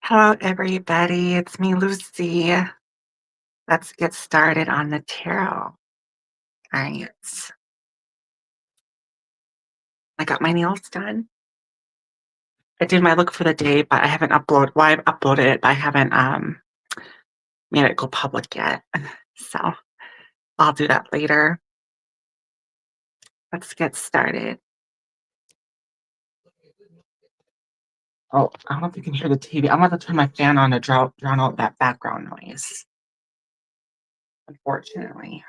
Hello, everybody. It's me, Lucy. Let's get started on the tarot. All right. I got my nails done. I did my look for the day, but I haven't uploaded. Well, I've uploaded it, but I haven't made it go public yet. So I'll do that later. Let's get started. Oh, I don't know if you can hear the TV. I'm going to turn my fan on to drown out that background noise. Unfortunately.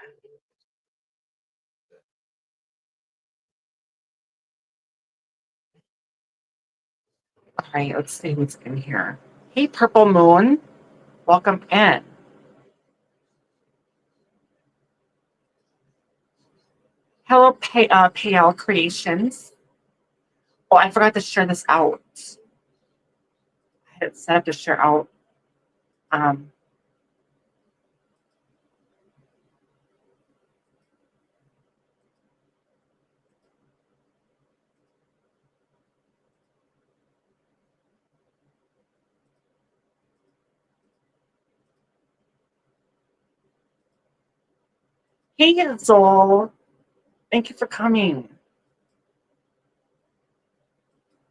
All right, let's see who's in here. Hey, Purple Moon. Welcome in. Hello, Pale Creations. Oh, I forgot to share this out. I had it set up to share out. Um, hey, Zol. Thank you for coming.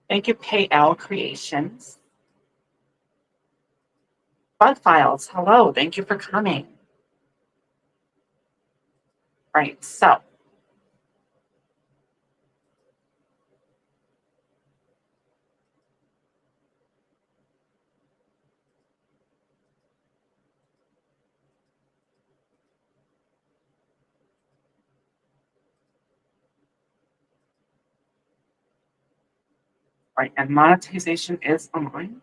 Thank you, Payl Creations. Bud Files, hello. Thank you for coming. Right, so. Right, and monetization is on.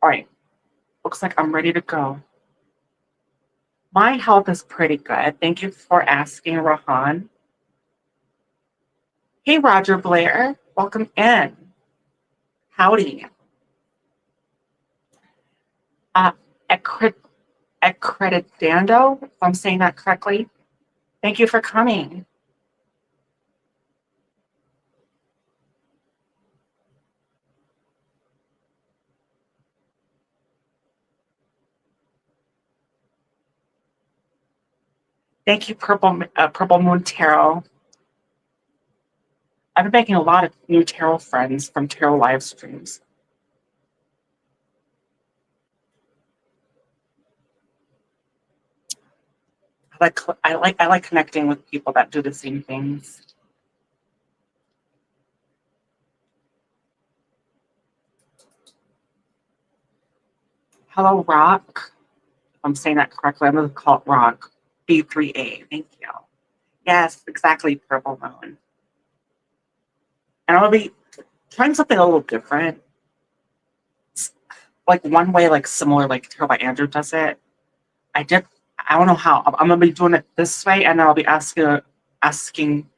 All right, looks like I'm ready to go. My health is pretty good. Thank you for asking, Rohan. Hey, Roger Blair. Welcome in. Howdy. Uh, Accreditando, if I'm saying that correctly. Thank you for coming. Thank you, Purple Moon Tarot. I've been making a lot of new tarot friends from tarot live streams. I like connecting with people that do the same things. Hello, Rock. If I'm saying that correctly, I'm going to call it Rock. B3A. Thank you. Yes, exactly, Purple Moon. And I'm going to be trying something a little different. Like one way, like similar, like Tarot by Andrew does it. I don't know how. I'm going to be doing it this way, and then I'll be asking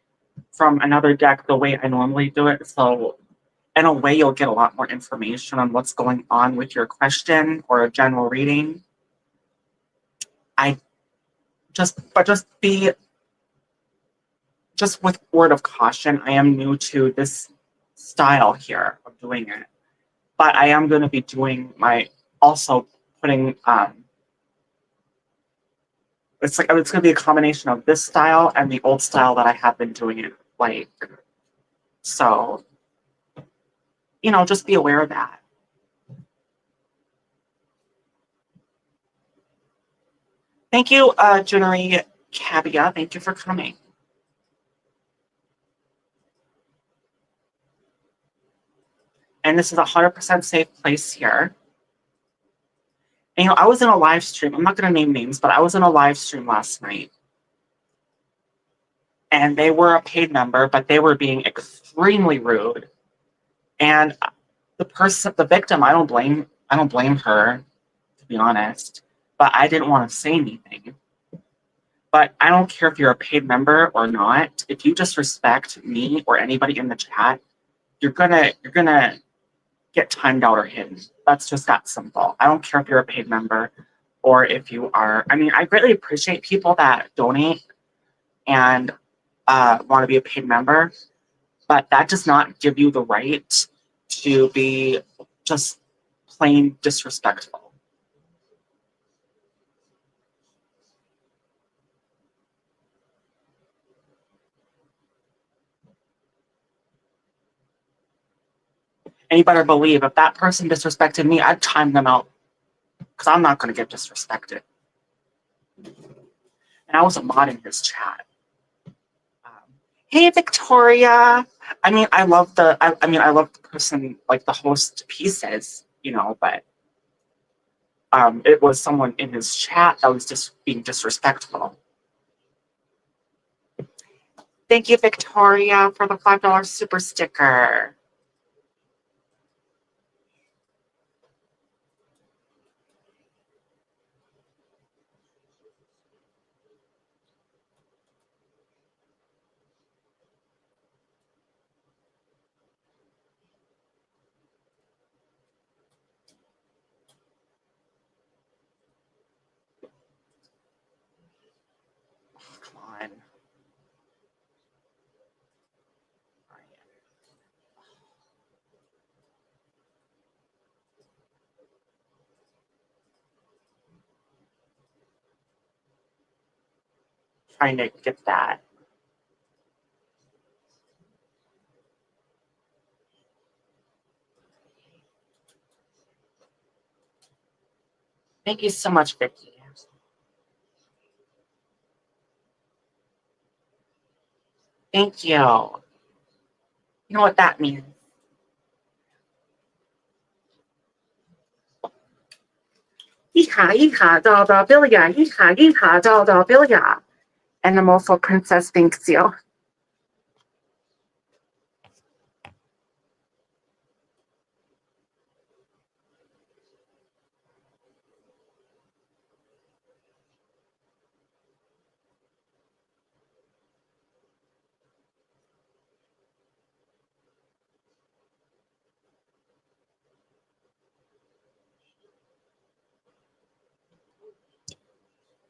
from another deck the way I normally do it. So in a way, you'll get a lot more information on what's going on with your question or a general reading. I just with word of caution, I am new to this style here of doing it, but I am going to be doing also putting, it's going to be a combination of this style and the old style that I have been doing it like. So, just be aware of that. Thank you, Junari Cabia. Thank you for coming. And this is a 100% safe place here. And, I was in a live stream. I'm not going to name names, but I was in a live stream last night. And they were a paid member, but they were being extremely rude. And the victim, I don't blame her, to be honest. But I didn't want to say anything. But I don't care if you're a paid member or not. If you disrespect me or anybody in the chat, you're gonna get timed out or hidden. That's just that simple. I don't care if you're a paid member or if you are. I mean, I greatly appreciate people that donate and want to be a paid member, but that does not give you the right to be just plain disrespectful. And you better believe if that person disrespected me, I'd time them out because I'm not going to get disrespected. And I was a mod in his chat. Hey, Victoria. I mean, I love the. I love the person, like the host pieces, but it was someone in his chat that was just being disrespectful. Thank you, Victoria, for the $5 super sticker. Come on. Trying to get that. Thank you so much, Vicky. Thank you. You know what that means? Animal for Princess thanks you.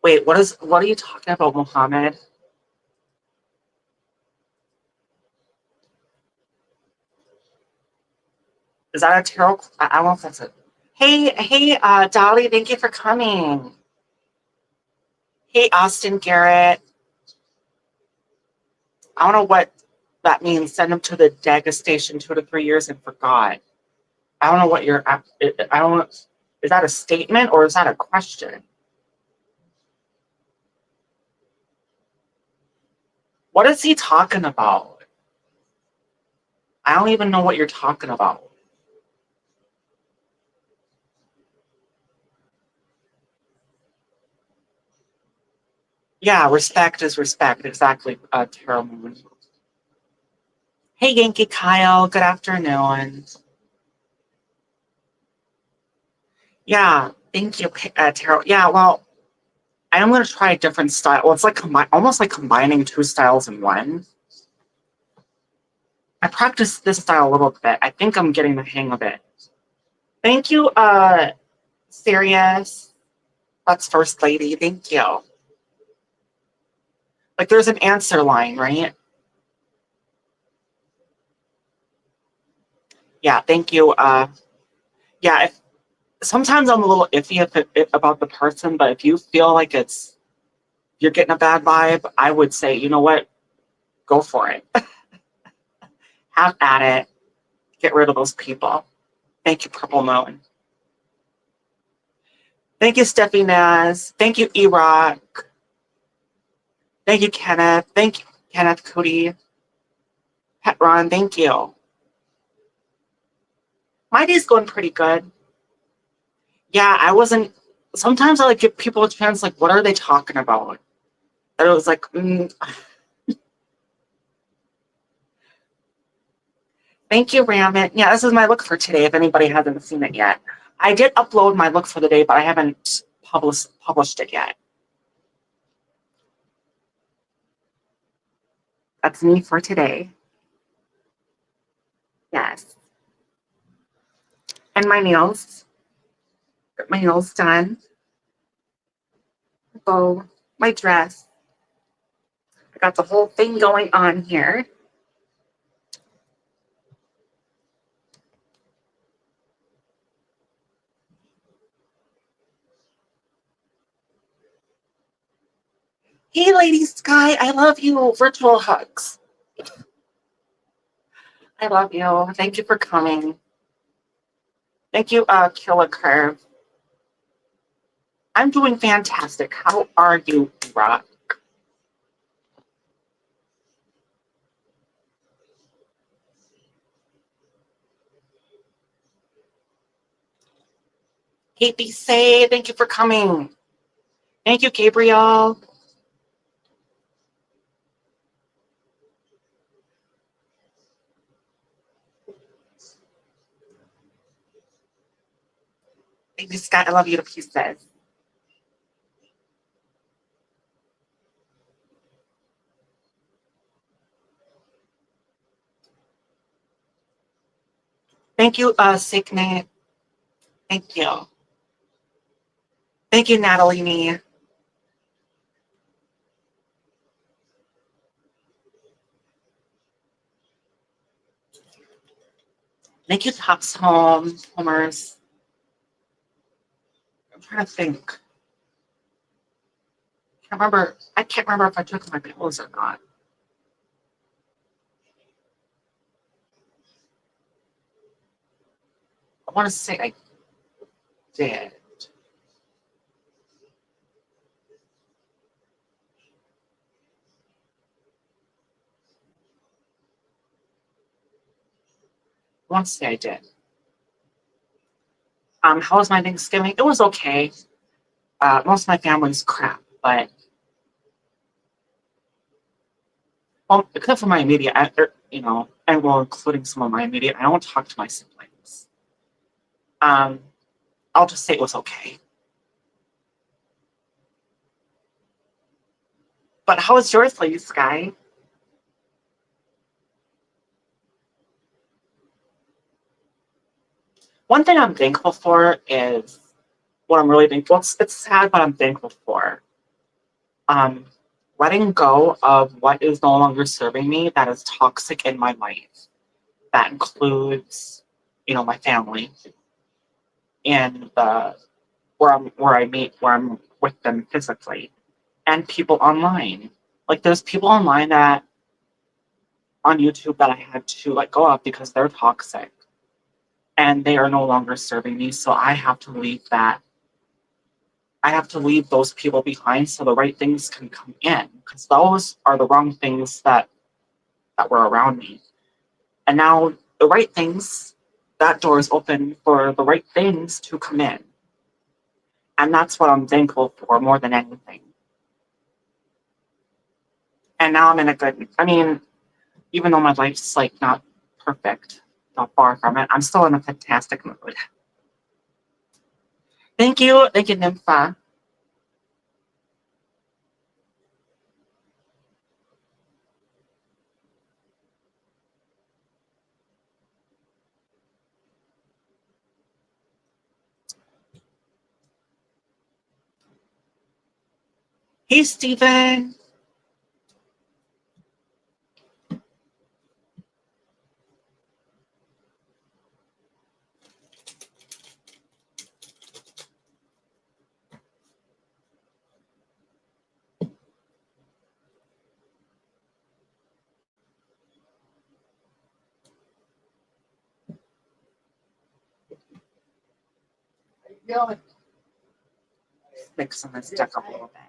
Wait, what are you talking about, Mohammed? Is that a tarot? I don't know if that's it. Hey, Dolly, thank you for coming. Hey, Austin Garrett. I don't know what that means. Send him to the Daga station 2 to 3 years and forgot. I don't know what you're. I don't. Is that a statement or is that a question? What is he talking about? I don't even know what you're talking about. Yeah, respect is respect. Exactly, Tarot Moon. Hey, Yankee Kyle. Good afternoon. Yeah, thank you, Tarot. Yeah, well, I am going to try a different style. Well, it's like almost like combining two styles in one. I practiced this style a little bit. I think I'm getting the hang of it. Thank you, Sirius. That's First Lady. Thank you. Like, there's an answer line, right? Yeah, thank you. Yeah, sometimes I'm a little iffy about the person, but if you feel like you're getting a bad vibe, I would say, you know what? Go for it. Have at it. Get rid of those people. Thank you, Purple Moon. Thank you, Steffi Naz. Thank you, E-Rock. Thank you, Kenneth. Thank you, Kenneth Cody. Pet Ron, thank you. My day's going pretty good. Yeah, I wasn't. Sometimes I like give people a chance, like, what are they talking about? And it was like, thank you, Ramit. Yeah, this is my look for today, if anybody hasn't seen it yet. I did upload my look for the day, but I haven't published it yet. That's me for today. Yes. And my nails. Got my nails done. Oh, my dress. got the whole thing going on here. Hey, Lady Sky, I love you. Virtual hugs. I love you. Thank you for coming. Thank you, Killer Curve. I'm doing fantastic. How are you, Rock? Hey, Be Say, thank you for coming. Thank you, Gabriel. Baby Scott, I love you to pieces. Thank you, Signet. Thank you. Thank you, Natalie. Thank you, Tops Home, Homers. I'm trying to think. I can't remember if I took my pills or not. I want to say I did. I want to say I did. How was my Thanksgiving? It was okay. Most of my family's crap, but well, except for my immediate, and well, including some of my immediate, I don't talk to my siblings. Um, I'll just say it was okay. But how was yours, Lady Sky? One thing I'm thankful for is what I'm really thankful. It's sad, but I'm thankful for. Um, Letting go of what is no longer serving me that is toxic in my life. That includes, my family and where I'm with them physically, and people online. Like there's people online that on YouTube that I had to let go of because they're toxic and they are no longer serving me. So I have to leave that. I have to leave those people behind so the right things can come in because those are the wrong things that were around me. And now the right things, that door is open for the right things to come in. And that's what I'm thankful for more than anything. And now I'm in a good, even though my life's like not perfect, not far from it, I'm still in a fantastic mood. Thank you, Nympha. Hey, Stephen. Mix some of this stuff up a little bit.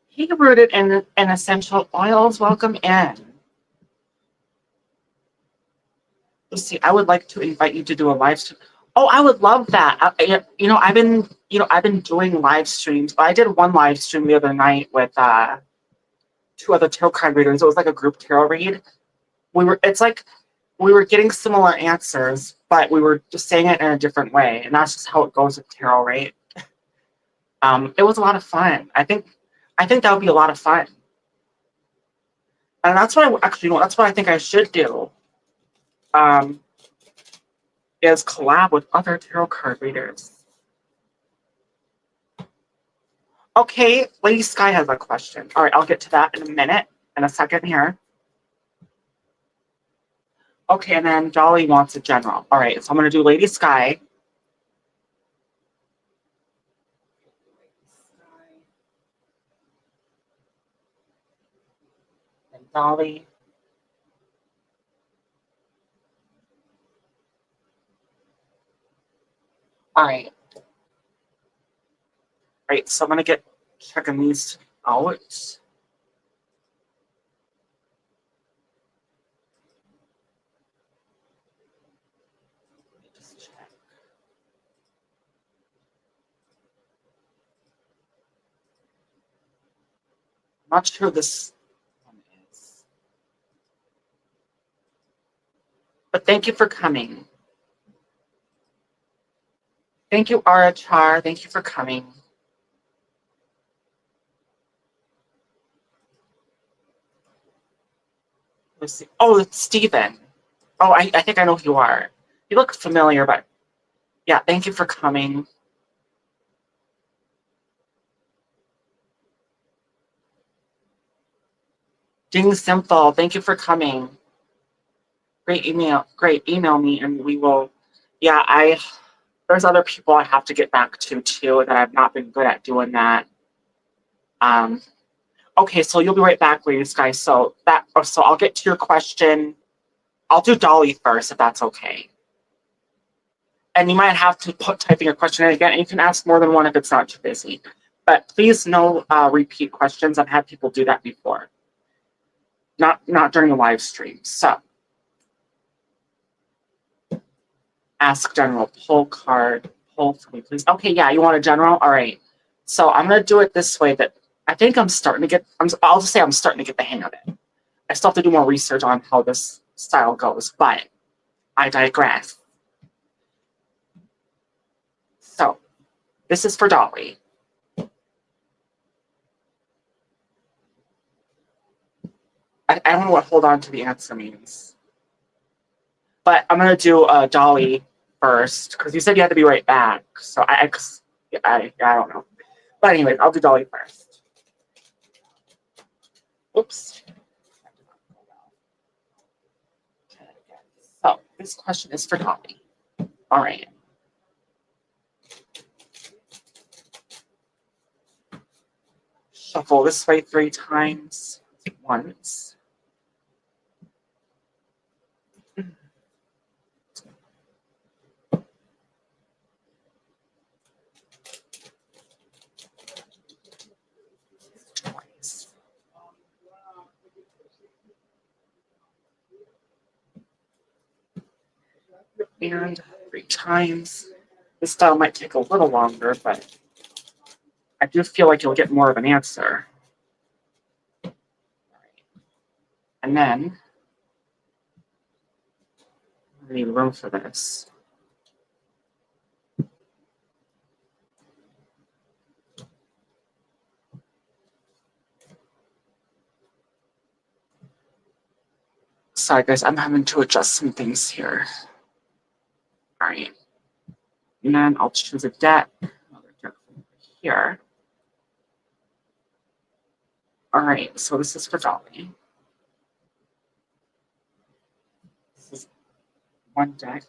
He rooted in essential oils. Welcome in. Let's see. I would like to invite you to do a live stream. Oh, I would love that. I've been doing live streams. I did one live stream the other night with two other tarot card readers. It was like a group tarot read. It's like we were getting similar answers, but we were just saying it in a different way, and that's just how it goes with tarot, right? It was a lot of fun. I think that would be a lot of fun. And that's what I actually, you know, that's what I think I should do. Is collab with other tarot card readers. Okay, Lady Sky has a question. All right, I'll get to that in a minute, in a second here. Okay, and then Dolly wants a general. All right, so I'm going to do Lady Sky. And Dolly. All right. All right, so I'm going to get checking these out. Just check. I'm not sure this one is. But thank you for coming. Thank you, Ara Char. Thank you for coming. Let's see. Oh, it's Steven. Oh, I think I know who you are. You look familiar, but yeah, thank you for coming. Ding Simple, thank you for coming. Great email me and we will, yeah, there's other people I have to get back to too that I've not been good at doing that. Okay, so you'll be right back, ladies, guys. So I'll get to your question. I'll do Dolly first, if that's okay. And you might have to type in your question in again, and you can ask more than one if it's not too busy. But please no repeat questions. I've had people do that before. Not during the live stream. So ask general, pull card, pull for me, please. Okay, yeah, you want a general? All right. So I'm gonna do it this way that I think I'm starting to get, I'll just say I'm starting to get the hang of it. I still have to do more research on how this style goes, but I digress. So this is for Dolly. I don't know what hold on to the answer means. But I'm gonna do Dolly first, because you said you had to be right back. So I don't know. But anyway, I'll do Dolly first. Oops. So this question is for Dolly. All right. Shuffle this way 3 times. Once. Twice. And 3 times. This style might take a little longer, but I do feel like you'll get more of an answer. And then I need room for this. Sorry guys, I'm having to adjust some things here. All right. And then I'll choose a deck. Another deck here. All right, so this is for Dolly. This is one deck.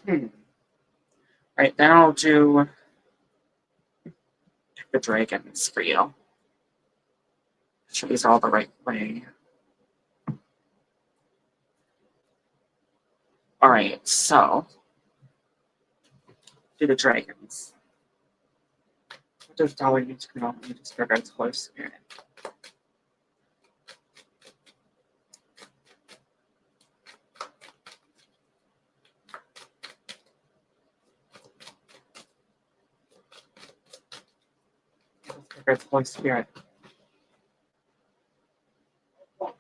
All right, then I'll do the dragons for you. Sure these are all the right way. All right, so do the dragons. What does Dolly need to know? Let me just figure out close here. Spirit, Holy Spirit. All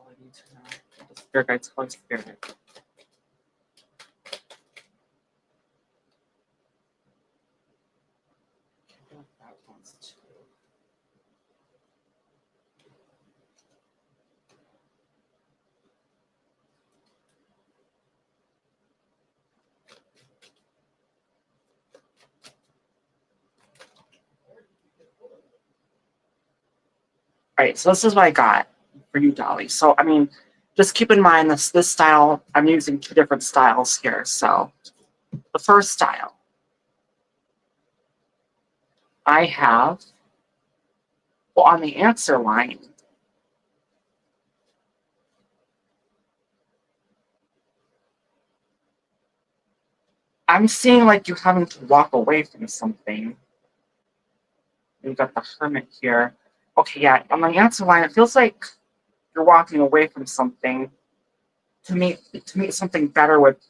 I need to know. The Spirit guides, Holy Spirit. That one's too. All right, so this is what I got for you, Dolly. So, I mean, just keep in mind this style, I'm using two different styles here. So, the first style, I have, well, on the answer line, I'm seeing like you having to walk away from something. We've got the Hermit here. Okay, yeah, on the answer line, it feels like you're walking away from something to meet something better with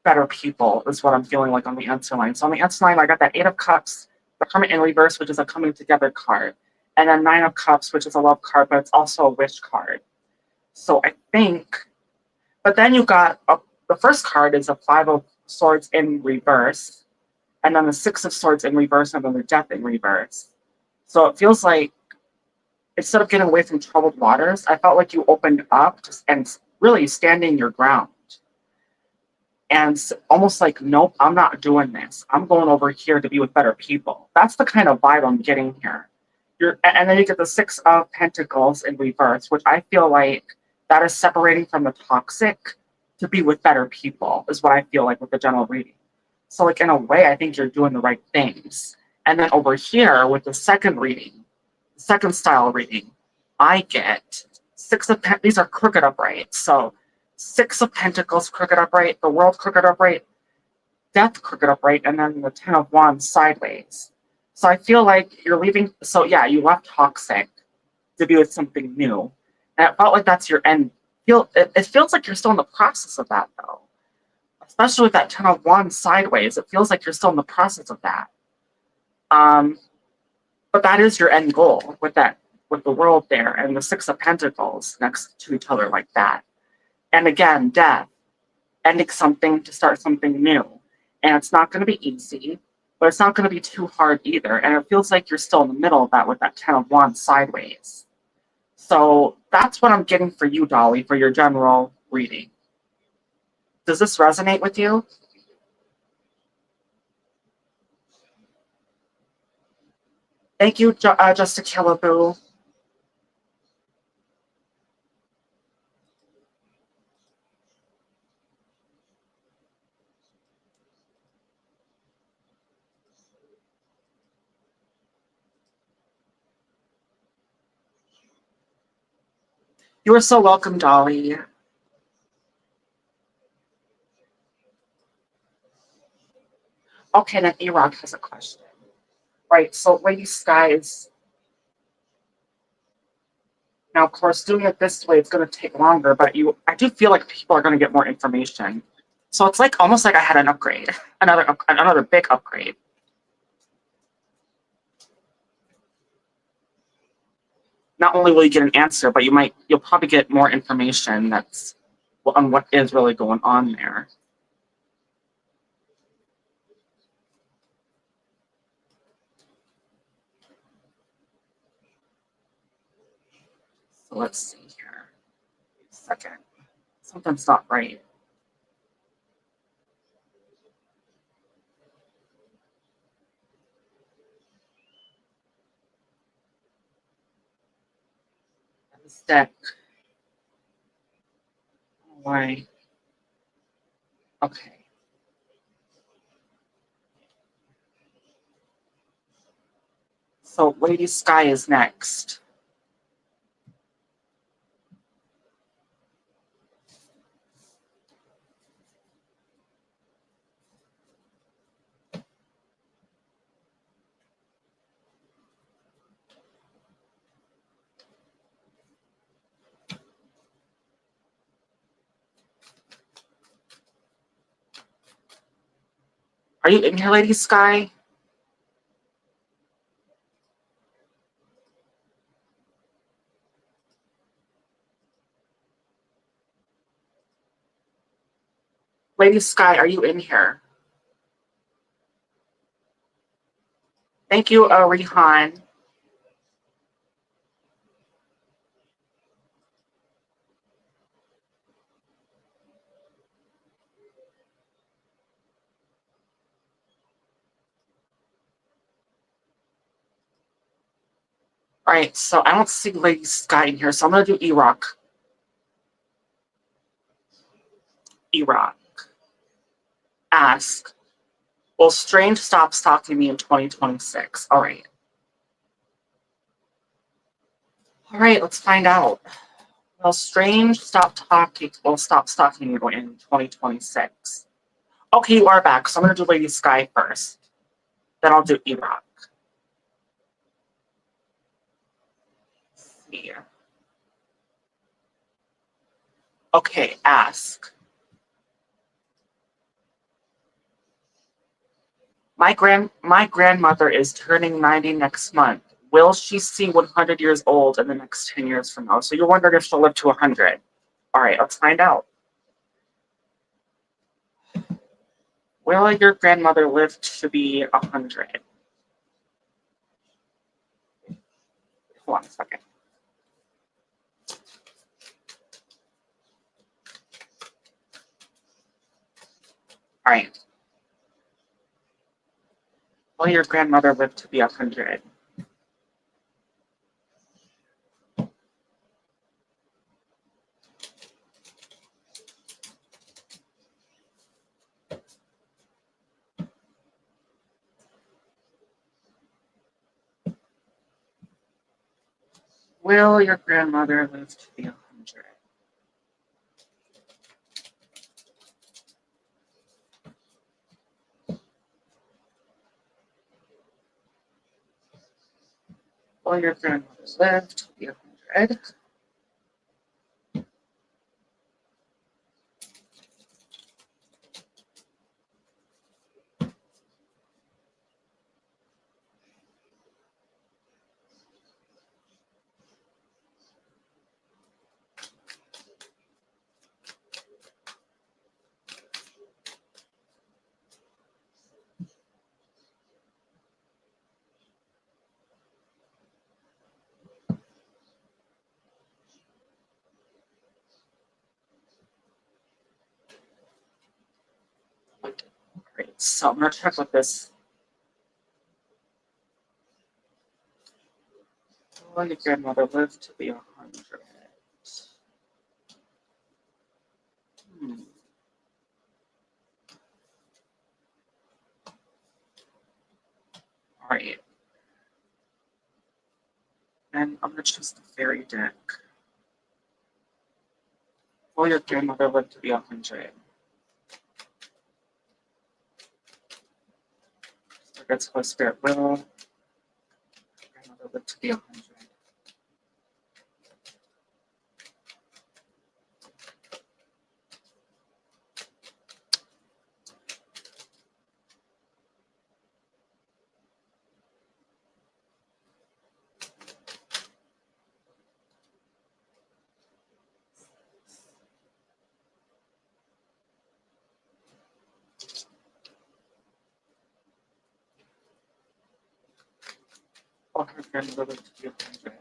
better people is what I'm feeling like on the answer line. So on the answer line, I got that Eight of Cups, the Hermit in reverse, which is a coming together card, and then Nine of Cups, which is a love card, but it's also a wish card. So I think, but then you got the first card is a Five of Swords in reverse, and then the Six of Swords in reverse, and then the Death in reverse. So it feels like instead of getting away from troubled waters, I felt like you opened up and really standing your ground. And almost like, nope, I'm not doing this. I'm going over here to be with better people. That's the kind of vibe I'm getting here. And then you get the Six of Pentacles in reverse, which I feel like that is separating from the toxic to be with better people, is what I feel like with the general reading. So, like, in a way, I think you're doing the right things. And then over here with the second reading, second style reading, I get these are crooked upright. So Six of Pentacles crooked upright, the World crooked upright, Death crooked upright, and then the Ten of Wands sideways. So I feel like you're leaving. So yeah, you left toxic to be with something new, and it felt like that's your end. It feels like you're still in the process of that though, especially with that Ten of Wands sideways. It feels like you're still in the process of that. But that is your end goal with that, with the World there and the Six of Pentacles next to each other like that. And again, death, ending something to start something new. And it's not going to be easy, but it's not going to be too hard either. And it feels like you're still in the middle of that with that Ten of Wands sideways. So that's what I'm getting for you, Dolly, for your general reading. Does this resonate with you? Thank you, Just a Killaboo. You are so welcome, Dolly. Okay, then E-Rock has a question. Right, so Lady Skies, now of course doing it this way it's going to take longer, but I do feel like people are going to get more information. So it's like almost like I had an upgrade, another big upgrade. Not only will you get an answer, but you'll probably get more information that's on what is really going on there. So let's see here. Wait a second. Something's not right. This deck. Why? Okay. So Lady Sky is next. Are you in here, Lady Sky? Lady Sky, are you in here? Thank you, Rihan. All right, so I don't see Lady Sky in here, so I'm going to do E-Rock. E-Rock. Ask, will Strange stop stalking me in 2026? All right. All right, let's find out. Will Strange stop stalking you in 2026? Okay, you are back, so I'm going to do Lady Sky first. Then I'll do E-Rock. See. Okay, ask. My grandmother is turning 90 next month. Will she see 100 years old in the next 10 years from now? So you're wondering if she'll live to 100. All right, let's find out. Will your grandmother live to be 100? Hold on a second. All right. Will your grandmother live to be 100? Will your grandmother live to be 100? Will your grandmother live to be 100? Great. So I'm going to check with this. Will your grandmother live to be 100? All right. And I'm going to choose the fairy deck. Will your grandmother live to be 100? So let's go Spirit. Will grandmother live to be 100? Will her grandmother live to be 100?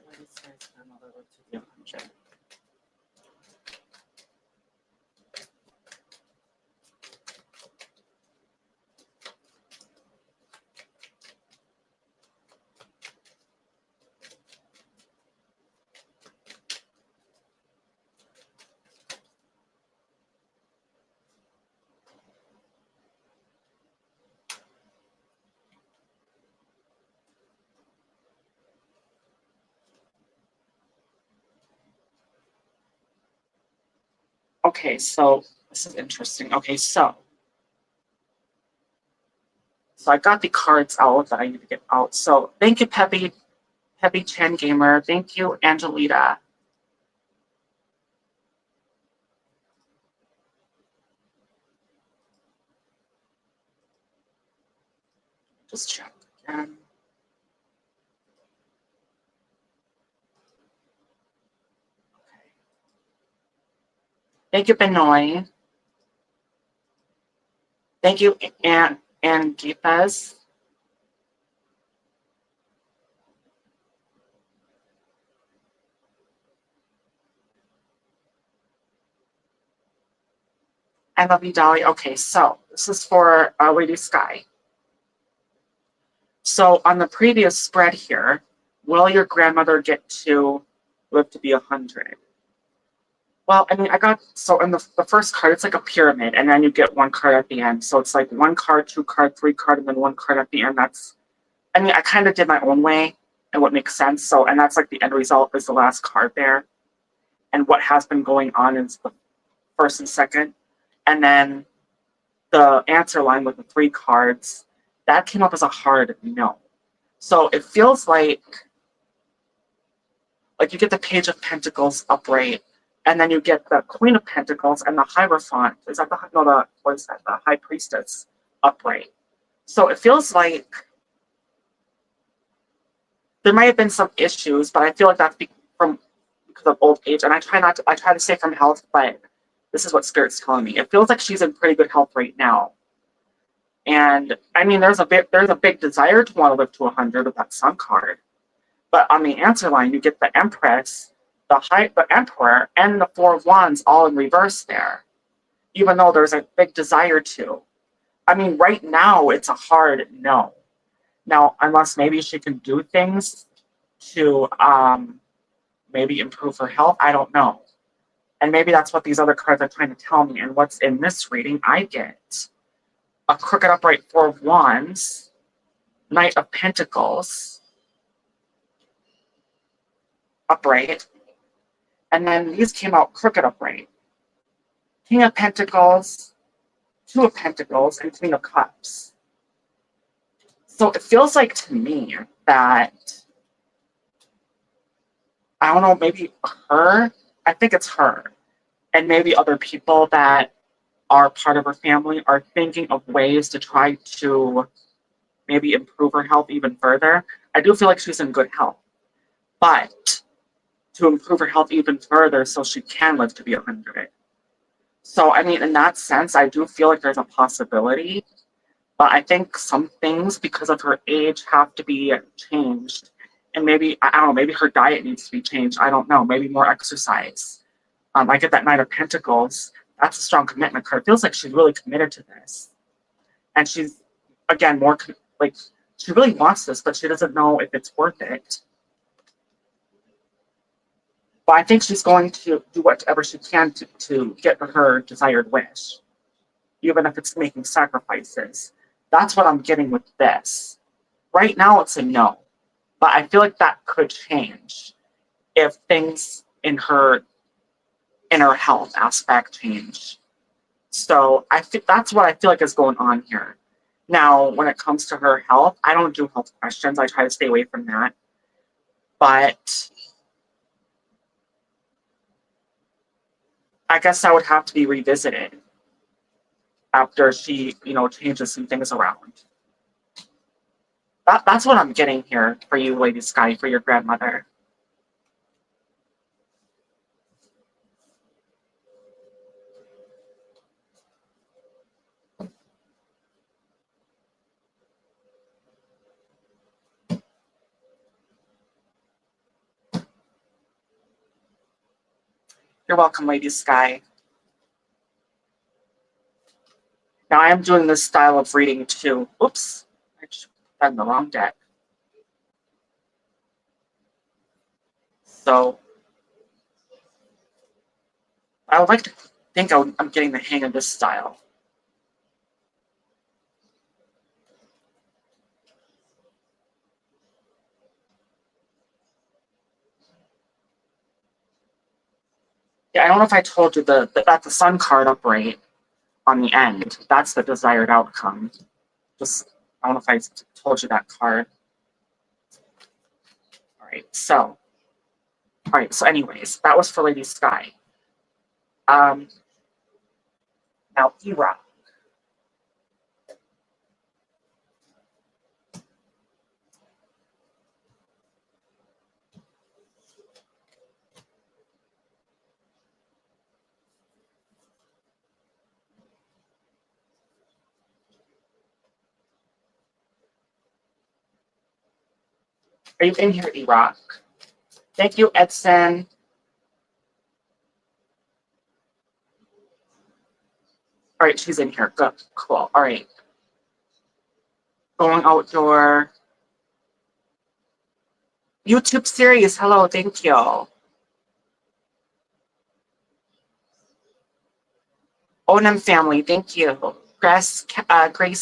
Will his grandmother live to be 100? Okay, so this is interesting. Okay, so I got the cards out that I need to get out. So thank you, Peppy Chan Gamer. Thank you, Angelita. Just check again. Okay. Thank you, Benoy. Thank you, and Geethas. I love you, Dolly. Okay, so this is for Lady Sky. So on the previous spread here, will your grandmother get to live to be 100? Well, I mean, I got, so in the first card, it's like a pyramid, and then you get one card at the end. So it's like one card, two card, three card, and then one card at the end. That's, I mean, I kind of did my own way and what makes sense. So, and that's like the end result is the last card there. And what has been going on is the first and second. And then the answer line with the three cards, that came up as a hard no. So it feels like you get the Page of Pentacles upright, and then you get the Queen of Pentacles and the Hierophant. Is that what is that? The High Priestess upright. So it feels like there might have been some issues, but I feel like that's because of old age. And I try to stay from health, but this is what Spirit's telling me. It feels like she's in pretty good health right now. And I mean, there's a big desire to want to live to 100 with that Sun card. But on the answer line, you get the Empress, the Emperor, and the Four of Wands all in reverse there. Even though there's a big desire to. I mean, right now, it's a hard no. Now, unless maybe she can do things to maybe improve her health, I don't know. And maybe that's what these other cards are trying to tell me. And what's in this reading, I get a crooked upright Four of Wands, Knight of Pentacles, upright, and then these came out crooked upright. King of Pentacles, Two of Pentacles, and Queen of Cups. So it feels like to me that, I don't know, maybe her, I think it's her, and maybe other people that are part of her family are thinking of ways to try to maybe improve her health even further. I do feel like she's in good health, but to improve her health even further so she can live to be 100. So, I mean, in that sense, I do feel like there's a possibility, but I think some things, because of her age, have to be changed. And maybe, I don't know, maybe her diet needs to be changed. I don't know, maybe more exercise. I get that Knight of Pentacles. That's a strong commitment card. It feels like she's really committed to this. And she's, again, more, like, she really wants this, but she doesn't know if it's worth it. But I think she's going to do whatever she can to get her desired wish, even if it's making sacrifices. That's what I'm getting with this. Right now, it's a no, but I feel like that could change if things in her health aspect change. So I think that's what I feel like is going on here. Now, when it comes to her health, I don't do health questions. I try to stay away from that. But I guess that would have to be revisited after she, changes some things around. That's what I'm getting here for you, Lady Sky, for your grandmother. You're welcome, Lady Sky. Now I am doing this style of reading too. Oops, I just put that in the wrong deck. So I would like to think I'm getting the hang of this style. Yeah, I don't know if I told you that the Sun card upright on the end. That's the desired outcome. Just, I don't know if I told you that card. All right, so anyways, that was for Lady Sky. Now E-Rock. Are you in here, E-Rock? Thank you, Edson. All right, she's in here. Good, cool. All right. Going outdoor. YouTube series. Hello, thank you. Onam family, thank you. Grace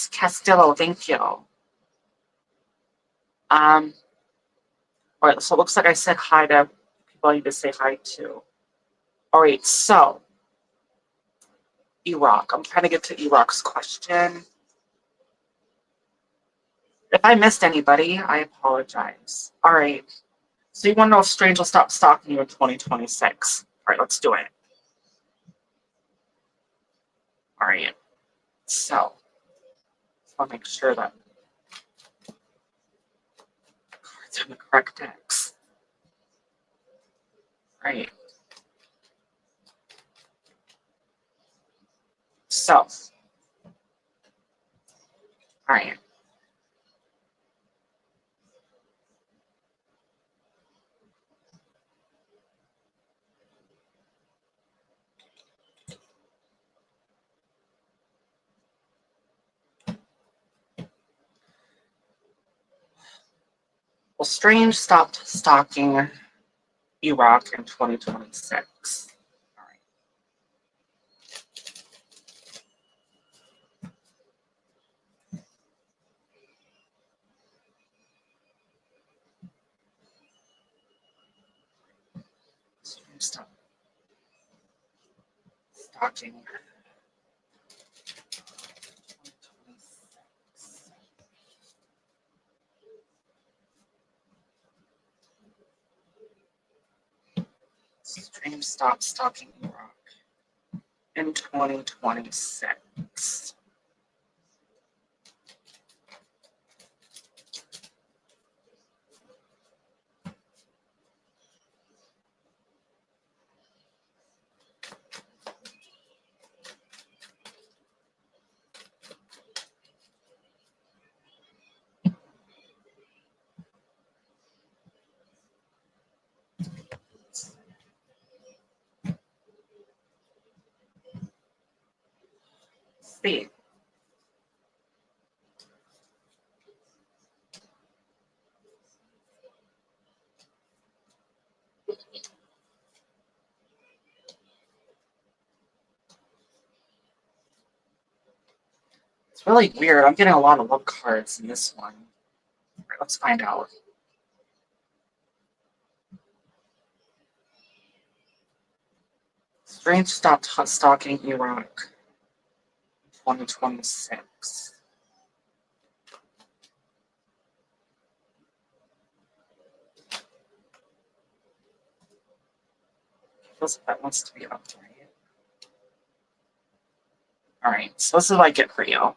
Castillo, thank you. All right, so it looks like I said hi to people I need to say hi to. All right, so E-Rock. I'm trying to get to E-Rock's question. If I missed anybody, I apologize. All right. So you want to know if Strange will stop stalking you in 2026? All right, let's do it. All right. So I'll make sure that cards are in the correct decks. All right. So, all right. Well, Strange stopped stalking E-Rock in 2026. All right. Strange stopped stalking. Strange stopped stalking E-Rock in 2026. See. It's really weird. I'm getting a lot of love cards in this one. All right, let's find out. Strange stopped stalking E-Rock in 2026. Feels like that wants to be up, right? All right, so this is what I get for you.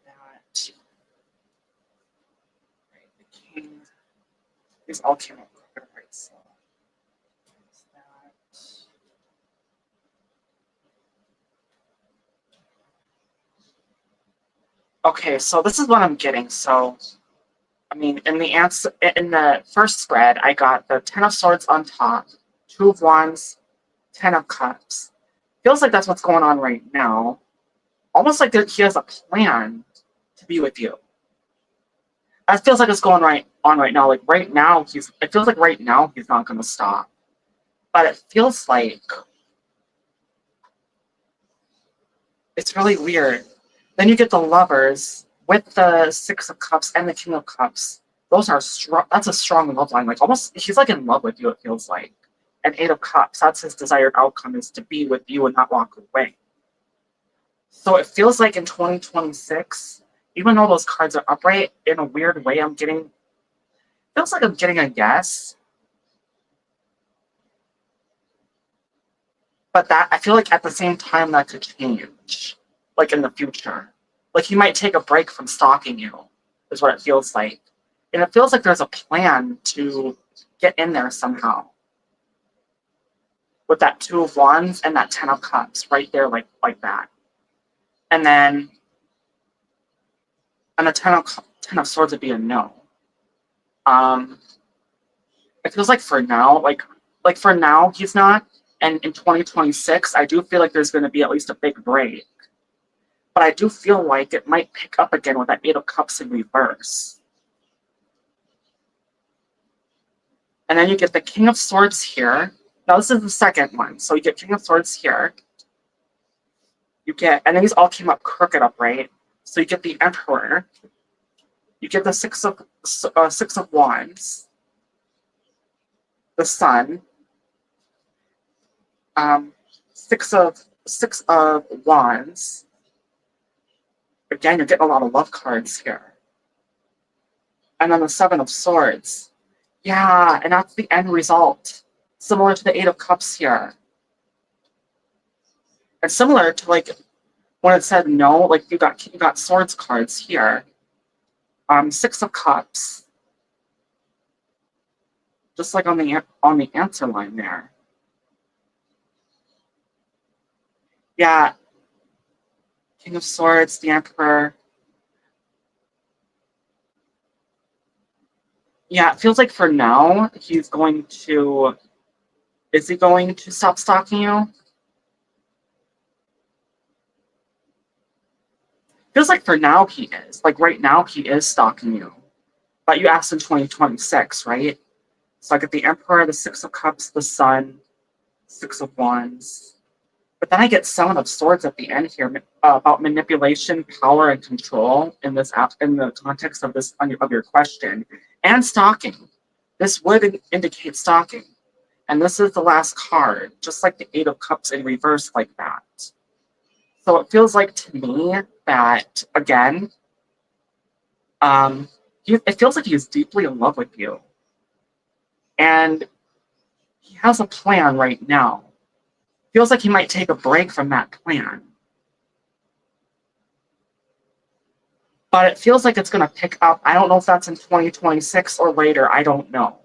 That. Right, the king. These all came up right, so that. Okay, so this is what I'm getting. So, I mean, in the first spread, I got the Ten of Swords on top, Two of Wands, Ten of Cups. Feels like that's what's going on right now. Almost like he has a plan to be with you. That feels like it's going right now. Like right now, it feels like right now he's not going to stop. But it feels like it's really weird. Then you get the Lovers with the Six of Cups and the King of Cups. Those are strong. That's a strong love line. Like almost, he's like in love with you. It feels like. And Eight of Cups. That's his desired outcome, is to be with you and not walk away. So it feels like in 2026, even though those cards are upright, in a weird way, feels like I'm getting a yes. But that, I feel like at the same time that could change, like in the future. Like he might take a break from stalking you, is what it feels like. And it feels like there's a plan to get in there somehow. With that Two of Wands and that Ten of Cups right there, like that. And then And the ten of swords would be a no. It feels like for now, like for now he's not. And in 2026, I do feel like there's going to be at least a big break. But I do feel like it might pick up again with that Eight of Cups in reverse. And then you get the King of Swords here. Now this is the second one. So you get King of Swords here. You get, and then these all came up crooked upright. So you get the Emperor. You get the Six of Wands. The Sun. Six of Wands. Again, you're getting a lot of love cards here. And then the Seven of Swords. Yeah, and that's the end result. Similar to the Eight of Cups here. And similar to like when it said no, like you got swords cards here. Six of Cups. Just like on the answer line there. Yeah. King of Swords, the Emperor. Yeah, it feels like for now he's going to. Is he going to stop stalking you? Feels like for now he is. Like right now he is stalking you. But you asked in 2026, right? So I get the Emperor, the Six of Cups, the Sun, Six of Wands. But then I get Seven of Swords at the end here about manipulation, power, and control in the context of this of your question, and stalking. This would indicate stalking, and this is the last card, just like the Eight of Cups in reverse, like that. So it feels like to me that again, it feels like he's deeply in love with you, and he has a plan right now. Feels like he might take a break from that plan. But it feels like it's going to pick up. I don't know if that's in 2026 or later. I don't know.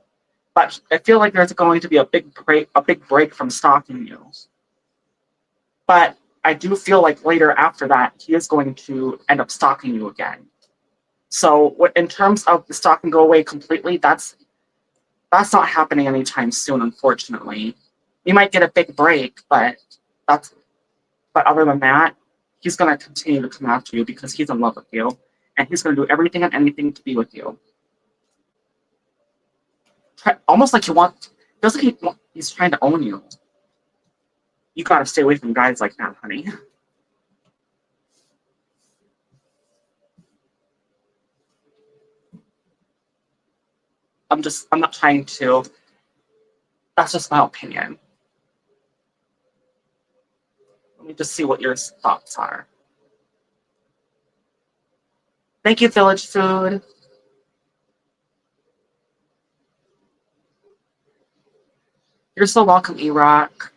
But I feel like there's going to be a big break from stalking you. But I do feel like later after that, he is going to end up stalking you again. So in terms of the stalking go away completely, that's not happening anytime soon, unfortunately. You might get a big break, but other than that, he's going to continue to come after you because he's in love with you, and he's going to do everything and anything to be with you. Almost like feels like he's trying to own you. You got to stay away from guys like that, honey. I'm not trying to. That's just my opinion. Let me just see what your thoughts are. Thank you, Village Food. You're so welcome, E-Rock.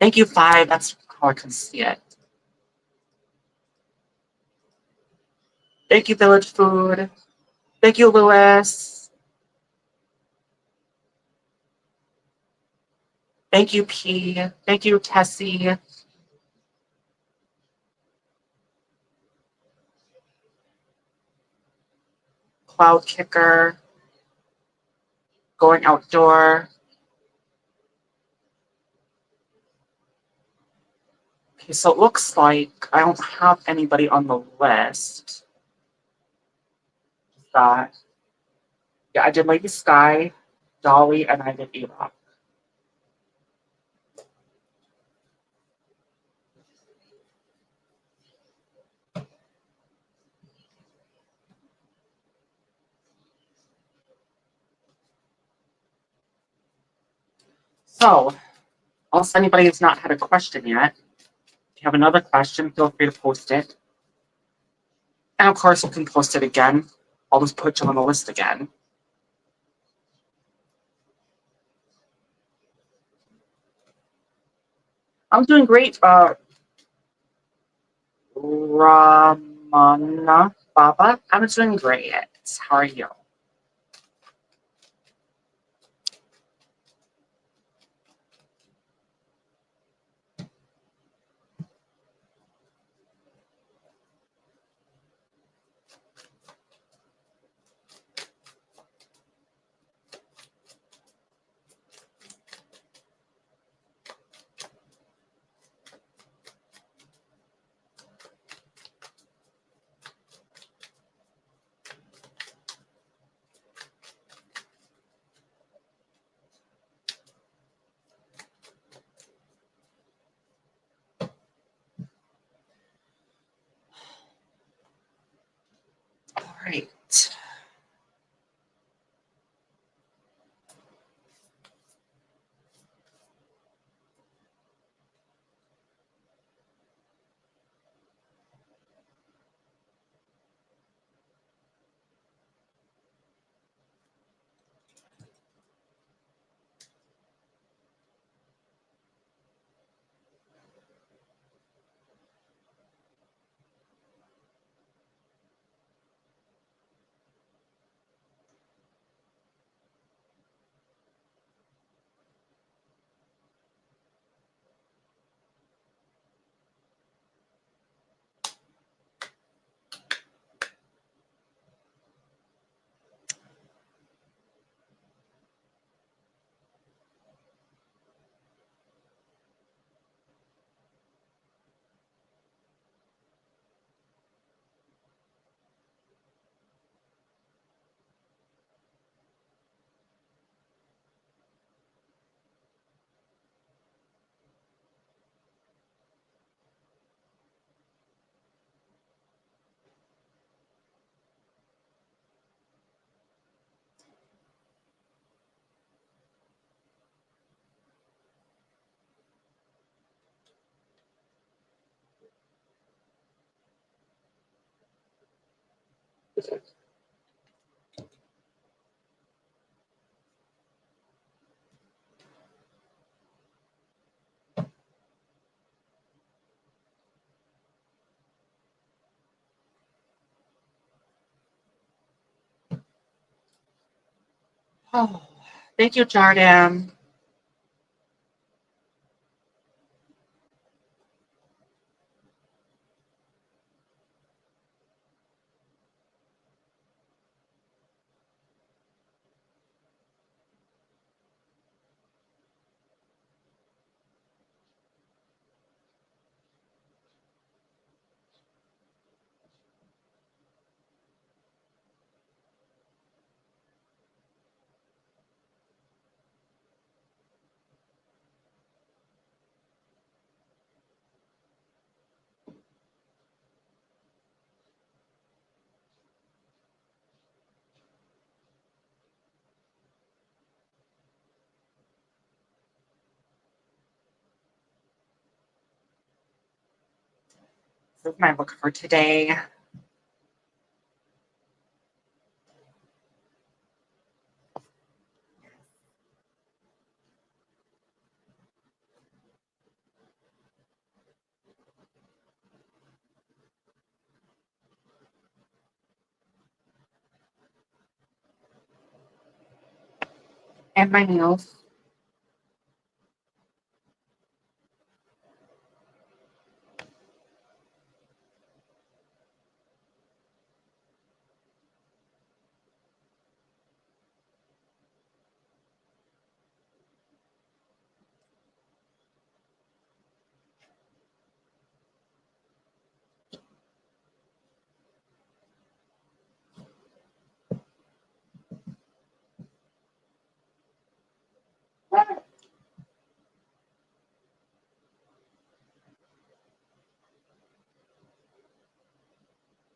Thank you, Five. That's how I can see it. Thank you, Village Food. Thank you, Lewis. Thank you, P. Thank you, Tessie. Cloud Kicker. Going Outdoor. Okay, so it looks like I don't have anybody on the list. Yeah, I did Lady Sky, Dolly, and I did E-Rock. So, unless anybody has not had a question yet, if you have another question, feel free to post it. And of course, you can post it again. I'll just put you on the list again. I'm doing great, Ramana Baba. I'm doing great. How are you? Oh, thank you, Jordan. This is my look for today. And my nails.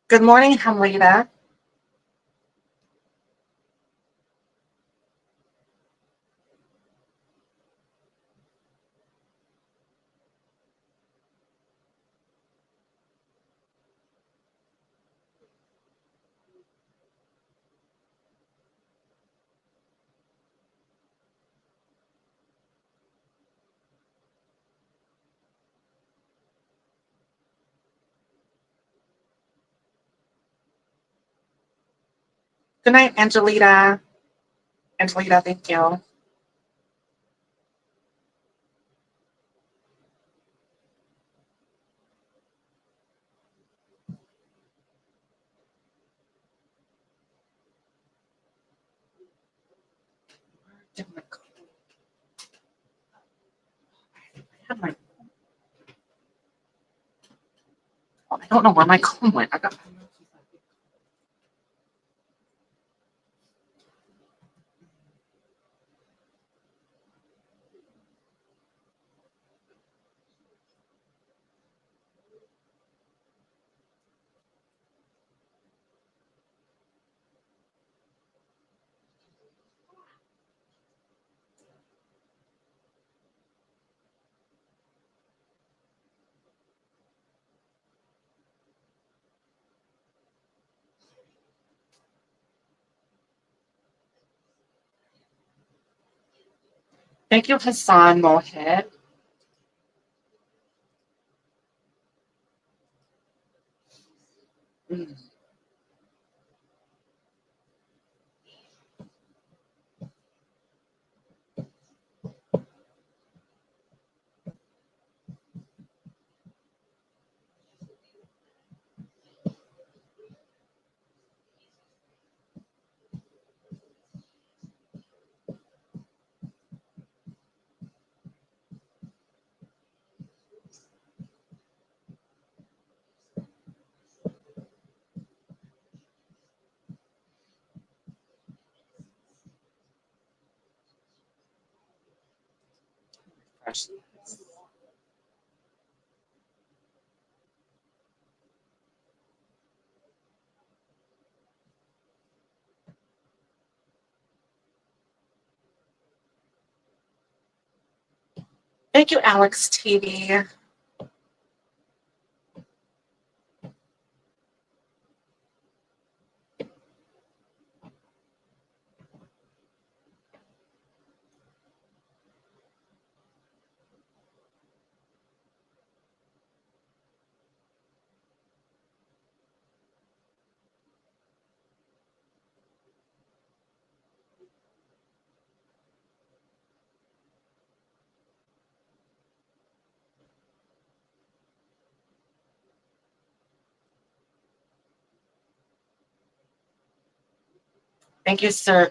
Good morning, Hamlita. Good night, Angelita. Angelita, thank you. Did my comb- I had my- oh, I don't know where my comb went. I got. Thank you, Hassan Mohit. Mm. Thank you, Alex TV. Thank you, Sir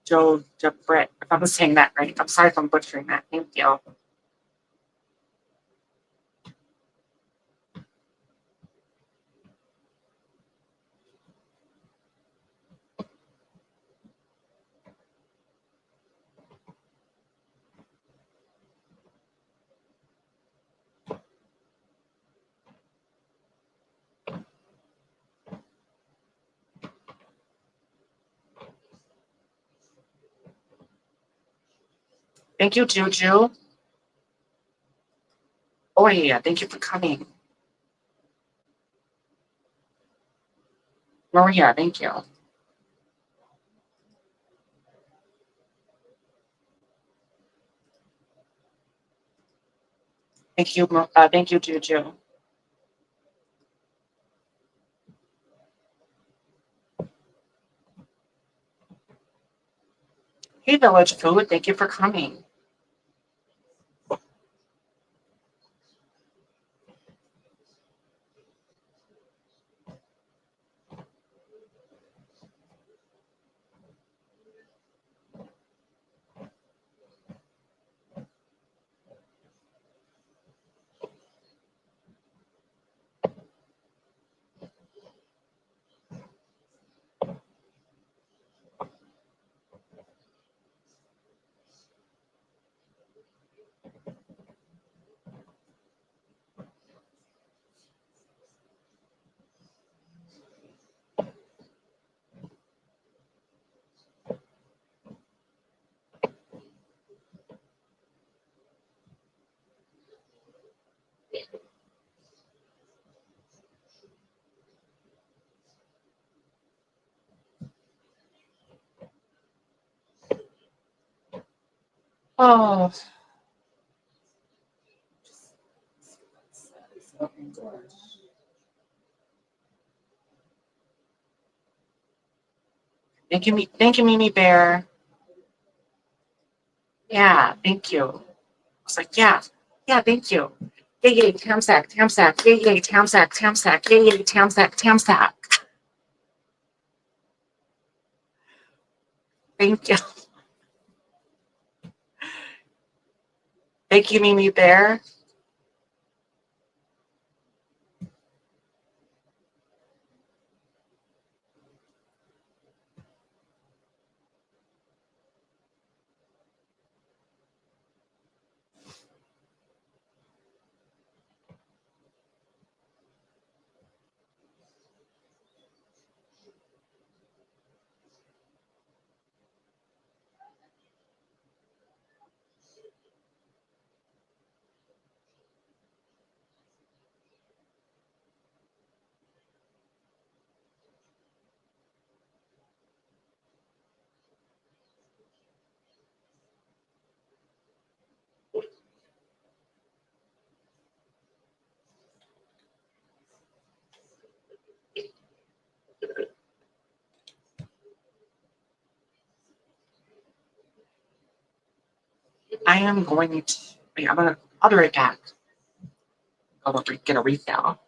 Joe Jabrit, if I'm saying that right. I'm sorry if I'm butchering that. Thank you. Thank you, Juju. Oh yeah, thank you for coming. Maria, thank you. Thank you, Juju. Hey, Village Food, thank you for coming. Oh. Thank you, Mimi Bear. Yeah, thank you. I was like, yeah, thank you. Yay, Tamsack, yay, Tamsack, yay, Tamsack. Thank you. Thank you, Mimi Bear. I am going to, I'll be right back. I'll get a refill.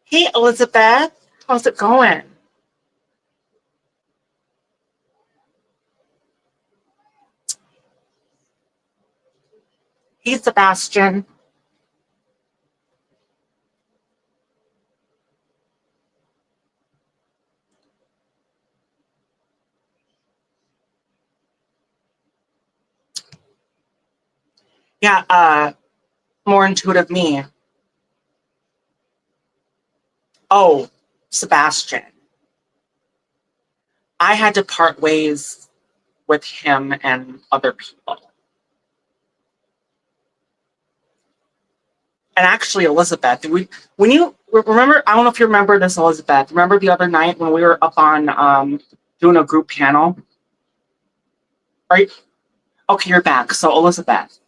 Hey, Elizabeth, how's it going? Hey, Sebastian. Yeah, more intuitive me. Oh, Sebastian. I had to part ways with him and other people. And actually, Elizabeth, when you remember, I don't know if you remember this, Elizabeth. Remember the other night when we were up on doing a group panel? Right? Okay, you're back. So Elizabeth,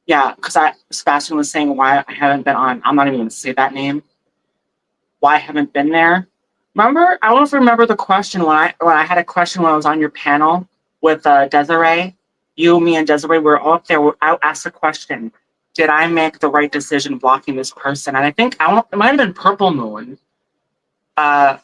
yeah, because I Sebastian was saying why I haven't been on. I'm not even going to say that name. Why I haven't been there? Remember? I don't know if you remember the question when I had a question when I was on your panel with Desiree. You, me, and Desiree were all up there. I asked the question: did I make the right decision blocking this person? And I think it might have been Purple Moon. Uh,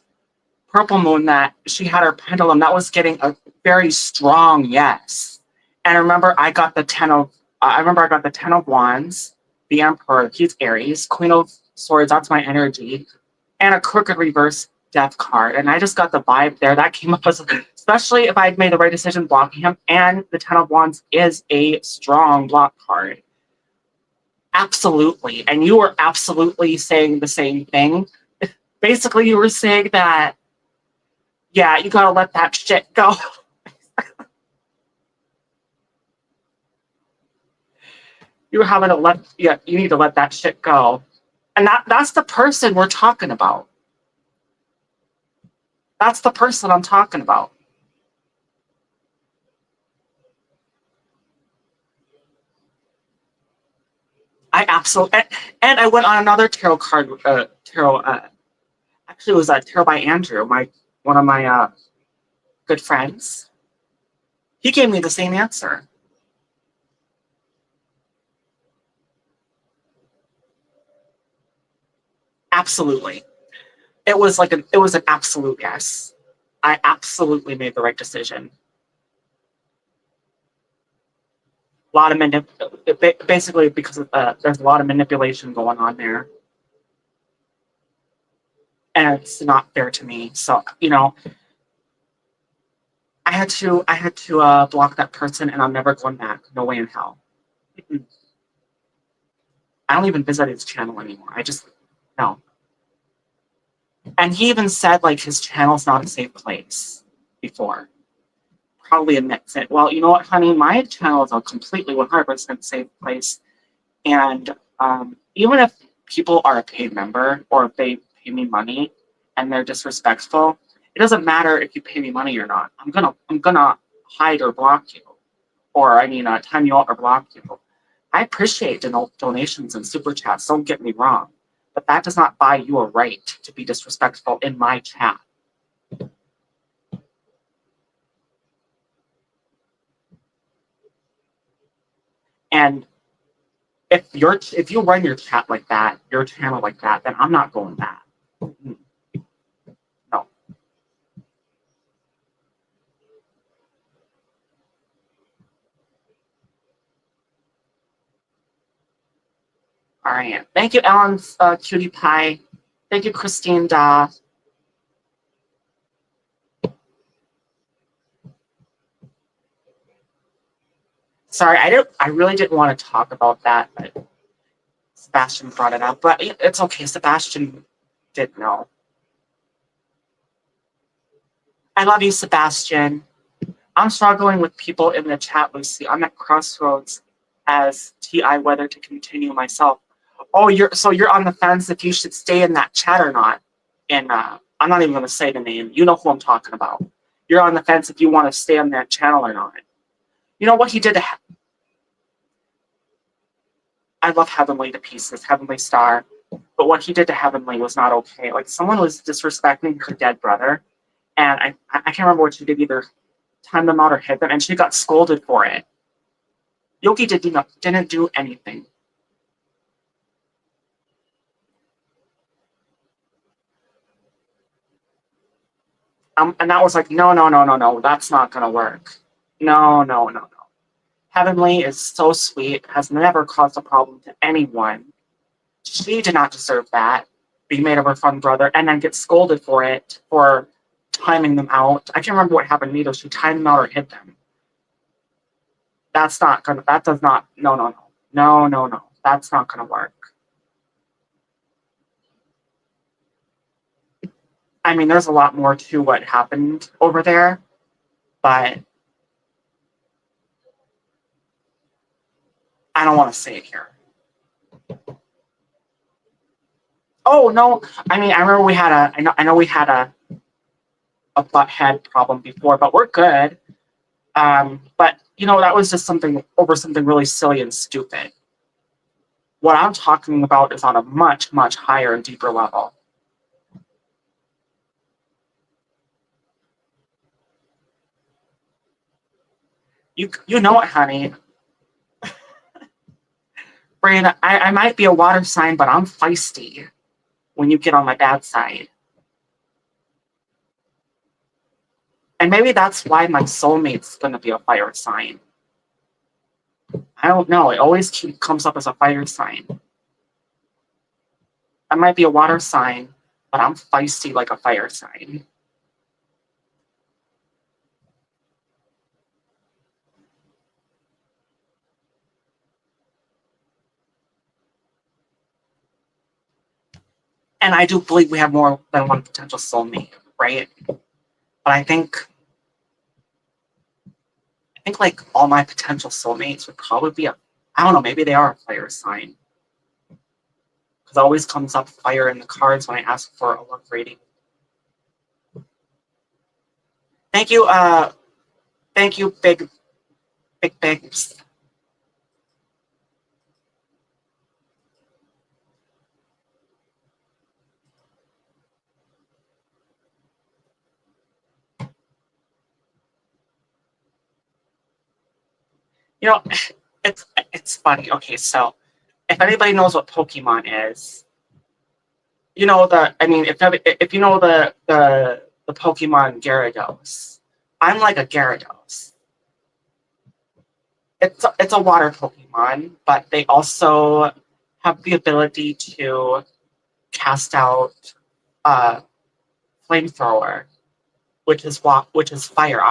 Purple Moon that she had her pendulum that was getting a very strong yes. And I remember I got the ten of wands, the Emperor. He's Aries, Queen of Swords. That's my energy, and a crooked reverse death card. And I just got the vibe there. That came up as, especially if I had made the right decision blocking him. And the Ten of Wands is a strong block card. Absolutely. And you were absolutely saying the same thing. Basically, you were saying that, yeah, you gotta let that shit go. You were having to you need to let that shit go. And that's the person we're talking about. That's the person I'm talking about. I absolutely, and I went on another tarot. Actually, it was a tarot by Andrew, my one of my good friends. He gave me the same answer. Absolutely, it was an absolute yes. I absolutely made the right decision. A lot of basically because of, there's a lot of manipulation going on there, and it's not fair to me. So I had to block that person, and I'm never going back. No way in hell. I don't even visit his channel anymore. I just no. And he even said like his channel's not a safe place before. Probably admits it. Well, you know what, honey? My channel is a completely 100% safe place. And even if people are a paid member or if they pay me money and they're disrespectful, it doesn't matter if you pay me money or not. I'm gonna hide or block you, or I mean, time you out or block you. I appreciate donations and super chats. Don't get me wrong, but that does not buy you a right to be disrespectful in my chat. And if you run your chat like that, your channel like that, then I'm not going back. No. All right. Thank you, Ellen's cutie pie. Thank you, Christine Da. Sorry, I really didn't want to talk about that, but Sebastian brought it up. But it's okay. Sebastian did know. I love you, Sebastian. I'm struggling with people in the chat, Lucy. I'm at crossroads as TI whether to continue myself. Oh, you're on the fence if you should stay in that chat or not. And I'm not even going to say the name. You know who I'm talking about. You're on the fence if you want to stay on that channel or not. You know what he did to I love Heavenly to pieces, Heavenly Star. But what he did to Heavenly was not okay. Like someone was disrespecting her dead brother, and I can't remember what she did, either time them out or hit them, and she got scolded for it. Yogi didn't do anything. And that was like, no, no, no, no, no, that's not gonna work. No, no, no, no. Heavenly is so sweet, has never caused a problem to anyone. She did not deserve that. Be made of her fun brother and then get scolded for it, for timing them out. I can't remember what happened either. She timed them out or hit them. That's not gonna, that does not, no, no, no. No, no, no. That's not gonna work. I mean, there's a lot more to what happened over there, but I don't want to say it here. Oh no! I mean, I remember we had a. I know we had a butt head problem before, but we're good. But you know, that was just something over something really silly and stupid. What I'm talking about is on a much, much higher and deeper level. You know it, honey. Brandon, I might be a water sign, but I'm feisty when you get on my bad side. And maybe that's why my soulmate's gonna be a fire sign. I don't know. It always comes up as a fire sign. I might be a water sign, but I'm feisty like a fire sign. And I do believe we have more than one potential soulmate, right? But I think like all my potential soulmates would probably be I don't know, maybe they are a fire sign. Because it always comes up fire in the cards when I ask for a love rating. Thank you, big bigs. You know, it's funny. Okay, so if anybody knows what Pokemon is, you know the. I mean, if you know the Pokemon Gyarados, I'm like a Gyarados. It's a water Pokemon, but they also have the ability to cast out flamethrower, which is fire.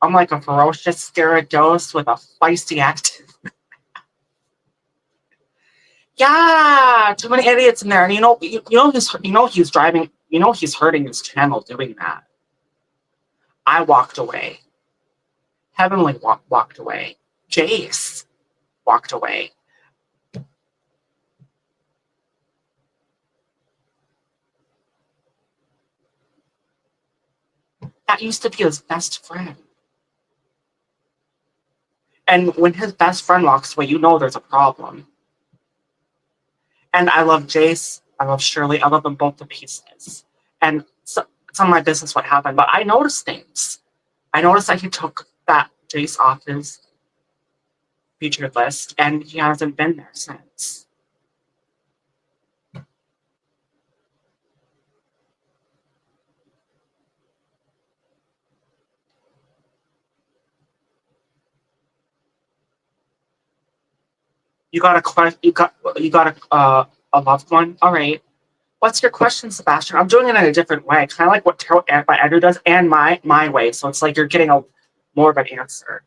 I'm like a ferocious Gyarados with a feisty active. Yeah, too many idiots in there, and he's driving. You know he's hurting his channel doing that. I walked away. Heavenly walked away. Jace walked away. That used to be his best friend. And when his best friend walks away, you know there's a problem. And I love Jace. I love Shirley. I love them both to pieces. And so, it's on my business what happened, but I noticed things. I noticed that he took that Jace off his featured list, and he hasn't been there since. You got a question? You got a loved one? All right. What's your question, Sebastian? I'm doing it in a different way, kind of like what Tarot by Andrew does, and my way. So it's like you're getting a more of an answer,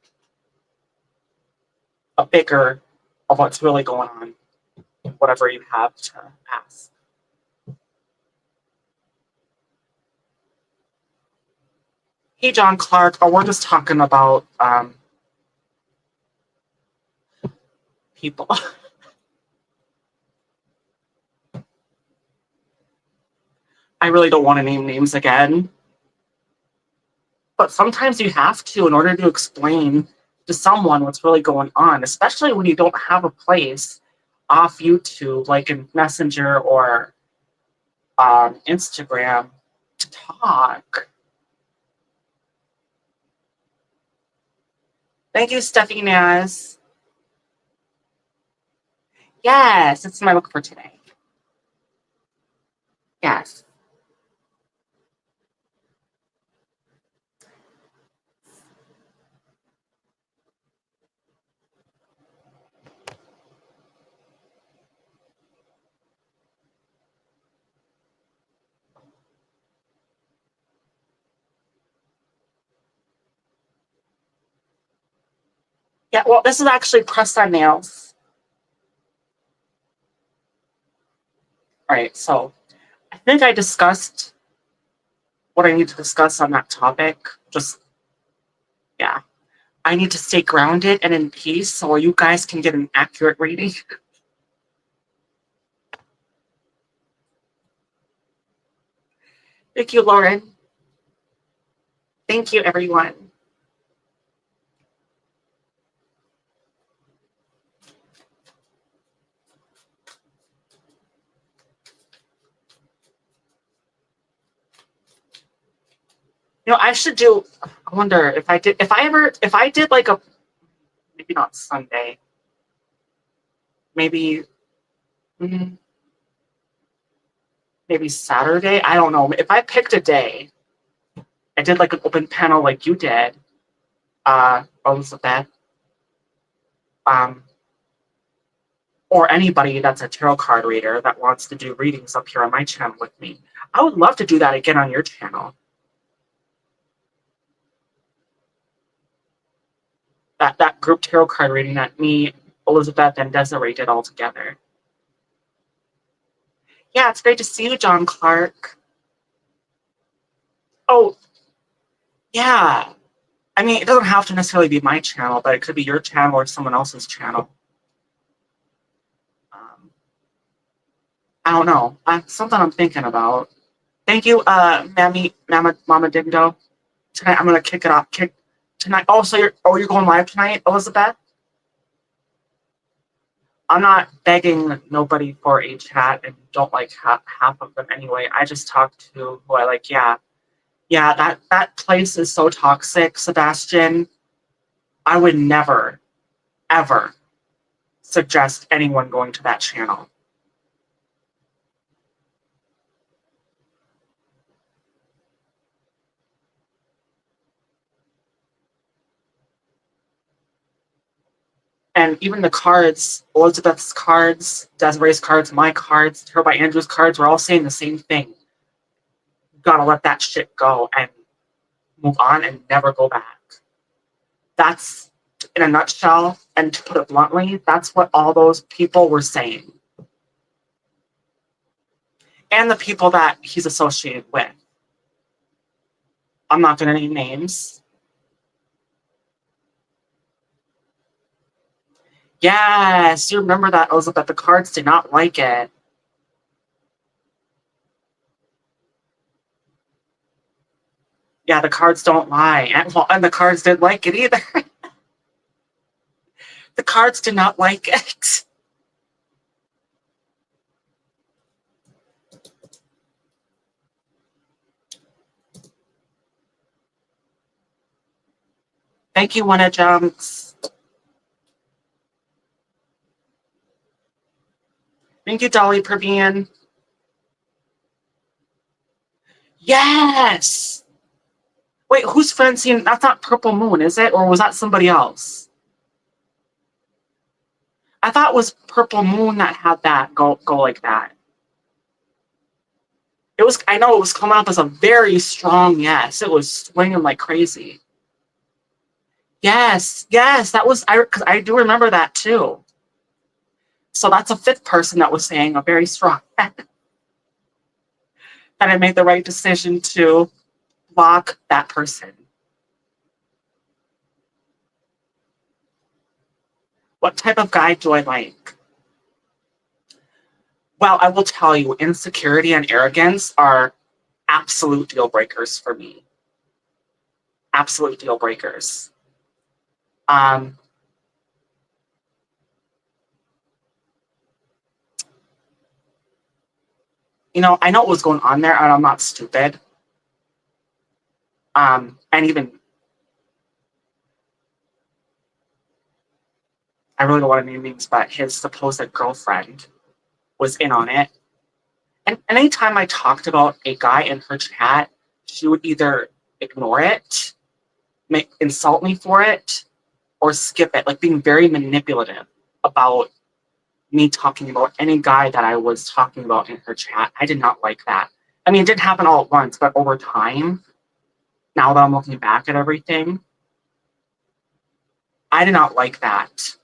a bigger of what's really going on, whatever you have to ask. Hey, John Clark. Oh, we're just talking about people. I really don't want to name names again, but sometimes you have to in order to explain to someone what's really going on, especially when you don't have a place off YouTube, like in Messenger or Instagram, to talk. Thank you, Steffi Naz. Yes, it's my look for today. Yes. Yeah, well, this is actually press-on nails. All right, so I think I discussed what I need to discuss on that topic. Just, yeah. I need to stay grounded and in peace so you guys can get an accurate reading. Thank you, Lauren. Thank you, everyone. You know, I should do. I wonder if I did like a, maybe not Sunday, maybe, mm, maybe Saturday. I don't know. If I picked a day, I did like an open panel like you did, Elizabeth, um, or anybody that's a tarot card reader that wants to do readings up here on my channel with me. I would love to do that again on your channel. That group tarot card reading that me, Elizabeth, and Desiree did all together. Yeah, it's great to see you, John Clark. Oh, yeah. I mean, it doesn't have to necessarily be my channel, but it could be your channel or someone else's channel. I don't know. Something I'm thinking about. Thank you, Mama Dindo. Tonight I'm gonna kick it off. Tonight. Oh, so you're going live tonight, Elizabeth? I'm not begging nobody for a chat, and don't like half of them anyway. I just talk to who I like. Yeah, that place is so toxic, Sebastian. I would never, ever suggest anyone going to that channel. And even the cards, Elizabeth's cards, Desiree's cards, my cards, Tarot by Andrew's cards, we're all saying the same thing. You gotta let that shit go and move on and never go back. That's, in a nutshell, and to put it bluntly, that's what all those people were saying. And the people that he's associated with. I'm not gonna name names. Yes, you remember that, Elizabeth. The cards did not like it. Yeah, the cards don't lie. And the cards didn't like it either. The cards did not like it. Thank you, Wanna Jumps. Thank you, Dolly Perbian. Yes! Wait, who's Francine? That's not Purple Moon, is it? Or was that somebody else? I thought it was Purple Moon that had that go like that. It was. I know it was coming up as a very strong yes. It was swinging like crazy. Yes, that was. Because I do remember that too. So that's a fifth person that was saying a very strong that I made the right decision to block that person. What type of guy do I like? Well, I will tell you, insecurity and arrogance are absolute deal breakers for me. Absolute deal breakers. You know, I know what was going on there, and I'm not stupid. And even, I really don't want to name names, but his supposed girlfriend was in on it. And anytime I talked about a guy in her chat, she would either ignore it, insult me for it, or skip it, like being very manipulative about me talking about any guy that I was talking about in her chat. I did not like that. I mean, it didn't happen all at once, but over time, now that I'm looking back at everything, I did not like that.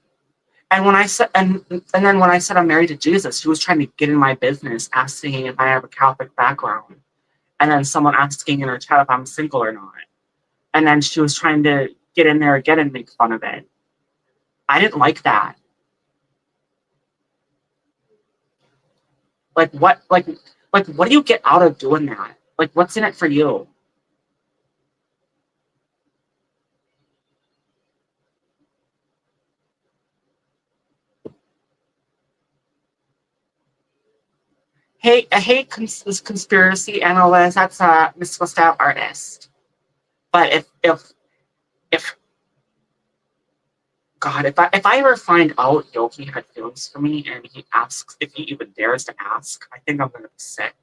And when I said, and then when I said I'm married to Jesus, she was trying to get in my business, asking if I have a Catholic background, and then someone asking in her chat if I'm single or not, and then she was trying to get in there again and make fun of it. I didn't like that. Like what? Like what do you get out of doing that? Like what's in it for you? Hey, conspiracy analyst. That's a mystical style artist. But if God, if I ever find out Yogi had feelings for me and he asks if he even dares to ask, I think I'm gonna be sick.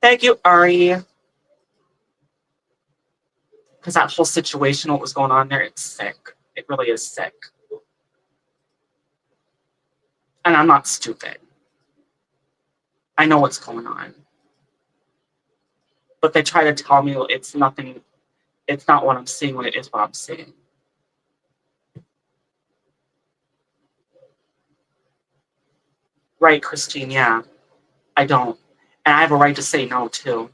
Thank you, Ari, because that whole situation, what was going on there, it's sick. It really is sick. And I'm not stupid. I know what's going on. But they try to tell me it's nothing, it's not what I'm seeing when it is what I'm seeing. Right, Christine, yeah. I don't. And I have a right to say no too.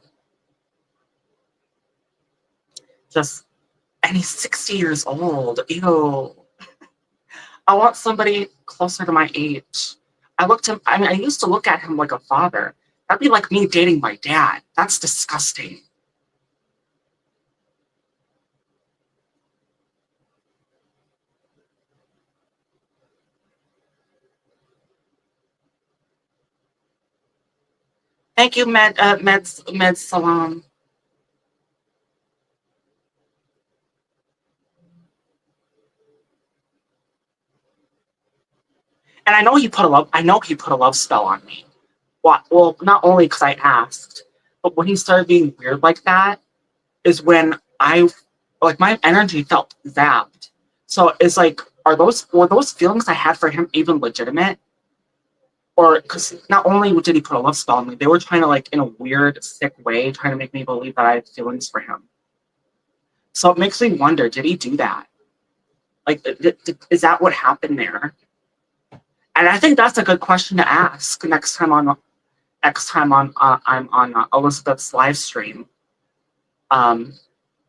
Just and he's 60 years old. Ew. I want somebody closer to my age. I mean, I used to look at him like a father. That'd be like me dating my dad. That's disgusting. Thank you, Med Salam. And I know he put a love spell on me. Well, not only because I asked, but when he started being weird like that, is when I like my energy felt zapped. So it's like, were those feelings I had for him even legitimate? Or because not only did he put a love spell on me, they were trying to like in a weird, sick way, trying to make me believe that I had feelings for him. So it makes me wonder, did he do that? Like, is that what happened there? And I think that's a good question to ask next time on I'm on Elizabeth's live stream. Um,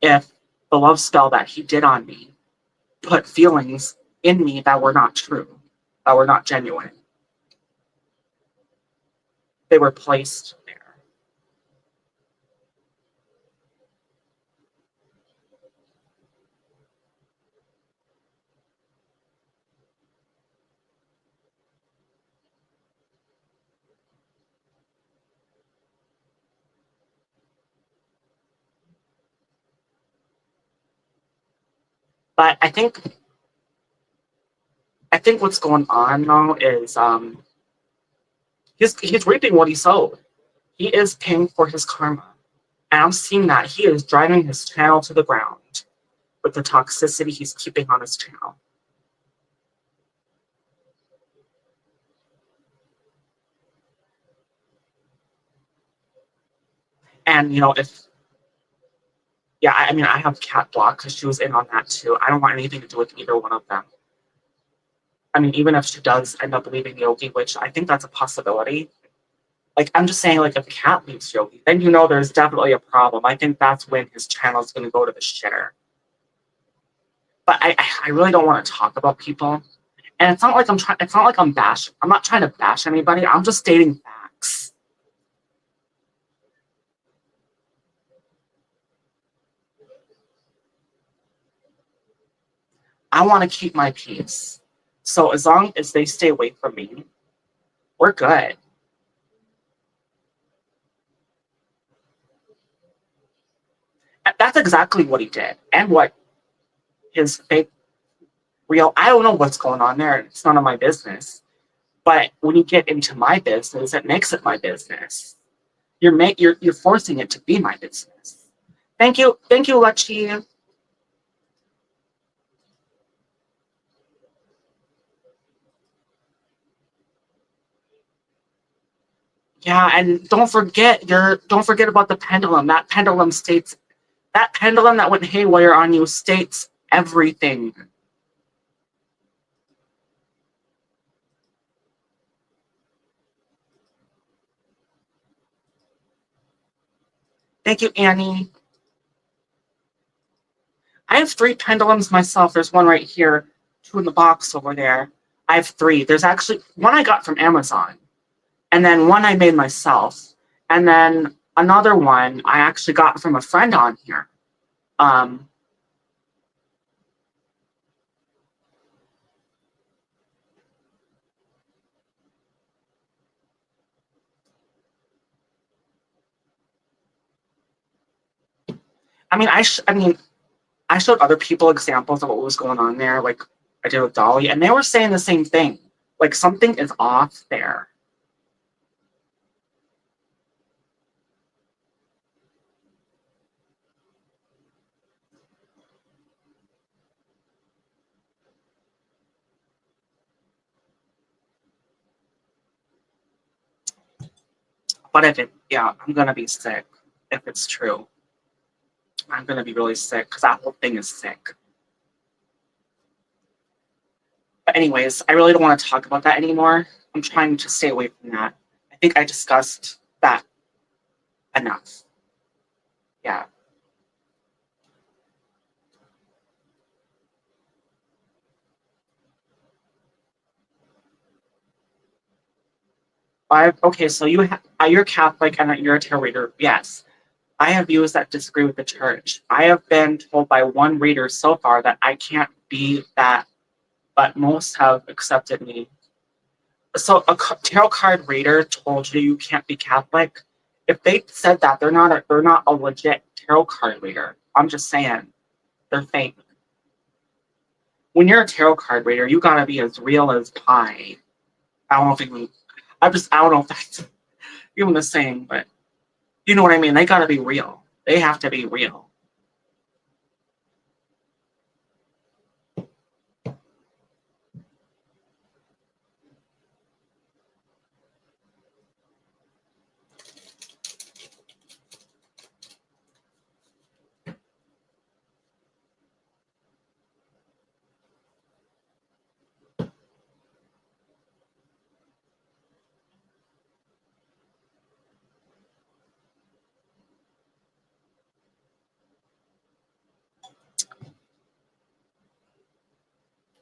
if the love spell that he did on me put feelings in me that were not true, that were not genuine. They were placed there. But I think what's going on though is he's reaping what he sowed. He is paying for his karma. And I'm seeing that he is driving his channel to the ground with the toxicity he's keeping on his channel. And if yeah, I mean I have cat block because she was in on that too. I don't want anything to do with either one of them. I mean, even if she does end up leaving Yogi, which I think that's a possibility. Like I'm just saying, like if Cat leaves Yogi, then there's definitely a problem. I think that's when his channel is going to go to the shitter. But I really don't want to talk about people, and it's not like I'm trying. It's not like I'm bash. I'm not trying to bash anybody. I'm just stating facts. I want to keep my peace. So as long as they stay away from me, we're good. That's exactly what he did, and what his fake real. I don't know what's going on there. It's none of my business. But when you get into my business, it makes it my business. You're forcing it to be my business. Thank you, Lechi. Yeah, and don't forget about the pendulum. That pendulum that went haywire on you states everything. Thank you, Annie. I have 3 pendulums myself. There's one right here, 2 in the box over there. I have 3. There's actually one I got from Amazon, and then one I made myself, and then another one I actually got from a friend on here. Um, I mean, I showed other people examples of what was going on there, like I did with Dolly, and they were saying the same thing. Like something is off there. But yeah, I'm gonna be sick if it's true. I'm gonna be really sick because that whole thing is sick. But anyways, I really don't want to talk about that anymore. I'm trying to stay away from that. I think I discussed that enough. Yeah. Okay, so you're Catholic and you're a tarot reader. Yes, I have views that disagree with the church. I have been told by one reader so far that I can't be that, but most have accepted me. So a tarot card reader told you you can't be Catholic. If they said that, they're not a legit tarot card reader. I'm just saying they're fake. When you're a tarot card reader, you gotta be as real as pie. I don't know if even I don't know if that's even the same, but you know what I mean. They gotta be real. They have to be real.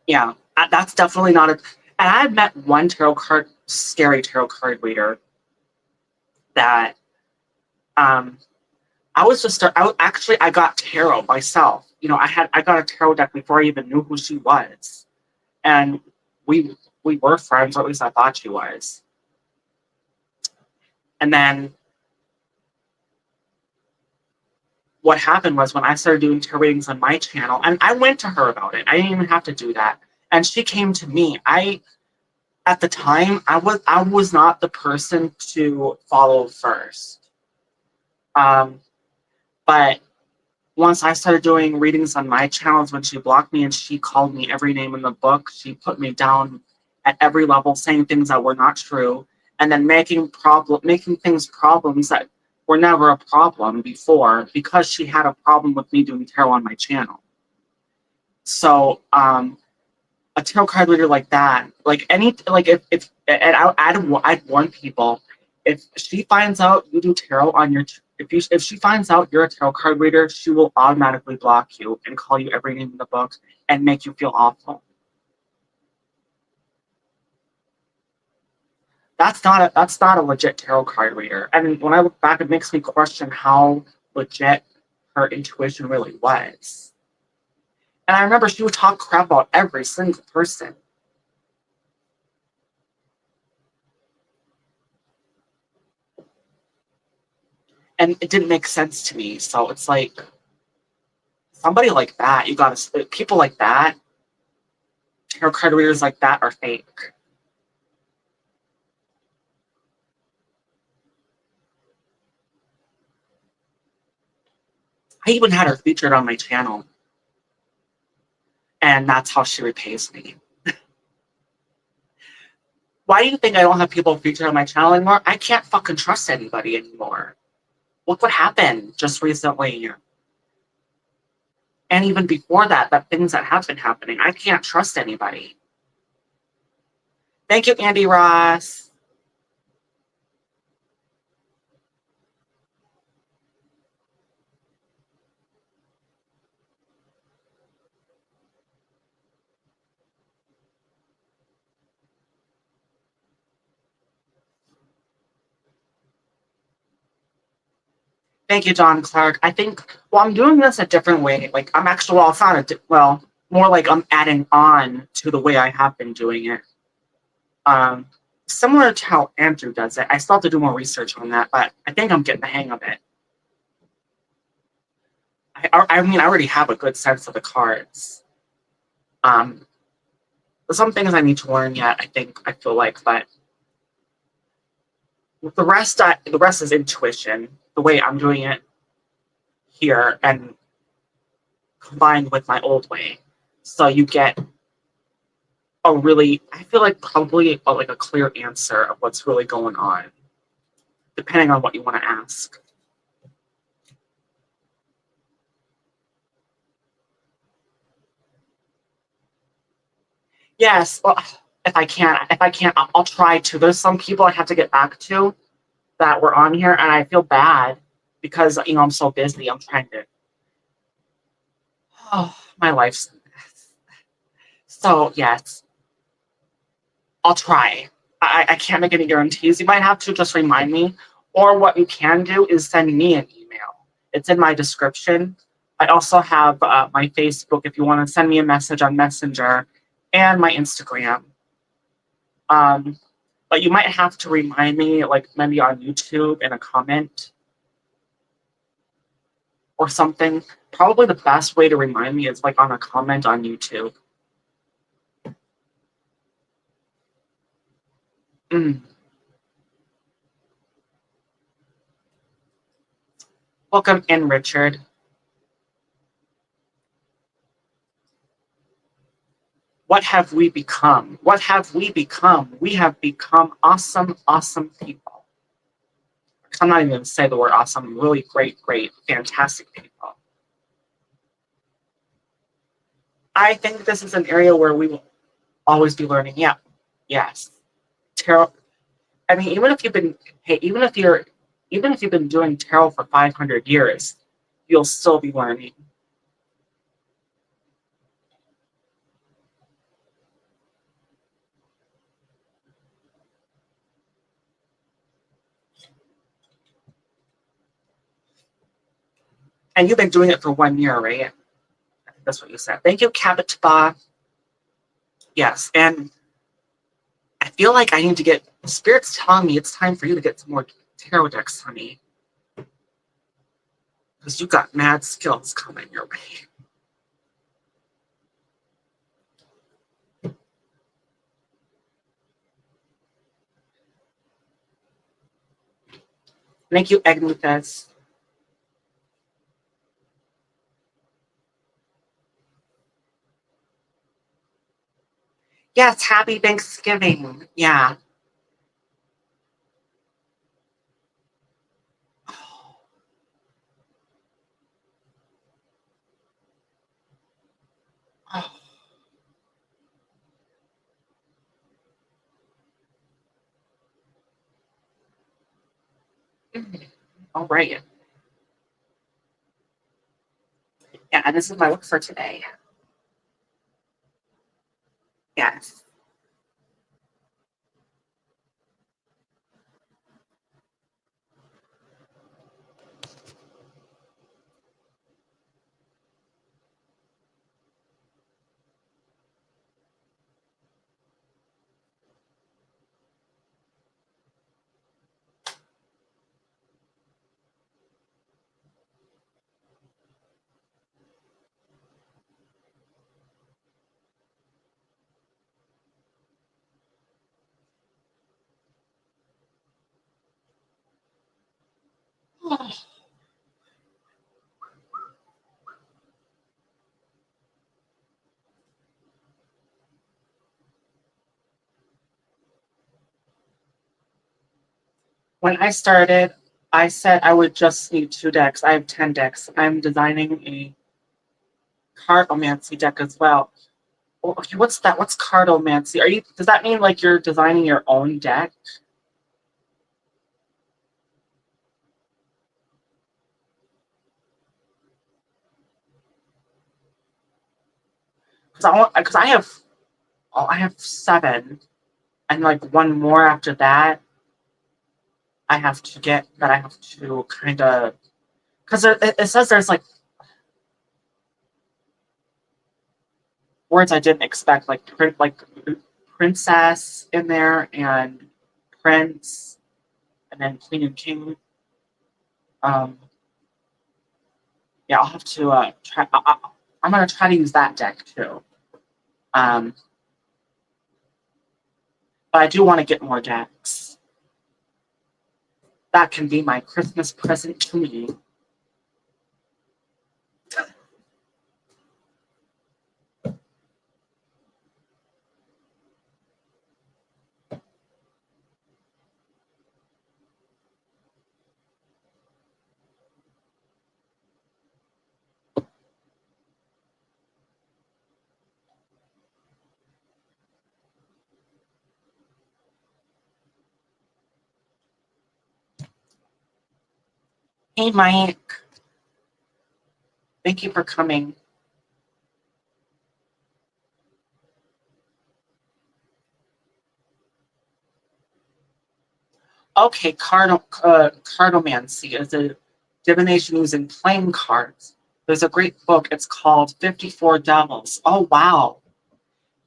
Yeah, that's definitely not a. And I've met one scary tarot card reader that um I got tarot myself. You know, I got a tarot deck before I even knew who she was, and we we were friends, or at least I thought she was. And then what happened was when I started doing tarot readings on my channel, and I went to her about it. I didn't even have to do that, and she came to me. At the time I was not the person to follow first. Um, but once I started doing readings on my channels, when she blocked me and she called me every name in the book, she put me down at every level, saying things that were not true, and then making things problems that were never a problem before because she had a problem with me doing tarot on my channel. So a tarot card reader like that, like if and I'd warn people, if she finds out you do tarot on your if she finds out you're a tarot card reader, she will automatically block you and call you every name in the book and make you feel awful. That's not a legit tarot card reader. And when I look back, it makes me question how legit her intuition really was. And I remember she would talk crap about every single person. And it didn't make sense to me. So it's like somebody like that, people like that, tarot card readers like that are fake. I even had her featured on my channel, and that's how she repays me. Why do you think I don't have people featured on my channel anymore? I can't fucking trust anybody anymore. Look what happened just recently. And even before that, the things that have been happening. I can't trust anybody. Thank you, Andy Ross. Thank you, John Clark. I think, well, I'm doing this a different way. Like, I'm actually, well, it's not well, more like I'm adding on to the way I have been doing it. Um, Similar to how Andrew does it. I still have to do more research on that, but I think I'm getting the hang of it. I mean, I already have a good sense of the cards. There's some things I need to learn yet, I feel like, but the rest is intuition, the way I'm doing it here and combined with my old way. So you get I feel like probably like a clear answer of what's really going on, depending on what you want to ask. Yes, well, if I can't, I'll try to. There's some people I have to get back to that were on here, and I feel bad because I'm so busy. I'm trying to. Oh, my life's so yes. I'll try. I can't make any guarantees. You might have to just remind me, or what you can do is send me an email. It's in my description. I also have my Facebook if you want to send me a message on Messenger, and my Instagram. Um, but you might have to remind me, like maybe on YouTube in a comment or something. Probably the best way to remind me is like on a comment on YouTube. Mm. Welcome in, Richard. What have we become? What have we become? We have become awesome, awesome people. I'm not even going to say the word awesome. Really great, great, fantastic people. I think this is an area where we will always be learning. Yeah, yes. Tarot. I mean, even if you've been doing tarot for 500 years, you'll still be learning. And you've been doing it for 1 year, right? I think that's what you said. Thank you, Kabitba. Yes, and I feel like I need to get spirits telling me it's time for you to get some more tarot decks, honey. Because you got mad skills coming your way. Thank you, Egnuthus. Yes, happy Thanksgiving. Yeah. Oh. All right. Yeah, and this is my look for today. Yes. Oh. When I started, I said I would just need 2 decks. I have 10 decks. I'm designing a cartomancy deck as well. Oh, okay, what's that? What's cartomancy? Are you? Does that mean like you're designing your own deck? Because I have, oh, I have 7, and like one more after that. I have to get that. I have to kind of because it says there's like words I didn't expect, like princess in there and prince, and then queen and king. Um, yeah, I'll have to try. I'm gonna try to use that deck too. Um, but I do want to get more decks. That can be my Christmas present to me. Hey, Mike. Thank you for coming. Okay, cartomancy is a divination using playing cards. There's a great book. It's called 54 Devils. Oh, wow.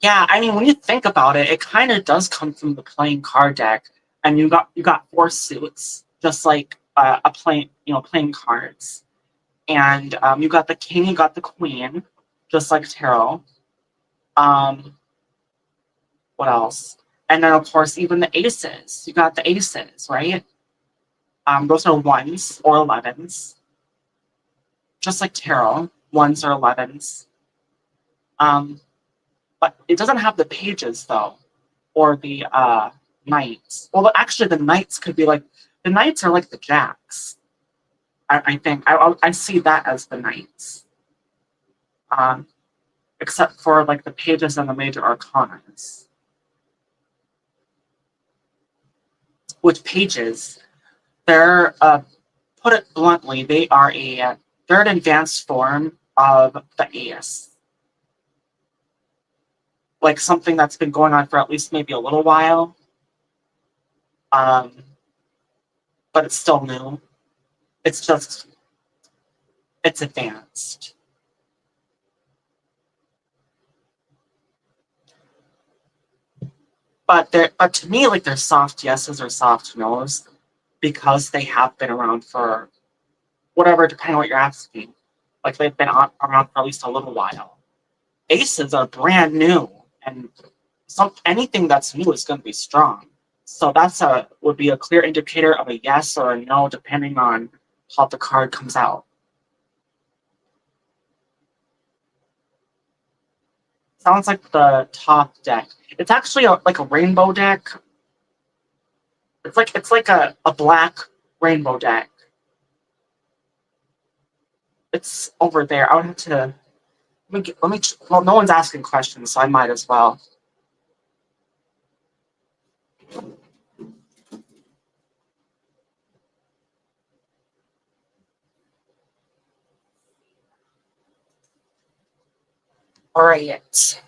Yeah, I mean, when you think about it, it kind of does come from the playing card deck, and you got 4 suits, just like playing cards, and you got the king, you got the queen, just like tarot. Um, what else? And then of course even the aces. You got the aces, right? Those are ones or 11s, just like tarot, ones or 11s. Um, but it doesn't have the pages though, or the knights. Well, actually, the knights could be like the knights are like the jacks. I think I see that as the knights, um, except for like the pages and the major arcanas. With pages, they're put it bluntly, they're an advanced form of the ace, like something that's been going on for at least maybe a little while, um, but it's still new. It's just it's advanced. But to me, like they're soft yeses or soft nos because they have been around for whatever, depending on what you're asking. Like they've been around for at least a little while. Aces are brand new, and anything that's new is going to be strong. So would be a clear indicator of a yes or a no, depending on how the card comes out. Sounds like the top deck. It's actually like a rainbow deck. It's like a black rainbow deck. It's over there. I would have to well, no one's asking questions, so I might as well. All right.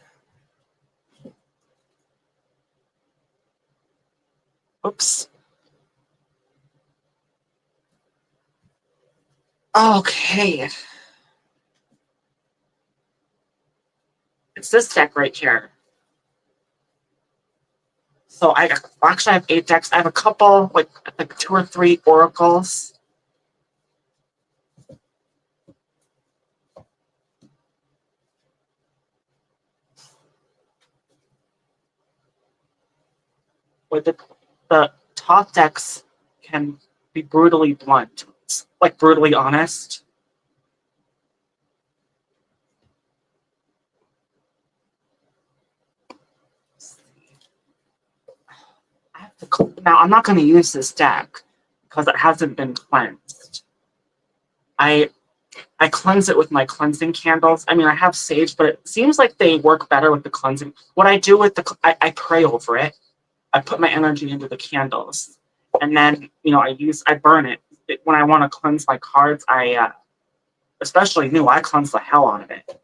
Oops. Okay. It's this deck right here. So actually I have 8 decks. I have a couple, like 2 or 3 oracles. With the top decks can be brutally blunt, like brutally honest. Now I'm not going to use this deck, because it hasn't been cleansed. I cleanse it with my cleansing candles. I mean, I have sage, but it seems like they work better with the cleansing. What I do with I pray over it. I put my energy into the candles, and then I burn it. When I want to cleanse my cards. Especially new, I cleanse the hell out of it.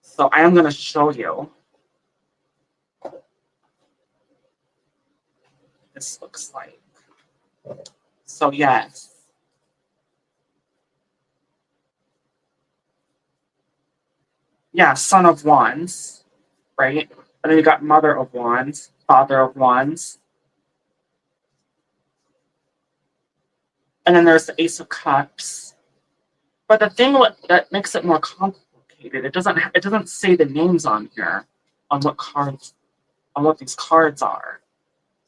So I am going to show you. This looks like. So yes. Yeah, Son of Wands, right? And then you got Mother of Wands, Father of Wands. And then there's the Ace of Cups. But the thing that makes it more complicated, it doesn't say the names on here on what these cards are.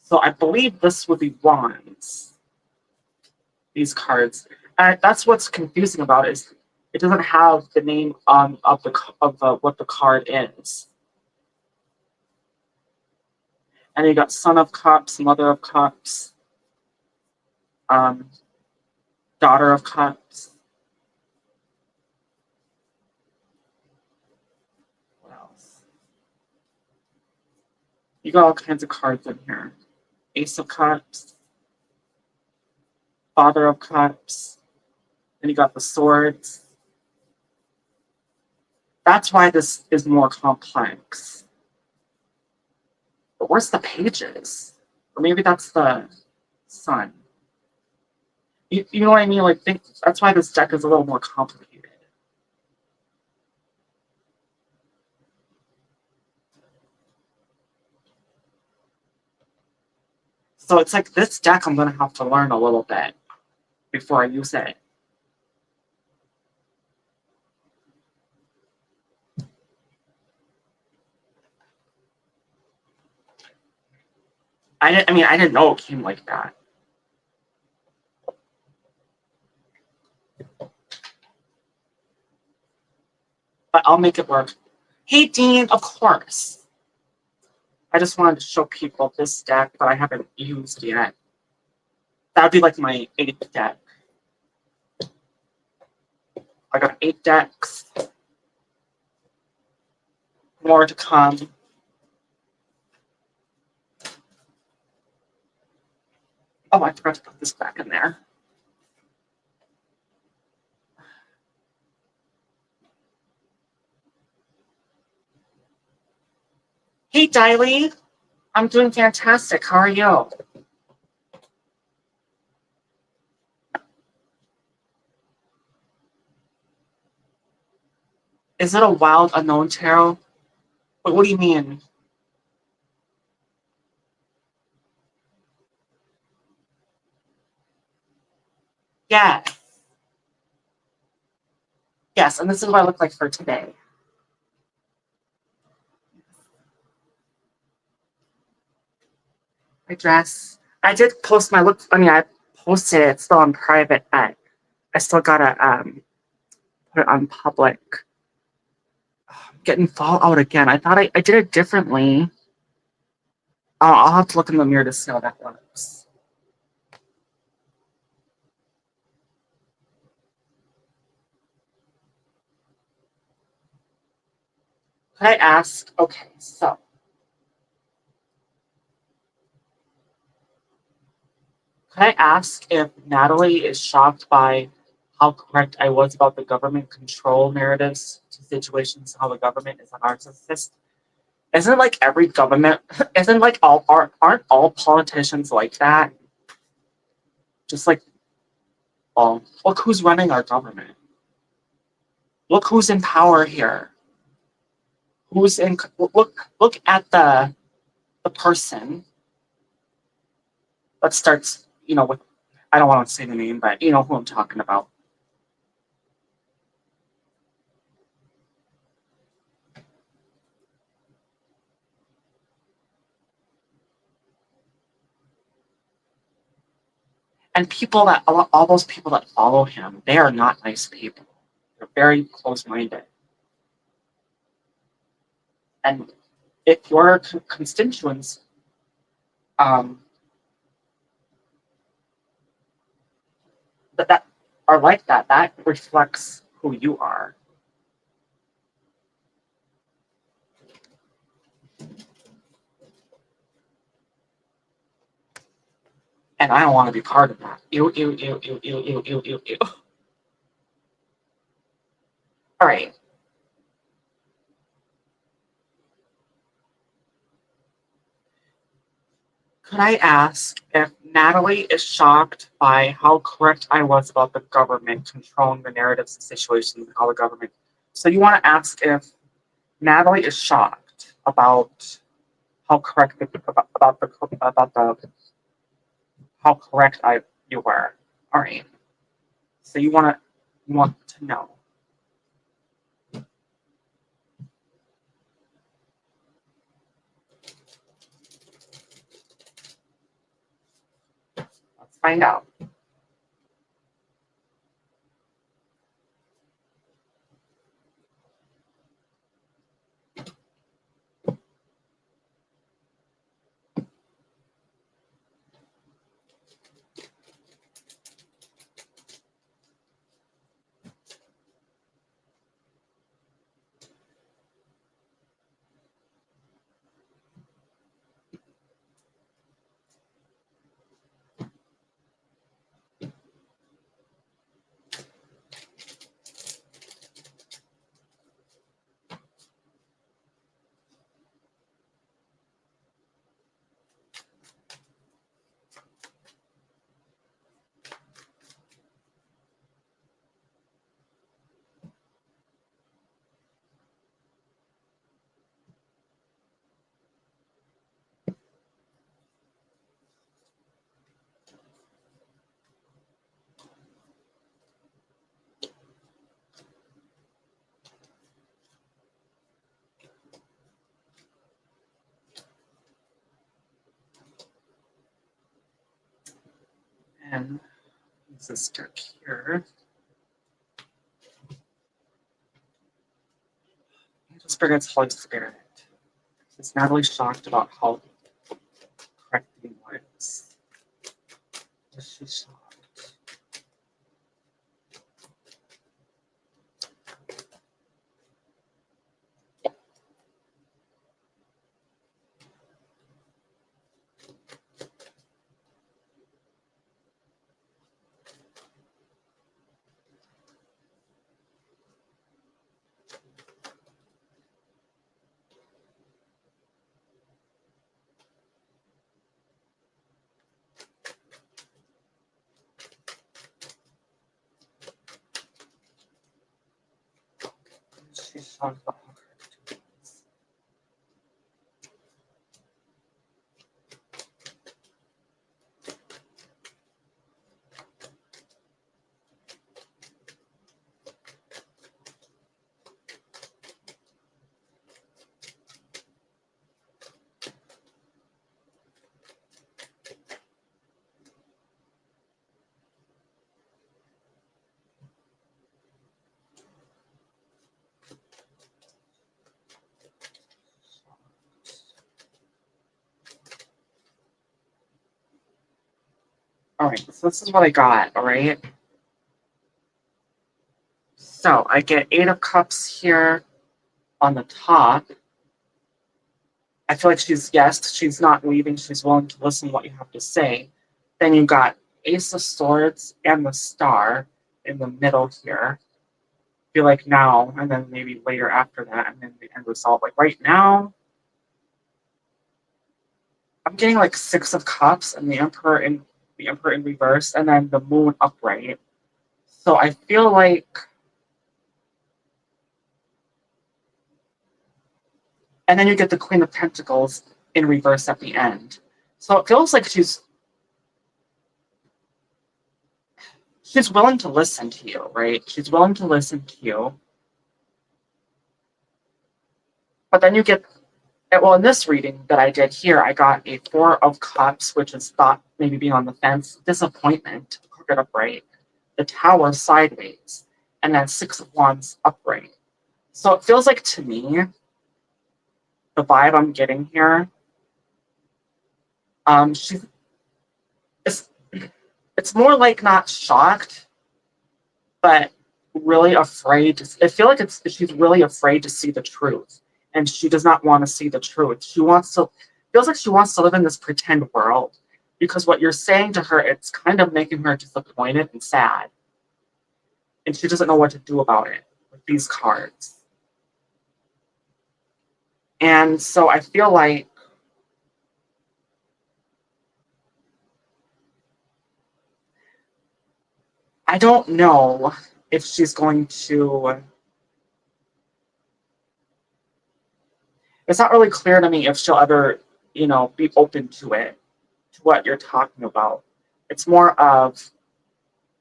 So I believe this would be Wands. These cards. That's what's confusing about it, is it doesn't have the name of what the card is. And you got Son of Cups, Mother of Cups, Daughter of Cups. What else? You got all kinds of cards in here. Ace of Cups, Father of Cups, and you got the swords. That's why this is more complex. But where's the pages? Or maybe that's the sun. You know what I mean? Like, that's why this deck is a little more complicated. So it's like this deck I'm going to have to learn a little bit before I use it. I didn't know it came like that. But I'll make it work. Hey, Dean, of course. I just wanted to show people this deck that I haven't used yet. That would be like my 8th deck. I got 8 decks. More to come. Oh, I forgot to put this back in there. Hey, Diley. I'm doing fantastic. How are you? Is it a wild unknown tarot? What do you mean? Yes. Yes, and this is what I look like for today. My dress. I did post my look. I posted it. It's still on private, but I still gotta put it on public. Getting fallout again. I thought I did it differently. I'll have to look in the mirror to see how that works. Could I ask? Okay, so could I ask if Natalie is shocked by how correct I was about the government control narratives to situations, how the government is a narcissist? Isn't like every government, isn't like aren't all politicians like that? Just like, well, look who's running our government. Look who's in power here. Who's in, look at the person that starts, with, I don't want to say the name, but you know who I'm talking about. And all those people that follow him, they are not nice people. They're very close-minded. And if your constituents that are like that, that reflects who you are. And I don't want to be part of that. Ew, ew, ew, ew, ew, ew, ew, ew, ew. All right. Could I ask if Natalie is shocked by how correct I was about the government controlling the narratives and situations and how the government. So you want to ask if Natalie is shocked about how correct about the how correct you were. All right. So you want to know. Let's find out. And this is stuck here. Just forgets Holy Spirit. Is Natalie shocked about how correct he was? Is she shocked? Is she shocked about how correct he was? All right, so this is what I got, all right? So I get 8 of Cups here on the top. I feel like she's not leaving. She's willing to listen to what you have to say. Then you got Ace of Swords and the Star in the middle here. I feel like now, and then maybe later after that, and then the end result. Like right now, I'm getting like 6 of Cups and the Emperor in reverse, and then the Moon upright. So I feel like, and then you get the Queen of Pentacles in reverse at the end. So it feels like she's willing to listen to you, right? She's willing to listen to you. But then you get, well, in this reading that I did here, I got a 4 of Cups, which is thought maybe being on the fence, disappointment, crooked upright, the Tower sideways, and then 6 of Wands upright. So it feels like to me, the vibe I'm getting here, she's, it's more like not shocked, but really afraid to, I feel like she's really afraid to see the truth, and she does not want to see the truth. She wants to, feels like she wants to live in this pretend world, because what you're saying to her, it's kind of making her disappointed and sad, and she doesn't know what to do about it with these cards. And so I feel like I don't know if she's going to, it's not really clear to me if she'll ever, be open to it, to what you're talking about. It's more of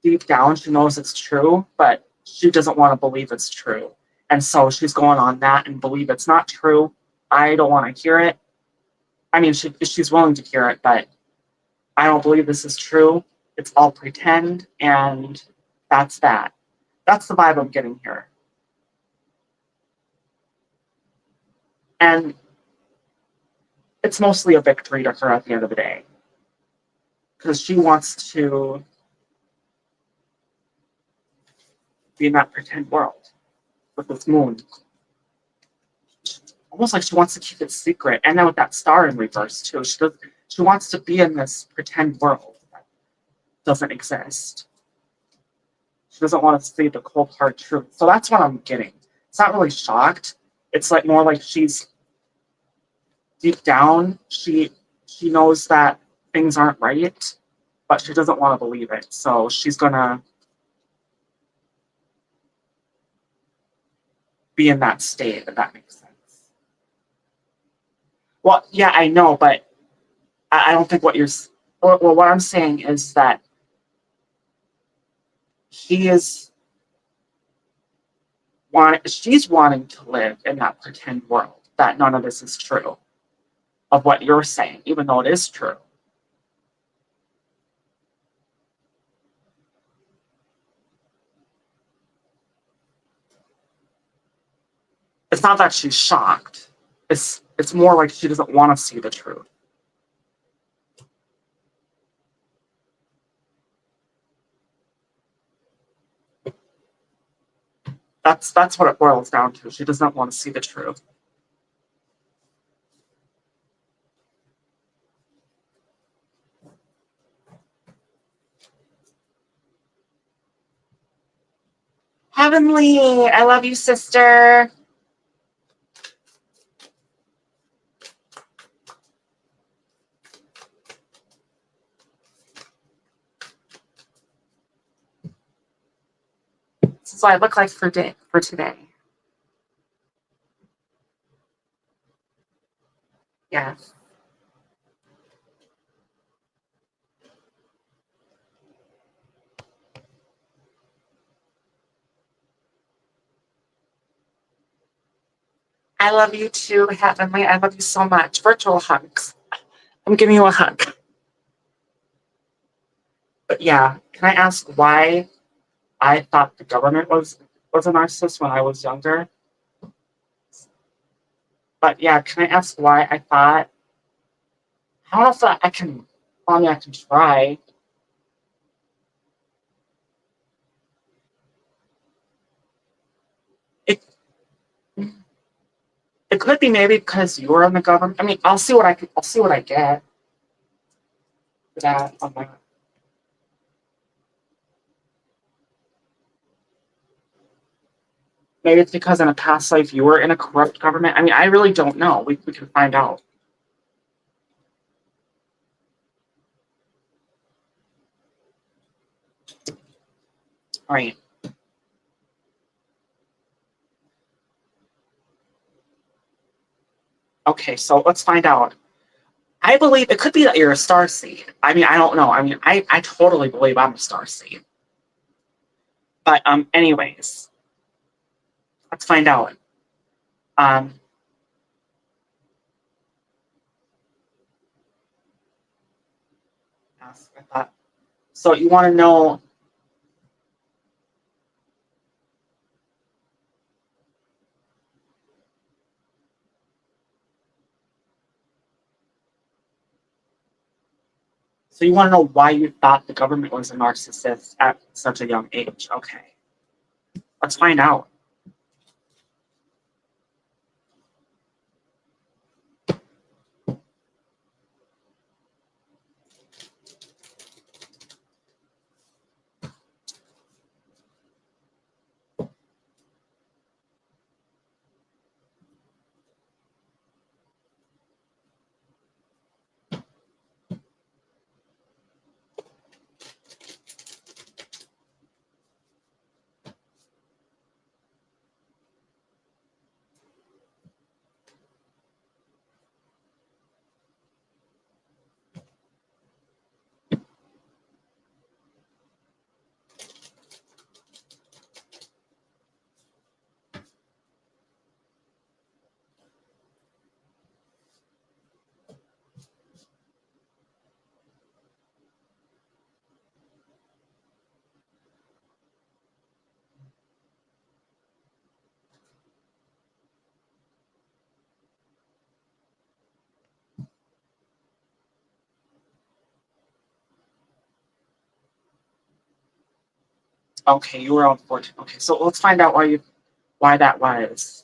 deep down, she knows it's true, but she doesn't want to believe it's true. And so she's going on that and believe it's not true. I don't want to hear it. I mean, she's willing to hear it, but I don't believe this is true. It's all pretend, and that's that. That's the vibe I'm getting here. And it's mostly a victory to her at the end of the day, because she wants to be in that pretend world with this moon. Almost like she wants to keep it secret. And then with that star in reverse, too. She wants to be in this pretend world that doesn't exist. She doesn't want to see the cold hard truth. So that's what I'm getting. It's not really shocked. It's like more like she's deep down, she knows that things aren't right, but she doesn't want to believe it. So she's gonna be in that state, if that makes sense. Well, yeah, I know, but I don't think what you're. Well, what I'm saying is that he is she's wanting to live in that pretend world that none of this is true of what you're saying, even though it is true. It's not that she's shocked. It's more like she doesn't want to see the truth. That's what it boils down to. She does not want to see the truth. Heavenly, I love you, sister. This is what I look like for today. Yes. I love you too, Heavenly. I love you so much. Virtual hugs. I'm giving you a hug. But yeah, can I ask why I thought the government was a narcissist when I was younger? But yeah, can I ask why I thought? How else I can? I mean, I can try. It it could be maybe because you were in the government. I mean, I'll see what I get for that on that. Maybe it's because in a past life you were in a corrupt government. I mean, I really don't know. We can find out. All right. Okay, so let's find out. I believe it could be that you're a star seed. I mean, I don't know. I mean, I totally believe I'm a star seed. But anyways, let's find out. Um, I thought, so you want to know? So you want to know why you thought the government was a narcissist at such a young age? Okay. Let's find out. Okay, you were on 14. Okay, so let's find out why that was.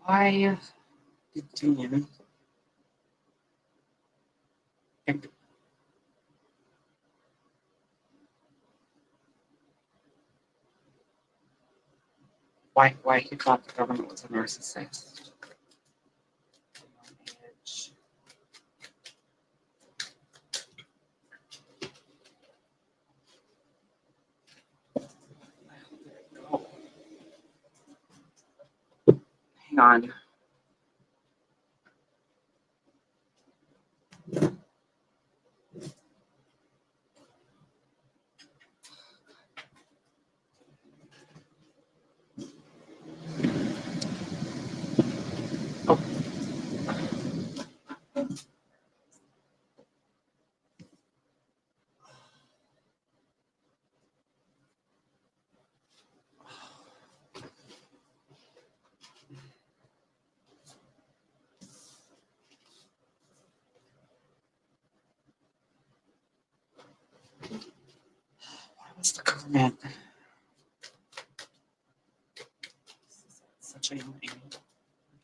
Why did Dean think why he thought the government was a narcissist? Oh, hang on. Oh, why was the government such a young age? I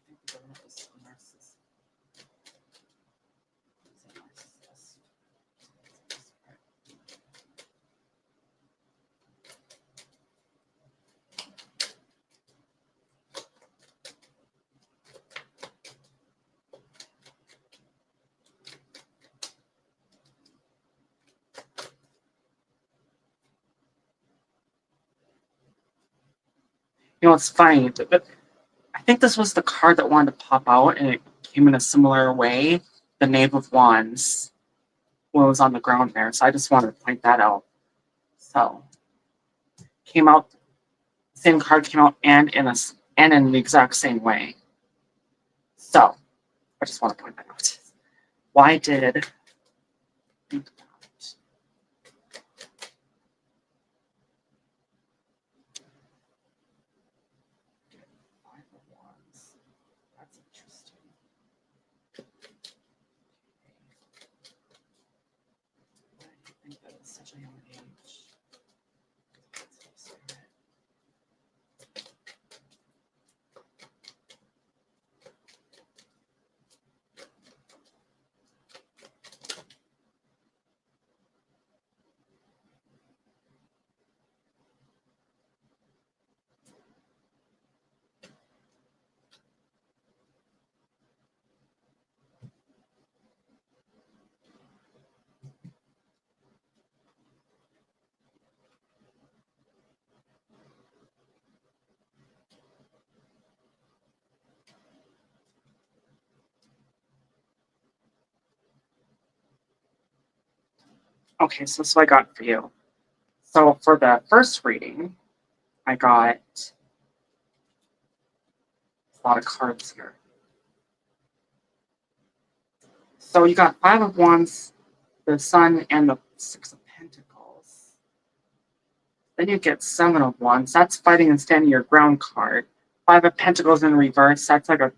think the government was a narcissist. You know, it's funny, but I think this was the card that wanted to pop out, and it came in a similar way. The Knave of Wands was on the ground there, so I just wanted to point that out. So, came out, same card came out, and in the exact same way. So, I just want to point that out. Why did That's interesting. Why do you think that it's such a young age? Okay, so I got for you. So for the first reading, I got a lot of cards here. So you got 5 of Wands, the Sun, and the 6 of Pentacles. Then you get 7 of Wands. That's fighting and standing your ground card. 5 of Pentacles in reverse. That's like a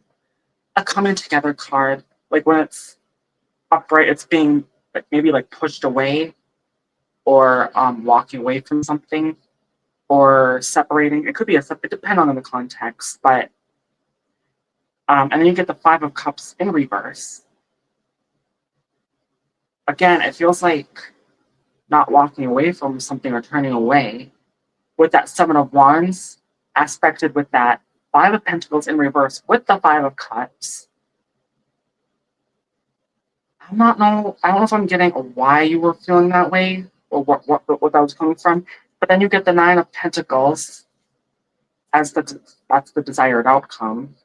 coming together card. Like when it's upright, it's being like maybe like pushed away, or walking away from something, or separating. It could be it depends on the context, but and then you get the 5 of Cups in reverse. Again, it feels like not walking away from something or turning away. With that 7 of Wands aspected with that 5 of Pentacles in reverse with the 5 of Cups. I don't know if I'm getting why you were feeling that way, or what that was coming from. But then you get the 9 of Pentacles as that's the desired outcome.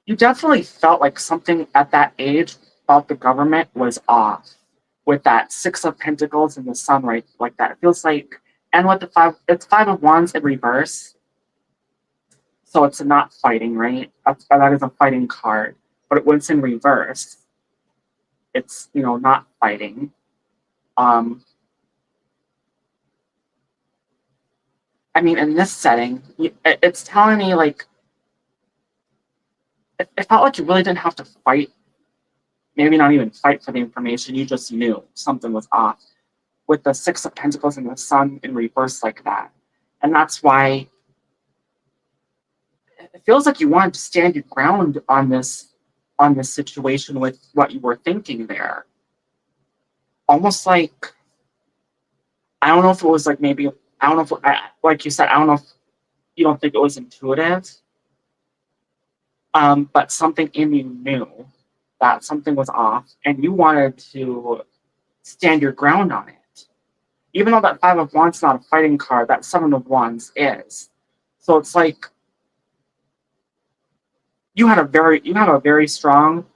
You definitely felt like something at that age about the government was off, with that 6 of Pentacles and the Sun right like that. It feels like, and with the it's 5 of Wands in reverse. So it's not fighting, right? That is a fighting card. But when it's in reverse, it's, not fighting. I mean, in this setting, it's telling me, like, it felt like you really didn't have to fight. Maybe not even fight for the information. You just knew something was off. With the 6 of Pentacles and the Sun in reverse like that. And that's why it feels like you wanted to stand your ground on this situation with what you were thinking there. Almost like, I don't know if it was like maybe, I don't know if, like you said, I don't know if you don't think it was intuitive, but something in you knew that something was off, and you wanted to stand your ground on it. Even though that 5 of Wands is not a fighting card, that 7 of Wands is. So it's like, you have a very strong,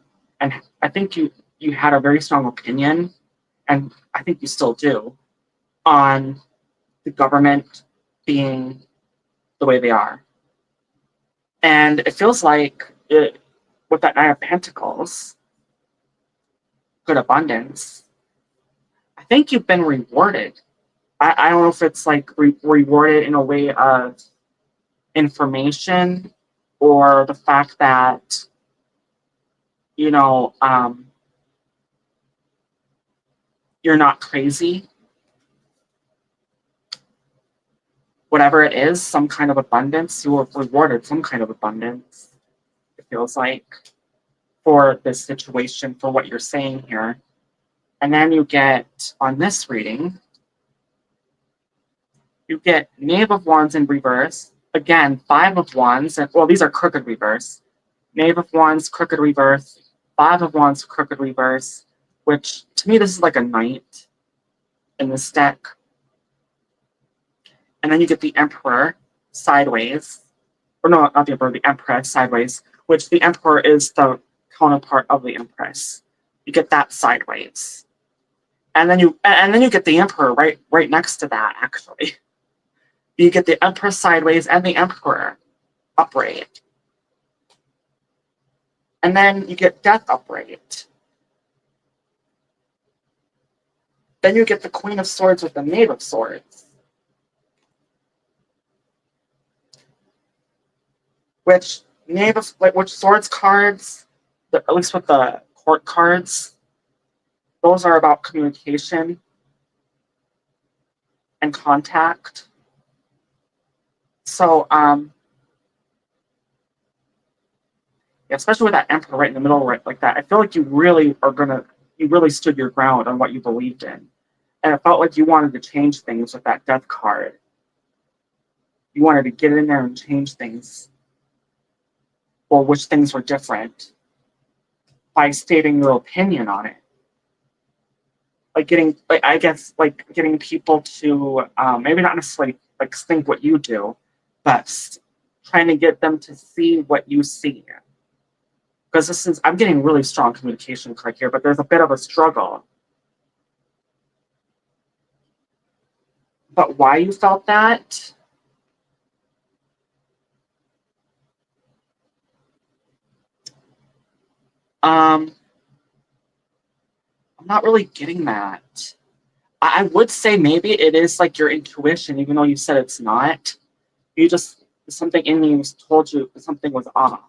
and I think you had a very strong opinion, and I think you still do, on the government being the way they are. And it feels like with that 9 of Pentacles, good abundance, I think you've been rewarded. I don't know if it's like rewarded in a way of information, or the fact that, you're not crazy. Whatever it is, some kind of abundance, you were rewarded some kind of abundance, it feels like, for this situation, for what you're saying here. And then you get, on this reading, you get Knave of Wands in reverse. Again, 5 of Wands, and well, these are crooked reverse. Knave of Wands, crooked reverse. 5 of Wands, crooked reverse, which, to me, this is like a knight in this deck. And then you get the Emperor sideways. Or no, not the Emperor, the Empress sideways, which the Emperor is the counterpart of the Empress. You get that sideways. And then you get the Emperor right next to that, actually. You get the Empress sideways and the Emperor upright. And then you get Death upright. Then you get the Queen of Swords with the Knave of Swords. Which swords cards, at least with the court cards, those are about communication and contact. So, especially with that Emperor right in the middle, right like that, I feel like you really stood your ground on what you believed in. And it felt like you wanted to change things with that Death card. You wanted to get in there and change things, or which things were different, by stating your opinion on it. Like getting people to maybe not necessarily like think what you do, but trying to get them to see what you see. Because I'm getting really strong communication card here, but there's a bit of a struggle. But why you felt that? Um, I'm not really getting that. I would say maybe it is like your intuition, even though you said it's not. You just something in you told you something was off.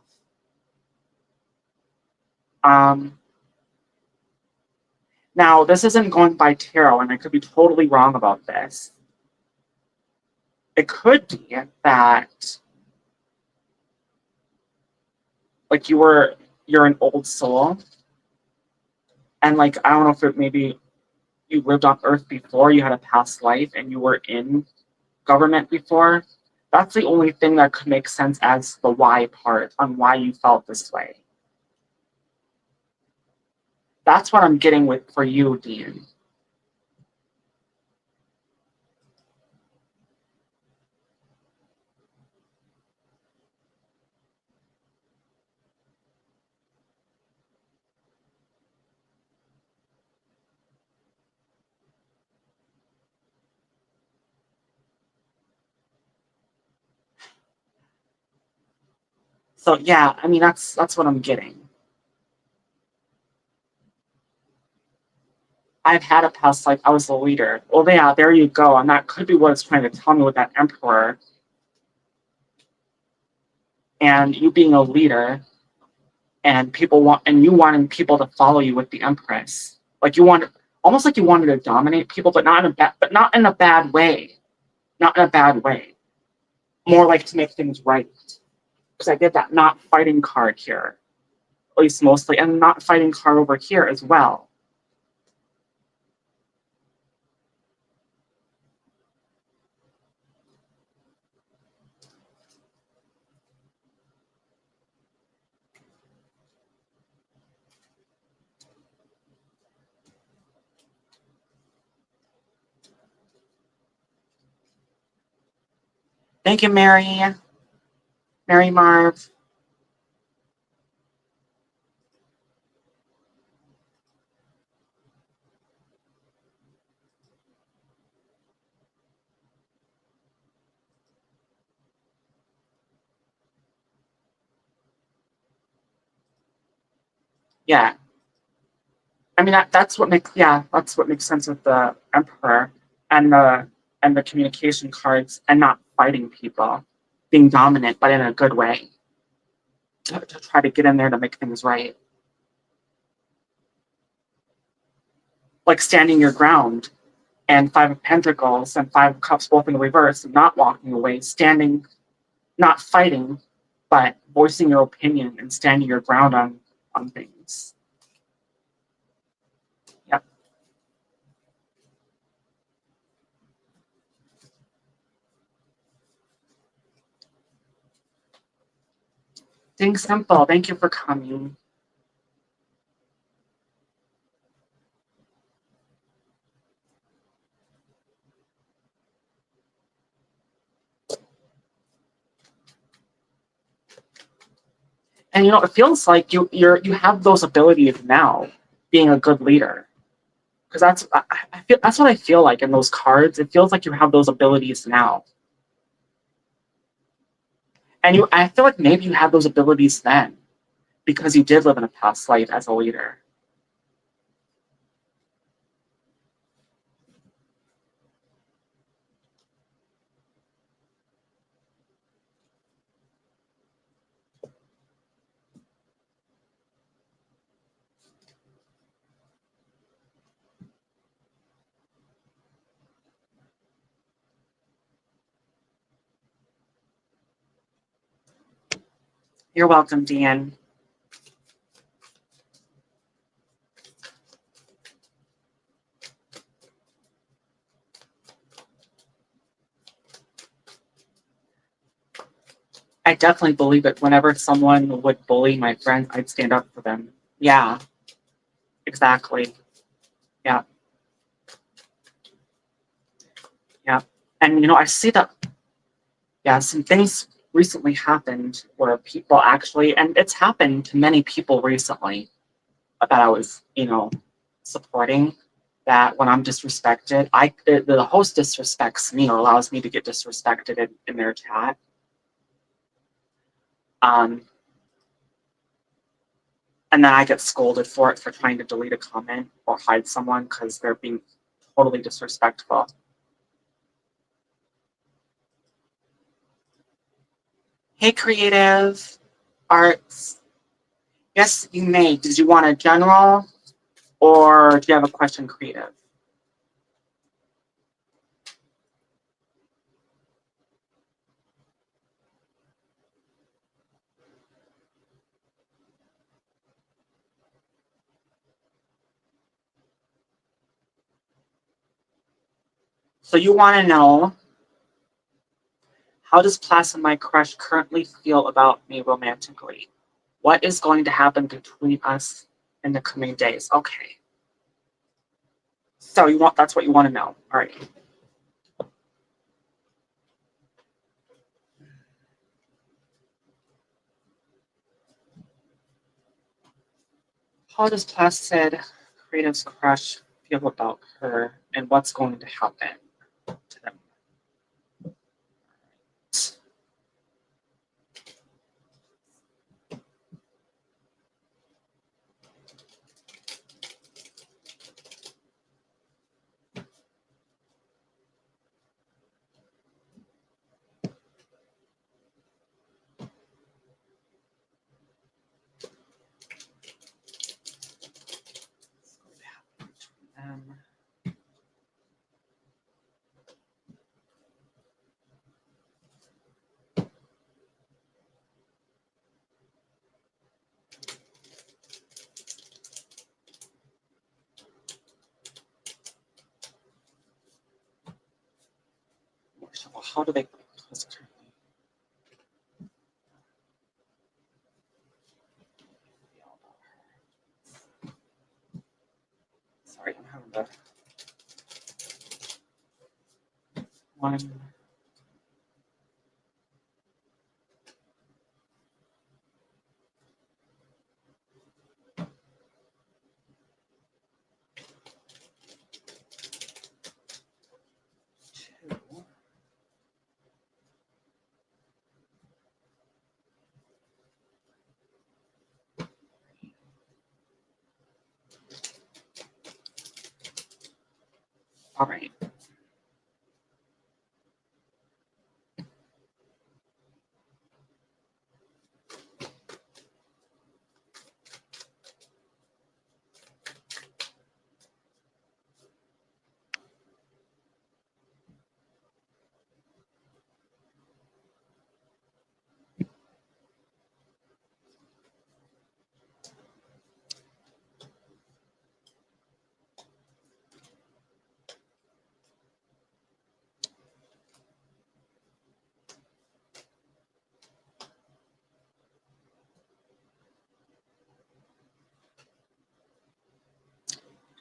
Um, Now this isn't going by tarot, and I could be totally wrong about this. It could be that like you're an old soul, and like I don't know if it maybe you lived on Earth before, you had a past life, and you were in government before. That's the only thing that could make sense as the why part on why you felt this way. That's what I'm getting with for you, Dean. So yeah, I mean that's what I'm getting. I've had a past life. I was the leader. Well, yeah, there you go. And that could be what it's trying to tell me with that emperor and you being a leader and you wanting people to follow you with the empress. Like you want almost like you wanted to dominate people, but not in a bad way. Not in a bad way. More like to make things right. Because I get that not fighting card here, at least mostly, and not fighting card over here as well. Thank you, Mary. Mary Marv. Yeah. I mean that's what makes sense with the emperor and the communication cards and not fighting people, being dominant, but in a good way to try to get in there to make things right. Like standing your ground and Five of Pentacles and Five of Cups both in the reverse, and not walking away, standing, not fighting, but voicing your opinion and standing your ground on things. Yep. Being simple. Thank you for coming. And it feels like you have those abilities now, being a good leader. Because I feel that's what I feel like in those cards. It feels like you have those abilities now, and I feel like maybe you had those abilities then because you did live in a past life as a leader. You're welcome, Dean. I definitely believe it. Whenever someone would bully my friend, I'd stand up for them. Yeah, exactly. Yeah, yeah. And I see that. Yeah, some things recently happened where people actually, and it's happened to many people recently that I was, supporting. that when I'm disrespected, the host disrespects me or allows me to get disrespected in their chat. And then I get scolded for it for trying to delete a comment or hide someone because they're being totally disrespectful. Hey, Creative Arts. Yes, you may. Did you want a general or do you have a question, Creative? So you want to know, how does Placid, my crush, currently feel about me romantically? What is going to happen between us in the coming days? Okay. So that's what you want to know. All right. How does Placid Creative's crush feel about her and what's going to happen to them? How do they? Sorry, I'm having the one. All right.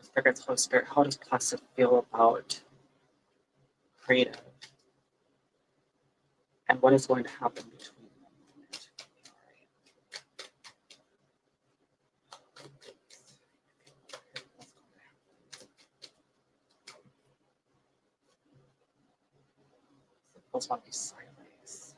Spirit, Holy Spirit, how does Placid feel about Creative? And what is going to happen between them? Those want to be sideways.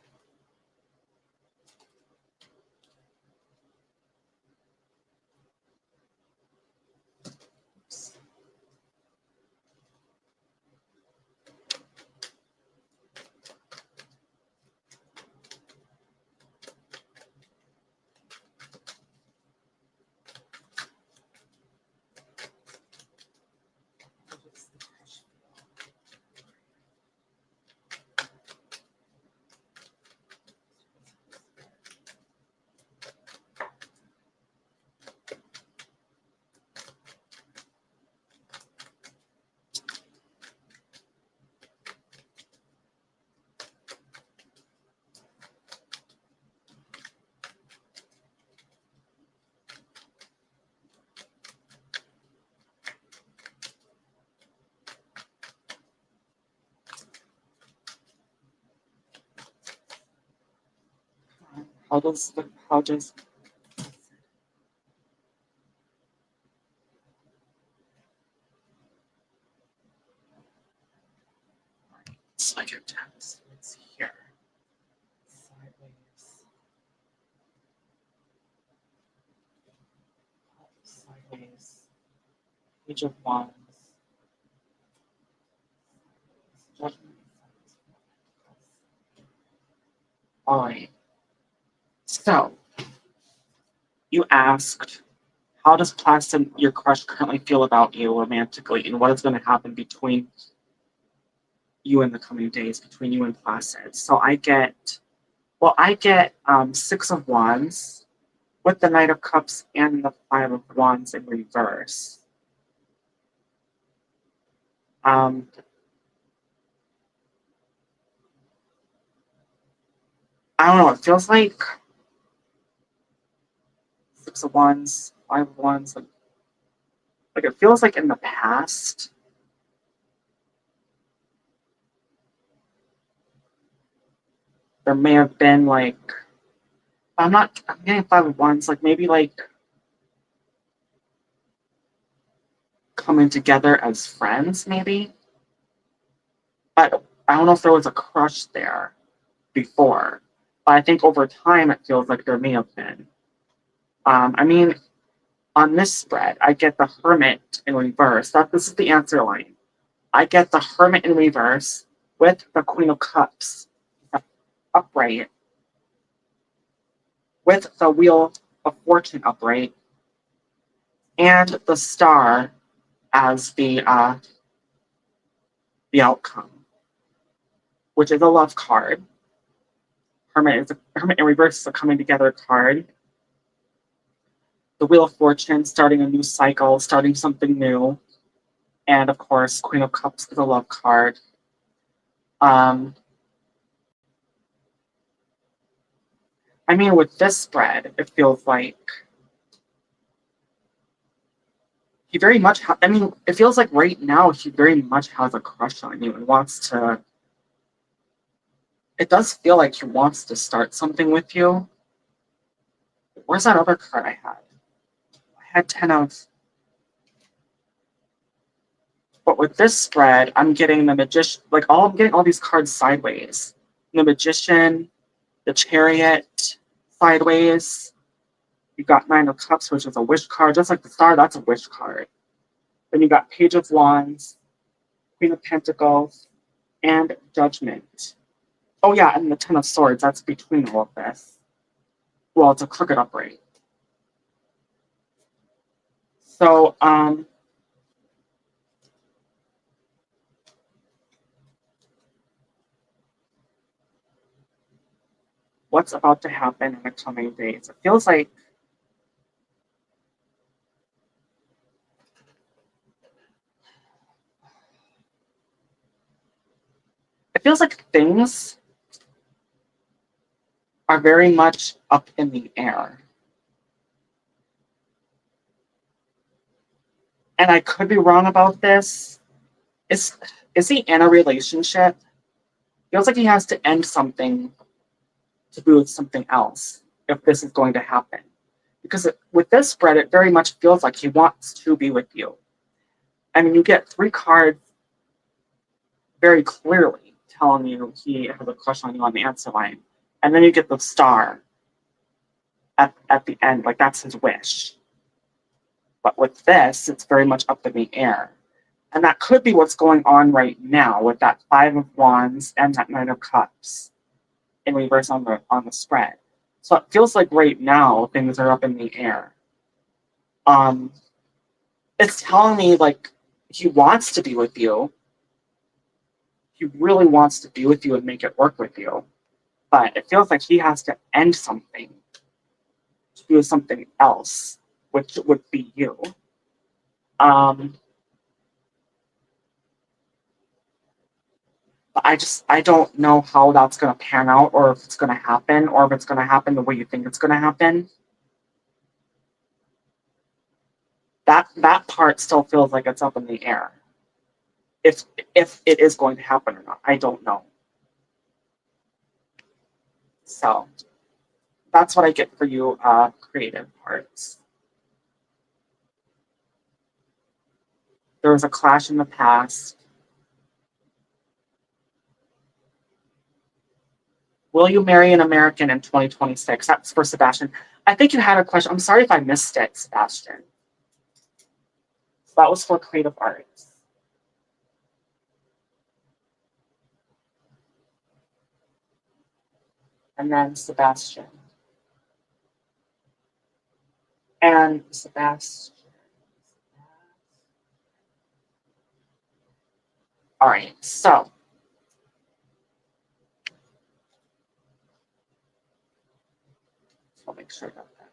How does So I get text. It's here. Sideways. Sideways. Page of Wands. Judgment. Alright. So, you asked, how does Placid, your crush, currently feel about you romantically, and what is going to happen between you in the coming days, between you and Placid? So I get, Six of Wands with the Knight of Cups and the Five of Wands in reverse. I don't know, it feels like Six of Wands, Five of Wands, like it feels like in the past, there may have been like, I'm getting Five of Wands, like maybe like coming together as friends, maybe. But I don't know if there was a crush there before. But I think over time it feels like there may have been. I mean, on this spread, I get the Hermit in reverse. This is the answer line. I get the Hermit in reverse with the Queen of Cups upright, with the Wheel of Fortune upright, and the Star as the outcome, which is a love card. Hermit in reverse is a coming together card. The Wheel of Fortune, starting a new cycle, starting something new. And of course, Queen of Cups is a love card. I mean, with this spread, it feels like he very much, it feels like right now he very much has a crush on you and wants to, it does feel like he wants to start something with you. Where's that other card I had? I had 10 of, but with this spread, I'm getting the Magician, I'm getting all these cards sideways. The Magician, the Chariot, sideways. You got Nine of Cups, which is a wish card, just like the Star, that's a wish card. Then you got Page of Wands, Queen of Pentacles, and Judgment. Oh yeah, and the Ten of Swords, that's between all of this. Well, it's a crooked upright. So, what's about to happen in the coming days? It feels like things are very much up in the air. And I could be wrong about this. Is he in a relationship? Feels like he has to end something to be with something else if this is going to happen. Because with this spread, it very much feels like he wants to be with you. I mean, you get 3 cards very clearly telling you he has a crush on you on the answer line. And then you get the Star at the end, like that's his wish. But with this, it's very much up in the air. And that could be what's going on right now with that Five of Wands and that Nine of Cups in reverse on the spread. So it feels like right now things are up in the air. It's telling me like he wants to be with you. He really wants to be with you and make it work with you. But it feels like he has to end something to do something else, which would be you. But I don't know how that's gonna pan out, or if it's gonna happen, or if it's gonna happen the way you think it's gonna happen. That part still feels like it's up in the air. If it is going to happen or not, I don't know. So that's what I get for you, creative parts. There was a clash in the past. Will you marry an American in 2026? That's for Sebastian. I think you had a question. I'm sorry if I missed it, Sebastian. That was for creative arts. And then Sebastian. And Sebastian. All right, so I'll make sure I got that.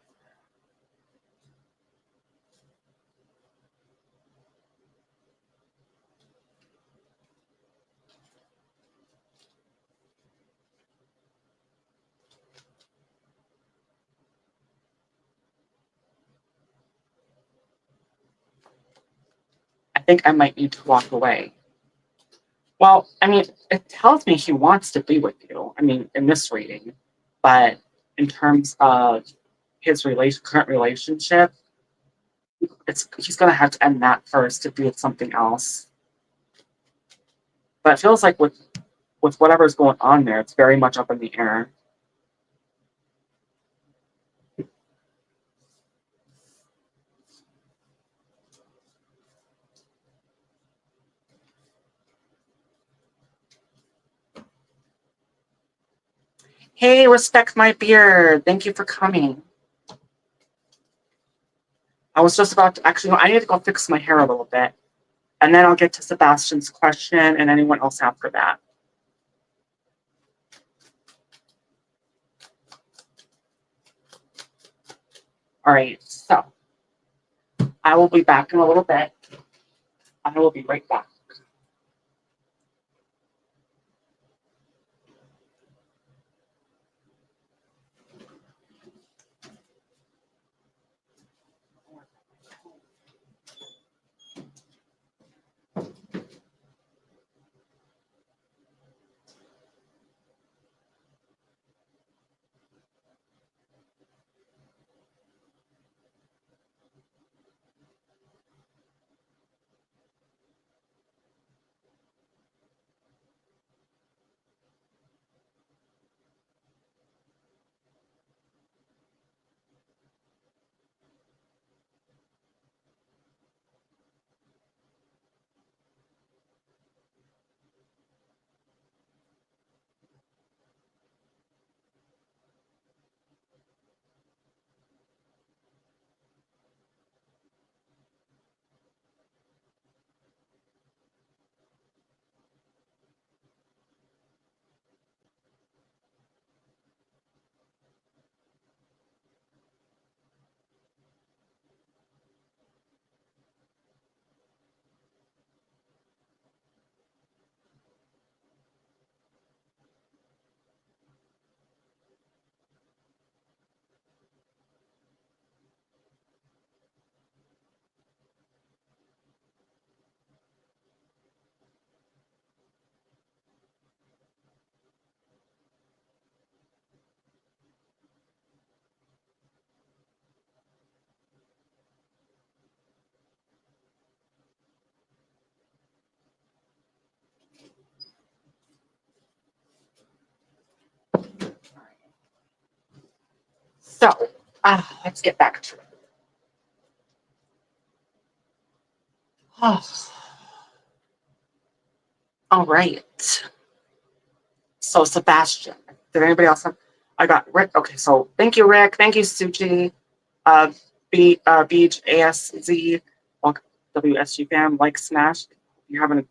I think I might need to walk away. Well, I mean, it tells me he wants to be with you. I mean, in this reading, but in terms of his current relationship, he's gonna have to end that first to be with something else. But it feels like with whatever's going on there, it's very much up in the air. Hey, respect my beard. Thank you for coming. I was just about to actually, I need to go fix my hair a little bit. And then I'll get to Sebastian's question and anyone else after that. All right, so I will be back in a little bit. I will be right back. So let's get back to it. Oh. All right. So Sebastian, did anybody else have? I got Rick. Okay, so thank you, Rick. Thank you, Suji. Beach ASZ, welcome WSG fam, like Smash. You're having a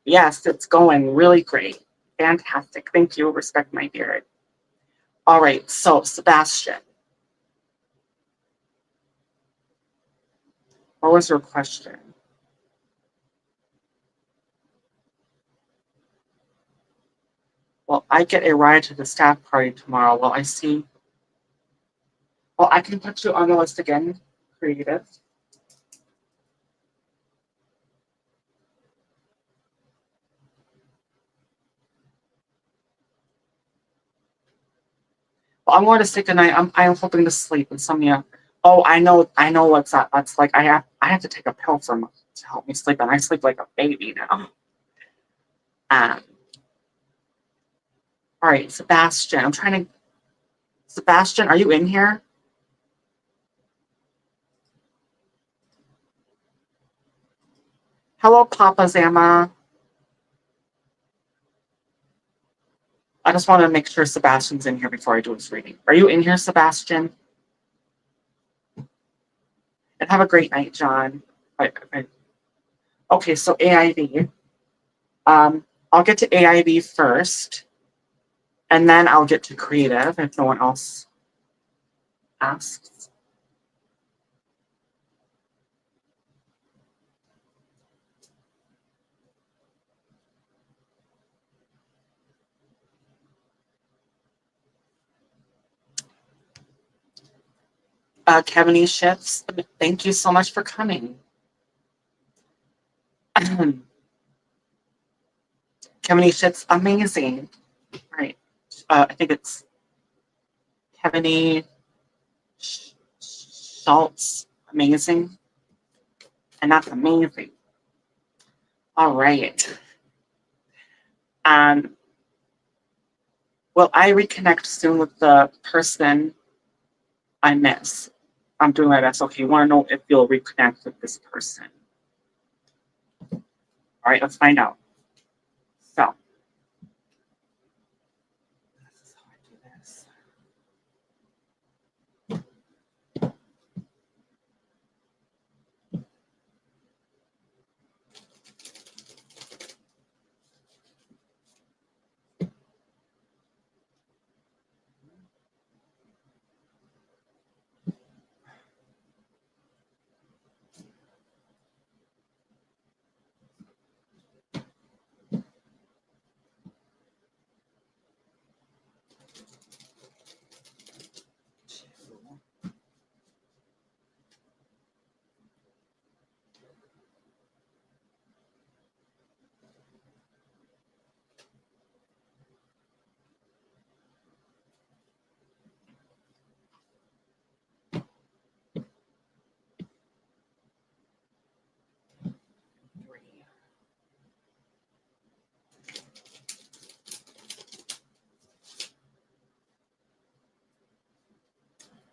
yes, it's going really great. Fantastic. Thank you. Respect my beard. All right, so Sebastian. What was your question? Well, I get a ride to the staff party tomorrow. Well, I see. Well, I can put you on the list again, creative. Well, I'm going to say goodnight. I'm hoping to sleep. Insomnia. Oh, I know what's that. That's like I have to take a pill to help me sleep, and I sleep like a baby now. Um, All right, Sebastian. Sebastian, are you in here? Hello, Papa Zama. I just want to make sure Sebastian's in here before I do his reading. Are you in here, Sebastian? And have a great night, John. Okay, so AIV. I'll get to AIV first, and then I'll get to creative if no one else asks. Kevin E. Shifts, thank you so much for coming. Kevin E. Shifts, amazing. All right. I think it's Kevin E. Schultz, amazing. And that's amazing. All right. Will I reconnect soon with the person I miss? I'm doing my best. Okay, you want to know if you'll reconnect with this person. All right, let's find out. So, this is how I do this.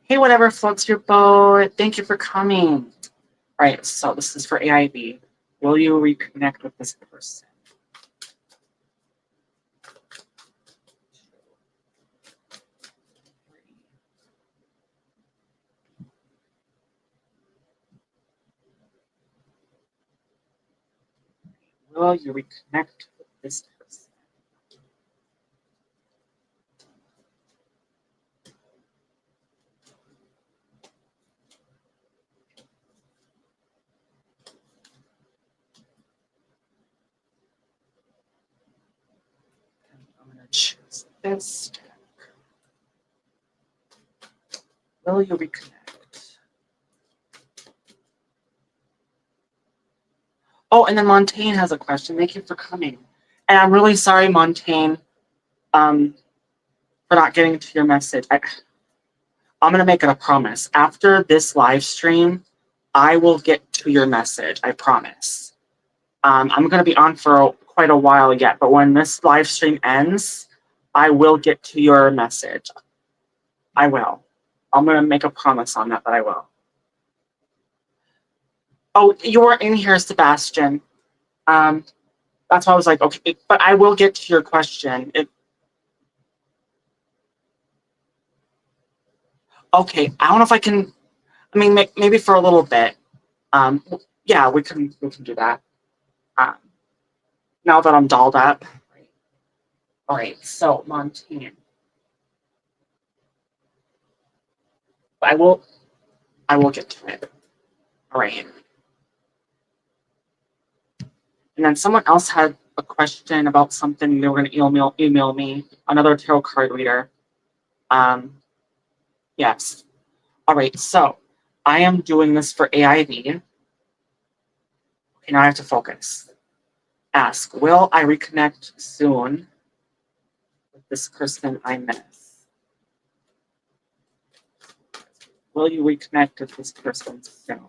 Hey, whatever floats your boat. Thank you for coming. All right, so this is for AIB. Will you reconnect with this person? Will you reconnect with this person? I'm going to choose this. Will you reconnect? Oh, and then Montaigne has a question. Thank you for coming. And I'm really sorry, Montaigne, for not getting to your message. I'm going to make it a promise. After this live stream, I will get to your message. I promise. I'm going to be on for quite a while yet, but when this live stream ends, I will get to your message. I will. I'm going to make a promise on that I will. Oh, you weren't in here, Sebastian. That's why I was like, okay, but I will get to your question. Okay, I don't know if I can. I mean, maybe for a little bit. Yeah, we can do that. Now that I'm dolled up. All right, so Montaigne. I will get to it. All right. And then someone else had a question about something. They were going to email me, another tarot card reader. Yes. All right, so I am doing this for AIV. Okay, now I have to focus. Ask, will I reconnect soon with this person I miss? Will you reconnect with this person soon?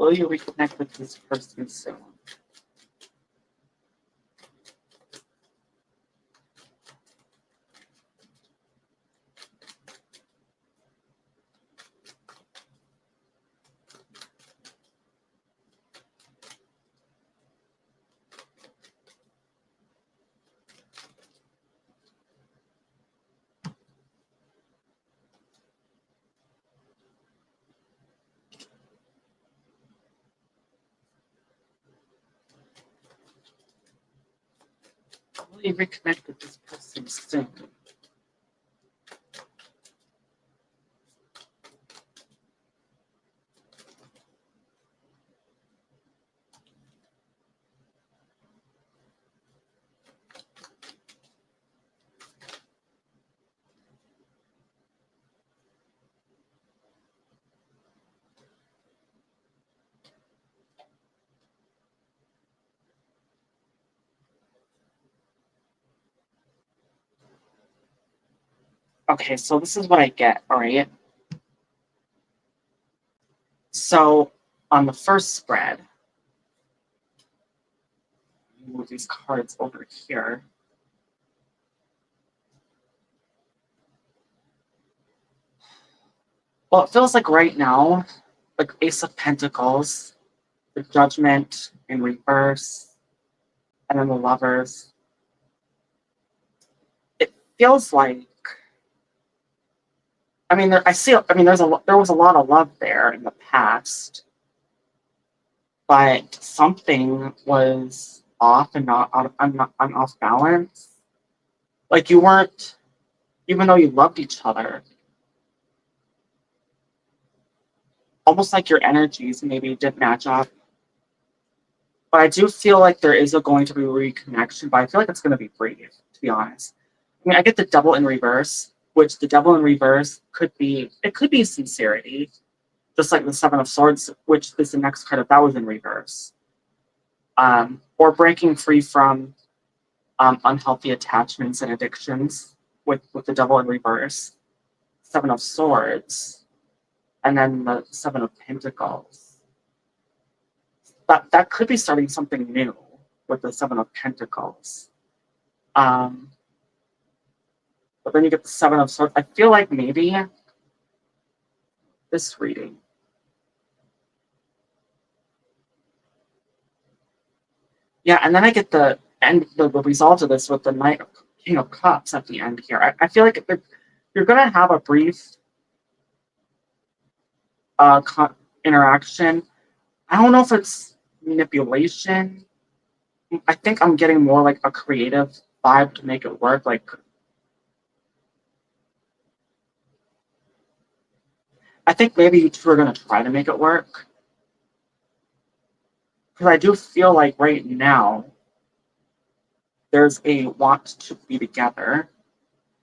Will you reconnect with this person soon? Will you reconnect with this person soon? Okay, so this is what I get, all right? So on the first spread, move these cards over here. Well, it feels like right now, like Ace of Pentacles, the Judgment in reverse, and then the Lovers. It feels like, I mean, there was a lot of love there in the past, but something was off and not off balance. Like you weren't, even though you loved each other, almost like your energies maybe didn't match up. But I do feel like there is going to be a reconnection, but I feel like it's going to be brief, to be honest. I mean, I get the Devil in reverse, which the Devil in reverse could be sincerity, just like the Seven of Swords, which is the next card that was in reverse. Or breaking free from unhealthy attachments and addictions with the Devil in reverse, Seven of Swords, and then the Seven of Pentacles. That could be starting something new with the Seven of Pentacles. But then you get the Seven of Swords. I feel like maybe this reading. Yeah, and then I get the result of this with the King of Cups at the end here. I feel like you're going to have a brief interaction. I don't know if it's manipulation. I think I'm getting more like a creative vibe to make it work. Like, I think maybe you two are going to try to make it work. Because I do feel like right now there's a want to be together.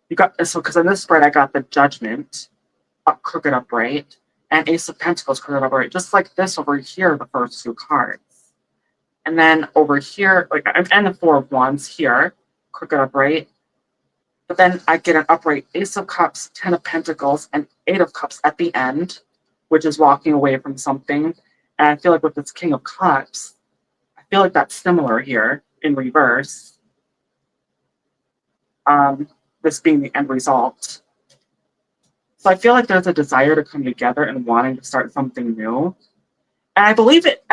Because in this spread I got the Judgment, crooked upright, and Ace of Pentacles, crooked upright, just like this over here, the first two cards. And then over here, and the Four of Wands here, crooked upright. But then I get an upright Ace of Cups, Ten of Pentacles, and Eight of Cups at the end, which is walking away from something. And I feel like with this King of Cups, I feel like that's similar here in reverse. This being the end result. So I feel like there's a desire to come together and wanting to start something new. And I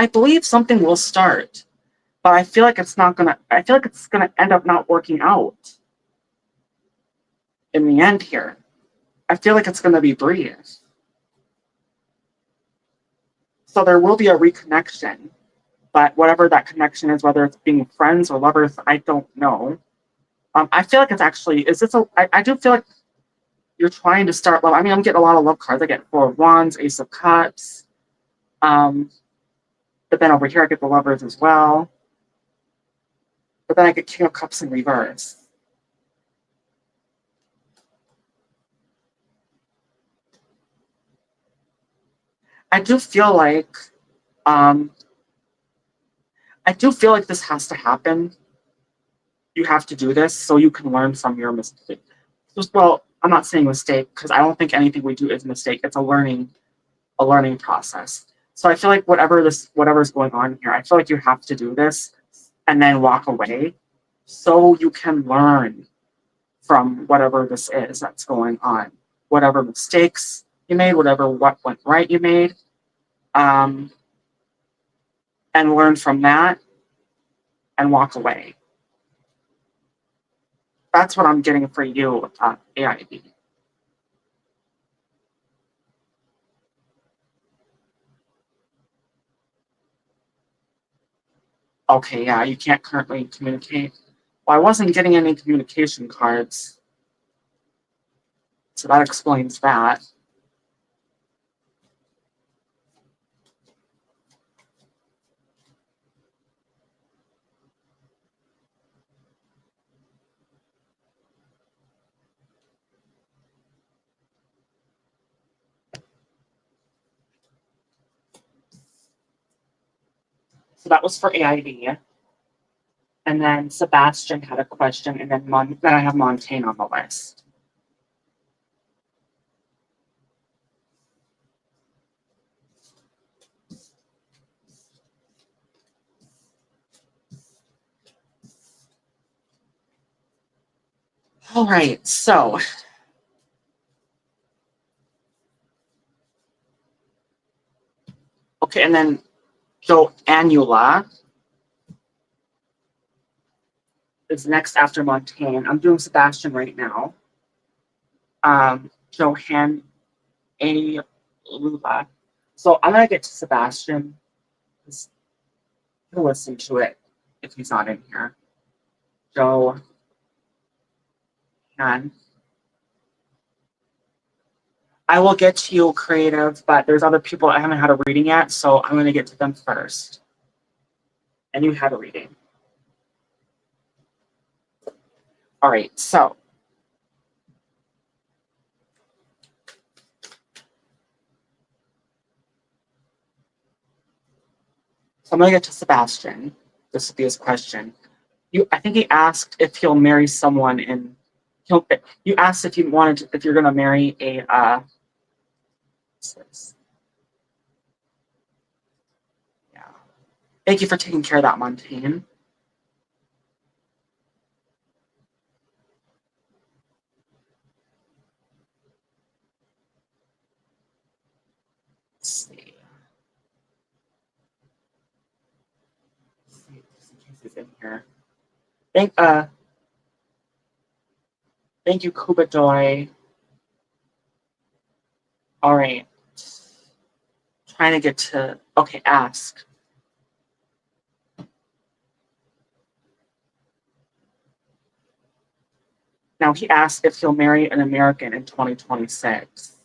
believe something will start. But I feel like it's gonna end up not working out in the end here. I feel like it's gonna be brief. So there will be a reconnection. But whatever that connection is, whether it's being friends or lovers, I don't know. I feel like it's actually, I do feel like you're trying to start love. I mean, I'm getting a lot of love cards. I get Four of Wands, Ace of Cups. But then over here I get the Lovers as well. But then I get King of Cups in reverse. I do feel like this has to happen. You have to do this so you can learn from your mistake. Well, I'm not saying mistake because I don't think anything we do is a mistake. It's a learning process. So I feel like whatever's going on here, I feel like you have to do this and then walk away so you can learn from whatever this is that's going on, whatever mistakes you made, what went right you made, um, and learn from that and walk away. That's what I'm getting for you, AIB. Okay, yeah, you can't currently communicate. Well, I wasn't getting any communication cards, so that explains that. So that was for AIB. And then Sebastian had a question, and then I have Montaigne on the list. All right, so okay, and then Joannula is next after Montaigne. I'm doing Sebastian right now. Johan A. Lula. So I'm gonna get to Sebastian. He'll listen to it if he's not in here. Johan. I will get to you, creative, but there's other people I haven't had a reading yet, so I'm gonna get to them first. And you had a reading. All right, so I'm gonna get to Sebastian. This will be his question. I think he asked if he'll marry someone in. You asked if you wanted if you're gonna marry a. Yeah. Thank you for taking care of that, Montaigne. Let's see. Just in case he's in here. Thank uh. Thank you, Kubadoy. All right. Trying to get to okay. Ask. Now he asked if he'll marry an American in 2026.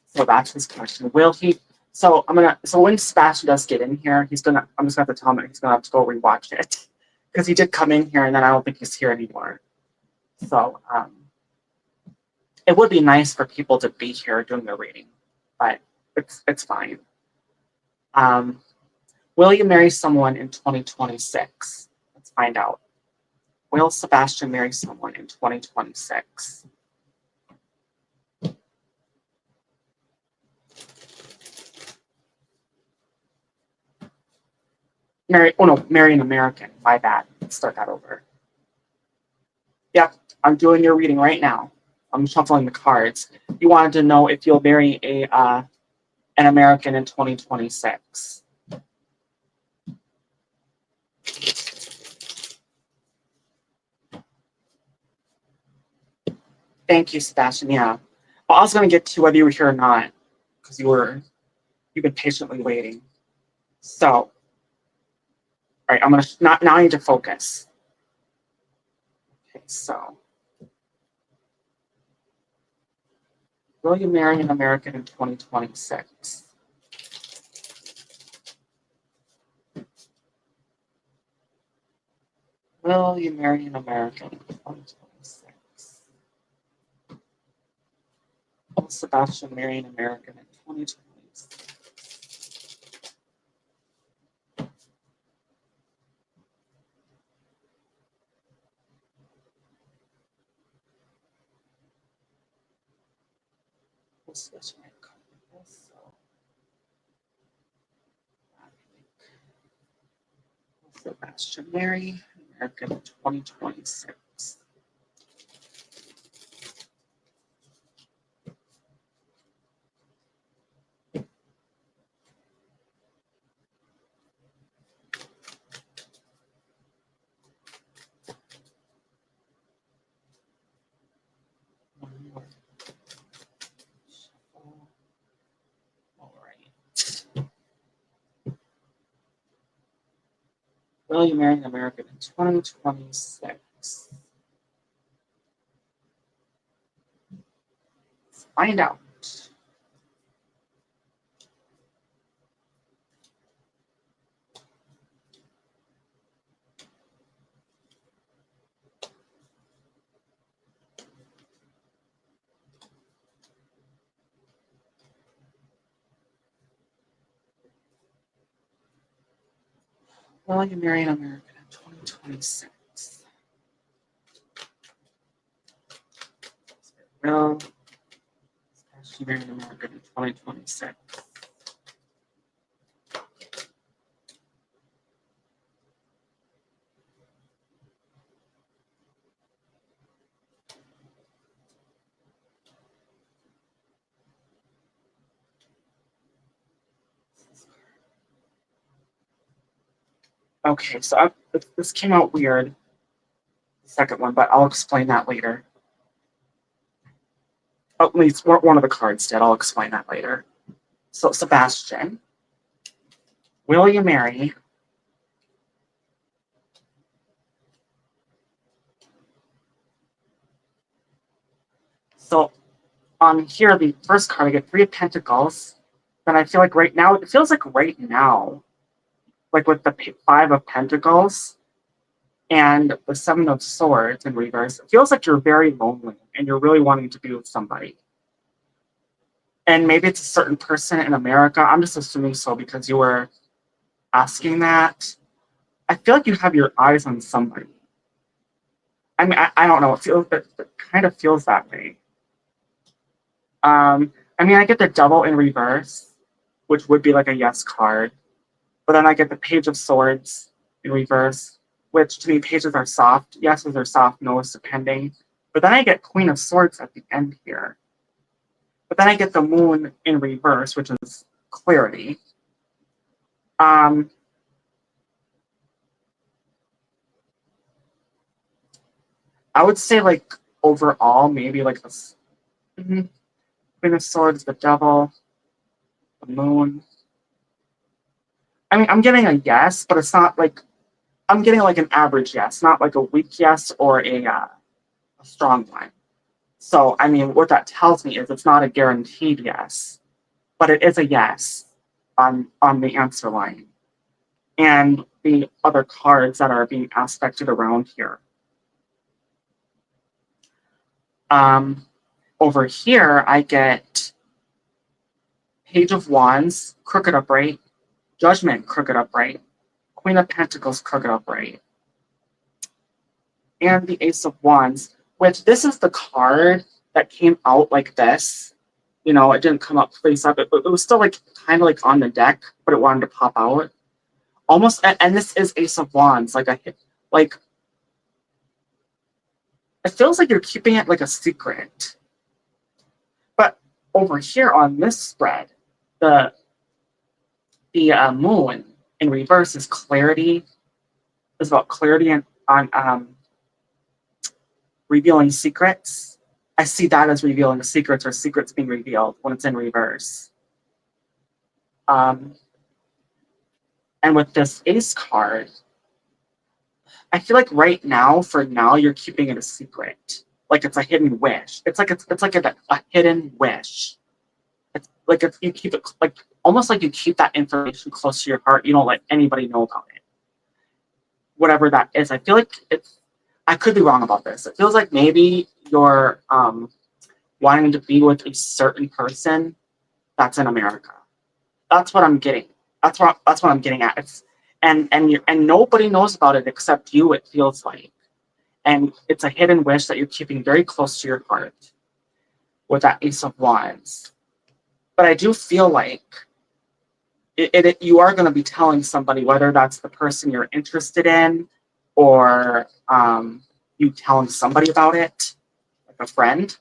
So that's his question. Will he? So when Sebastian does get in here, I'm just gonna have to tell him that he's gonna have to go rewatch it because he did come in here and then I don't think he's here anymore. So it would be nice for people to be here doing the reading, but it's fine. Um, will you marry someone in 2026? Let's find out. Will Sebastian marry someone in 2026? Marry an American. My bad. Let's start that over. Yep, I'm doing your reading right now. I'm shuffling the cards. You wanted to know if you'll marry an American in 2026. Thank you, Sebastian. Yeah. Well, I was going to get to whether you were here or not because you've been patiently waiting. So, all right, I'm gonna now I need to focus. Okay, so will you marry an American in 2026? Will you marry an American in 2026? Will Sebastian marry an American in 2026? Will Sebastian marry a couple? So Sebastian Mary, American 2026. All right. Will you marry an American in 2026? Let's find out. Will you marry an American in 2026? Will you marry an American in 2026? Okay, so this came out weird, the second one, but I'll explain that later. Oh, at least one of the cards did. I'll explain that later. So, Sebastian, will you marry So on here, the first card, I get 3 of Pentacles. Then I feel like right now, it feels like right now, like with the 5 of Pentacles and the 7 of Swords in reverse, it feels like you're very lonely and you're really wanting to be with somebody. And maybe it's a certain person in America. I'm just assuming so because you were asking that. I feel like you have your eyes on somebody. I mean, I don't know. It kind of feels that way. I mean, I get the Devil in reverse, which would be like a yes card. But then I get the Page of Swords in reverse, which to me, pages are soft. Yeses are soft, no's depending. But then I get Queen of Swords at the end here. But then I get the Moon in reverse, which is clarity. I would say like overall, maybe like this. Queen of Swords, the Devil, the Moon. I mean, I'm getting a yes, but it's not like I'm getting like an average yes, not like a weak yes or a strong one. So, I mean, what that tells me is it's not a guaranteed yes, but it is a yes on the answer line. And the other cards that are being aspected around here. Over here, I get Page of Wands, crooked upright, Judgment, crooked upright, Queen of Pentacles, crooked upright, and the Ace of Wands, which this is the card that came out like this. You know, it didn't come up face up. It was still like kind of like on the deck, but it wanted to pop out. Almost, and this is Ace of Wands. Like it feels like you're keeping it like a secret. But over here on this spread, the Moon in reverse is clarity. Is about clarity on revealing secrets. I see that as revealing secrets or secrets being revealed when it's in reverse. And with this Ace card, I feel like right now, for now, you're keeping it a secret. Like it's a hidden wish. It's like a hidden wish. It's like if you keep it like almost like you keep that information close to your heart. You don't let anybody know about it. Whatever that is, I feel like it's. I could be wrong about this. It feels like maybe you're wanting to be with a certain person that's in America. That's what I'm getting. That's what I'm getting at. It's and nobody knows about it except you. It feels like, and it's a hidden wish that you're keeping very close to your heart with that Ace of Wands. But I do feel like you are going to be telling somebody, whether that's the person you're interested in or you telling somebody about it, like a friend,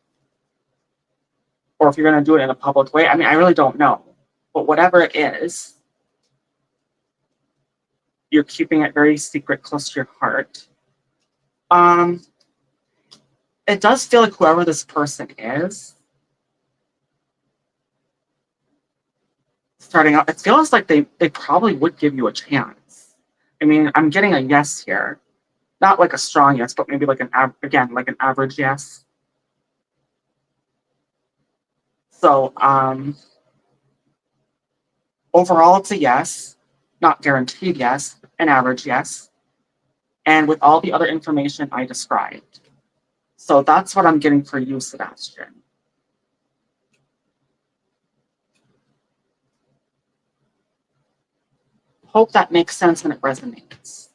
or if you're going to do it in a public way. I mean, I really don't know. But whatever it is, you're keeping it very secret, close to your heart. It does feel like whoever this person is, starting out, it feels like they probably would give you a chance. I mean, I'm getting a yes here. Not like a strong yes, but maybe like like an average yes. So overall, it's a yes, not guaranteed yes, an average yes, and with all the other information I described. So that's what I'm getting for you, Sebastian. Hope that makes sense and it resonates.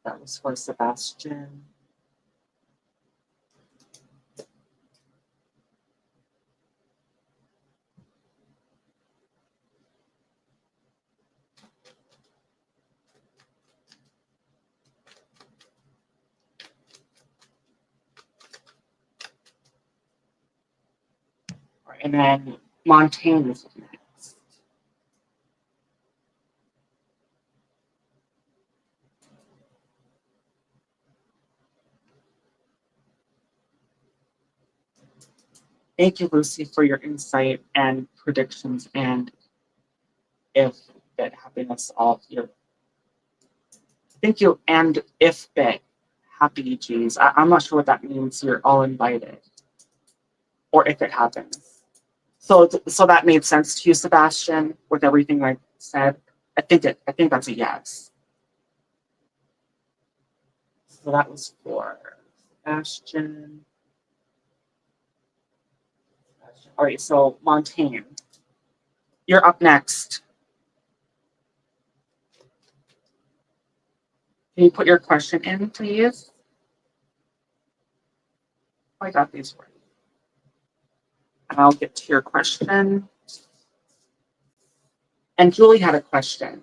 That was for Sebastian. And then Montaigne is next. Thank you, Lucy, for your insight and predictions and if bit happiness all your thank you and if bit happy G's. I'm not sure what that means. You're all invited. Or if it happens. So that made sense to you, Sebastian, with everything I said. I think that's a yes. So that was for Sebastian. All right, so Montaigne, you're up next. Can you put your question in, please? I got these right. And I'll get to your question. And Julie had a question.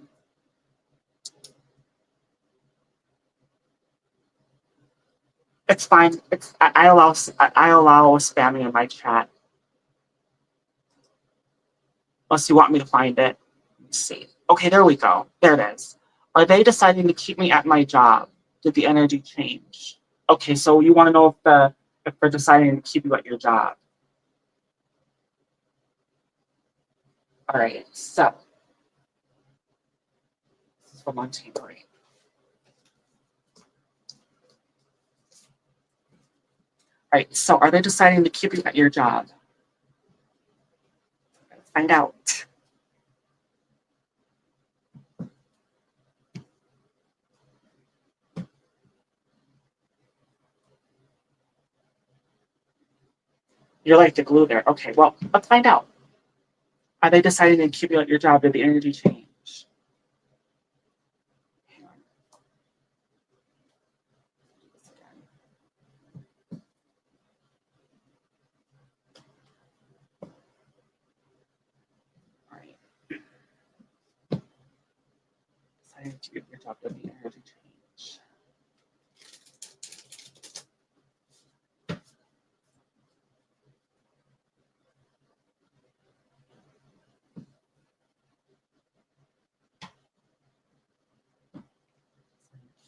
It's fine. I allow spamming in my chat. Unless you want me to find it. Let's see. Okay, there we go. There it is. Are they deciding to keep me at my job? Did the energy change? Okay, so you want to know if they're deciding to keep you at your job. All right, so this is for Montaigne. All right, so are they deciding to keep you at your job? Let's find out. You're like the glue there. Okay, well, let's find out. Are they deciding to keep you at your job? Did the energy change? Hang on. All right. Deciding to keep you at your job. Did the energy change?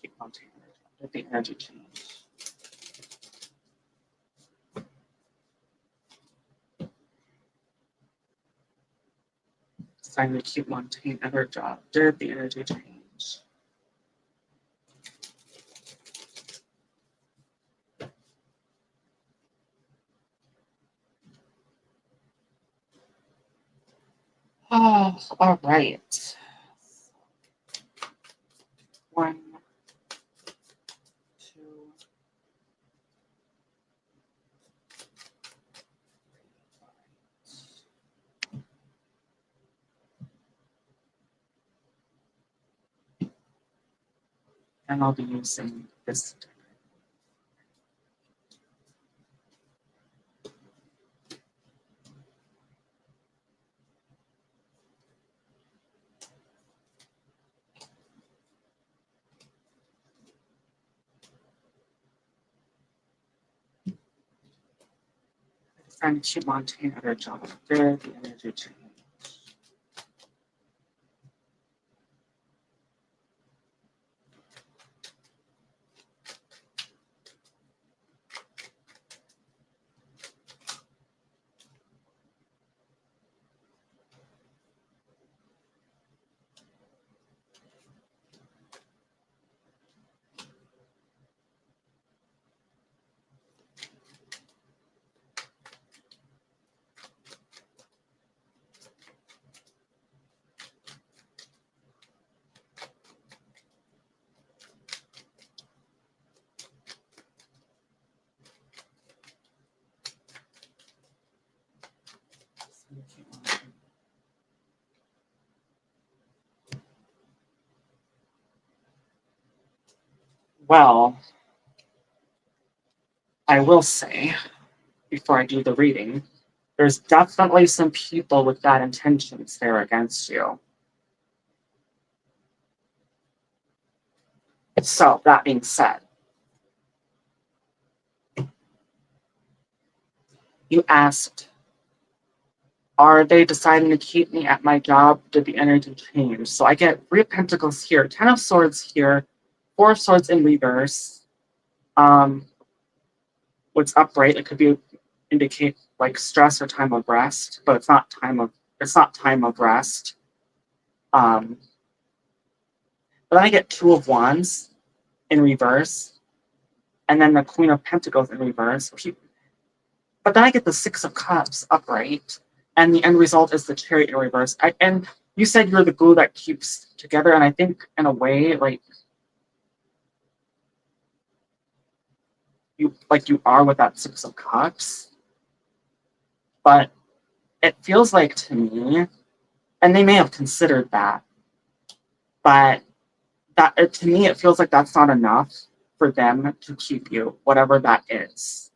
Keep on taking your job. Did the energy change? Deciding to keep Montaigne at her job. Did the energy change? Oh, all right. 1, 2, And I'll be using this. Trying to maintain other job. There, the energy change. Well, I will say, before I do the reading, there's definitely some people with bad intentions there against you. So, that being said, you asked, are they deciding to keep me at my job? Did the energy change? So I get 3 of Pentacles here, 10 of Swords here, 4 of Swords in reverse. What's upright? It could be indicate like stress or time of rest, but it's not time of rest. But then I get 2 of Wands in reverse, and then the Queen of Pentacles in reverse. But then I get the 6 of Cups upright, and the end result is the Chariot in reverse. And you said you're the glue that keeps together, and I think in a way, like you are with that 6 of Cups. But it feels like to me, and they may have considered that, but to me it feels like that's not enough for them to keep you, whatever that is.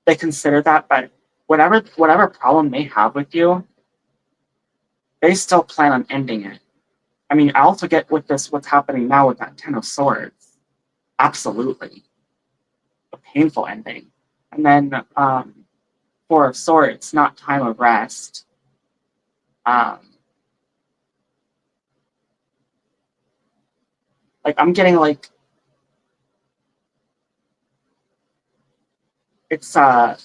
They consider that, but whatever problem they have with you, they still plan on ending it. I mean, I also get with this what's happening now with that 10 of Swords. Absolutely. A painful ending. And then 4 of Swords, not time of rest. Like I'm getting like it's I'm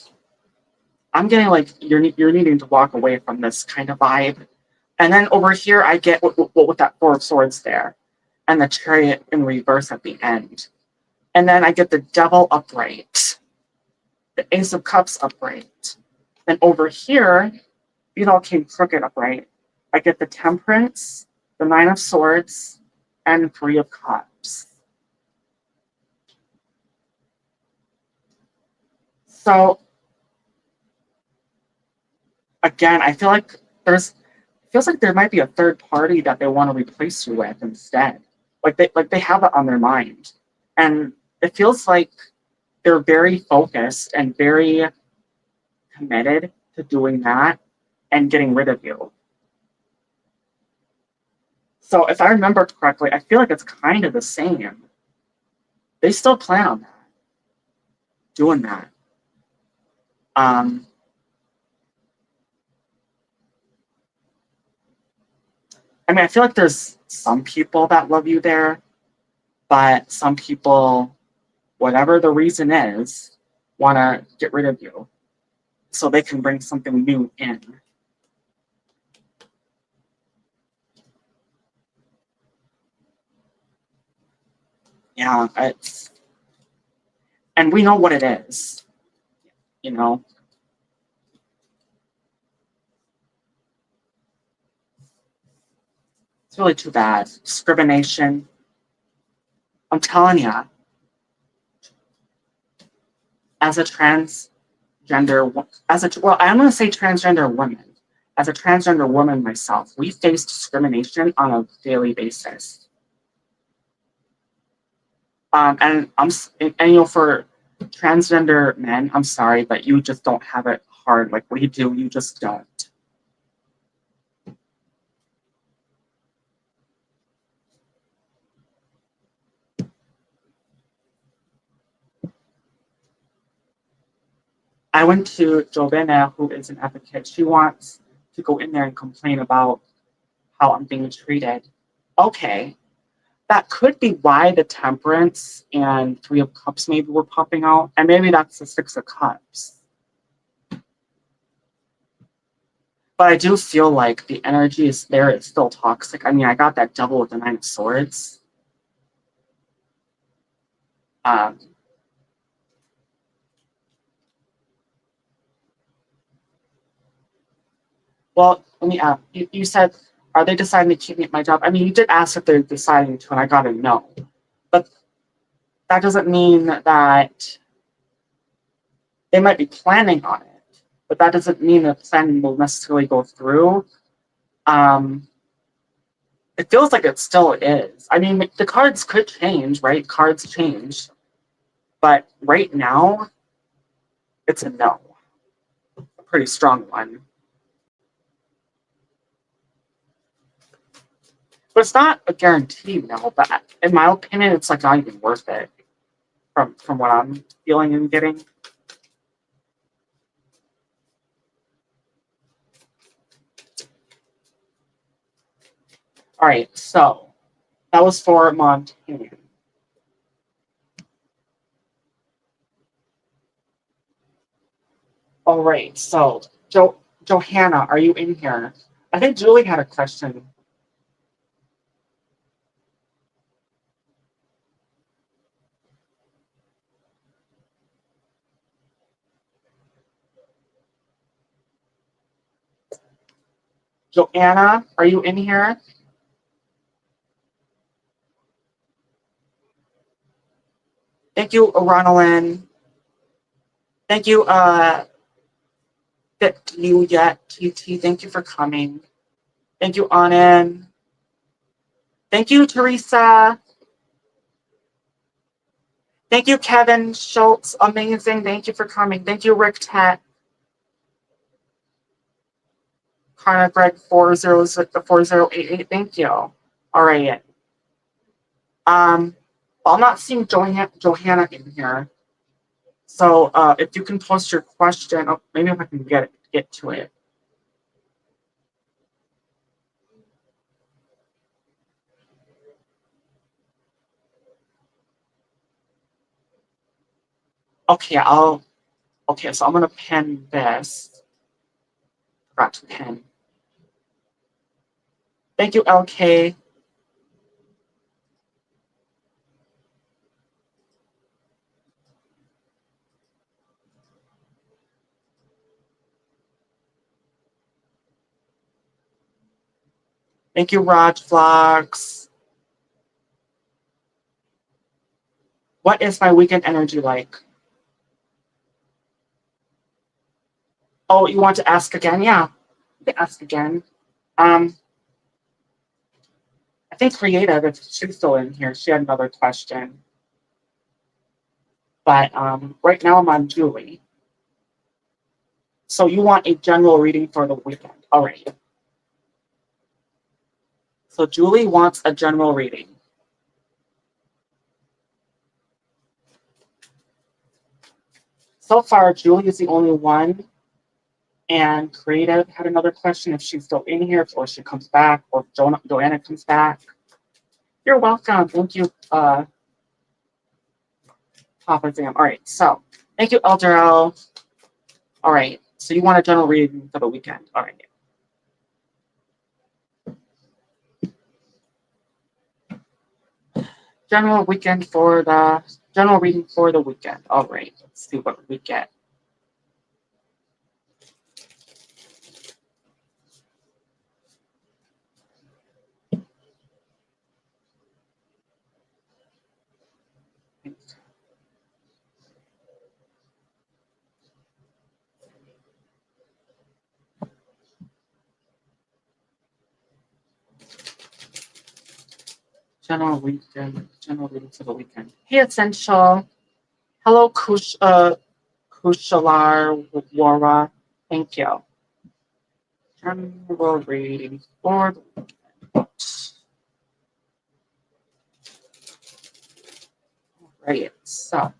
getting like you're needing to walk away from this kind of vibe. And then over here I get what with that 4 of Swords there, and the Chariot in reverse at the end. And then I get the Devil upright, the Ace of Cups upright. And over here, it all came crooked upright. I get the Temperance, the 9 of Swords, and 3 of Cups. So again, I feel like there might be a third party that they want to replace you with instead. Like they have it on their mind. And it feels like they're very focused and very committed to doing that and getting rid of you. So if I remember correctly, I feel like it's kind of the same. They still plan on that, doing that. I mean, I feel like there's some people that love you there, but some people, whatever the reason is, want to get rid of you so they can bring something new in. Yeah, and we know what it is, you know. It's really too bad. Discrimination. I'm telling you, as a transgender, I'm going to say transgender woman. As a transgender woman myself, we face discrimination on a daily basis. And for transgender men, I'm sorry, but you just don't have it hard like we do. You just don't. I went to Jovena, who is an advocate. She wants to go in there and complain about how I'm being treated. Okay, that could be why the Temperance and Three of Cups maybe were popping out, and maybe that's the Six of Cups. But I do feel like the energy is there. It's still toxic. I mean, I got that double with the Nine of Swords. Um, well, let me ask. You said, are they deciding to keep me at my job? I mean, you did ask if they're deciding to, and I got a no. But that doesn't mean that they might be planning on it. But that doesn't mean the planning will necessarily go through. Um, it feels like it still is. I mean, the cards could change, right? Cards change. But right now, it's a no. A pretty strong one. But it's not a guarantee, no. But in my opinion, it's like not even worth it from what I'm feeling and getting. All right, so that was for Montana. All right, so Johanna, are you in here? I think Julie had a question. Joanna, are you in here? Thank you, Ronalyn. Thank you, Fit You Yet, TT. Thank you for coming. Thank you, Anand. Thank you, Teresa. Thank you, Kevin Schultz. Amazing. Thank you for coming. Thank you, Rick Tet. Karna Greg 4088. Thank you. All right. I'm not seeing Johanna in here. So if you can post your question, maybe if I can get to it. Okay, so I'm gonna pen this. Forgot to pen. Thank you, LK. Thank you, Raj Vlogs. What is my weekend energy like? Oh, you want to ask again? Yeah, you can ask again. I think Creative, if she's still in here, she had another question. But right now I'm on Julie. So you want a general reading for the weekend. All right. So Julie wants a general reading. So far, Julie is the only one. And Creative had another question if she's still in here, or she comes back, or Joanna comes back. You're welcome. Thank you, Papa Zam. All right. So thank you, Eldero. All right. So you want a general reading for the weekend. All right. General reading for the weekend. All right. Let's see what we get. General weekend. General reading for the weekend. Hey, Essential. Hello, Kushalar Wara. Thank you. General reading for the weekend. Right, so.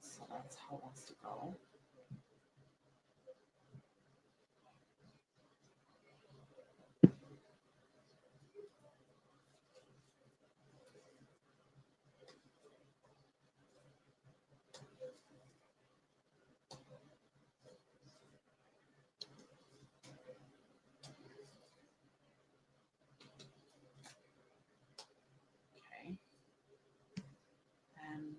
So that's how it wants to go. Okay. And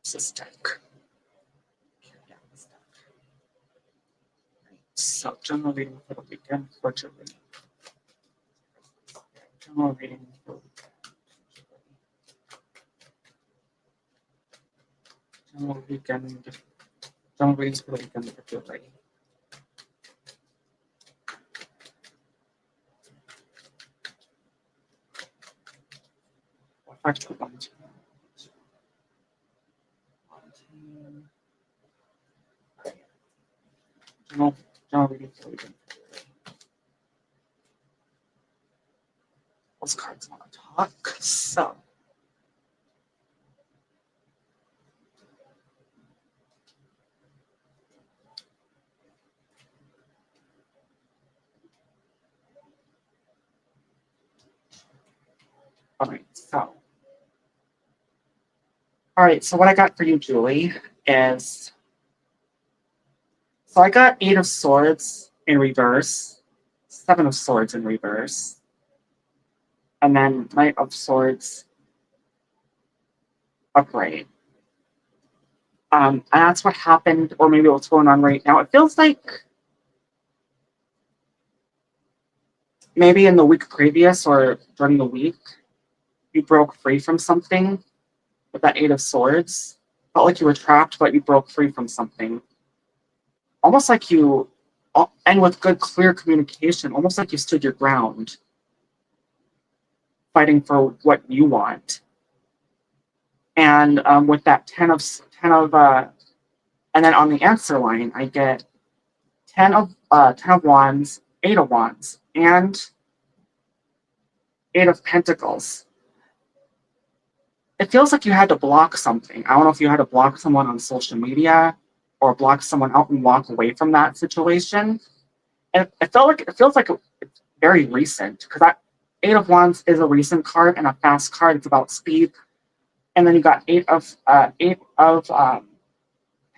it's a stack. Yeah, it's that. Right. So general reading for the weekend for Julie. General reading for the weekend. General weekend. General readings for the weekend for Julie. Actually, one, two. General reading for the weekend. Those cards want to talk. So. All right, so what I got for you, Julie, is so I got 8 of Swords in reverse, 7 of Swords in reverse, and then Knight of Swords upright. And that's what happened, or maybe what's going on right now. It feels like maybe in the week previous or during the week, you broke free from something with that 8 of Swords. Felt like you were trapped, but you broke free from something. Almost like you, and with good, clear communication, almost like you stood your ground, fighting for what you want. And with that 10 of, and then on the answer line, I get 10 of Wands, 8 of Wands, and 8 of Pentacles. It feels like you had to block something. I don't know if you had to block someone on social media or block someone out and walk away from that situation. And it feels like it's very recent because that 8 of Wands is a recent card and a fast card. It's about speed. And then you got 8 of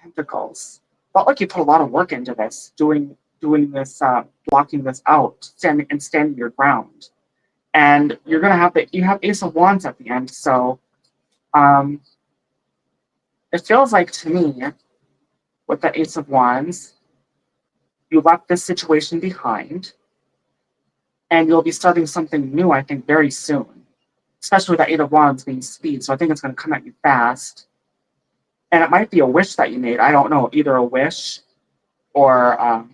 Pentacles. Felt like you put a lot of work into this, doing this, blocking this out, standing your ground. And you're gonna have you have Ace of Wands at the end, so it feels like to me, with the Ace of Wands, you left this situation behind, and you'll be starting something new, I think, very soon. Especially with the 8 of Wands being speed, so I think it's gonna come at you fast. And it might be a wish that you made. I don't know, either a wish or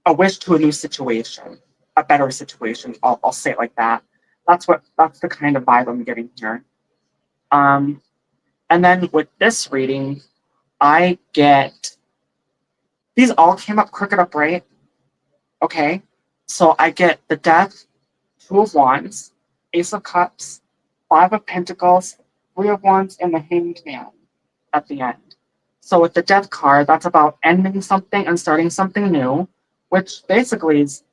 a wish to a new situation, a better situation. I'll say it like that. That's the kind of vibe I'm getting here. And then with this reading, I get these all came up crooked upright. Okay, so I get the Death, 2 of Wands, Ace of Cups, 5 of Pentacles, 3 of Wands, and the Hanged Man at the end. So with the Death card, that's about ending something and starting something new, which basically is,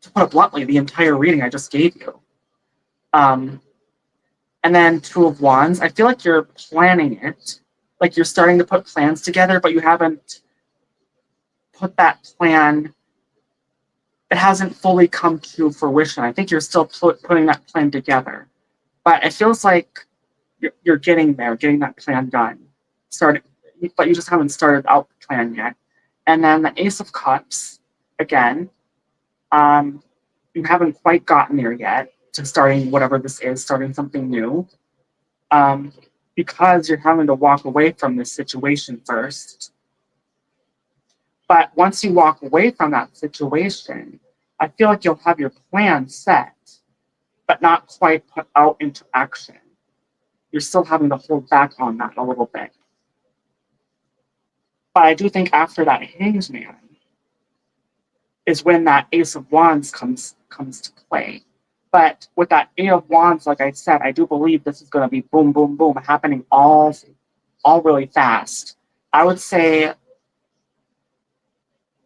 to put it bluntly, the entire reading I just gave you. And then 2 of Wands, I feel like you're planning it, like you're starting to put plans together, but you haven't put that plan, it hasn't fully come to fruition. I think you're still putting that plan together. But it feels like you're getting there, getting that plan done. But you just haven't started out the plan yet. And then the Ace of Cups, again, you haven't quite gotten there yet to starting whatever this is, starting something new. because you're having to walk away from this situation first. But once you walk away from that situation, I feel like you'll have your plan set, but not quite put out into action. You're still having to hold back on that a little bit. But I do think after that Hanged Man is when that Ace of Wands comes to play. But with that Eight of Wands, like I said, I do believe this is going to be boom, boom, boom, happening all really fast. I would say,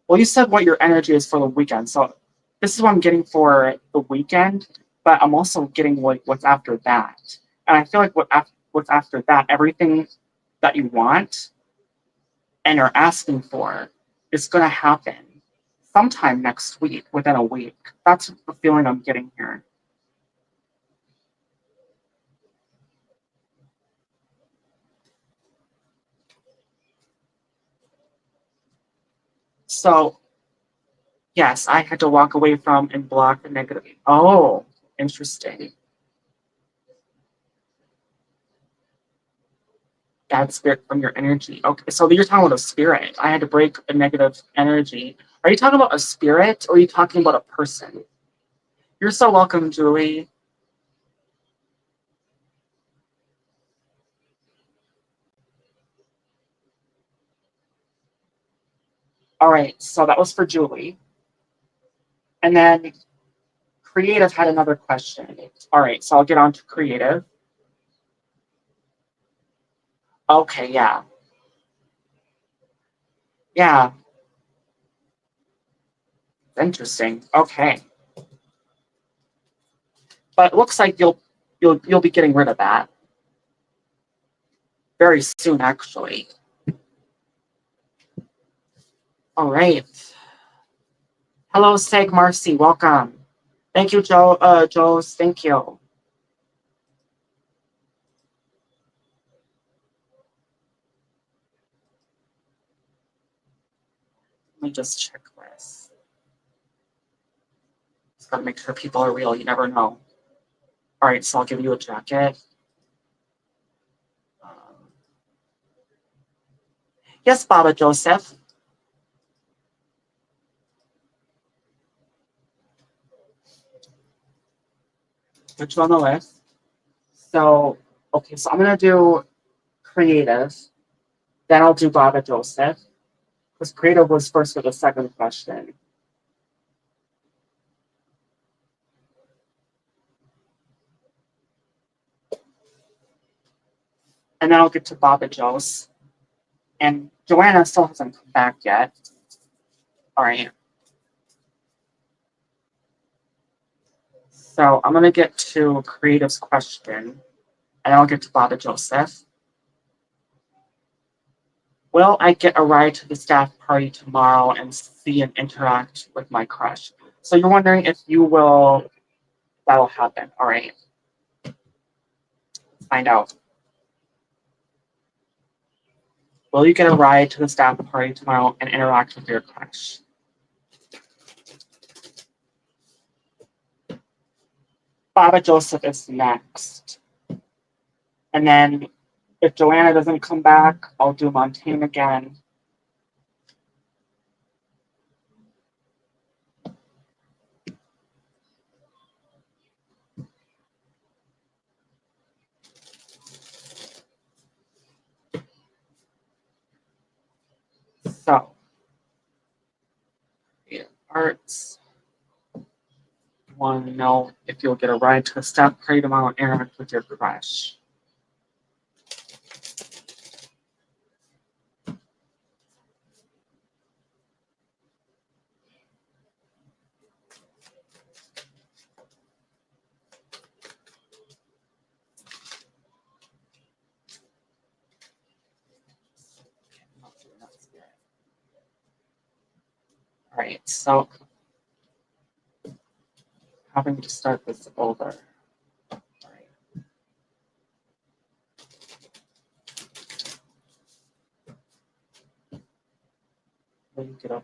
well, you said what your energy is for the weekend. So this is what I'm getting for the weekend, but I'm also getting what's after that. And I feel like what's after that, everything that you want and are asking for is going to happen sometime next week, within a week. That's the feeling I'm getting here. So, yes, I had to walk away from and block the negative. Oh, interesting. Bad spirit from your energy. Okay, so you're talking about a spirit. I had to break a negative energy. Are you talking about a spirit or are you talking about a person? You're so welcome, Julie. All right, so that was for Julie. And then Creative had another question. All right, so I'll get on to Creative. Okay, yeah. Yeah, interesting. Okay. But it looks like you'll be getting rid of that very soon, actually. All right. Hello, Seg Marcy. Welcome. Thank you, Joe. Joe's. Thank you. Let me just check this. Just gotta make sure people are real. You never know. All right, so I'll give you a jacket. Yes, Baba Joseph. Which one on the list? So, okay, so I'm gonna do creative. Then I'll do Baba Joseph. Because creative was first for the second question. And then I'll get to Baba Jos. And Joanna still hasn't come back yet. All right. So I'm gonna get to Creative's question, and I'll get to Baba Joseph. Will I get a ride to the staff party tomorrow and see and interact with my crush? So you're wondering if you will, that'll happen. All right. Let's find out. Will you get a ride to the staff party tomorrow and interact with your crush? Baba Joseph is next. And then if Joanna doesn't come back, I'll do Montaigne again. So, arts. Want to know if you'll get a ride to a staff party tomorrow and interact with your crush. All right, so having to start this over. All right. Will you get a ride?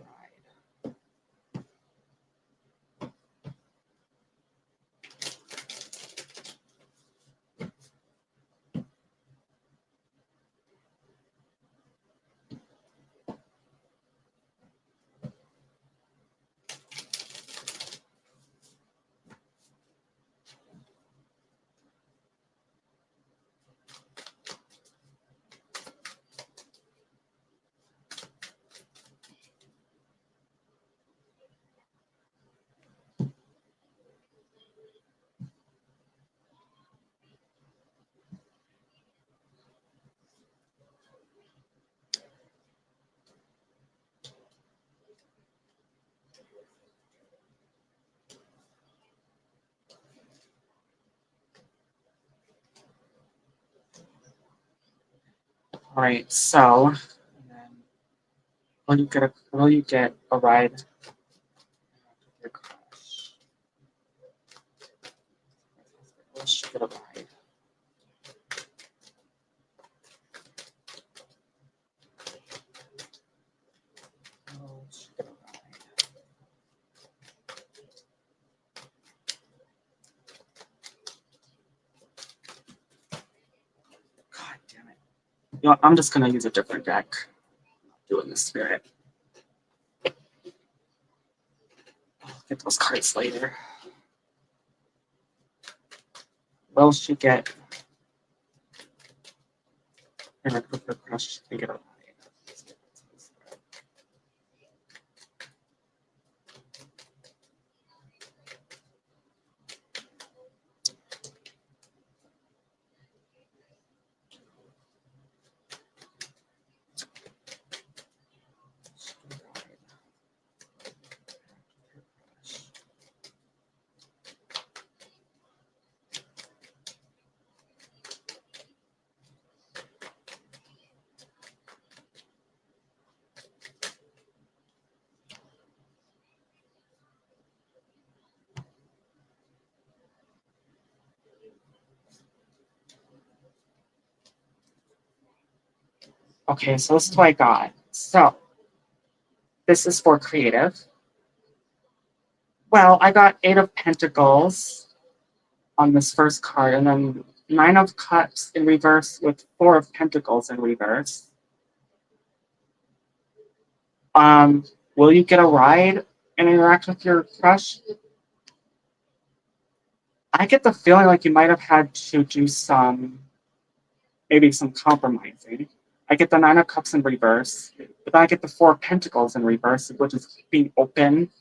All right, so and then will you get a ride with your crush? Will she get a ride? Will she get a ride? God damn it. You know, I'm just gonna use a different deck. I'm not doing the spirit. I'll get those cards later. Will she get and I put her crush to get a ride? Okay, so this is what I got. So this is for creative. Well, I got 8 of Pentacles on this first card, and then 9 of Cups in reverse with 4 of Pentacles in reverse. Will you get a ride and interact with your crush? I get the feeling like you might have had to do maybe some compromising. I get the 9 of Cups in reverse, but then I get the 4 of Pentacles in reverse, which is being open.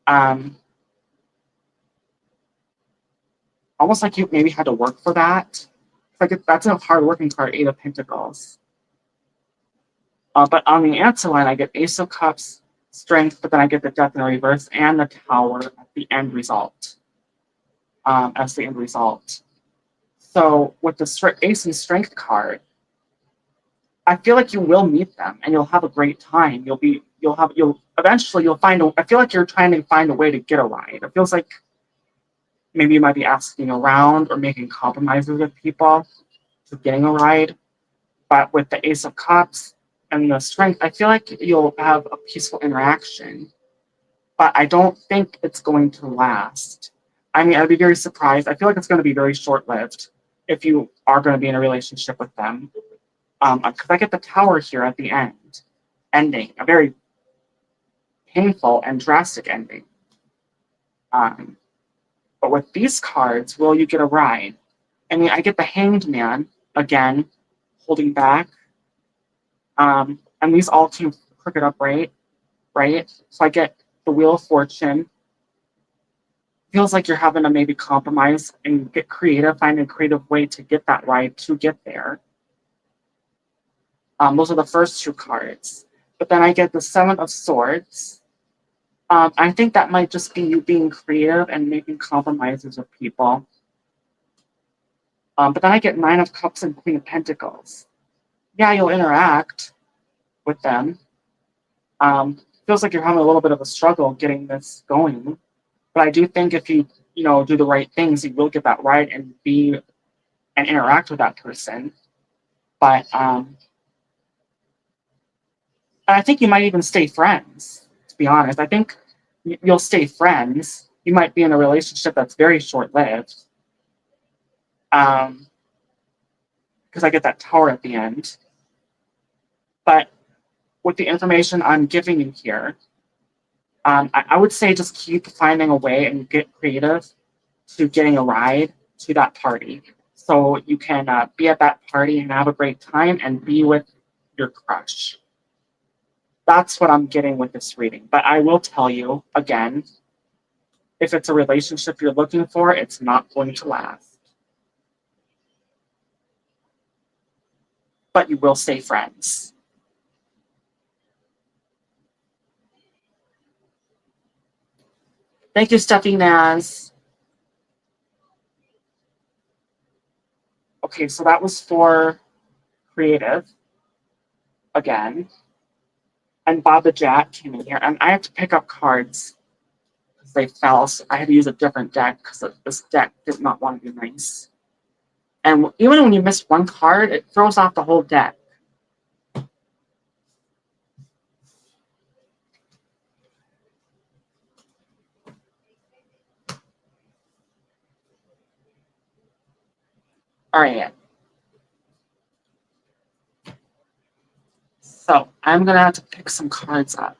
Almost like you maybe had to work for that. Like that's a hard working card, 8 of Pentacles. But on the answer line, I get Ace of Cups, Strength, but then I get the Death in reverse and the Tower at the end result. As the end result. So with the Ace and Strength card, I feel like you will meet them and you'll have a great time. You'll eventually I feel like you're trying to find a way to get a ride. It feels like maybe you might be asking around or making compromises with people to getting a ride. But with the Ace of Cups and the Strength, I feel like you'll have a peaceful interaction. But I don't think it's going to last. I mean, I'd be very surprised. I feel like it's going to be very short-lived if you are going to be in a relationship with them. Because I get the Tower here at the end, ending, a very painful and drastic ending. But with these cards, will you get a ride? I mean, I get the Hanged Man, again, holding back. And these all came crooked upright, right? So I get the Wheel of Fortune. Feels like you're having to maybe compromise and get creative, find a creative way to get that ride to get there. Those are the first 2 cards. But then I get the 7 of Swords. I think that might just be you being creative and making compromises with people. But then I get 9 of Cups and Queen of Pentacles. Yeah, you'll interact with them. Feels like you're having a little bit of a struggle getting this going. But I do think if you do the right things, you will get that right and interact with that person. But I think you might even stay friends, to be honest. I think you'll stay friends. You might be in a relationship that's very short-lived. Because I get that Tower at the end. But with the information I'm giving you here, I would say just keep finding a way and get creative to getting a ride to that party. So you can be at that party and have a great time and be with your crush. That's what I'm getting with this reading. But I will tell you, again, if it's a relationship you're looking for, it's not going to last. But you will stay friends. Thank you, Steffi Naz. Okay, so that was for creative again. And Baba Jack came in here, and I had to pick up cards because they fell. So I had to use a different deck because this deck did not want to be nice. And even when you miss one card, it throws off the whole deck. All right. So I'm gonna have to pick some cards up.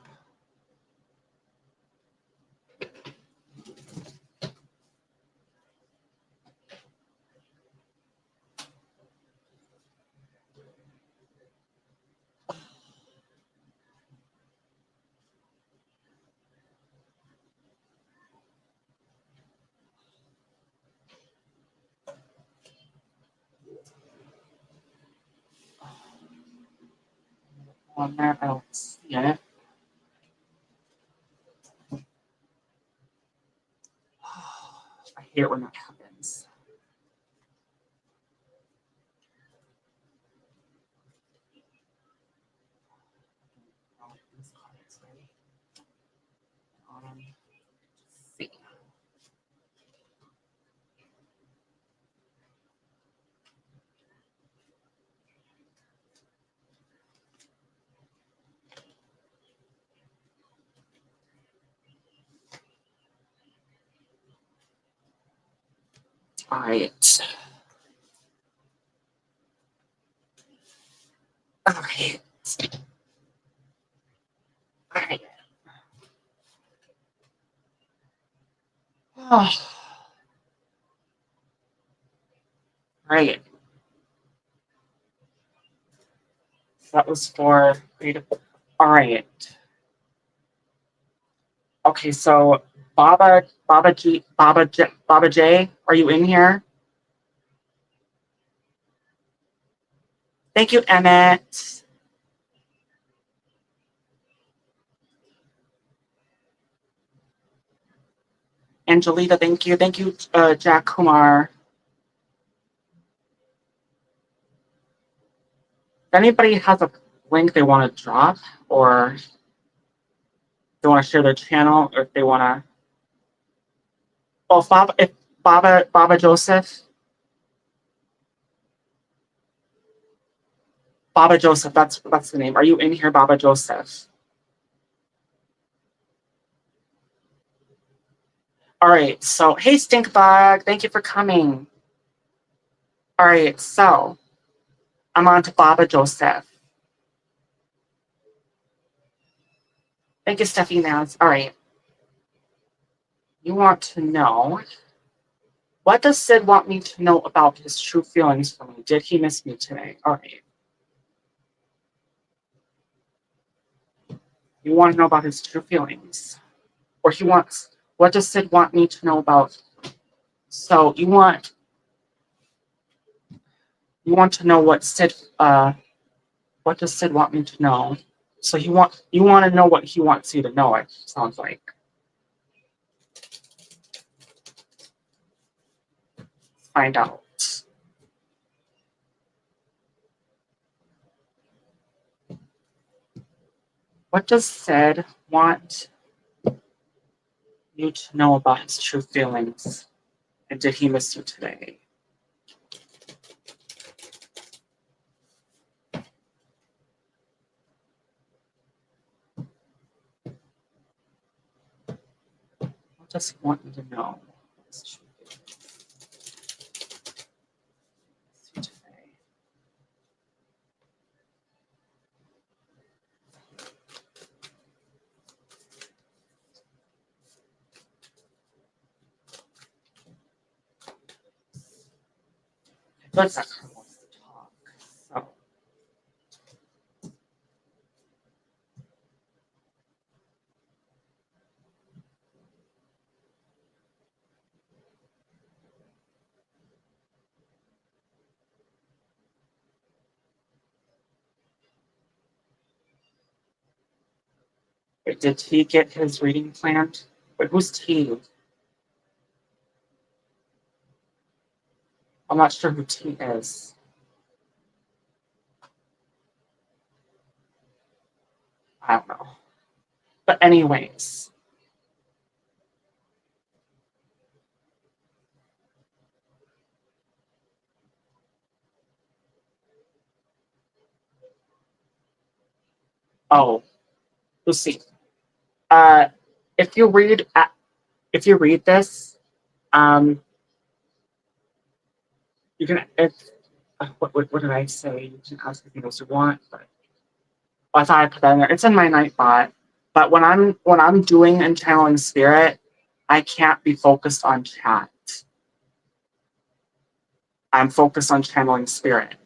On there, I don't see it. I hate it when that happens. See. All right. All right. All right. Oh. Right. That was for creative. All right. Okay, so Baba J, are you in here? Thank you, Emmett. Angelita, thank you. Thank you, Jack Kumar. If anybody has a link they want to drop, or they want to share their channel, or if they want to, oh, if Baba Joseph, Baba Joseph, that's the name. Are you in here, Baba Joseph? All right. So, hey, Stinkbug, thank you for coming. All right. So, I'm on to Baba Joseph. Thank you, Steffi Naz. All right. You want to know, what does Sid want me to know about his true feelings for me? Did he miss me today? All right. You want to know about his true feelings. Or he wants, what does Sid want me to know about? So you want to know what does Sid want me to know? So you want to know what he wants you to know, it sounds like. Let's find out. What does Sid want you to know about his true feelings? And did he miss you today? What does he want you to know? Let's not wants to talk. So wait, did T get his reading planned? Wait, who's T? I'm not sure who T is. I don't know. But anyways. Oh, Lucy. Uh, if you read this, um, you can. What did I say? You can ask anything else you want, but I thought I put that in there. It's in my Nightbot. But when I'm doing and channeling spirit, I can't be focused on chat. I'm focused on channeling spirit.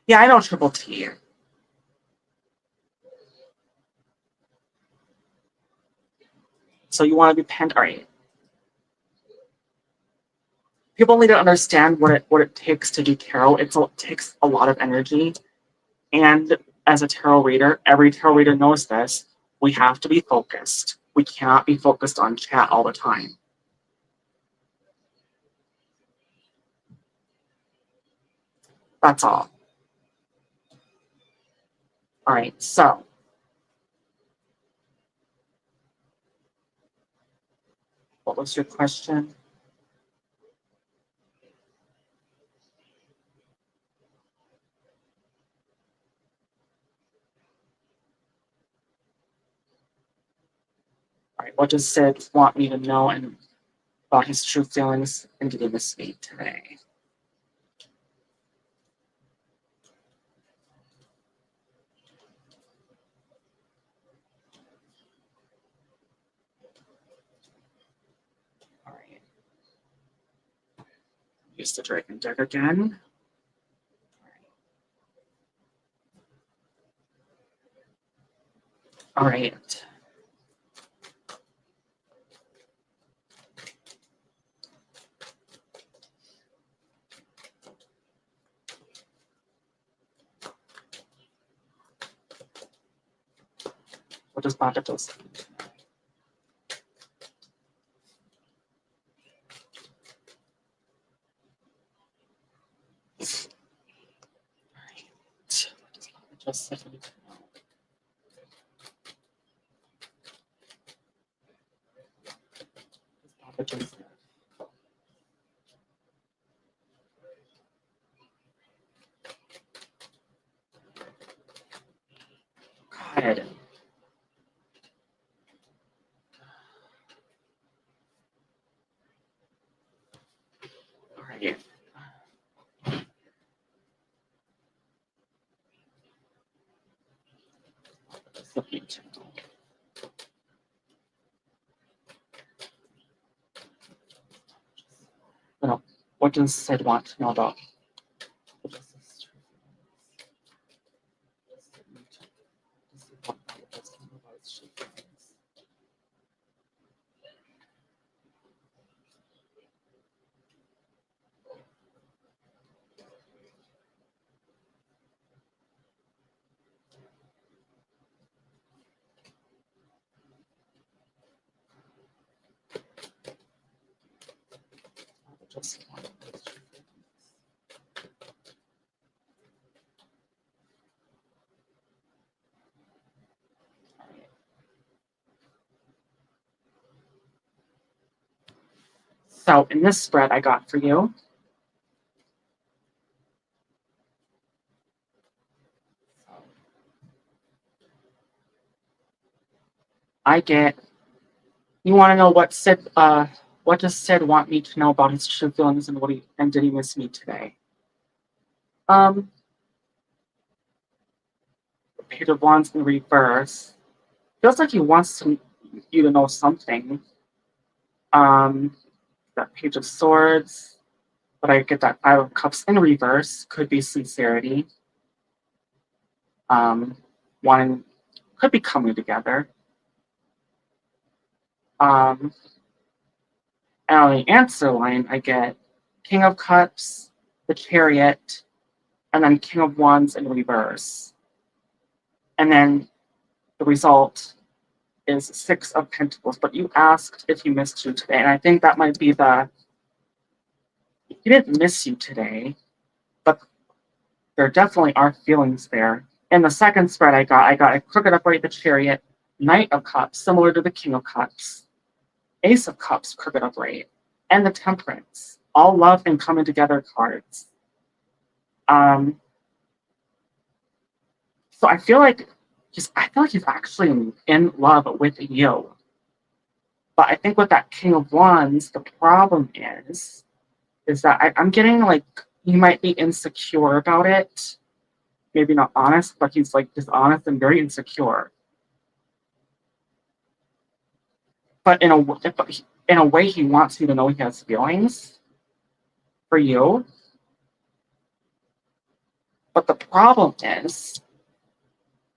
Yeah, I know Triple T. So you want to be pinned? All right. People need to understand what it takes to do tarot. It takes a lot of energy, and as a tarot reader, every tarot reader knows this. We have to be focused. We cannot be focused on chat all the time. That's all. All right. So, what was your question? All right. What does Sid want me to know and about his true feelings and did he miss me today? All right. Use the dragon deck again. All right. What does Bagatos say? Just a second. God. All right. No. What does Sid want to know about? So in this spread I got for you, I get. You want to know what Sid? What does Sid want me to know about his true feelings and did he miss me today? Um, Page of Wands in reverse. Feels like he wants you to know something. That Page of Swords, but I get that Five of Cups in reverse. Could be sincerity. Wanting could be coming together. And on the answer line, I get King of Cups, the Chariot, and then King of Wands in reverse. And then the result is Six of Pentacles. But you asked if he missed you today, and I think that might be he didn't miss you today, but there definitely are feelings there. In the second spread I got a crooked upright, the chariot, knight of cups, similar to the king of cups, ace of cups, crooked upright, and the temperance. All love and coming together cards. Um, so I feel like he's actually in love with you. But I think with that King of Wands, the problem is that I'm getting like he might be insecure about it. Maybe not honest, but he's like dishonest and very insecure. But in a way, he wants you to know he has feelings for you. But the problem is,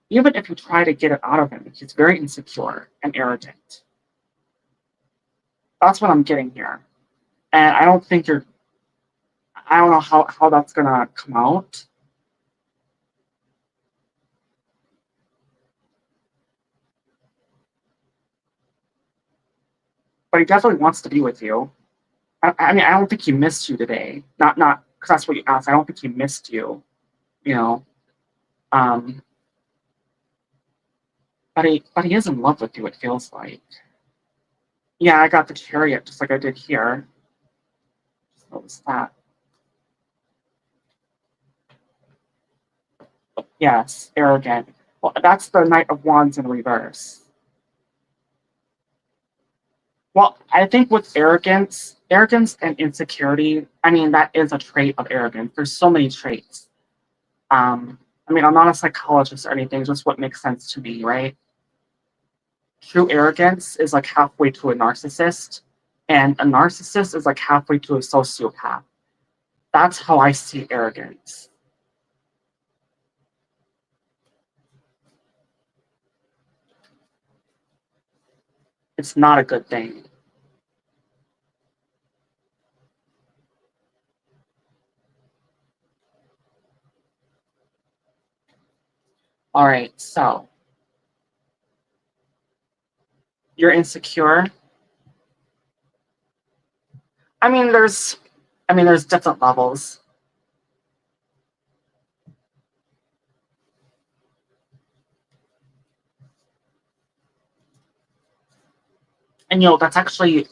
even if you try to get it out of him, he's very insecure and arrogant. That's what I'm getting here. And I don't know how that's gonna come out. But he definitely wants to be with you. I mean, I don't think he missed you today. Not because that's what you asked. I don't think he missed you. You know, um, but he is in love with you. It feels like. Yeah, I got the chariot just like I did here. Just notice that. Yes, arrogant. Well, that's the Knight of Wands in reverse. Well, I think with arrogance and insecurity, I mean, that is a trait of arrogance. There's so many traits. I mean, I'm not a psychologist or anything, just what makes sense to me, right? True arrogance is like halfway to a narcissist, and a narcissist is like halfway to a sociopath. That's how I see arrogance. It's not a good thing. All right, so you're insecure. I mean, there's different levels. And that's actually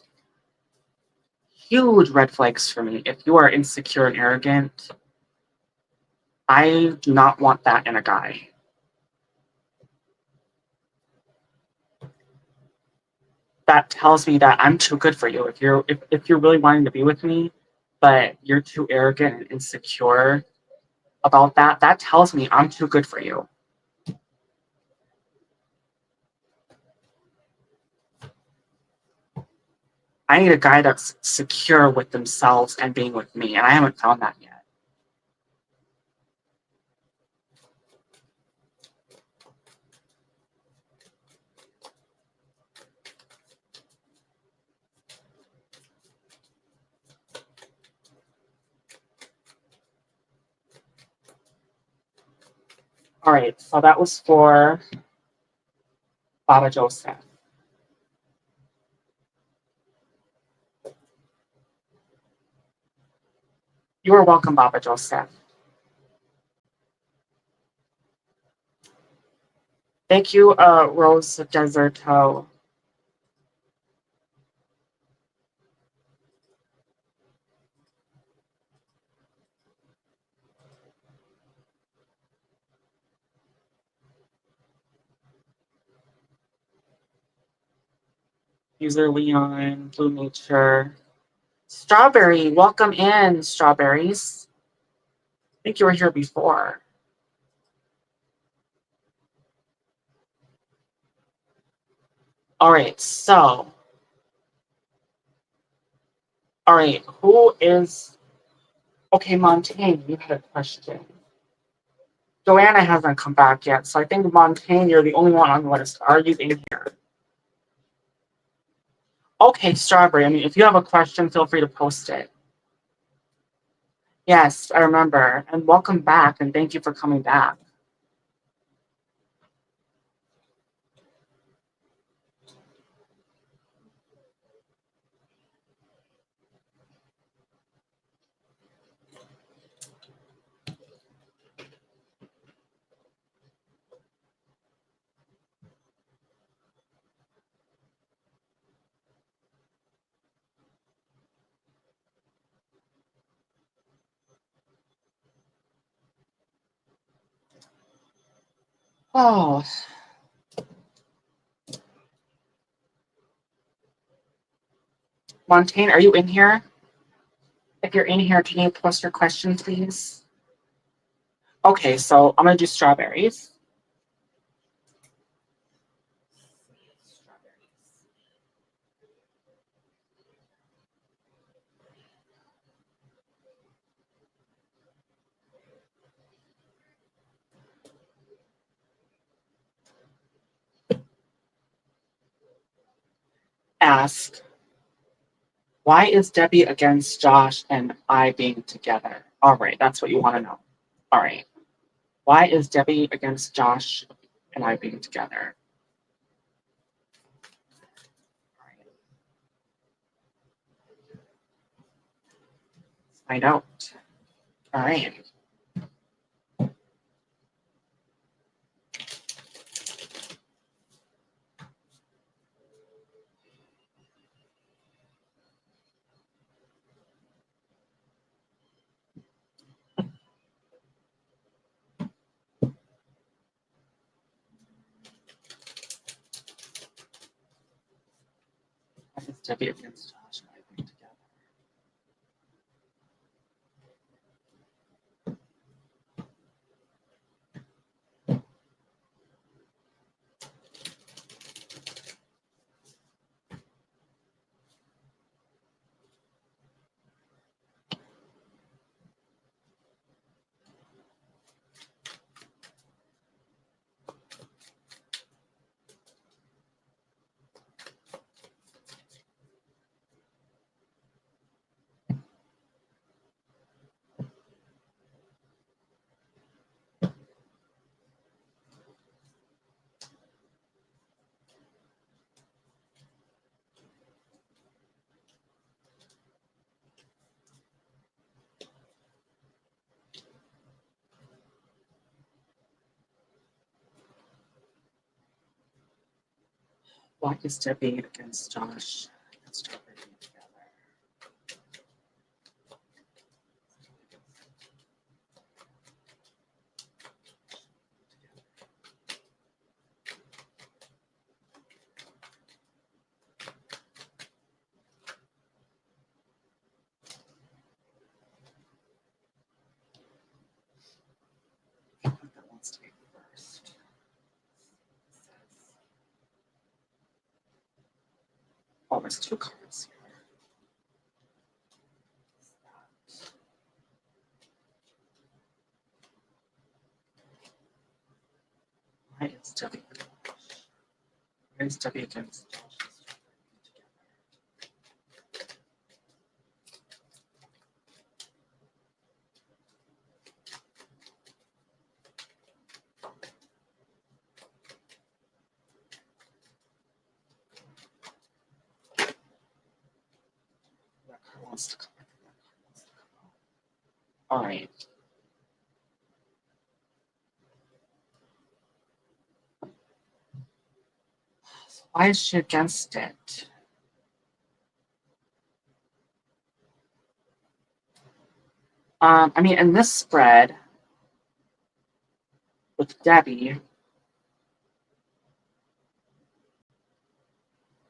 huge red flags for me. If you are insecure and arrogant, I do not want that in a guy. That tells me that I'm too good for you. If you're really wanting to be with me, but you're too arrogant and insecure about that, that tells me I'm too good for you. I need a guy that's secure with themselves and being with me, and I haven't found that yet. All right, so that was for Baba Joseph. You are welcome, Baba Joseph. Thank you, Rose Deserto. User Leon, Blue Nature. Strawberry, welcome in, strawberries. I think you were here before. All right, so, all right, who is, okay, Montaigne, you had a question. Joanna hasn't come back yet, so I think Montaigne, you're the only one on the list. Are you in here? Okay, Strawberry, I mean, if you have a question, feel free to post it. Yes, I remember. And welcome back, and thank you for coming back. Oh. Montaigne, are you in here? If you're in here, can you post your question, please? Okay, so I'm going to do strawberries. Ask, why is Debbie against Josh and I being together? All right, that's what you want to know. All right. Why is Debbie against Josh and I being together? Find out. All right. Why is Debbie against Josh and I being together? Why is Debbie against Josh and Strawberry being together? I think that wants to be first. Oh, there's two cards here. Why is Debbie against Josh and Strawberry being together? That card wants to come. All right. So why is she against it? I mean, in this spread with Debbie,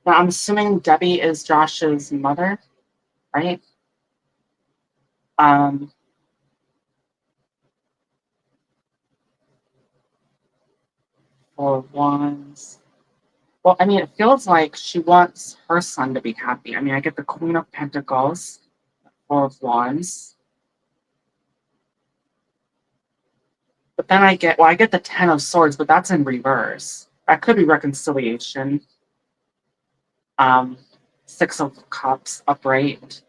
now I'm assuming Debbie is Josh's mother, right? Um, or wands. Well, I mean, it feels like she wants her son to be happy. I mean, I get the Queen of Pentacles, Four of Wands. But then I get the Ten of Swords, but that's in reverse. That could be reconciliation. Six of Cups upright.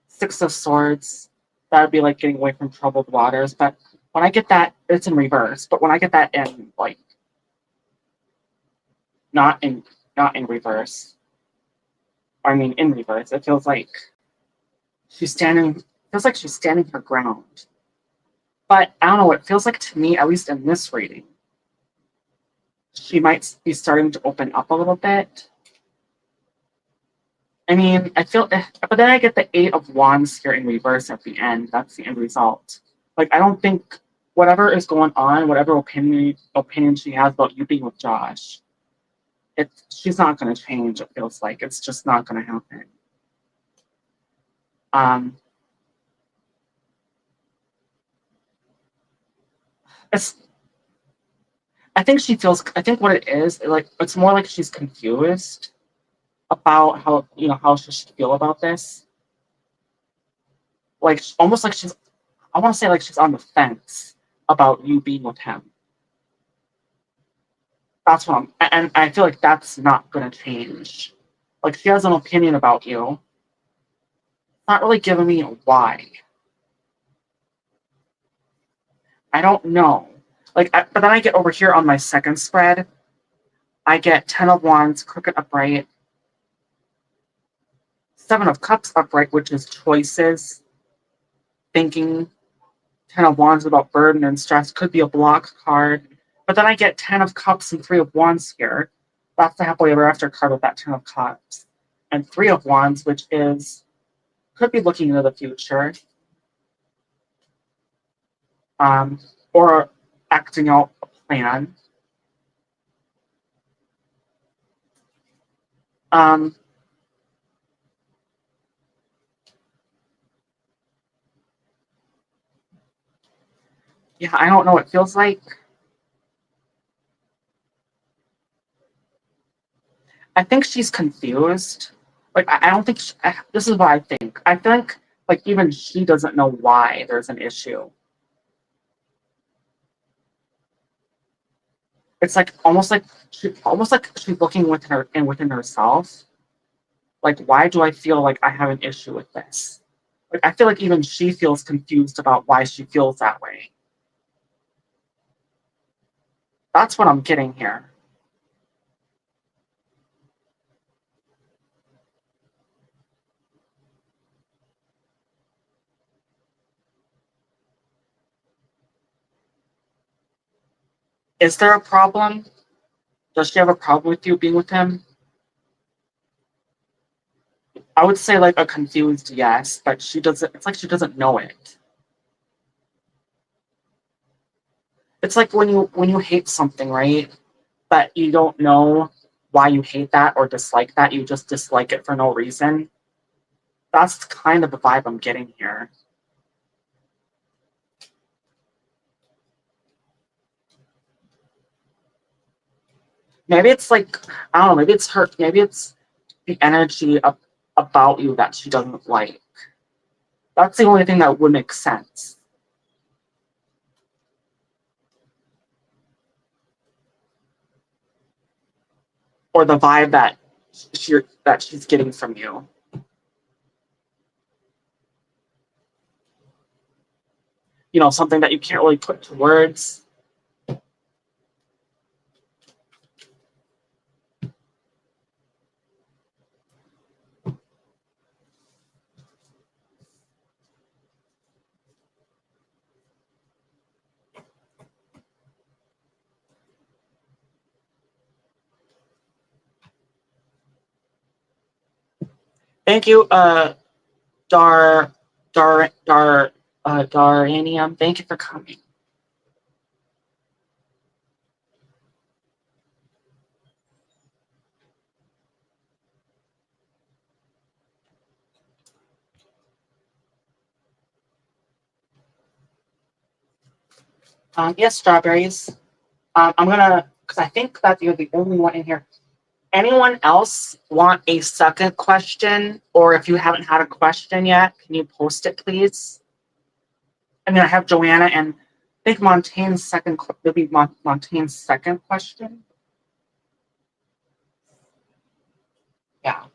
Six of Swords. That would be like getting away from troubled waters. But when I get that, it's in reverse. But when I get that in like not in reverse, or I mean in reverse, it feels like she's standing her ground. But I don't know, it feels like to me, at least in this reading, she might be starting to open up a little bit. I mean, but then I get the Eight of Wands here in reverse at the end. That's the end result. Like, I don't think whatever is going on, whatever opinion she has about you being with Josh, she's not going to change. It feels like it's just not going to happen. Um, it's. I think she feels. I think what it is, like it's more like she's confused about how she should feel about this. Like almost like she's. I want to say like she's on the fence about you being with him. That's what and I feel like that's not going to change. Like she has an opinion about you. Not really giving me why. I don't know. But then I get over here on my second spread. I get 10 of Wands, Crooked upright, 7 of Cups upright, which is choices, thinking. 10 of Wands about burden and stress could be a block card. But then I get 10 of Cups and 3 of Wands here. That's the happily ever after card with that 10 of Cups. And 3 of Wands, which could be looking into the future. Or acting out a plan. Yeah, I don't know what it feels like. I think she's confused. Like, I don't think this is what I think. I think like even she doesn't know why there's an issue. It's like almost like she's looking within herself. Like, why do I feel like I have an issue with this? Like, I feel like even she feels confused about why she feels that way. That's what I'm getting here. Is there a problem? Does she have a problem with you being with him? I would say like a confused yes, but she doesn't. It's like she doesn't know it. It's like when you hate something, right? But you don't know why you hate that or dislike that. You just dislike it for no reason. That's kind of the vibe I'm getting here. Maybe it's like I don't know. Maybe it's her. Maybe it's the energy about you that she doesn't like. That's the only thing that would make sense. Or the vibe that she's getting from you. You know, something that you can't really put to words. Thank you, Dar Daranium. Thank you for coming. Yes, strawberries. I'm gonna because I think that you're the only one in here. Anyone else want a second question, or if you haven't had a question yet, can you post it, please? And then I have Joanna and I think Montaigne's second. Maybe Montaigne's second question. Yeah.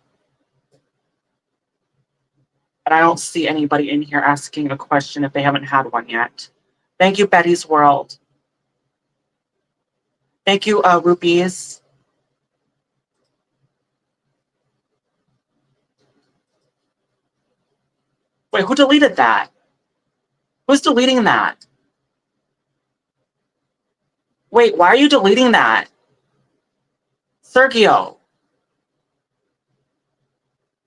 And I don't see anybody in here asking a question if they haven't had one yet. Thank you, Betty's World. Thank you, Rupees. Wait, who deleted that? Who's deleting that? Wait, why are you deleting that? Sergio.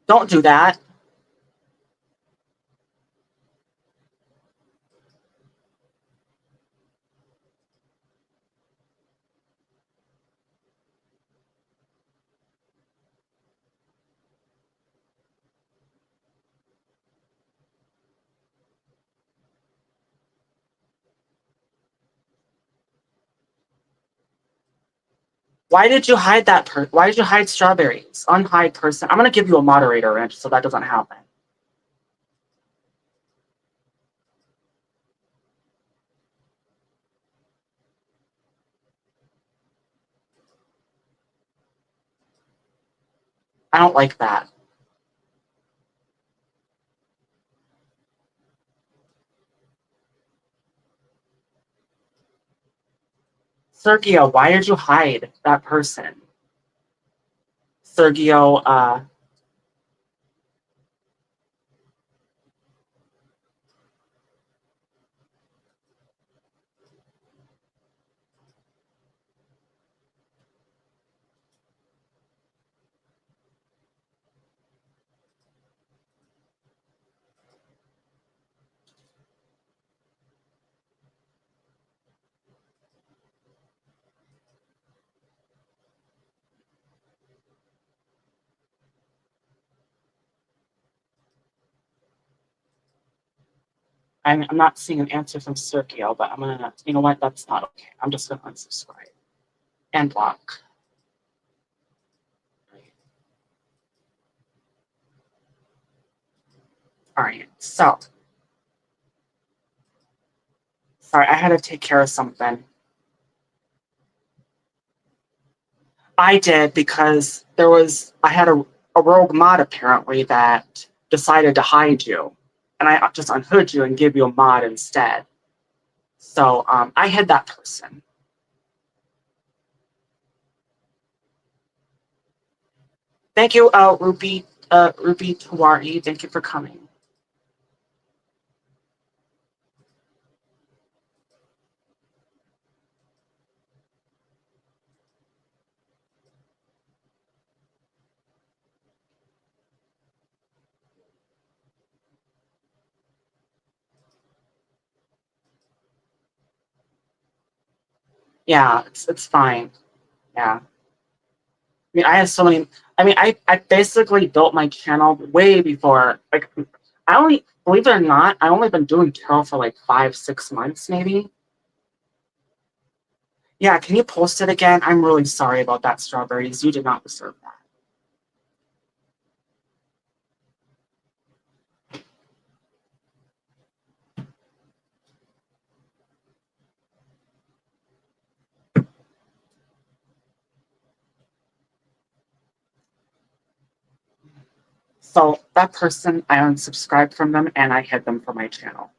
Don't do that. Why did you hide that Why did you hide strawberries? Unhide person. I'm gonna give you a moderator wrench so that doesn't happen. I don't like that. Sergio, why did you hide that person? Sergio, I'm not seeing an answer from Sergio, but I'm gonna, you know what? That's not okay. I'm just gonna unsubscribe and block. All right, so sorry, I had to take care of something. I did because I had a rogue mod apparently that decided to hide you, and I just unhood you and give you a mod instead. So I hid that person. Thank you, Ruby Tawari. Thank you for coming. Yeah, it's fine. Yeah. I mean, I have so many. I mean, I basically built my channel way before. Like, I only, believe it or not, I only been doing tarot for like 5-6 months, maybe. Yeah, can you post it again? I'm really sorry about that, strawberries. You did not deserve that. So that person, I unsubscribed from them and I hid them from my channel.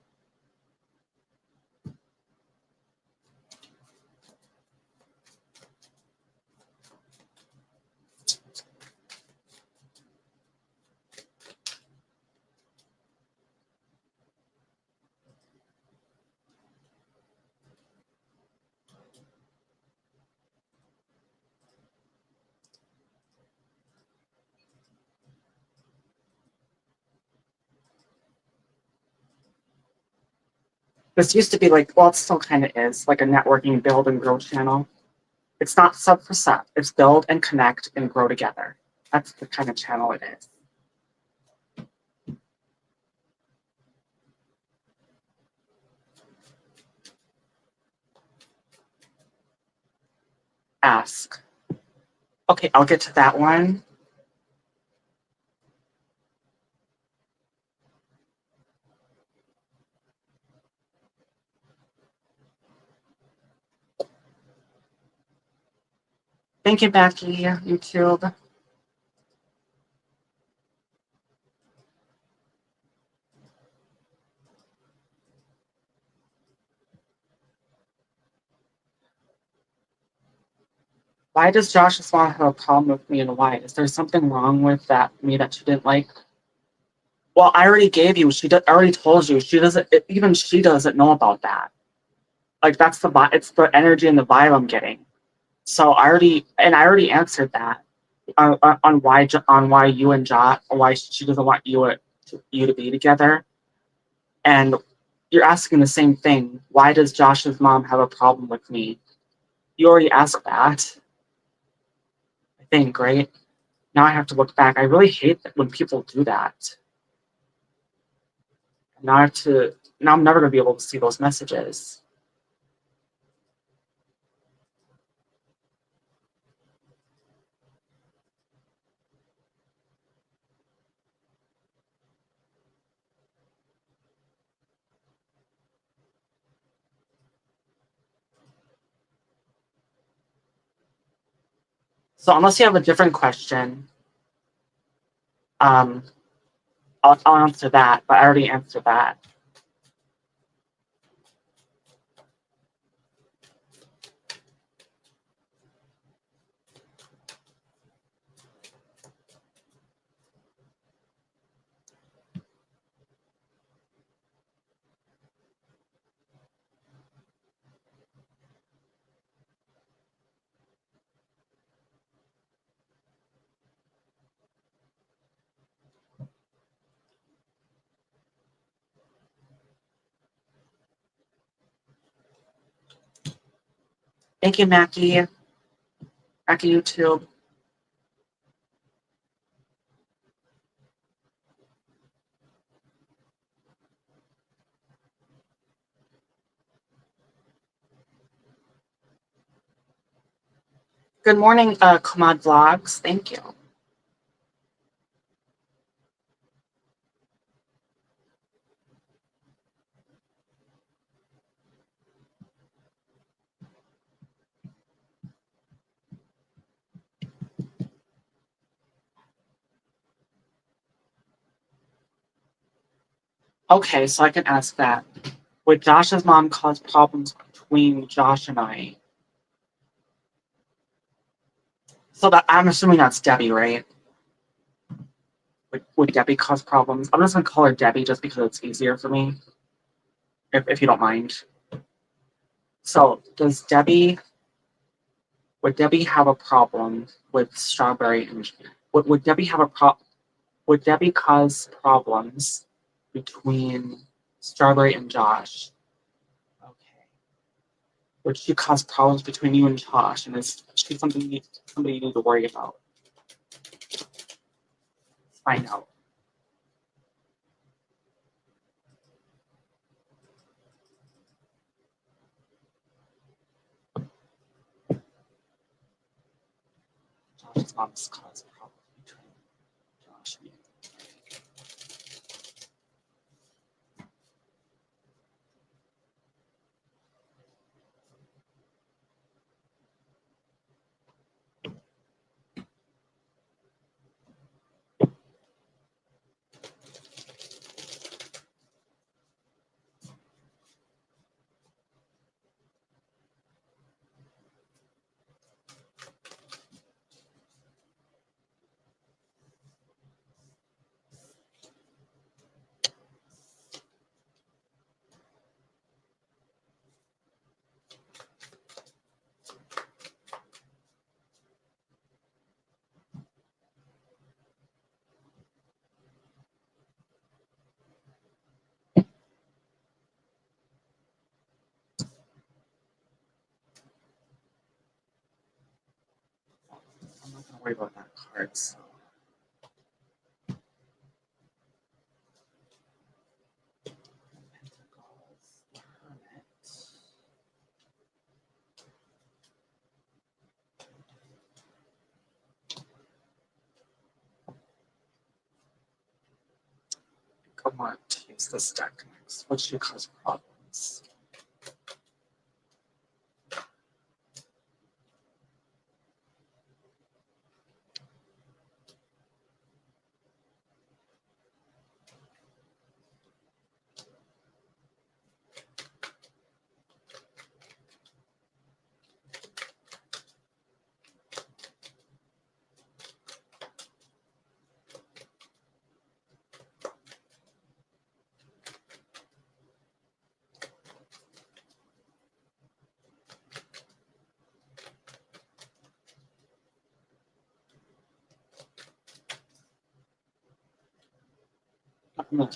This used to be like, well, it still kind of is, like a networking build and grow channel. It's not sub for sub. It's build and connect and grow together. That's the kind of channel it is. Ask. Okay, I'll get to that one. Thank you, Becky, YouTube. Why does Josh Swan have a problem with me and why? Is there something wrong with me that you didn't like? Well, I already gave you. I already told you. She doesn't. Even she doesn't know about that. Like that's it's the energy and the vibe I'm getting. So I already answered that on why you and why she doesn't want you to be together. And you're asking the same thing. Why does Josh's mom have a problem with me? You already asked that. I think, right? Now I have to look back. I really hate that when people do that. Now I have to. Now I'm never gonna be able to see those messages. So unless you have a different question, I'll answer that, but I already answered that. Thank you, Mackie. Mackie YouTube. Good morning, Kamad Vlogs. Thank you. Okay, so I can ask that. Would Josh's mom cause problems between Josh and I? So that I'm assuming that's Debbie, right? Would Debbie cause problems? I'm just gonna call her Debbie just because it's easier for me, if you don't mind. So would Debbie have a problem with Strawberry and would Debbie have would Debbie cause problems between Strawberry and Josh? Okay. Would she cause problems between you and Josh? And is she somebody you need to worry about? Let's find out. Josh's mom's caused problems between Josh and you. I'm not gonna worry about that card. So. I want to use this deck next. What should cause problems? No.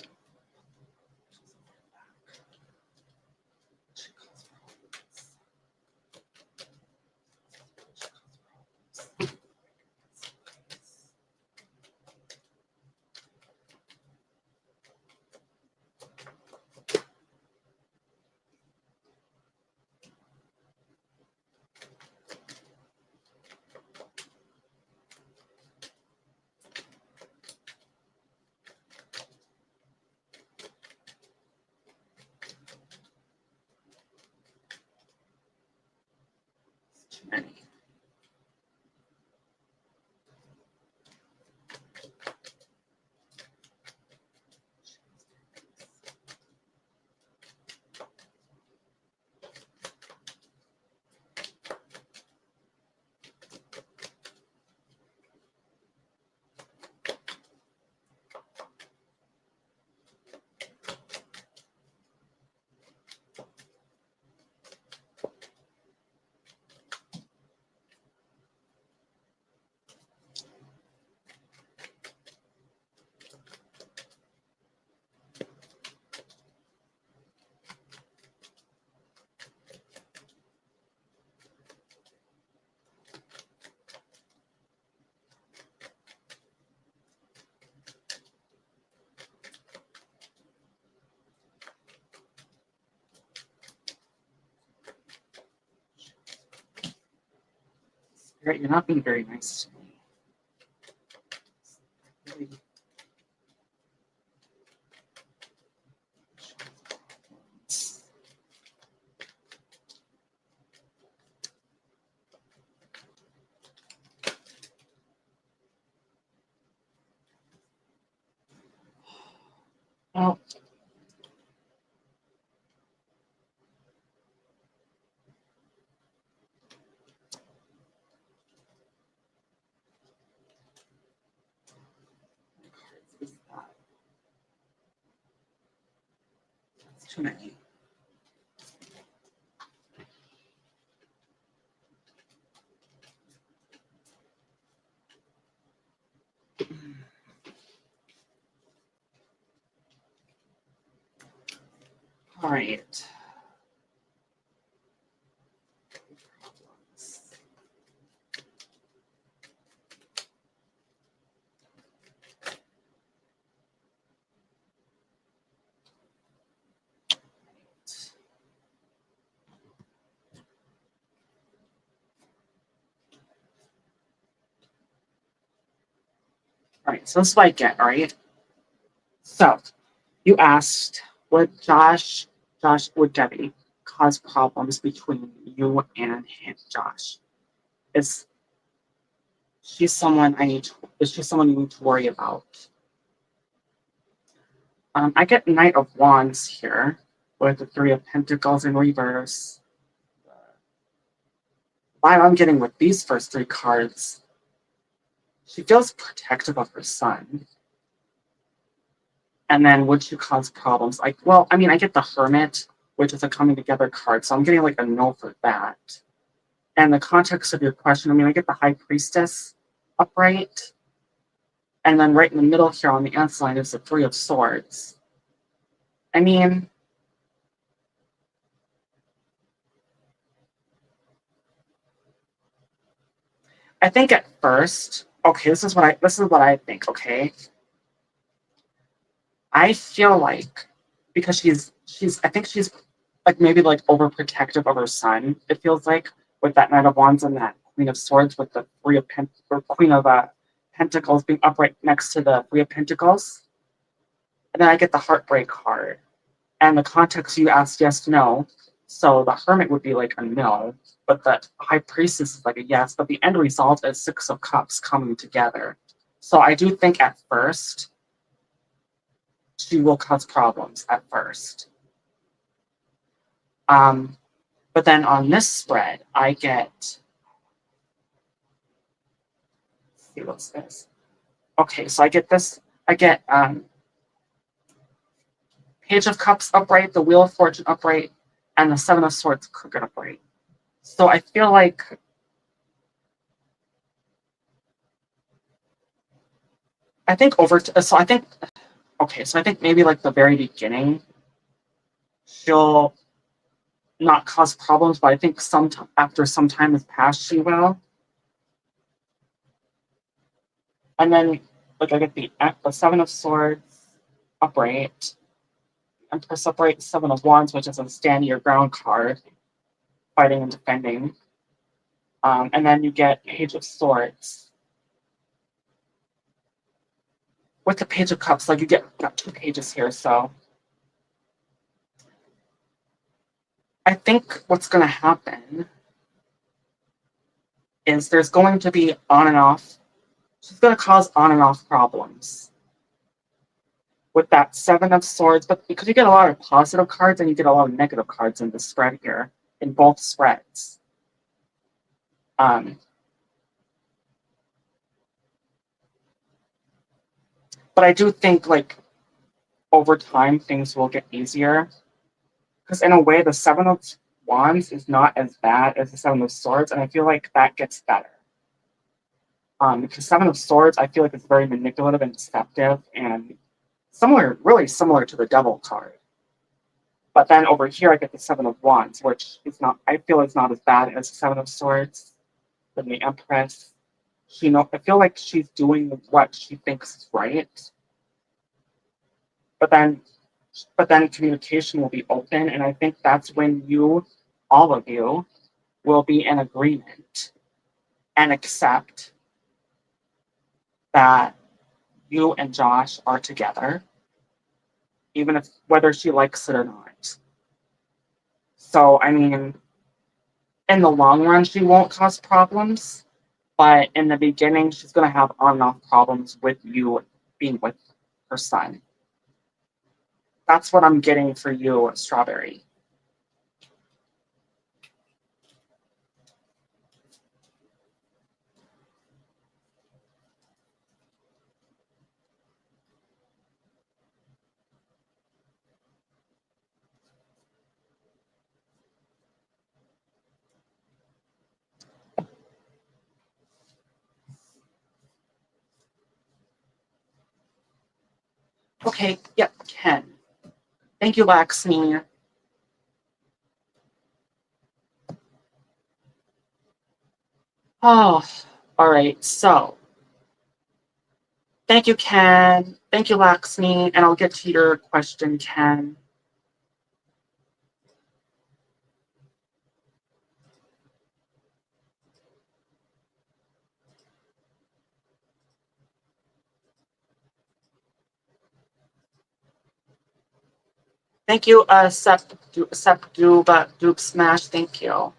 You're not being very nice to me. Really. Well, that's too many. All right. All right, so this is what I get, all right? So you asked, would Debbie cause problems between you and him, Josh? Is she someone is she someone you need to worry about? I get Knight of Wands here with the Three of Pentacles in reverse. Why I'm getting with these first three cards, she feels protective of her son. And then would she cause problems? Like, well, I mean, I get the Hermit, which is a coming together card, so I'm getting like a no for that. And the context of your question, I mean, I get the High Priestess upright. And then right in the middle here on the answer line is the Three of Swords. I mean, I think at first, okay, this is what I think, okay? I feel like because I think she's like maybe like overprotective of her son, it feels like, with that Knight of Wands and that Queen of Swords with the Queen of Pentacles being upright next to the Three of Pentacles. And then I get the Heartbreak card. And the context you asked yes, no. So the Hermit would be like a no, but the High Priestess is like a yes, but the end result is Six of Cups coming together. So I do think at first she will cause problems at first. But then on this spread, I get, let's see, what's this? Okay, so I get this, I get Page of Cups upright, the Wheel of Fortune upright, and the Seven of Swords crooked upright. So I feel like so I think maybe like the very beginning, she'll not cause problems, but I think after some time has passed, she will. And then, like, I get the Seven of Swords upright, Empress upright, Seven of Wands, which is a stand your ground card, fighting and defending. And then you get Page of Swords with the Page of Cups. Like, you got two pages here, so I think what's going to happen is there's going to be on and off. She's going to cause on and off problems with that Seven of Swords, but because you get a lot of positive cards and you get a lot of negative cards in this spread here, in both spreads. But I do think, like, over time, things will get easier. Because in a way, the Seven of Wands is not as bad as the Seven of Swords, and I feel like that gets better. Because Seven of Swords, I feel like it's very manipulative and deceptive, and really similar to the Devil card. But then over here, I get the Seven of Wands, which is not, I feel it's not as bad as the Seven of Swords. Then the Empress, I feel like she's doing what she thinks is right. But then communication will be open, and I think that's when all of you, will be in agreement. and accept that you and Josh are together, even if whether she likes it or not. So, I mean, in the long run, she won't cause problems, but in the beginning, she's going to have on and off problems with you being with her son. That's what I'm getting for you, Strawberry. Okay, yep, Ken. Thank you, Laxmi. Oh, all right. So, thank you, Ken. Thank you, Laxmi. And I'll get to your question, Ken. Thank you, Dupe Smash. Thank you.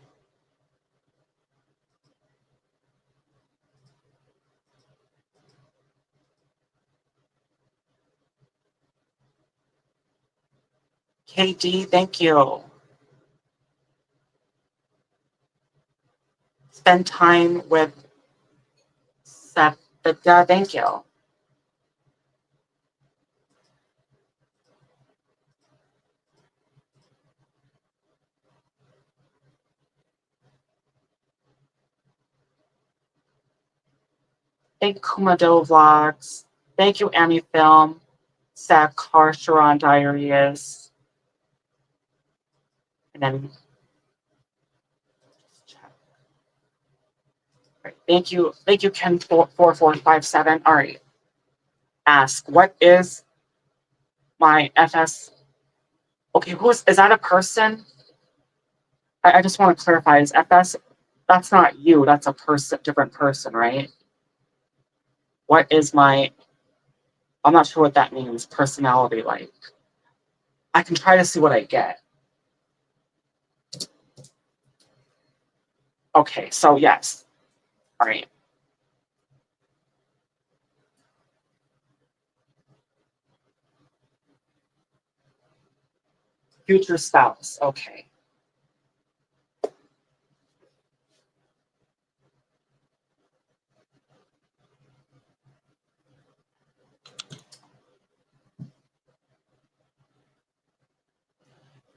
KD, thank you. Spend time with Septica, thank you. Thank you, Kumado Vlogs. Thank you, Amy Film. Sakar Sharon Diaries. And then right, thank you, Ken 4457. All right. Ask, what is my FS? Okay, is that a person? I just want to clarify, is FS, that's not you, that's a person, different person, right? What is my, I'm not sure what that means, personality like. I can try to see what I get. Okay, so yes. All right. Future spouse, okay.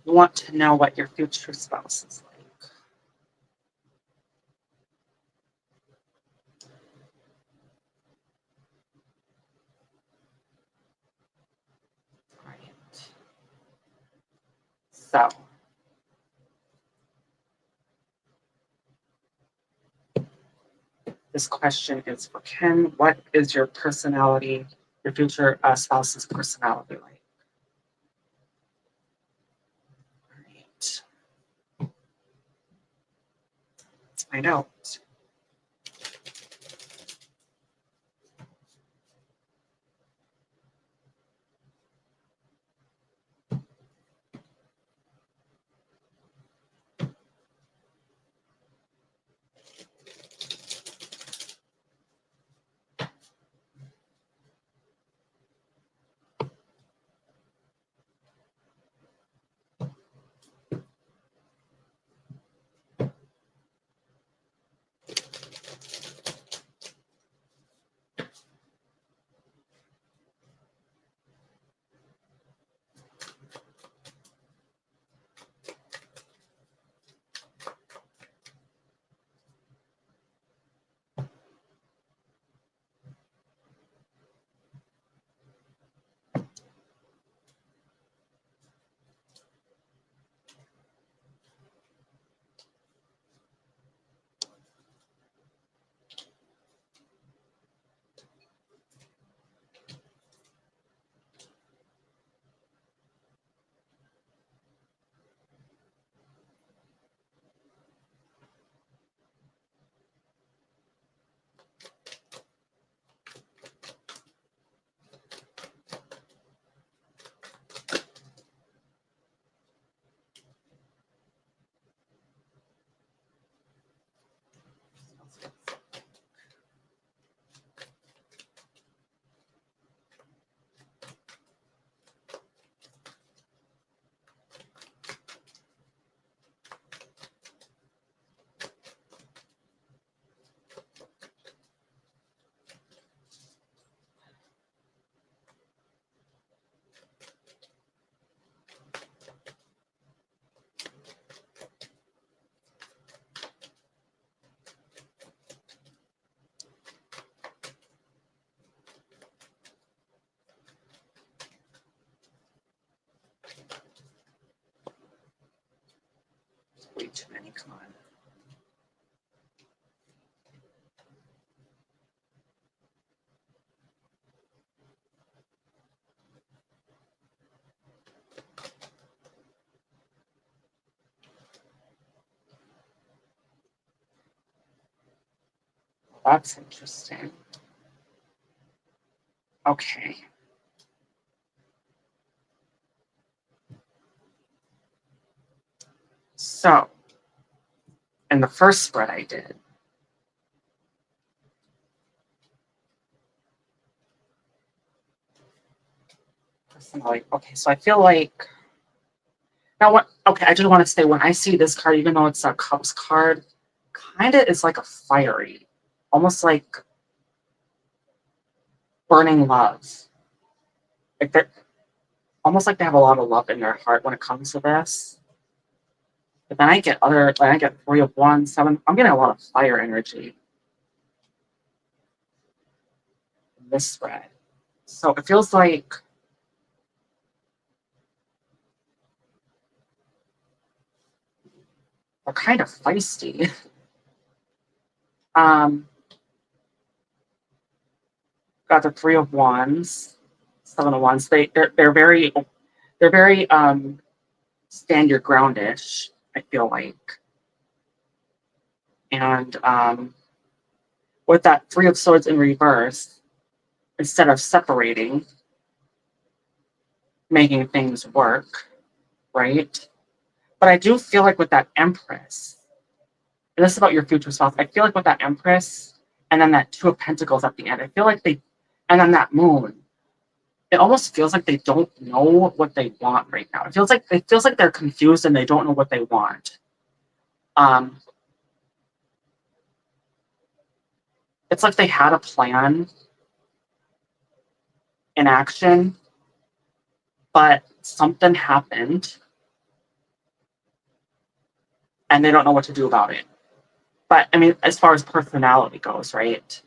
You want to know what your future spouse is like. All right. So, this question is for Ken. What is your personality, your future spouse's personality like? All right. Let's find out. too many. Come on. That's interesting. Okay. So, in the first spread I did, personally, okay, so I feel like now what? Okay, I just want to say when I see this card, even though it's a Cups card, kind of is like a fiery, almost like burning love. Like they're almost like they have a lot of love in their heart when it comes to this. But then I get I get 3 of 1, 7. I'm getting a lot of fire energy in this spread. So it feels like they're kind of feisty. um, got the 3 of 1s, 7 of 1s. They're very stand your groundish, I feel like. And with that 3 of Swords in reverse, instead of separating, making things work, right? But I do feel like with that Empress, and this is about your future self, I feel like with that Empress and then that 2 of Pentacles at the end, I feel like and then that Moon, it almost feels like they don't know what they want right now. It feels like they're confused and they don't know what they want. It's like they had a plan in action, but something happened and they don't know what to do about it. But I mean, as far as personality goes, right?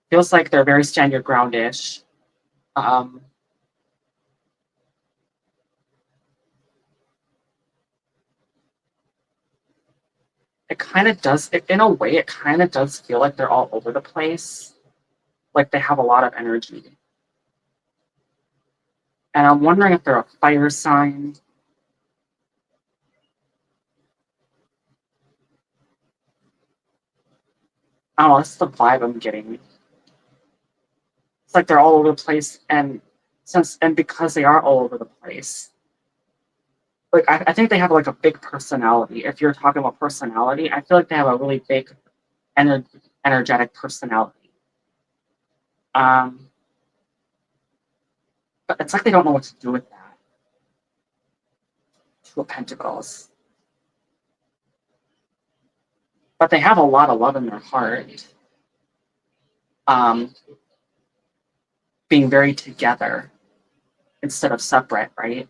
Feels like they're very stand your groundish. Um, it kind of does, in a way, it kind of does feel like they're all over the place. Like they have a lot of energy. And I'm wondering if they're a fire sign. I don't know, that's the vibe I'm getting. It's like they're all over the place, and because they are all over the place, like I think they have like a big personality. If you're talking about personality, I feel like they have a really big ener- energetic personality. Um, but it's like they don't know what to do with that. 2 of Pentacles. But they have a lot of love in their heart. Um, being very together instead of separate, right?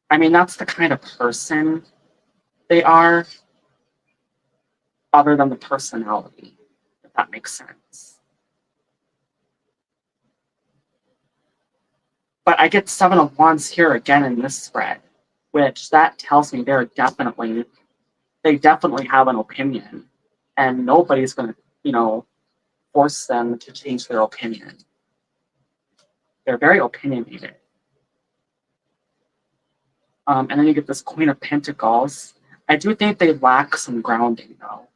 I mean, that's the kind of person they are, other than the personality, if that makes sense. But I get 7 of 1s here again in this spread, which that tells me they definitely have an opinion, and nobody's going to, force them to change their opinion. They're very opinionated. And then you get this Queen of Pentacles. I do think they lack some grounding, though.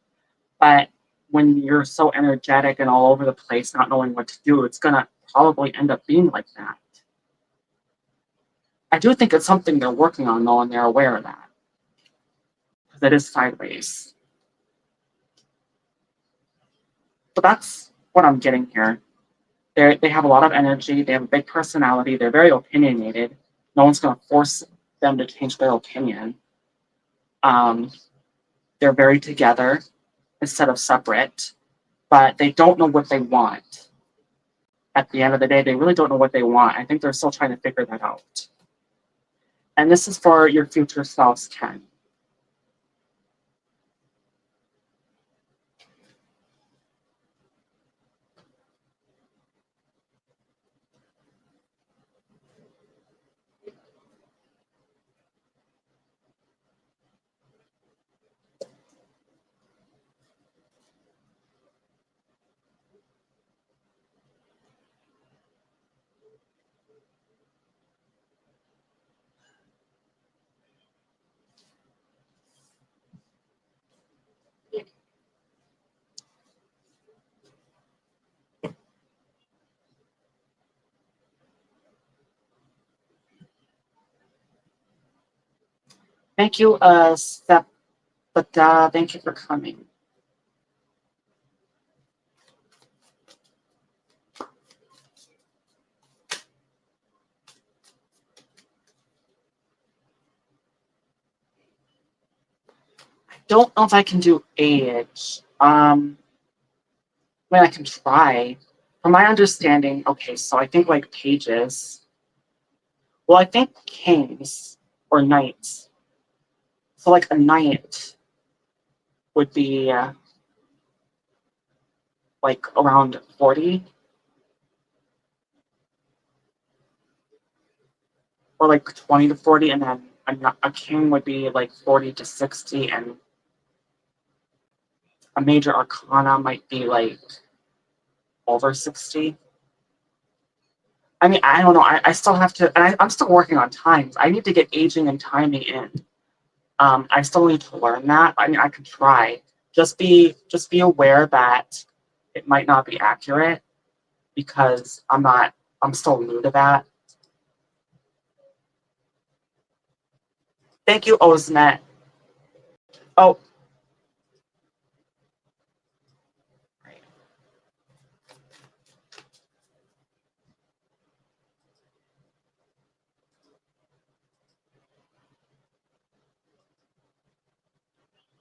But when you're so energetic and all over the place, not knowing what to do, it's going to probably end up being like that. I do think it's something they're working on, though, and they're aware of that. Because it is sideways. So that's what I'm getting here. They have a lot of energy. They have a big personality. They're very opinionated. No one's going to force them to change their opinion. Um, they're very together instead of separate, but they don't know what they want. At the end of the day, they really don't know what they want. I think they're still trying to figure that out. And this is for your future selves, Ken. Thank you, Step, but thank you for coming. I don't know if I can do age. I mean, I can try. From my understanding, okay, so I think like pages. Well, I think kings or knights. So like a knight would be like around 40, or like 20 to 40, and then a king would be like 40 to 60, and a major arcana might be like over 60. I mean, I don't know. I still have to, and I'm still working on times. I need to get aging and timing in. I still need to learn that. I mean, I could try. Just be aware that it might not be accurate because I'm still new to that. Thank you, Oznet. Oh, right.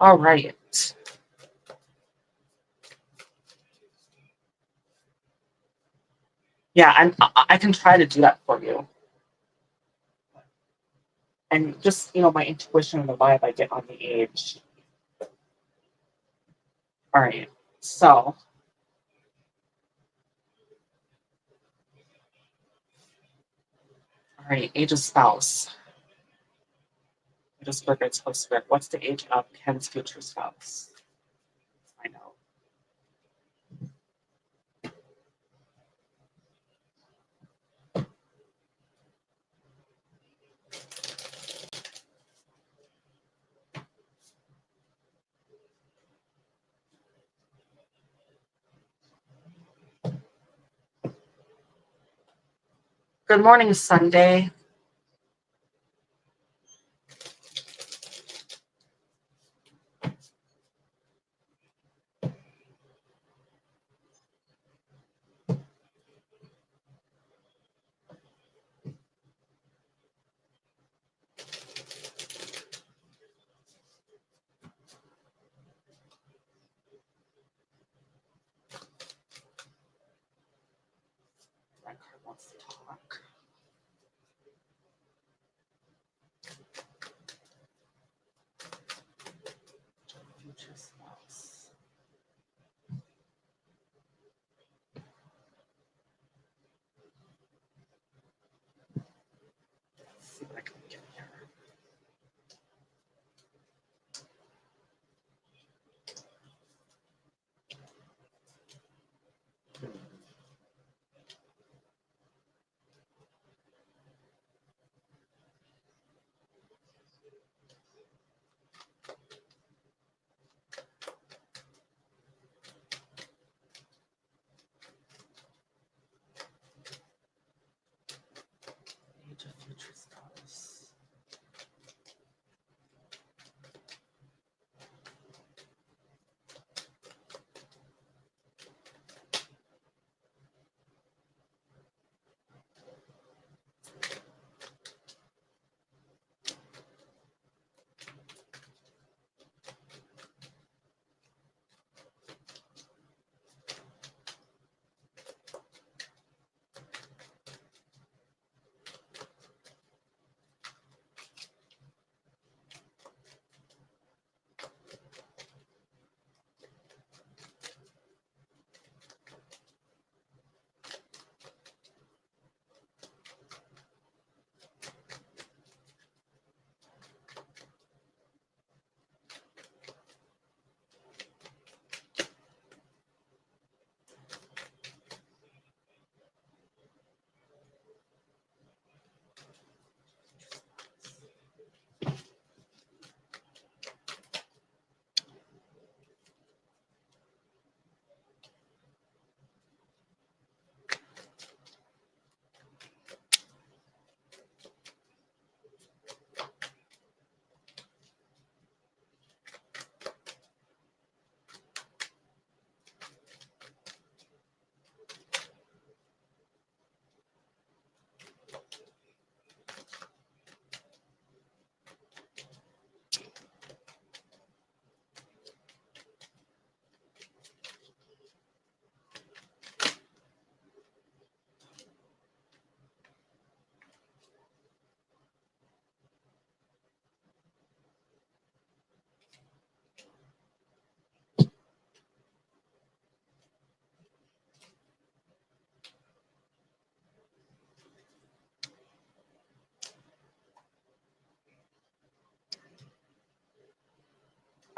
All right. Yeah, I can try to do that for you. And just, my intuition and the vibe I get on the age. All right. So, all right, age of spouse. Just look at host spirit. What's the age of Ken's future spouse? I know. Good morning, Sunday. That card wants to talk. Future spouse. Let's see what I can get here.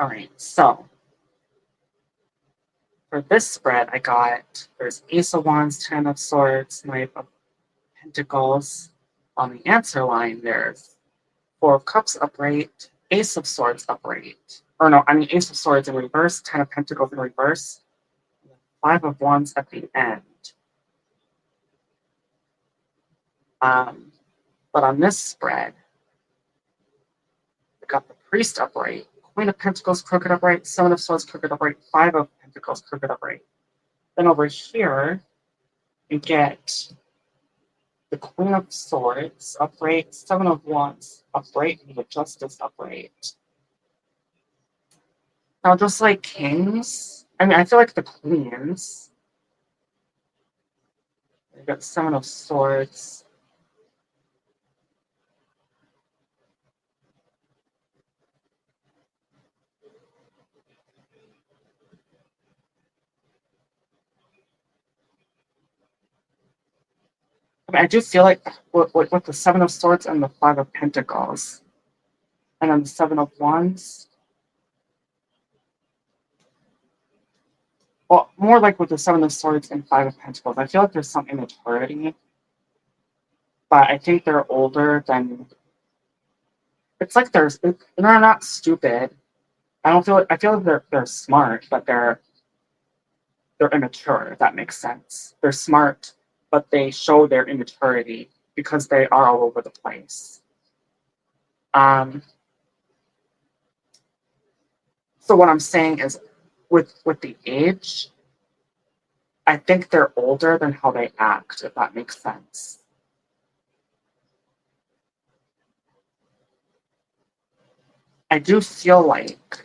All right, so for this spread, I got there's Ace of Wands, Ten of Swords, Knight of Pentacles. On the answer line, there's Four of Cups upright, Ace of Swords upright. Or no, I mean Ace of Swords in reverse, Ten of Pentacles in reverse, Five of Wands at the end. But on this spread, I got the Priest upright, Queen of Pentacles crooked upright, Seven of Swords crooked upright, Five of Pentacles crooked upright. Then over here, you get the Queen of Swords upright, Seven of Wands upright, and the Justice upright. Now, just like Kings, I mean, I feel like the Queens, you got Seven of Swords. I mean, I do feel like with the Seven of Swords and the Five of Pentacles, and then the Seven of Wands. Well, more like with the Seven of Swords and Five of Pentacles. I feel like there's some immaturity, but I think they're older than. It's like they're not stupid. I feel like they're smart, but they're immature. If that makes sense. They're smart, but they show their immaturity because they are all over the place. So what I'm saying is, with the age, I think they're older than how they act. If that makes sense. I do feel like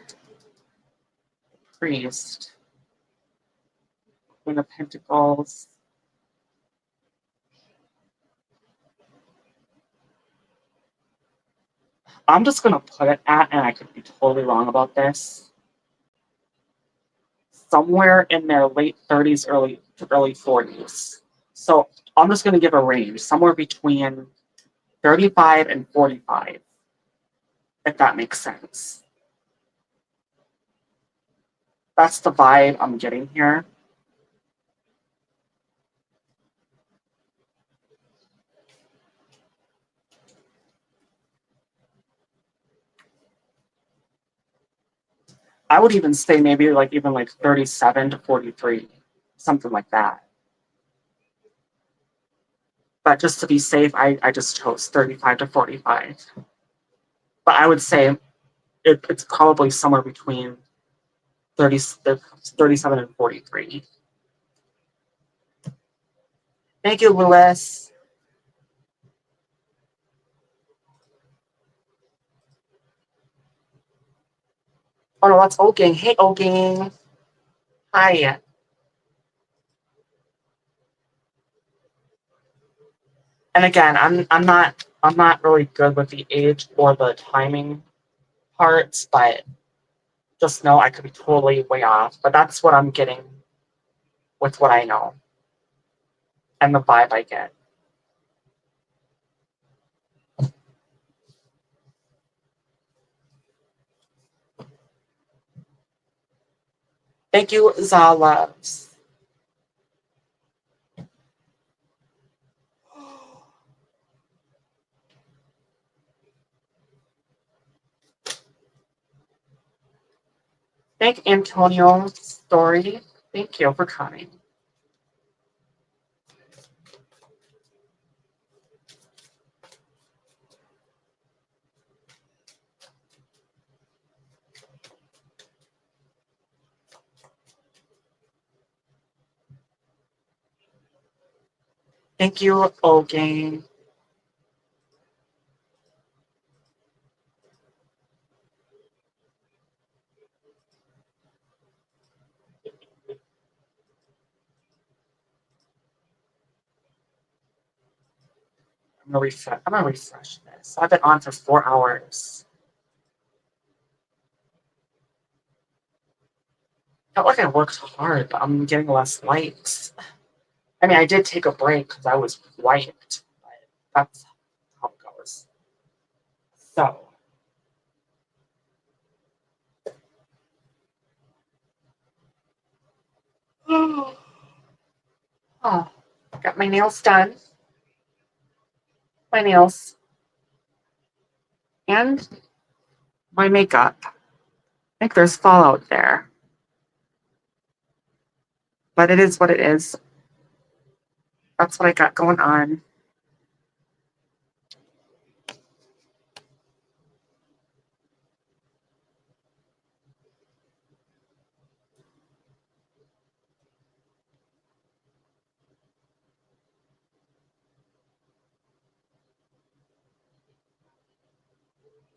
Priest, Queen of Pentacles. I'm just gonna put it at, and I could be totally wrong about this, somewhere in their late 30s, early 40s. So I'm just gonna give a range, somewhere between 35 and 45, if that makes sense. That's the vibe I'm getting here. I would even say maybe even 37 to 43, something like that. But just to be safe, I just chose 35 to 45. But I would say it's probably somewhere between 37 and 43. Thank you, Lewis. Oh no, that's Oking. Hey, Oking. Hi. And again, I'm not really good with the age or the timing parts, but just know I could be totally way off. But that's what I'm getting with what I know and the vibe I get. Thank you, Zalavs. Thank Antonio Story. Thank you for coming. Thank you, Oking. I'm gonna refresh this. I've been on for 4 hours. Felt like I worked hard, but I'm getting less likes. I mean, I did take a break because I was wiped, but that's how it goes. So, Oh, got my nails done. My nails. And my makeup. I think there's fallout there. But it is what it is. That's what I got going on.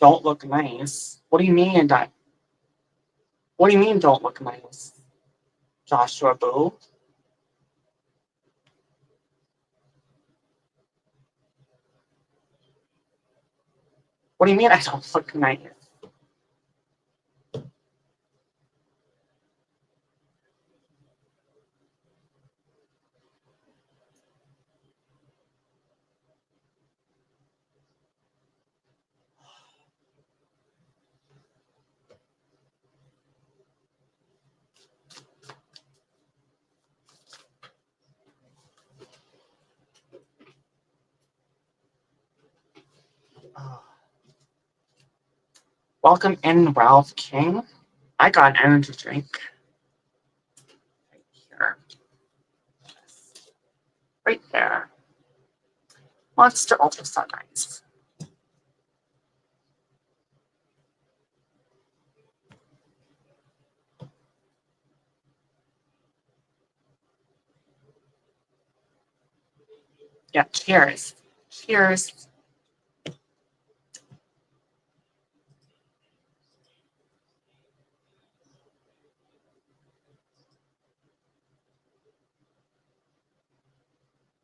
Don't look nice. What do you mean? What do you mean don't look nice? Joshua Boo? What do you mean I don't look nice? Oh. Welcome in, Ralph King. I got an energy drink. Right here. Right there. Monster Ultra Sunrise. Yeah, cheers. Cheers.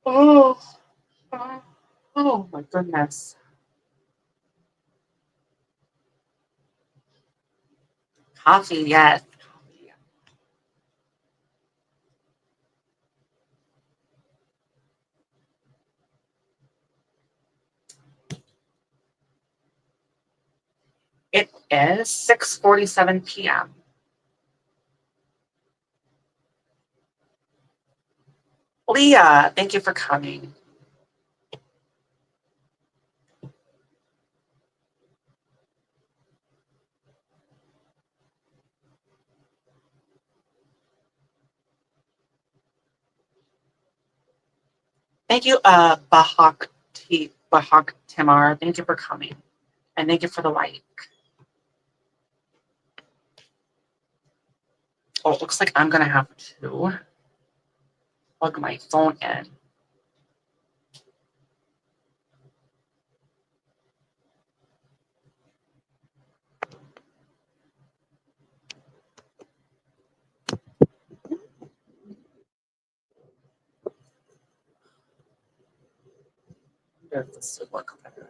Oh, oh my goodness. Coffee, yes. It is 6:47 p.m. Leah, thank you for coming. Thank you, Bahak Timar. Thank you for coming. And thank you for the like. Oh, it looks like I'm gonna have to plug my phone in. Does this work better?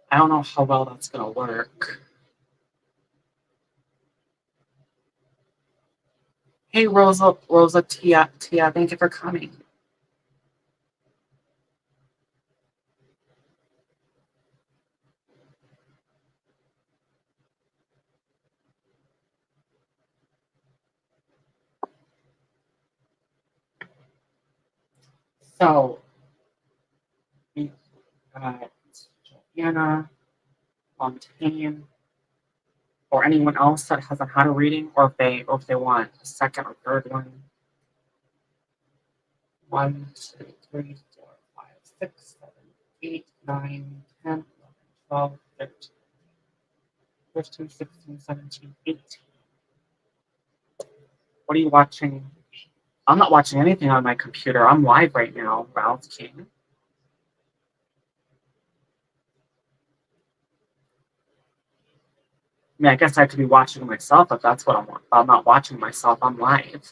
I don't know. I don't know how well that's gonna work. Hey, Rosa Tia, thank you for coming. So, we got Joanna, Fontaine, or anyone else that hasn't had a reading, or if they want a second or third one. 1, 2, 3, 4, 5, 6, 7, 8, 9, 10, 11, 12, 13, 15, 16, 17, 18. What are you watching? I'm not watching anything on my computer. I'm live right now, Ralph King. mean, I guess I could be watching myself if that's what I'm not watching myself. I'm live.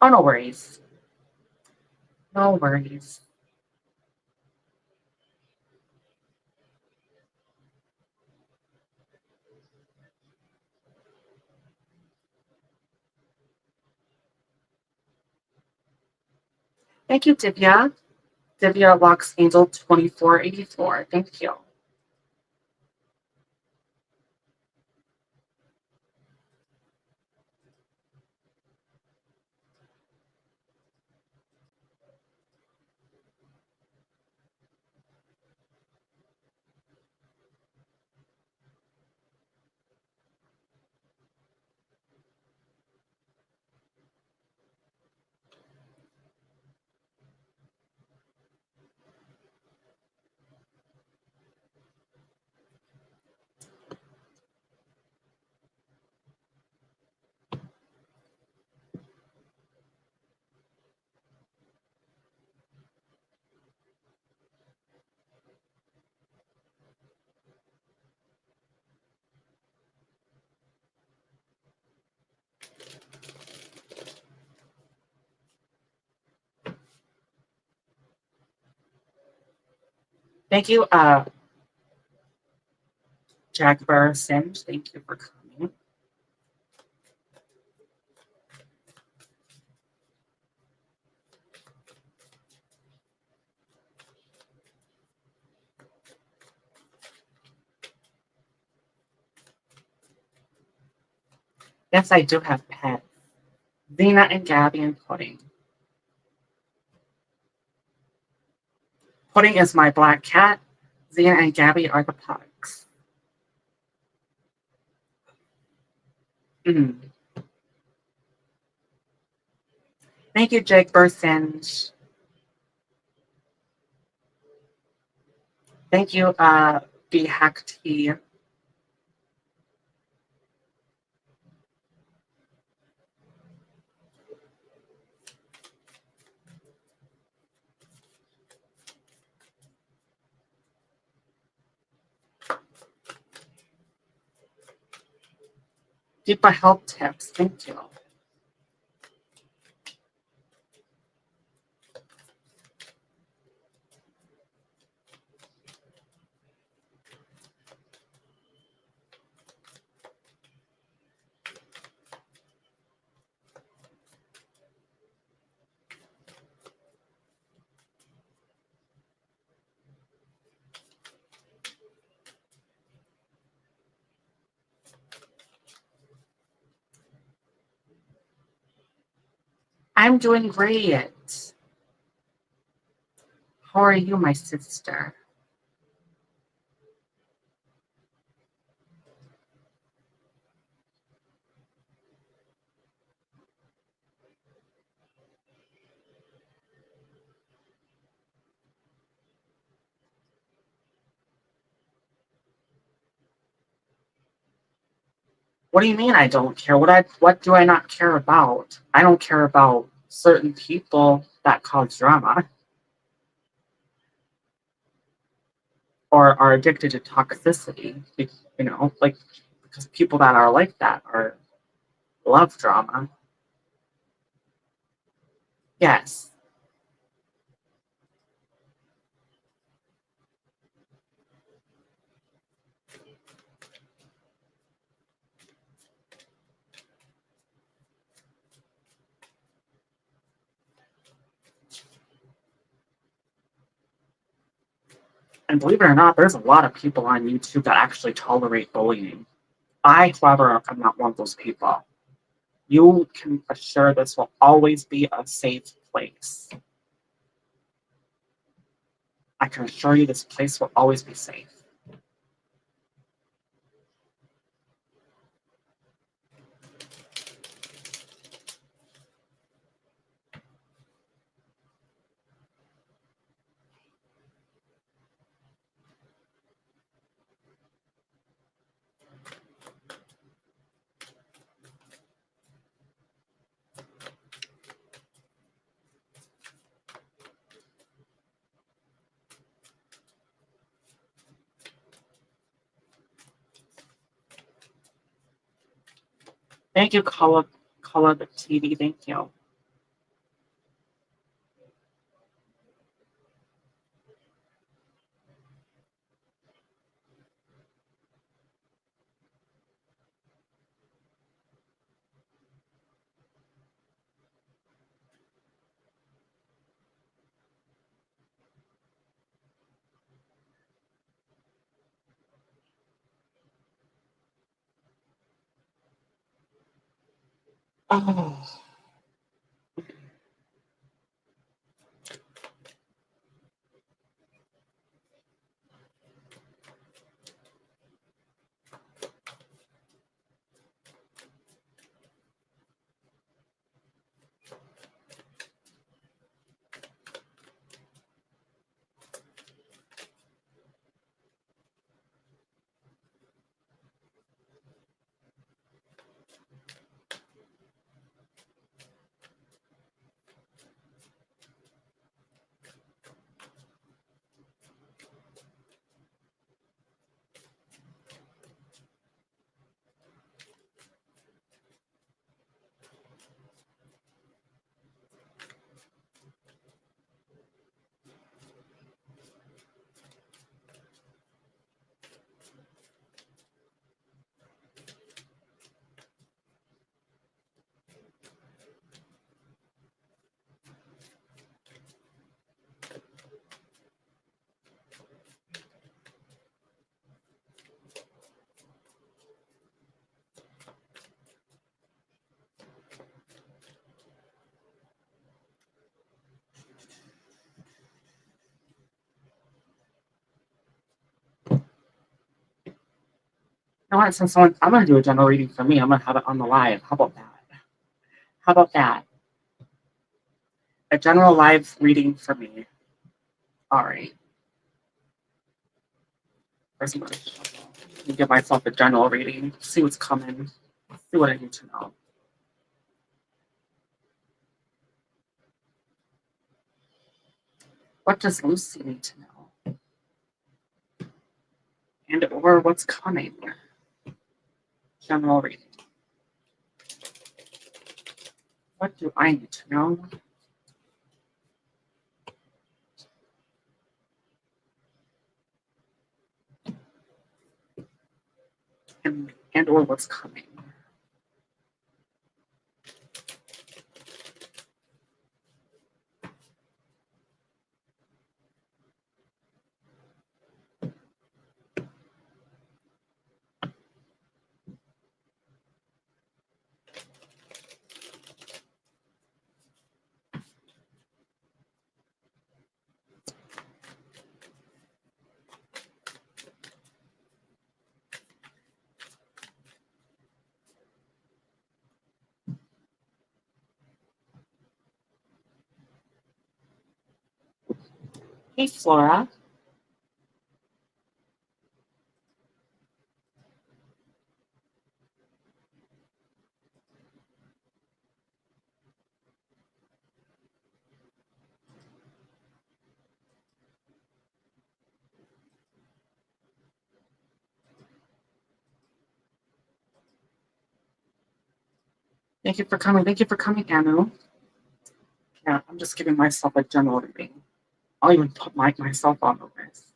Oh, no worries. No worries. Thank you, Divya. Divya Lux Angel 2484. Thank you. Thank you, Jack Burr-Singe. Thank you for coming. Yes, I do have pets. Zena and Gabby and Pudding. Pudding is my black cat. Zena and Gabby are the pugs. Mm. Thank you, Jake Bursinge. Thank you, B Hack T. Deepa Help Tips. Thank you. I'm doing great. How are you, my sister? What do you mean I don't care? What do I not care about? I don't care about certain people that cause drama or are addicted to toxicity. Like because people that are like that are love drama. Yes. And believe it or not, there's a lot of people on YouTube that actually tolerate bullying. I, however, am not one of those people. You can assure this will always be a safe place. I can assure you this place will always be safe. Thank you, Color TV. Thank you. Oh. You know what? Since I'm gonna do a general reading for me, I'm gonna have it on the live. How about that? How about that? A general live reading for me. All right. Let me give myself a general reading. See what's coming. See what I need to know. What does Lucy need to know? And or what's coming? General reading. What do I need to know? And or what's coming? Hey, Flora. Thank you for coming. Thank you for coming, Anu. Yeah, I'm just giving myself a general reading. I'll even put myself on the list.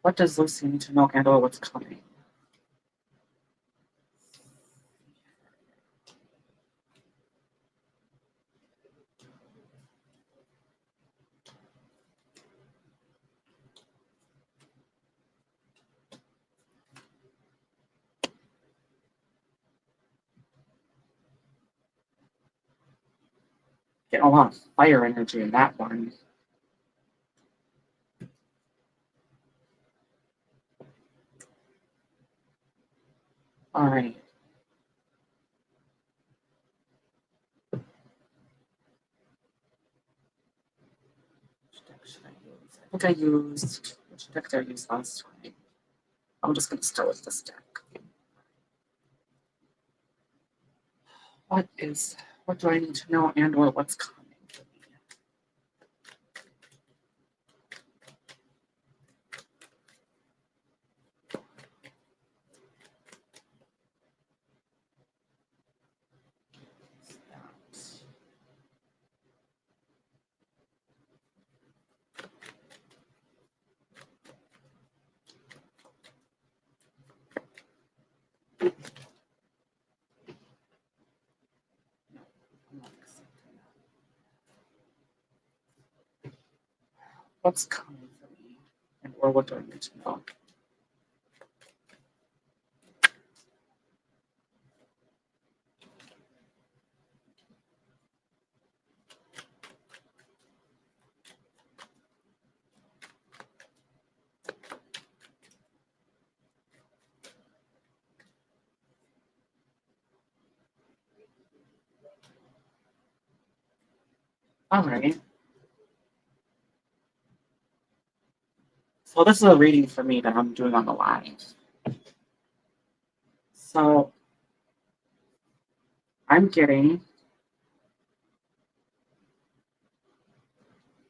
What does Lucy need to know and or what's coming? Getting a lot of fire energy in that one. All right. Which deck should I use? Which deck did I use last time? I'm just going to start with this deck. What do I need to know and or what's coming? What's coming for me? And or what do I need to know? All right. So this is a reading for me that I'm doing on the live. So I'm getting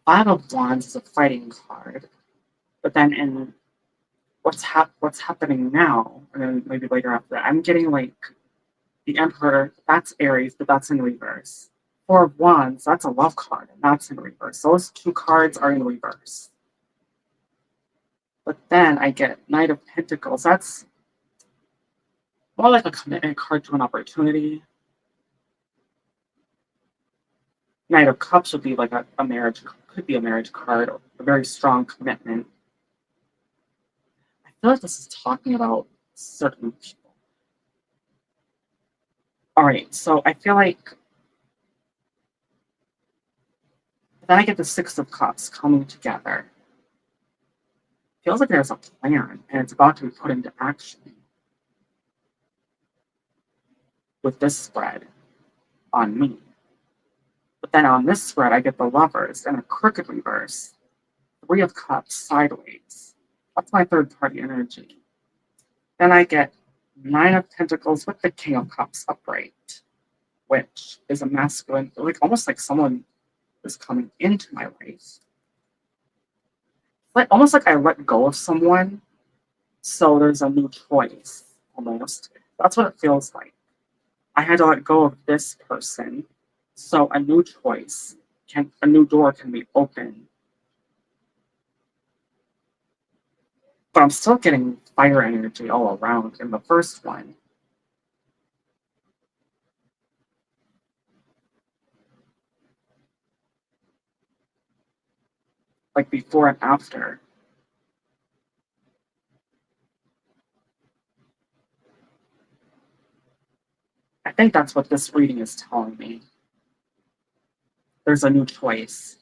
Five of Wands is a fighting card, but then in what's happening now, and then maybe later after that, I'm getting like the Emperor. That's Aries, but that's in reverse. Four of Wands, that's a love card, and that's in reverse. Those two cards are in reverse. But then I get Knight of Pentacles. That's more like a commitment card to an opportunity. Knight of Cups would be like a marriage, could be a marriage card, or a very strong commitment. I feel like this is talking about certain people. All right, so I feel like then I get the Six of Cups coming together. Feels like there's a plan and it's about to be put into action with this spread on me. But then on this spread, I get the Lovers and a crooked reverse, Three of Cups sideways. That's my third party energy. Then I get Nine of Pentacles with the King of Cups upright, which is a masculine, like almost like someone is coming into my life. Like almost like I let go of someone, so there's a new choice almost. That's what it feels like. I had to let go of this person, so a new choice a new door can be opened. But I'm still getting fire energy all around in the first one. Like before and after. I think that's what this reading is telling me. There's a new choice.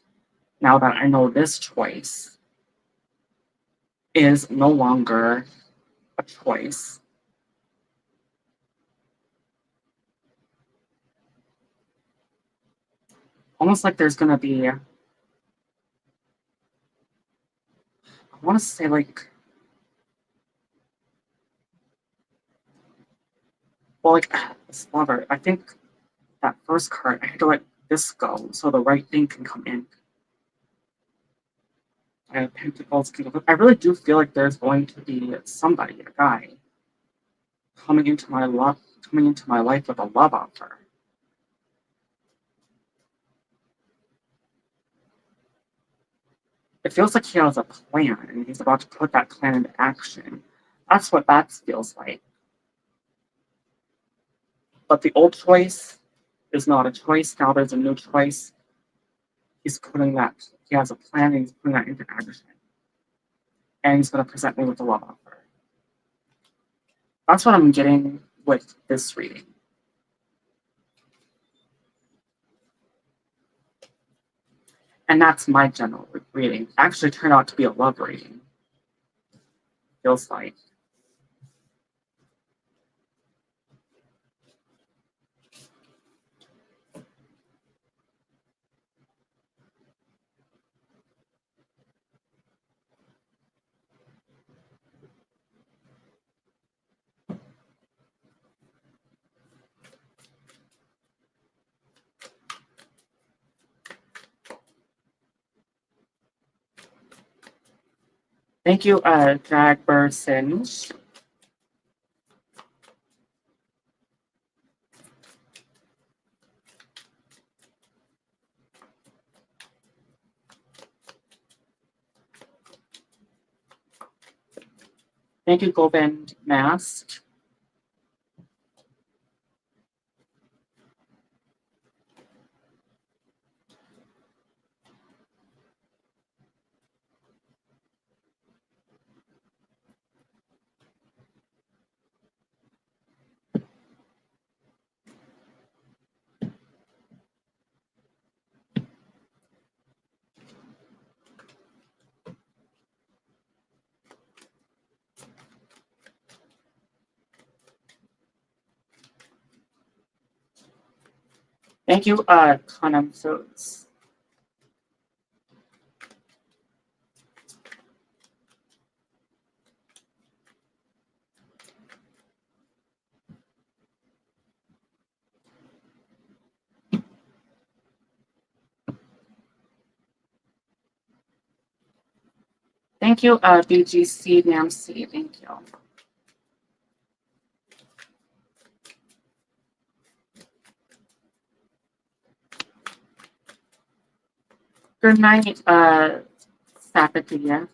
Now that I know this choice is no longer a choice. Almost like there's gonna be, I wanna say like, well, like this lover, I think that first card, I had to let this go so the right thing can come in. I have Pentacles, King of. I really do feel like there's going to be somebody, a guy, coming into my life with a love offer. It feels like he has a plan and he's about to put that plan into action. That's what that feels like. But the old choice is not a choice. Now there's a new choice. He has a plan and he's putting that into action. And he's going to present me with a love offer. That's what I'm getting with this reading. And that's my general reading. Actually turned out to be a love reading. Feels like. Thank you, Dragbersinge. Thank you, Govind Mask. Thank you, Condom Foods. Thank you, BGC Nancy. Thank you. Good night, Sapatia.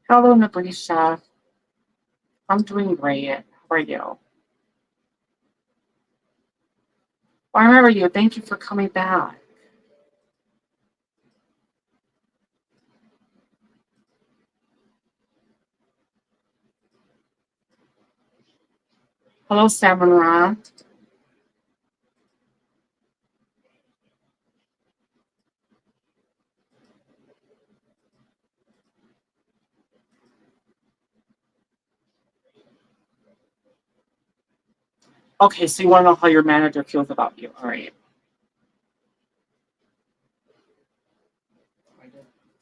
Hello, Nabrisha. I'm doing great. How are you? I remember you. Thank you for coming back. Hello, Samurai. Okay, so you want to know how your manager feels about you. All right.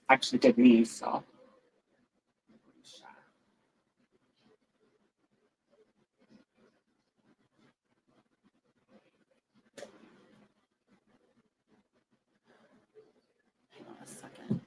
Actually did me, so. Hang on a second.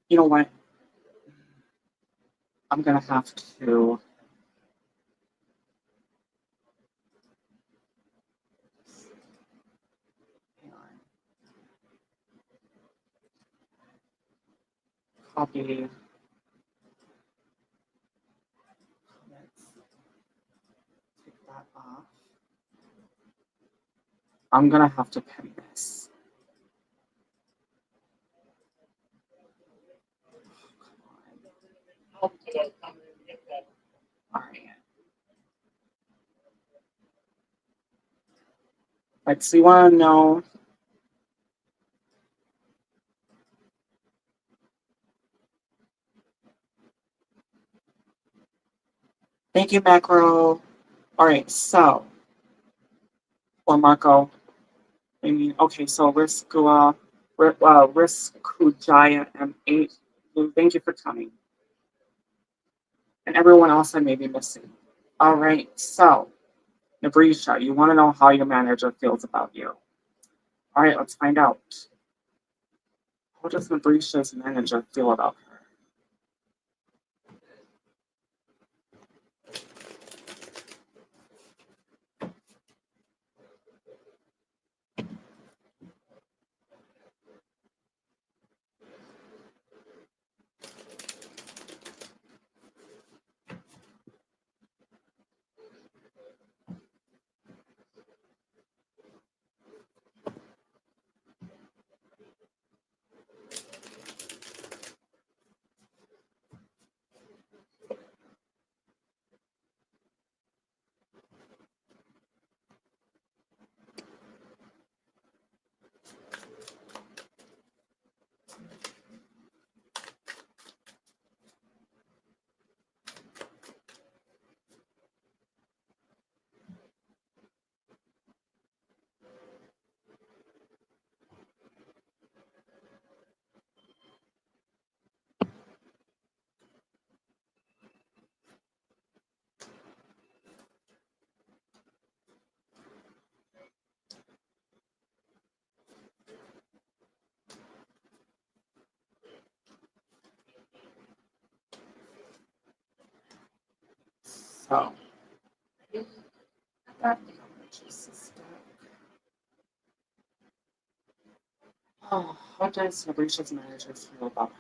You know what? I'm gonna have to. Hang on. Copy. Let's take that off. I'm gonna have to pin this. Come on. All right. Right, so you want to know. Thank you, Macro. All right, so. Or Marco. I mean, okay, so Risk Kujaya M8. Thank you for coming. And everyone else I may be missing. All right, so Nabrisha, you want to know how your manager feels about you. All right, let's find out. How does Nabrisha's manager feel about her? So that Jesus. Oh, how does Alicia's manager feel about her?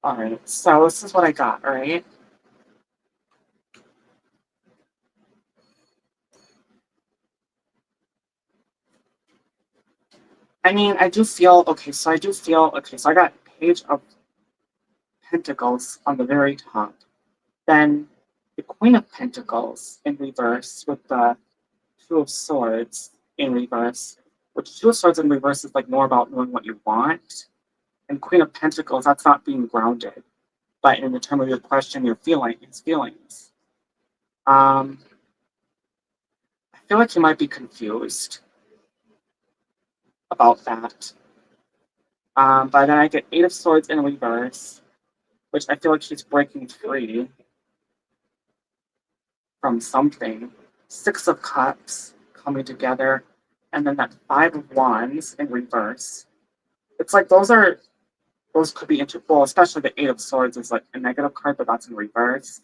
Alright, so this is what I got, alright? I mean, I do feel, okay, so I do feel, okay, so I got Page of Pentacles on the very top. Then the Queen of Pentacles in reverse with the Two of Swords in reverse. Which Two of Swords in reverse is like more about knowing what you want. And Queen of Pentacles, that's not being grounded. But in the term of your question, your feelings. I feel like you might be confused about that. But then I get Eight of Swords in reverse, which I feel like she's breaking free from something. Six of Cups coming together, and then that Five of Wands in reverse. It's like those could be well, especially the Eight of Swords is like a negative card, but that's in reverse.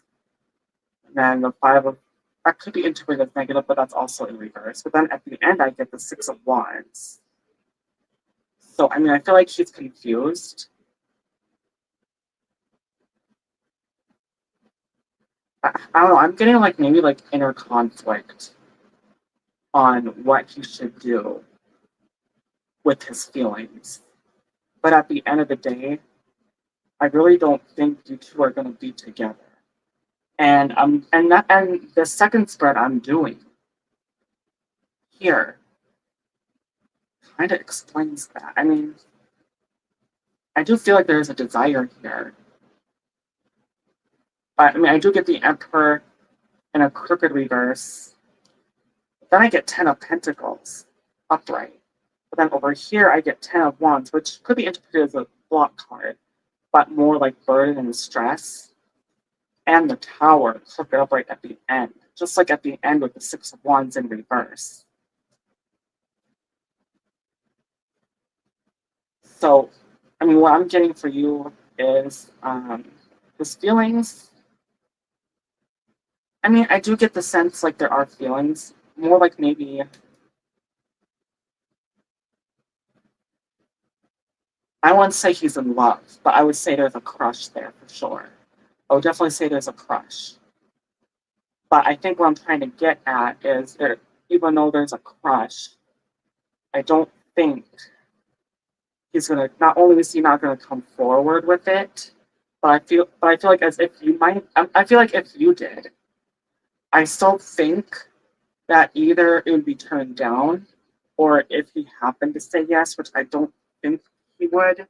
And then the Five of that could be interpreted as negative, but that's also in reverse. But then at the end, I get the Six of Wands. So I mean, I feel like she's confused. I don't know. I'm getting like maybe like inner conflict on what he should do with his feelings. But at the end of the day, I really don't think you two are going to be together. And the second spread I'm doing here kind of explains that. I mean, I do feel like there's a desire here. But I mean, I do get the Emperor in a crooked reverse. Then I get Ten of Pentacles upright. But then over here, I get Ten of Wands, which could be interpreted as a block card, but more like burden and stress. And the Tower crooked upright at the end, just like at the end with the Six of Wands in reverse. So, I mean, what I'm getting for you is his feelings. I mean, I do get the sense like there are feelings, more like maybe. I wouldn't say he's in love, but I would say there's a crush there for sure. I would definitely say there's a crush. But I think what I'm trying to get at is there, even though there's a crush, I don't think he's gonna. Not only is he not gonna come forward with it, but I feel like as if you might. I feel like if you did, I still think that either it would be turned down, or if he happened to say yes, which I don't think he would,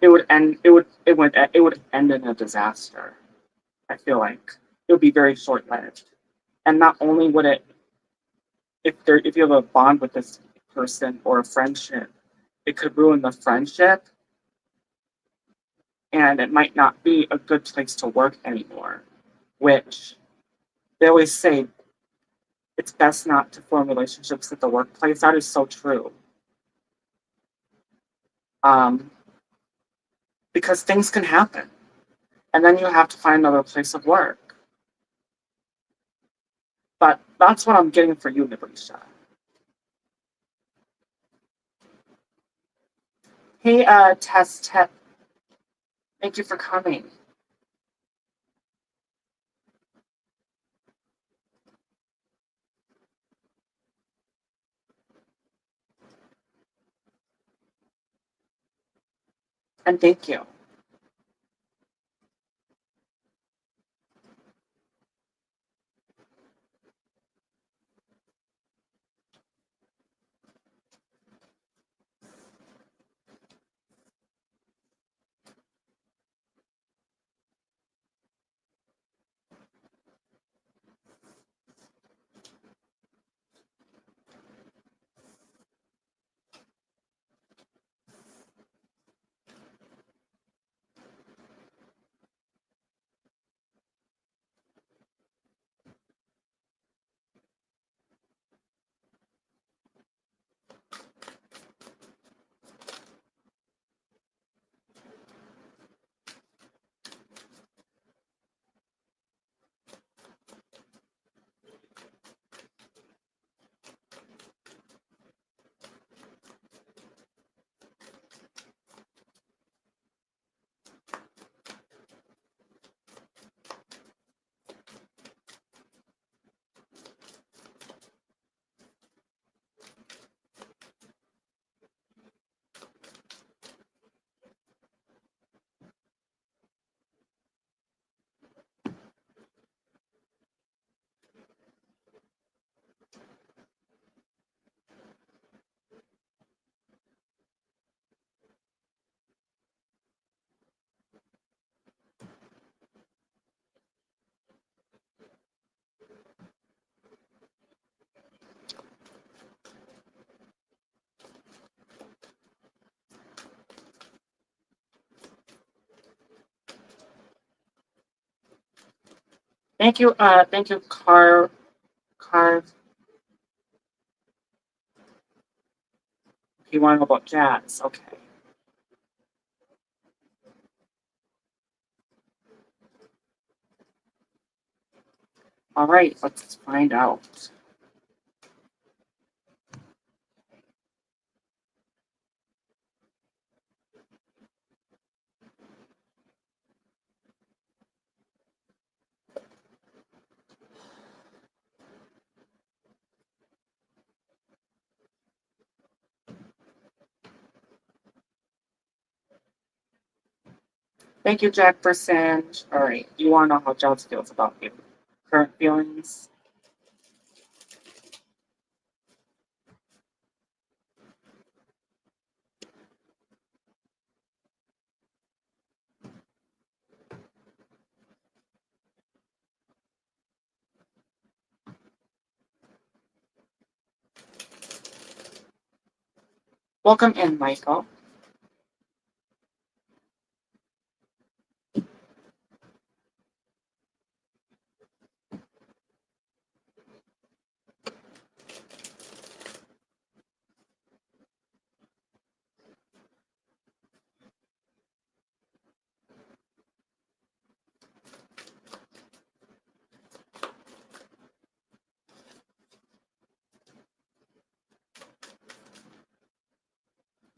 it would end. It would end in a disaster. I feel like it would be very short lived, and not only would it, if you have a bond with this person or a friendship, it could ruin the friendship, and it might not be a good place to work anymore. Which they always say it's best not to form relationships at the workplace. That is so true. Um, because things can happen, and then you have to find another place of work. But that's what I'm getting for you, Nibrisha. Hey, Test Tech, thank you for coming. And thank you. Thank you, Carve. You want to know about jazz? Okay. All right, let's find out. Thank you, Jack, for Singe. All right, you want to know how jazz feels about you? Current feelings? Welcome in, Michael.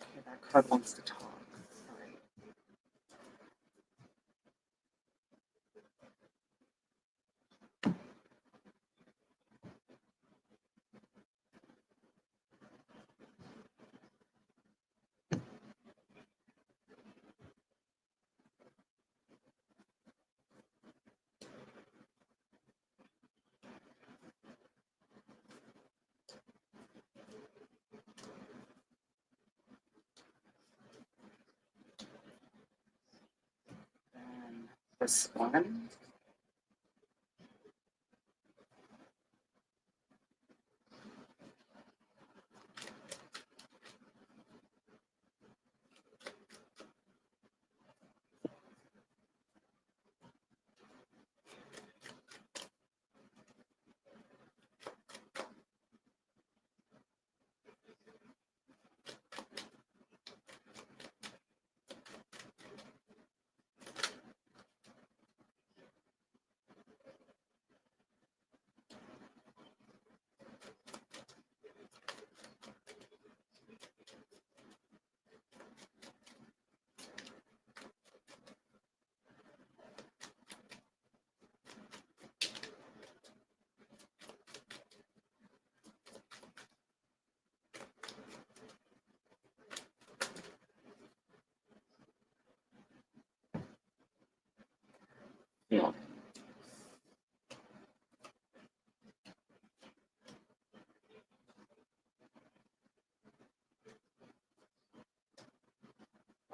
Okay, that card wants to talk. All right. And this one.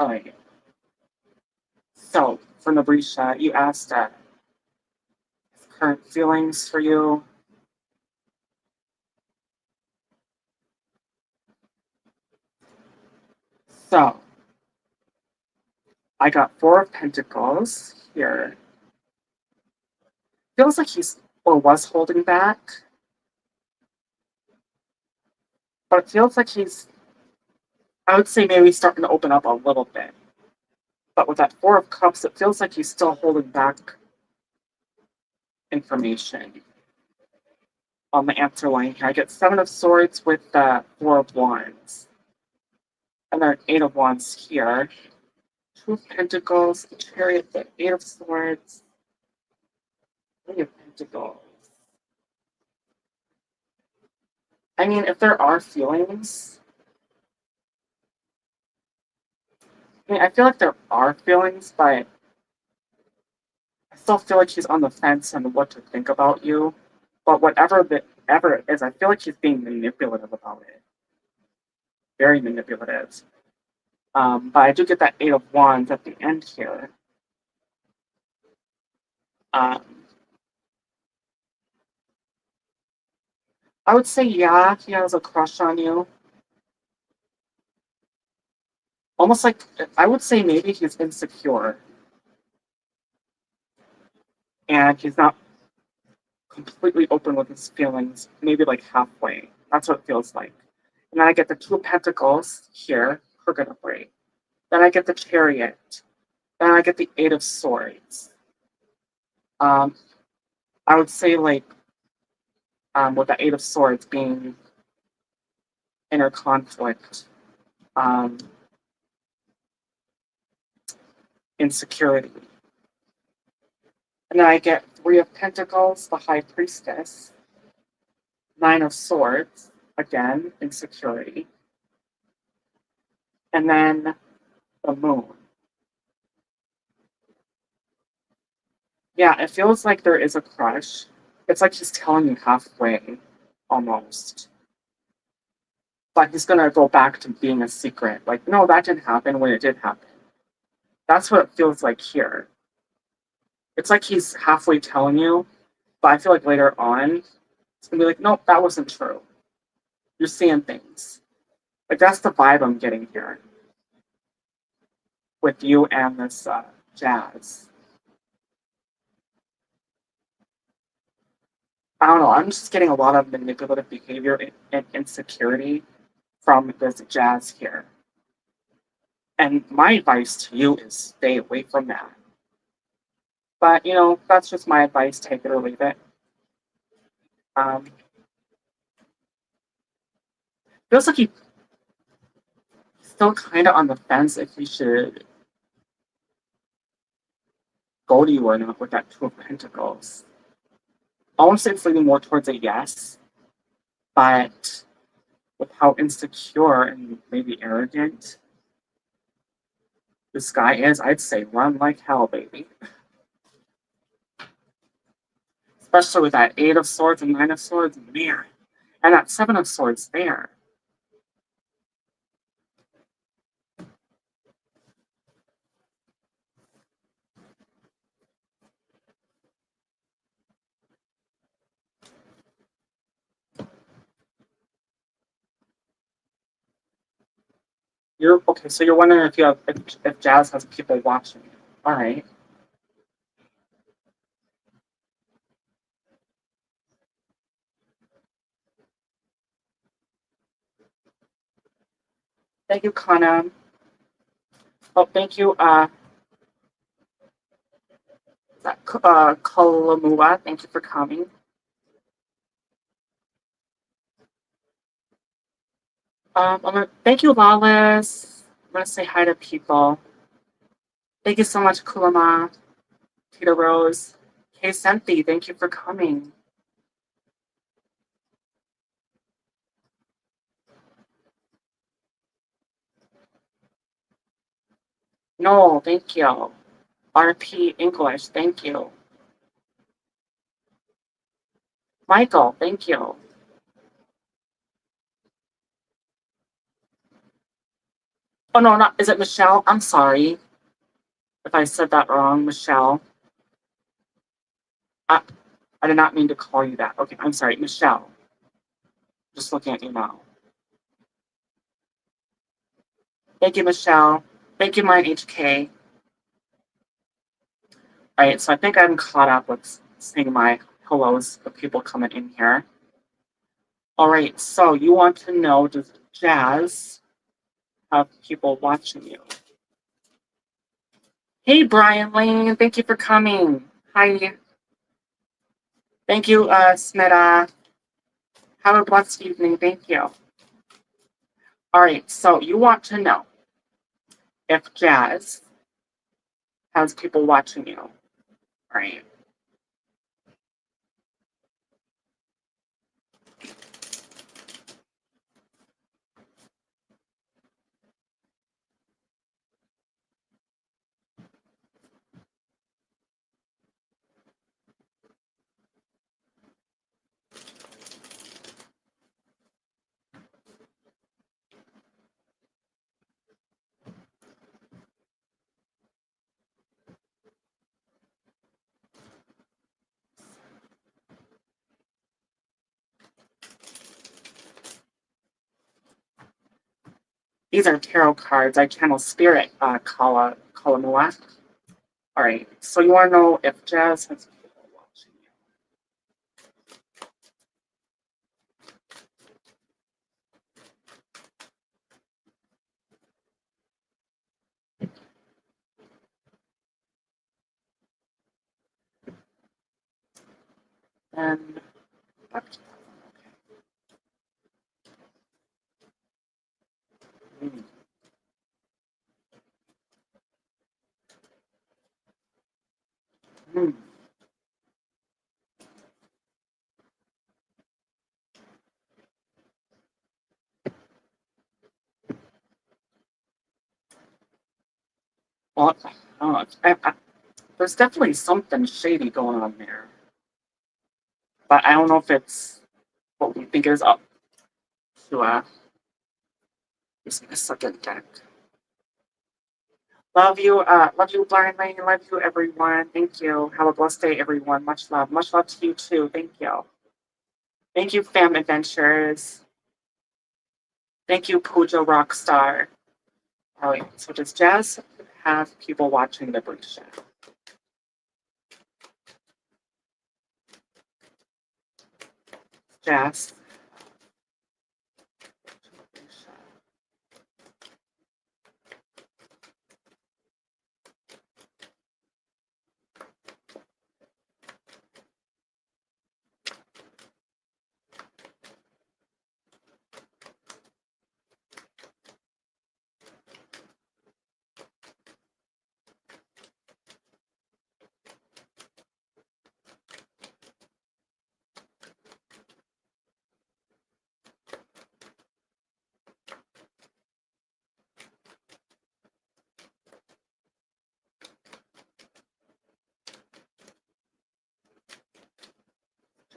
Alright. So, for Nabrisha, you asked current feelings for you. So, I got Four of Pentacles here. Feels like he's or was holding back, but it feels like he's, I would say maybe starting to open up a little bit. But with that Four of Cups, it feels like he's still holding back information on the answer line here. I get Seven of Swords with the Four of Wands. And then Eight of Wands here. Two of Pentacles, the Chariot, the Eight of Swords, Three of Pentacles. I mean, if there are feelings, I feel like there are feelings, but I still feel like he's on the fence on what to think about you. But whatever it is, I feel like he's being manipulative about it. Very manipulative. But I do get that Eight of Wands at the end here. I would say, yeah, he has a crush on you. Almost like, I would say maybe he's insecure. And he's not completely open with his feelings, maybe like halfway. That's what it feels like. And then I get the Two of Pentacles here, purgatory. Then I get the Chariot. Then I get the Eight of Swords. I would say like with the Eight of Swords being inner conflict, insecurity. And then I get Three of Pentacles, the High Priestess. Nine of Swords, again, insecurity. And then the Moon. Yeah, it feels like there is a crush. It's like he's telling you halfway, almost. But he's gonna go back to being a secret. Like, no, that didn't happen when it did happen. That's what it feels like here. It's like he's halfway telling you, but I feel like later on, it's gonna be like, nope, that wasn't true. You're seeing things. Like, that's the vibe I'm getting here with you and this Jazz. I don't know, I'm just getting a lot of manipulative behavior and insecurity from this Jazz here. And my advice to you is stay away from that. But, that's just my advice, take it or leave it. Feels like he's still kind of on the fence if he should go to you or not with that Two of Pentacles. I want to say it's leaning more towards a yes, but with how insecure and maybe arrogant this guy is, I'd say run like hell, baby. Especially with that Eight of Swords and Nine of Swords, man. And that Seven of Swords there. You're okay, so you're wondering if Jazz has people watching. All right. Thank you, Kana. Oh, thank you, Kalamua. Thank you for coming. Thank you, Lawless. I'm gonna say hi to people. Thank you so much, Kulama, Tita Rose, Kay Senthi. Thank you for coming. No, thank you. RP English, thank you. Michael, thank you. I Oh no, not is it Michelle? I'm sorry if I said that wrong, Michelle. I, I did not mean to call you that. Okay, I'm sorry, Michelle. Just looking at you now. Thank you, Michelle. Thank you, Mine HK. All right, so I think I'm caught up with saying my hellos of people coming in here. All right, so you want to know, does Jazz have people watching you? Hey, Brian Lane, thank you for coming. Hi. Thank you, Smita. Have a blessed evening. Thank you. All right, so you want to know if Jazz has people watching you. All right. These are tarot cards. I channel spirit, Kalamua. All right, so you want to know if Jazz has people watching you. And back to that. Okay. Hmm. Well, I don't know. There's definitely something shady going on there, but I don't know if it's what we think is up to a second deck. Love you, Blind Lane. Love you, everyone. Thank you. Have a blessed day, everyone. Much love. Much love to you too. Thank you. Thank you, Fam Adventures. Thank you, Pooja Rockstar. All right. So does Jazz have people watching the Brisha? Jazz.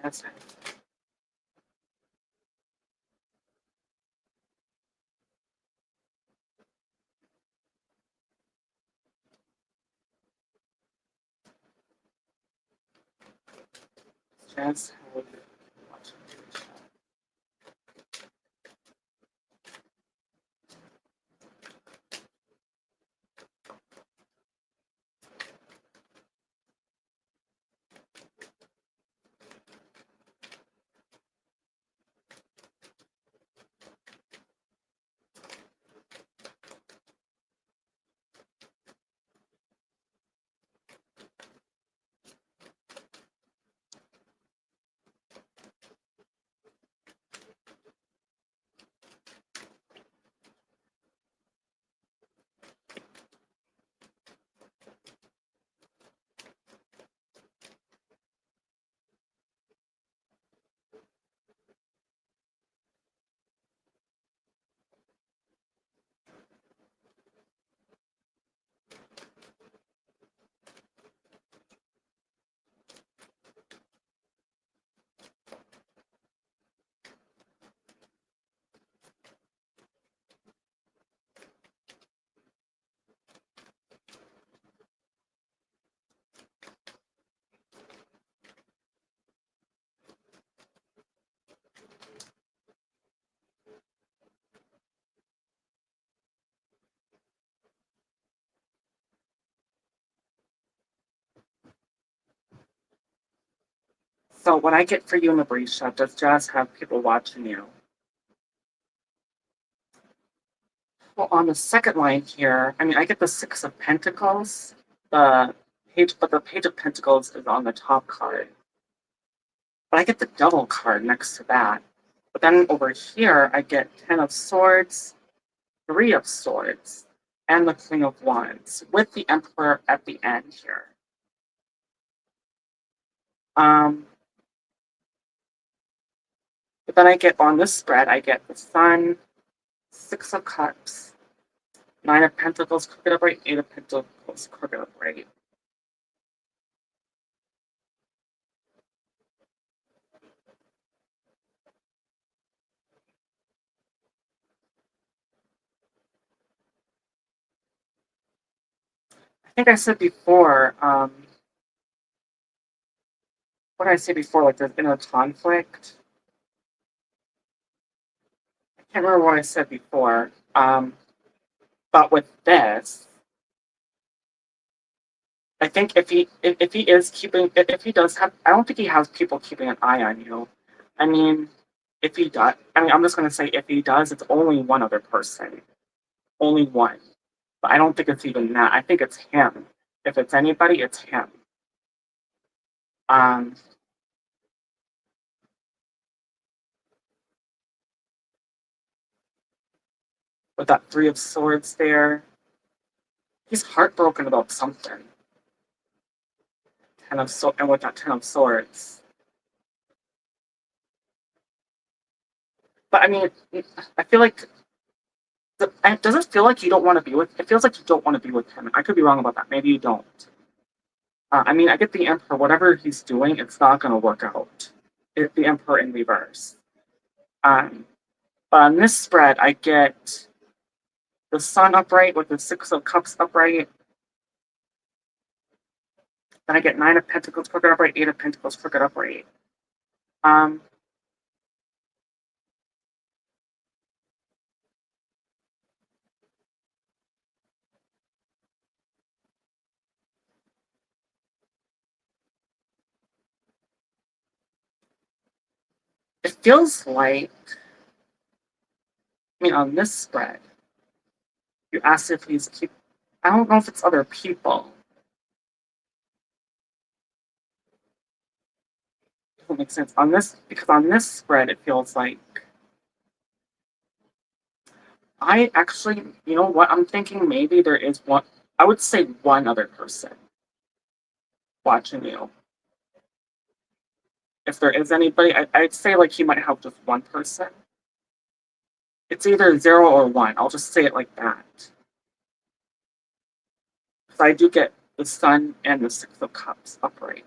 Jazz. Jazz. Watching the Brisha. So what I get for you, Nabrisha, does Jazz have people watching you? Well, on the second line here, I mean, I get the Six of Pentacles, the but the Page of Pentacles is on the top card. But I get the Devil card next to that. But then over here, I get Ten of Swords, Three of Swords, and the Queen of Wands, with the Emperor at the end here. But then I get on this spread, I get the Sun, Six of Cups, Nine of Pentacles, crooked upright, Eight of Pentacles, crooked upright. I think I said before, what did I say before? Like there's been a conflict. I can't remember what I said before. But with this, I think if he is keeping, if he does have, I don't think he has people keeping an eye on you. I mean, if he does, I mean, I'm just gonna say if he does, it's only one other person, only one. But I don't think it's even that. I think it's him. If it's anybody, it's him. Um, with that Three of Swords there, he's heartbroken about something. And with that Ten of Swords. But I mean, I feel like it doesn't feel like you don't want to be with. It feels like you don't want to be with him. I could be wrong about that. Maybe you don't. I mean, I get the Emperor. Whatever he's doing, it's not going to work out. The Emperor in reverse. But on this spread, I get the Sun upright with the Six of Cups upright. Then I get Nine of Pentacles crooked upright, Eight of Pentacles crooked upright. It feels like, I mean, on this spread, you asked if he's keep. I don't know if it's other people. Doesn't make sense on this because on this spread, it feels like I actually, you know what? I'm thinking maybe there is one. I would say one other person watching you. If there is anybody, I'd say like he might have just one person. It's either 0 or 1. I'll just say it like that. Because I do get the Sun and the Six of Cups upright.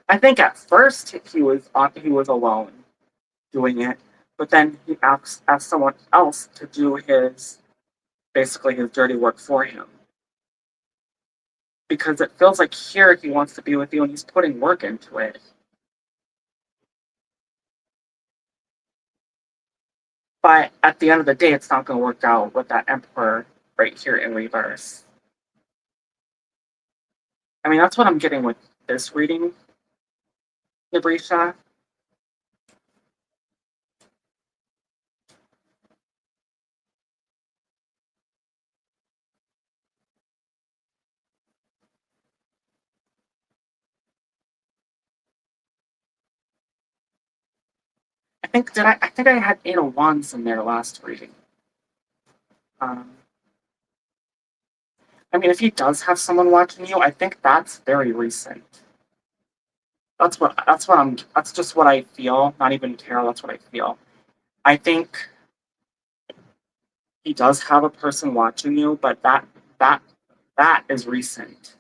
I think at first he was alone doing it, but then he asked someone else to do basically his dirty work for him. Because it feels like here he wants to be with you and he's putting work into it. But at the end of the day, it's not going to work out with that Emperor right here in reverse. I mean, that's what I'm getting with this reading, Nabrisha. I think I had Eight of Wands in there last reading. I mean, if he does have someone watching you, I think that's very recent. That's just what I feel. Not even tarot. That's what I feel. I think he does have a person watching you, but that is recent.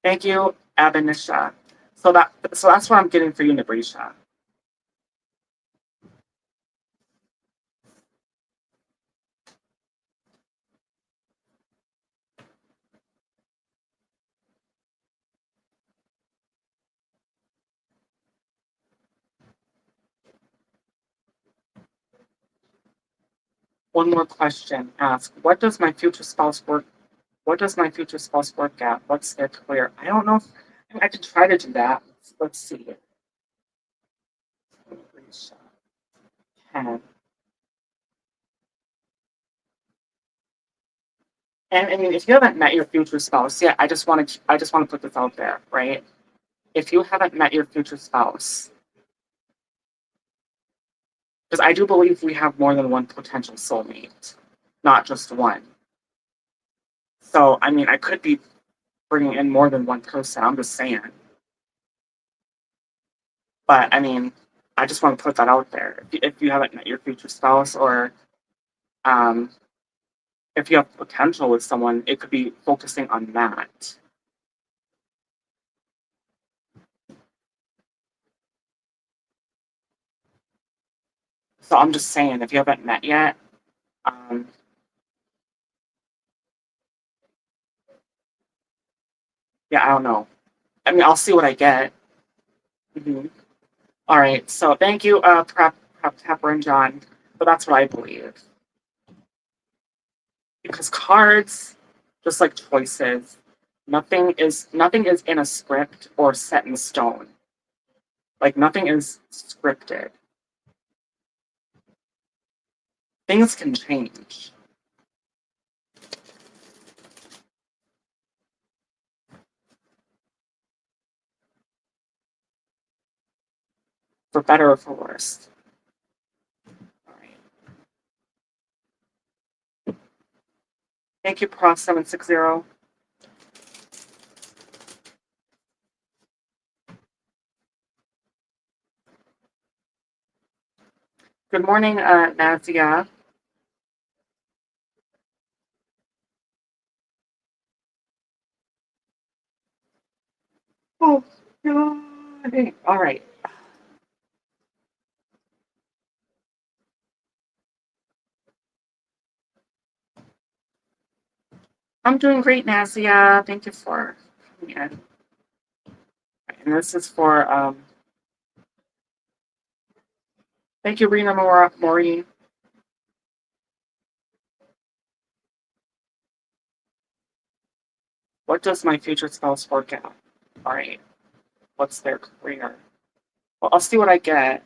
Thank you, Abenisha. So that's what I'm getting for you, Nabrisha. One more question. Ask, what does my future spouse work What does my future spouse work at? What's their career? I don't know if I could try to do that. Let's see. 10. And I mean, if you haven't met your future spouse yet, I just want to put this out there, right? If you haven't met your future spouse, because I do believe we have more than one potential soulmate, not just one. So I mean, I could be bringing in more than one person. I'm just saying. But I mean, I just want to put that out there. If you haven't met your future spouse, or um, if you have potential with someone, it could be focusing on that. So I'm just saying, if you haven't met yet, um, yeah, I don't know. I mean, I'll see what I get. Mhm. All right. So thank you, Pepper and John. But that's what I believe. Because cards, just like choices, nothing is in a script or set in stone. Like nothing is scripted. Things can change for better or for worse. All right. Thank you, Prof 760. Good morning, Nazia. Oh, God. All right. I'm doing great, Nazia. Thank you for coming in. And this is for thank you, Rena Maureen. What does my future spouse work at? All right. What's their career? Well, I'll see what I get.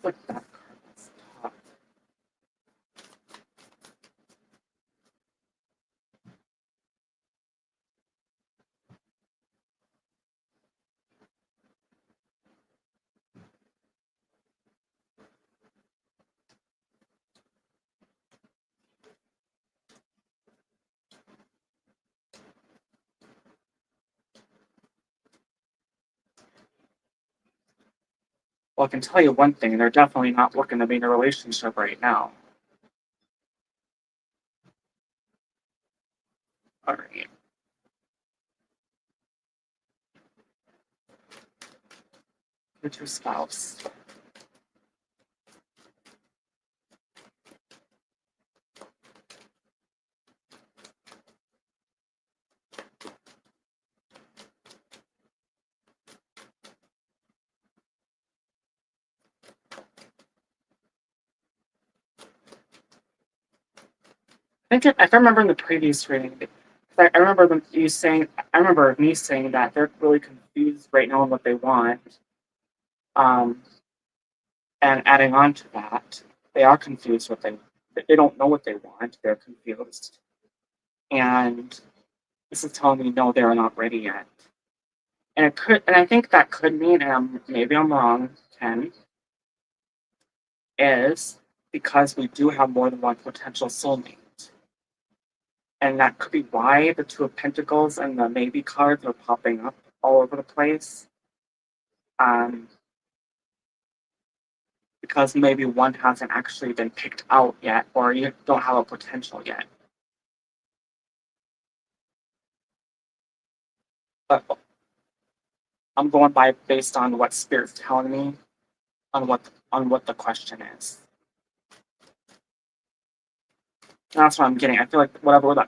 Look at that card. That's tough. Well, I can tell you one thing, they're definitely not looking to be in a relationship right now. All right. Future spouse. If I remember in the previous reading, I remember I remember me saying that they're really confused right now on what they want. Um, and adding on to that, they are confused they don't know what they want. They're confused, and this is telling me no, they're not ready yet. And I think that could mean, and maybe I'm wrong, Ken, is because we do have more than one potential soulmate. And that could be why the Two of Pentacles and the maybe cards are popping up all over the place. Um, because maybe one hasn't actually been picked out yet, or you don't have a potential yet. But I'm going by based on what Spirit's telling me on what the question is. That's what I'm getting. I feel like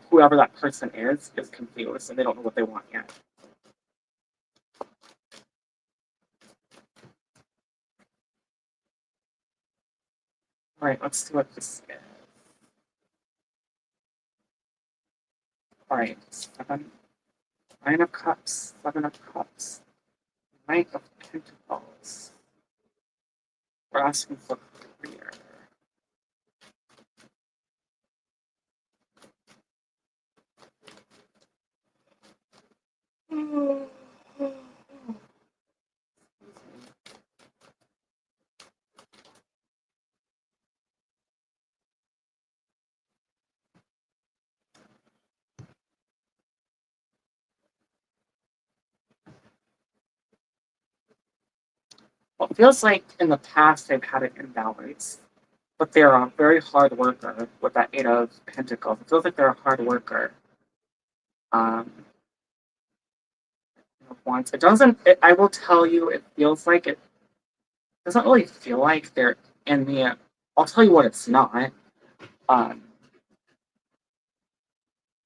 whoever that person is confused and they don't know what they want yet. All right, let's see what this is. All right, seven, nine of cups, seven of cups, knight of pentacles. We're asking for career. Well, it feels like in the past they've had an imbalance, but they're a very hard worker with that Eight of Pentacles. It feels like they're a hard worker. Um, once it doesn't, I will tell you, it feels like it doesn't really feel like they're in the. I'll tell you what it's not. Um,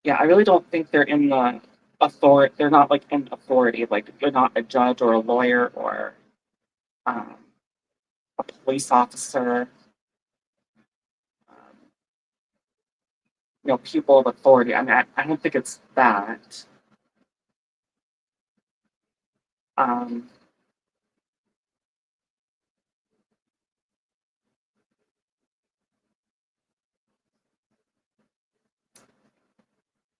yeah, I really don't think they're in the authority. They're not like in authority. Like they're not a judge or a lawyer or um, a police officer. Um, people of authority. I mean, I don't think it's that. Um,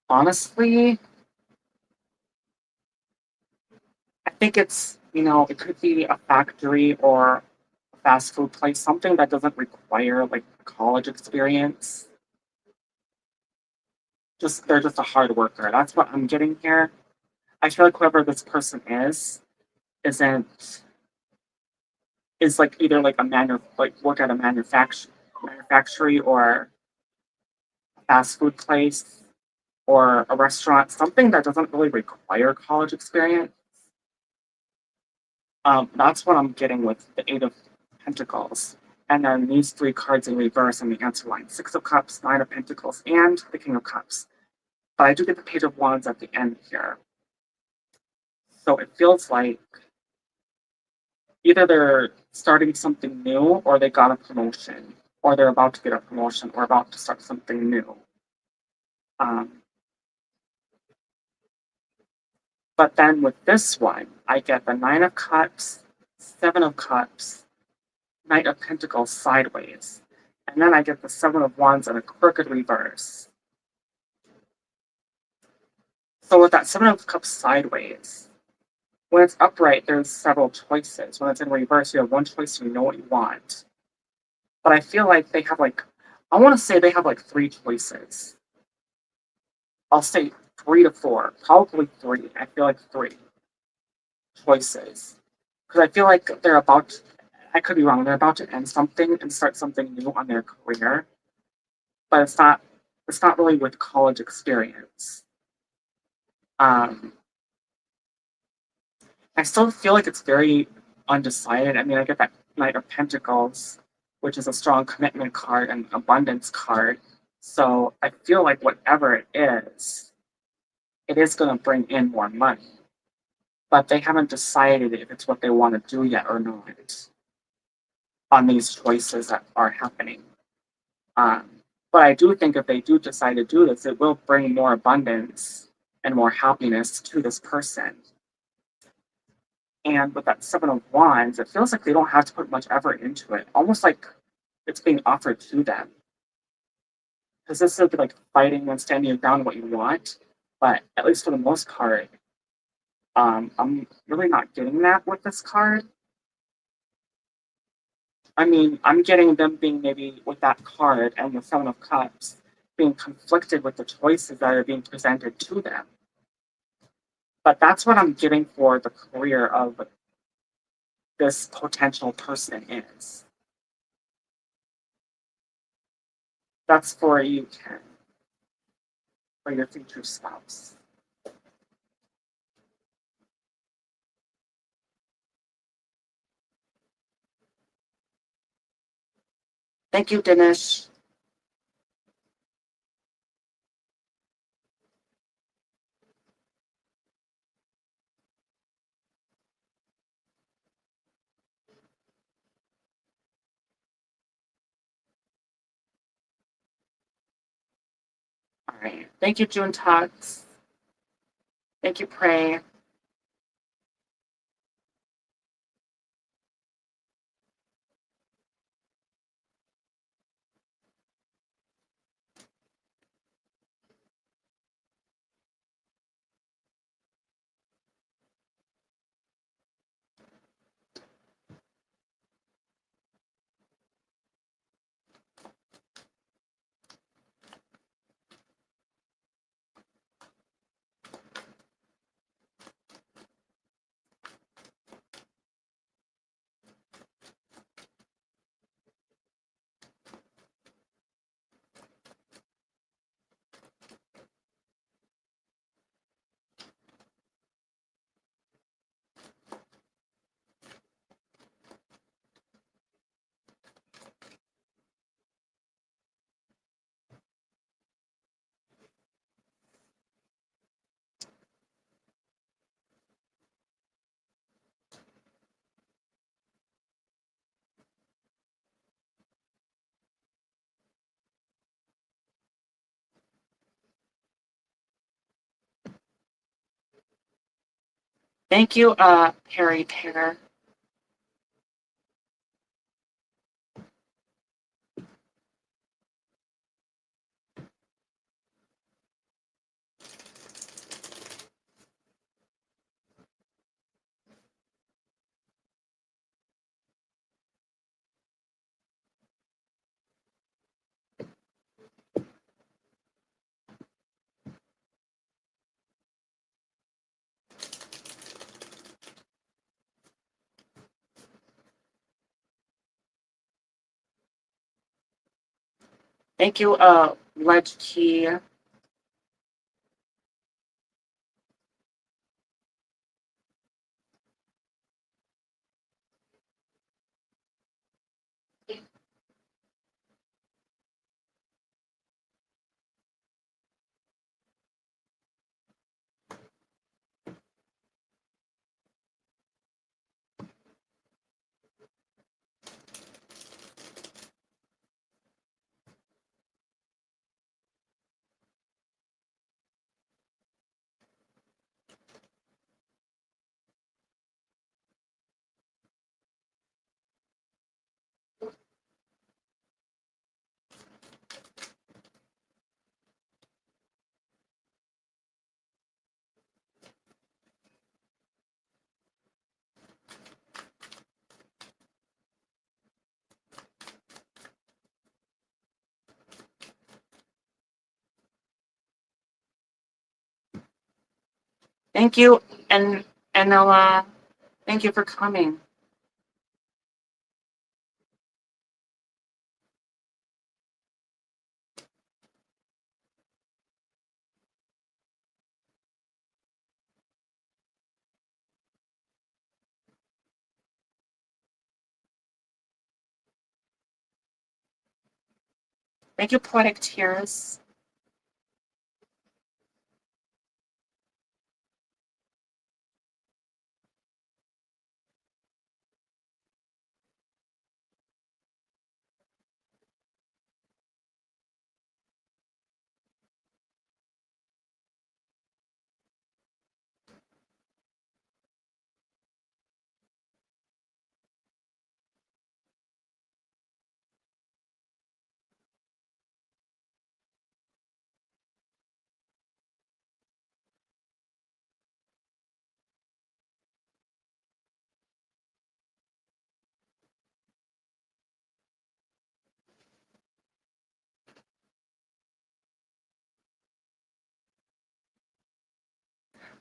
honestly, I think it's it could be a factory or a fast food place, something that doesn't require like college experience. Just they're just a hard worker. That's what I'm getting here. I feel like whoever this person isn't is like either like work at a manufactory or a fast food place or a restaurant, something that doesn't really require college experience. That's what I'm getting with the Eight of Pentacles. And then these three cards in reverse in the answer line: Six of Cups, Nine of Pentacles, and the King of Cups. But I do get the Page of Wands at the end here. So it feels like either they're starting something new or they got a promotion or they're about to get a promotion or about to start something new. Um, but then with this one, I get the Nine of Cups, Seven of Cups, Knight of Pentacles sideways. And then I get the Seven of Wands in a crooked reverse. So with that Seven of Cups sideways, when it's upright, there's several choices. When it's in reverse, you have one choice, you know what you want. But I feel like they have I want to say they have like three choices. I'll say 3 to 4, probably three. I feel like three choices. Because I feel like I could be wrong, they're about to end something and start something new on their career. But it's not really with college experience. Um, I still feel like it's very undecided. I mean, I get that Knight of Pentacles, which is a strong commitment card and abundance card. So I feel like whatever it is going to bring in more money. But they haven't decided if it's what they want to do yet or not on these choices that are happening. Um, but I do think if they do decide to do this, it will bring more abundance and more happiness to this person. And with that Seven of Wands, it feels like they don't have to put much effort into it, almost like it's being offered to them. Because this is like fighting and standing down what you want, but at least for the most part, I'm really not getting that with this card. I mean, I'm getting them being maybe with that card and the Seven of Cups being conflicted with the choices that are being presented to them. But that's what I'm getting for the career of this potential person is. That's for you, Ken, for your future spouse. Thank you, Dinesh. All right. Thank you, June Tux. Thank you, Pray. Thank you, Perry Pear. Thank you, Ledge Key. Thank you, and Ella. Thank you for coming. Thank you, Poetic Tears.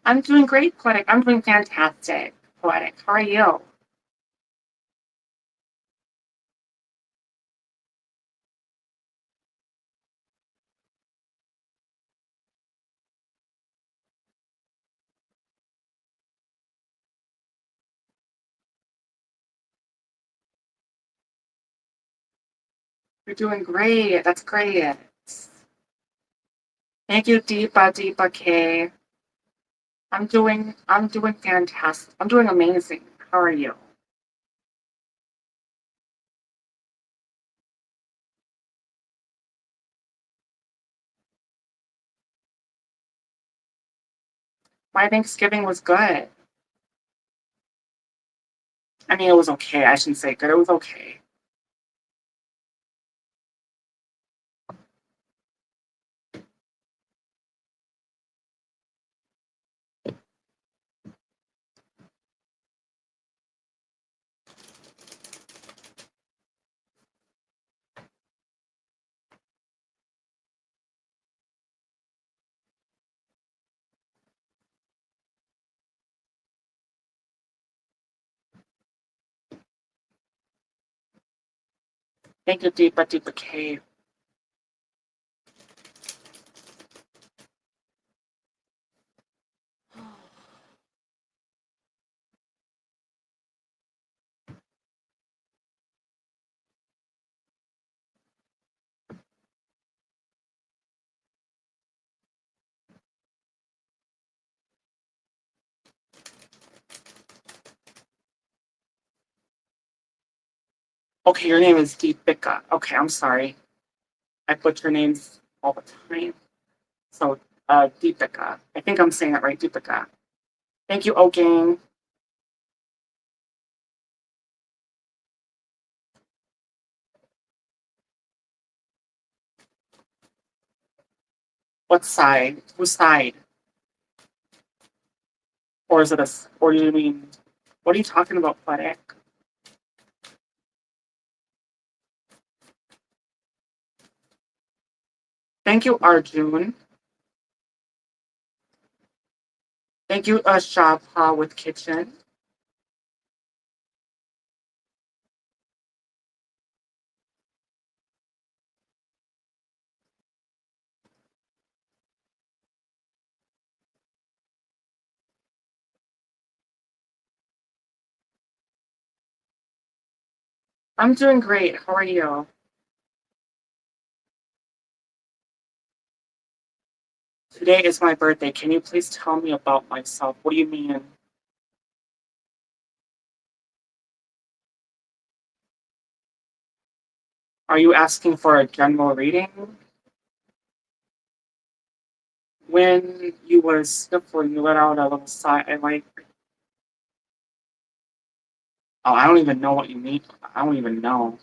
I'm doing great, Poetic. I'm doing fantastic, Poetic. How are you? You're doing great. That's great. Thank you, Deepa K. I'm doing fantastic. I'm doing amazing. How are you? My Thanksgiving was good. I mean, it was okay. I shouldn't say good. It was okay. Thank you, Deepa Deepa K. Okay, your name is Deepika. Okay, I'm sorry. I butcher names all the time. So, Deepika. I think I'm saying that right, Deepika. Thank you, Ogang. What side? Whose side? Or is it a? Or do you mean? What are you talking about, Poetic? Thank you, Arjun. Thank you, Shapa with Kitchen. I'm doing great. How are you? Today is my birthday. Can you please tell me about myself? What do you mean? Are you asking for a general reading? When you were sniffle, you let out a little sigh. I like. Oh, I don't even know what you mean. I don't even know.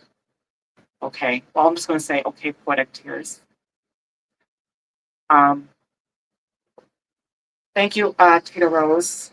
Okay. Well, I'm just gonna say, okay, poetic tears. Um, thank you, Tita Rose.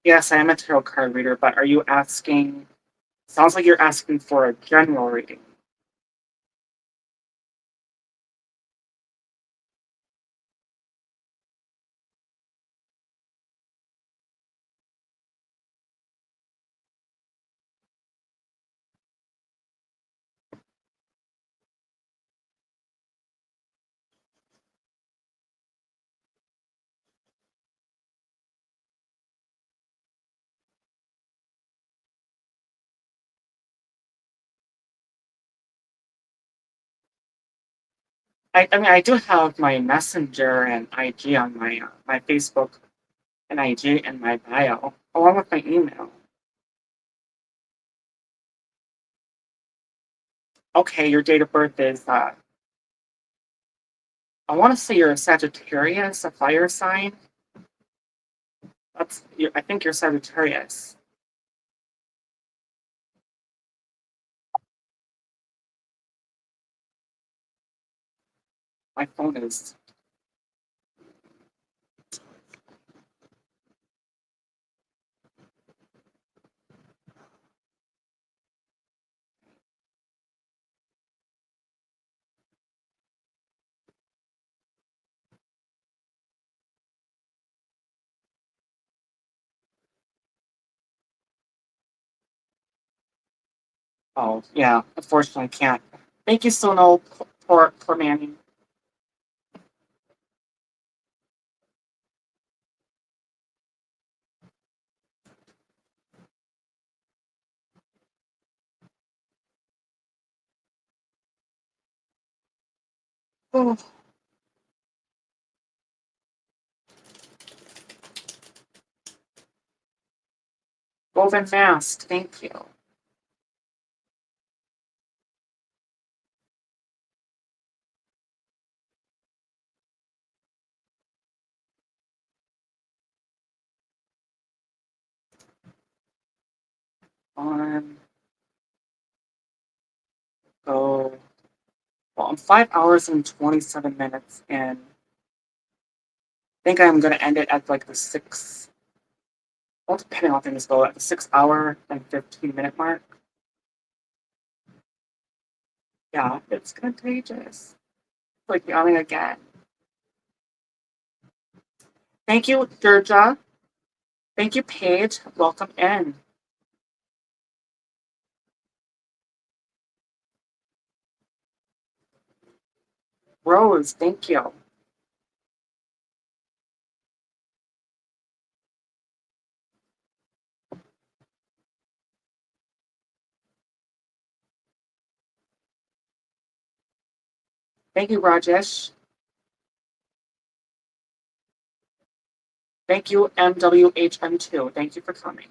Yes, I am a tarot card reader, but are you asking? Sounds like you're asking for a general reading. I mean, I do have my Messenger and IG on my Facebook and IG and my bio, along with my email. Okay, your date of birth is I want to say you're a Sagittarius, a fire sign. I think you're Sagittarius. My phone is. Oh yeah, unfortunately, I can't. Thank you, Sono, for Manny. Oh, woven fast. Thank you. On go. Well, I'm 5 hours and 27 minutes in. I think I'm gonna end it at like the six. Well, depending on things go at the 6 hour and 15 minute mark. Yeah, it's contagious. Like yawning again. Thank you, Durja. Thank you, Paige. Welcome in. Rose, thank you. Thank you, Rajesh. Thank you, MWHM2. Thank you for coming.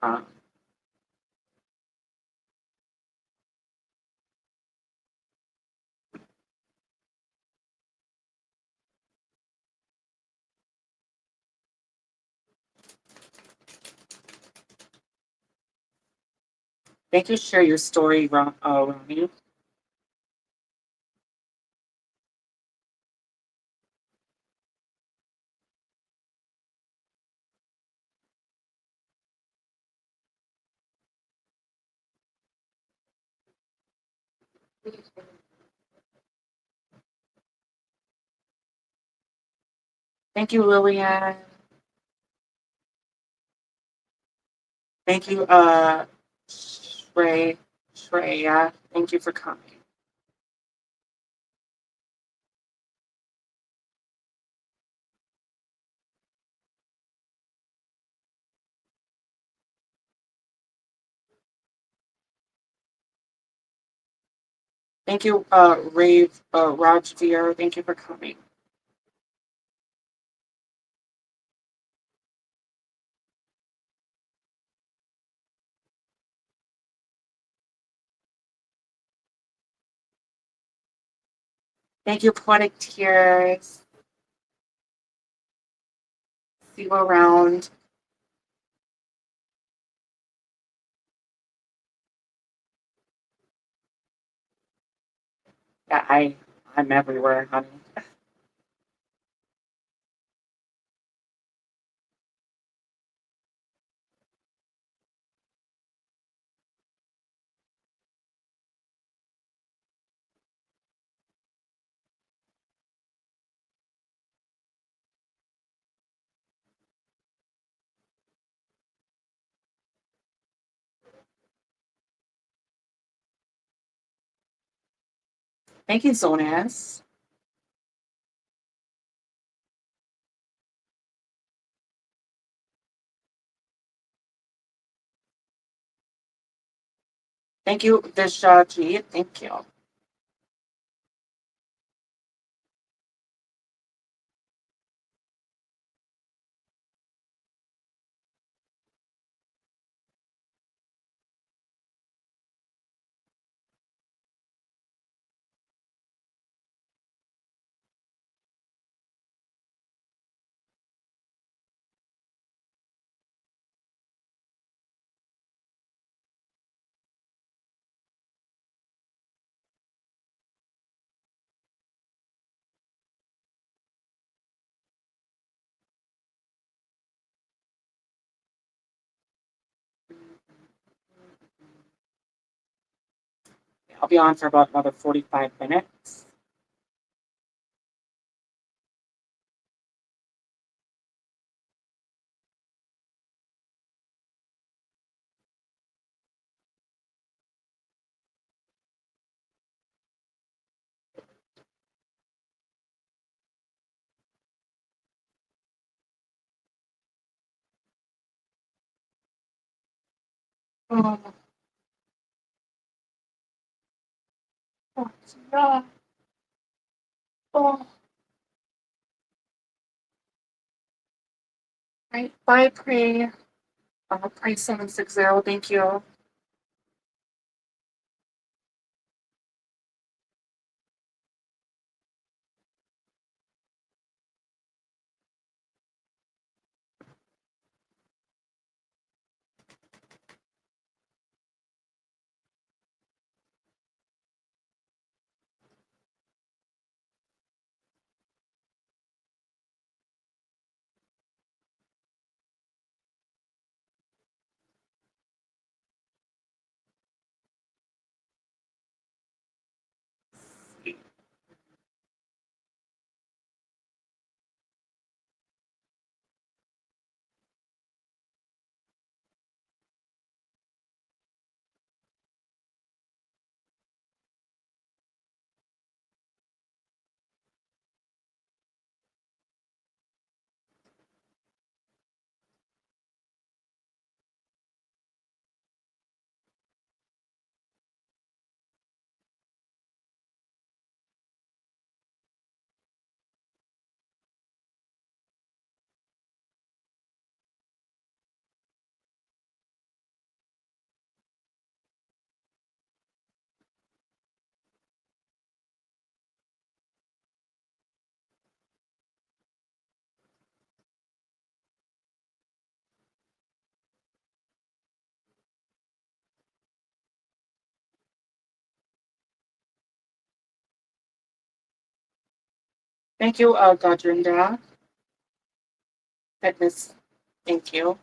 Uh, Thank you. Share your story, Ronnie. Thank you, Lillian. Thank you, Shreya. Thank you for coming. Thank you, Rave Rajveer. Thank you for coming. Thank you, Poetic Tears. See you around. Yeah, I'm everywhere, honey. Thank you, Zonas. Thank you, Vishaji. Thank you. I'll be on for about another 45 minutes. Oh, Oh, yeah. Oh, right. Bye, Pray. Pray 760. Thank you. Thank you, Gajrinda. Fitness. Thank you.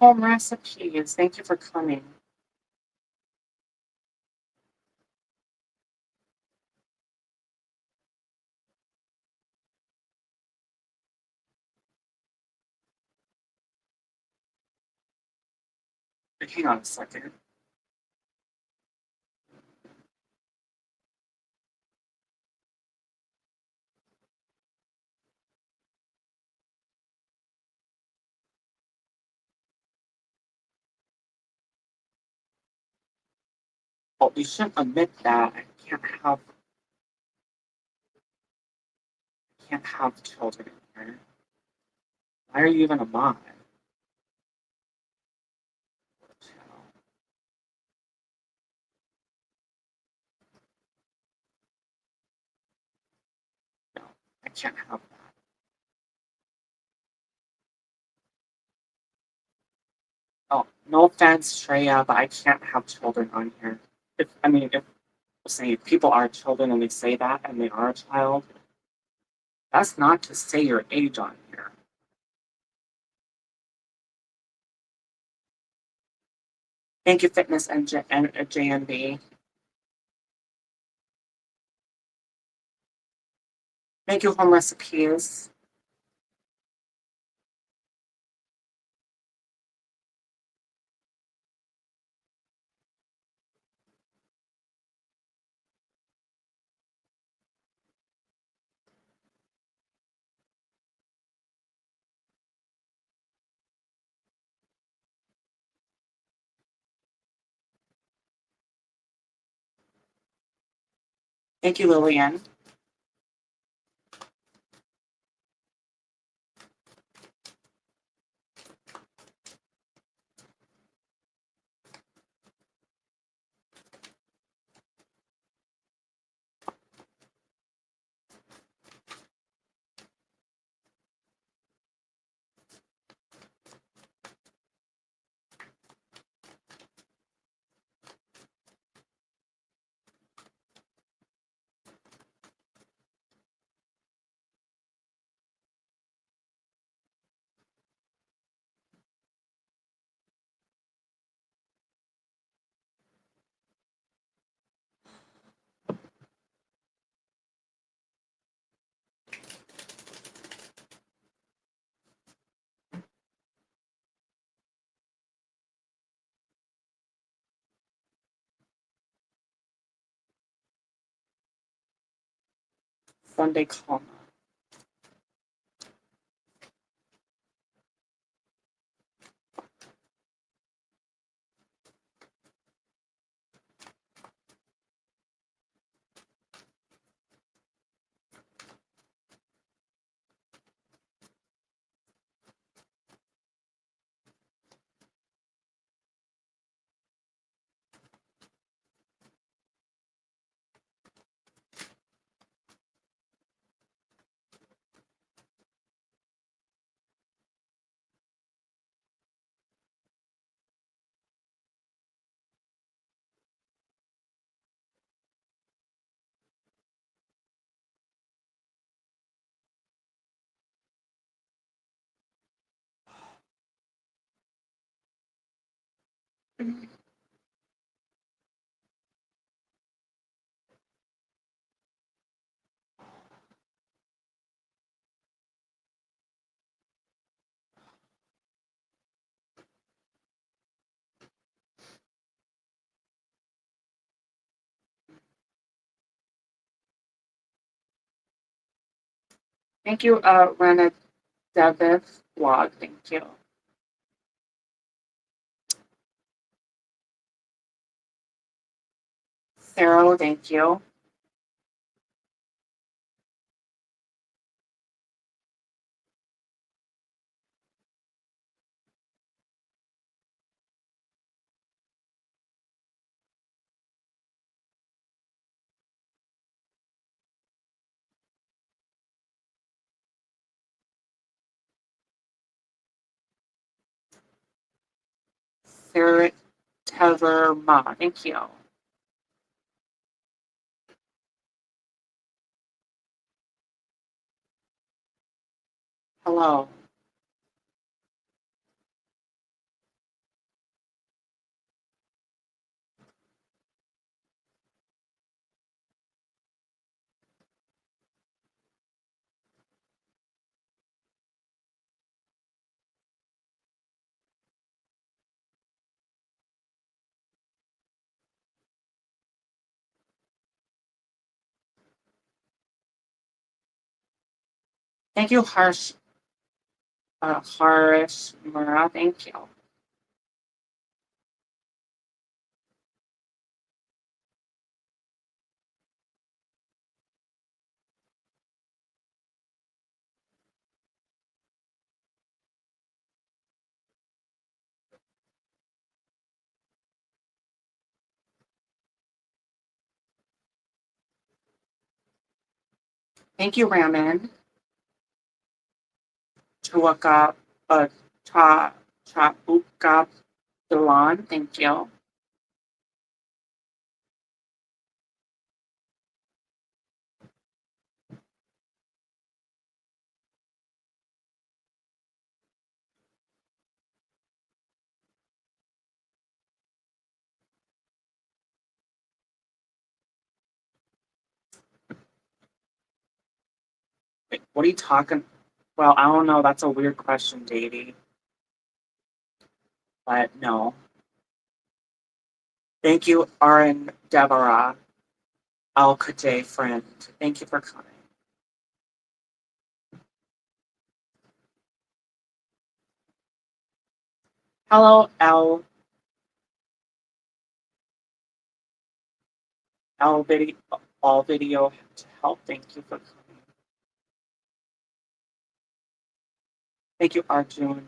Home recipes. Thank you for coming. Hang on a second. Oh, you shouldn't admit that. I can't have children in here. Why are you even a mom? No, I can't have that. Oh, no offense, Shreya, but I can't have children on here. If say people are children and they say that and they are a child, that's not to say your age on here. Thank you, Fitness and JNB. Thank you, Home Recipes. Thank you, Lillian. Sunday coma. Thank you, Rena Devith blog. Thank you. Sarah, thank you. Sarah Tever Ma, thank you. Hello. Thank you, Harish Mura, thank you. Thank you, Raman. Chuaka, Chabuka Dalan, thank you. Wait, what are you talking? Well, I don't know. That's a weird question, Davey. But no. Thank you, Arin Deborah Al Qadej friend. Thank you for coming. Hello, L video, all video to help. Thank you for coming. Thank you, Arjun.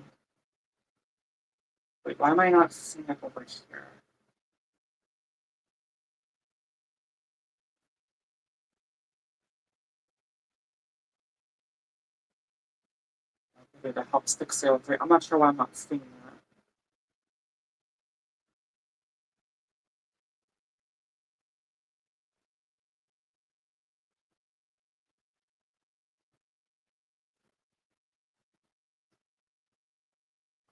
Wait, why am I not seeing it over here? Okay, that helps the sale rate. I'm not sure why I'm not seeing that.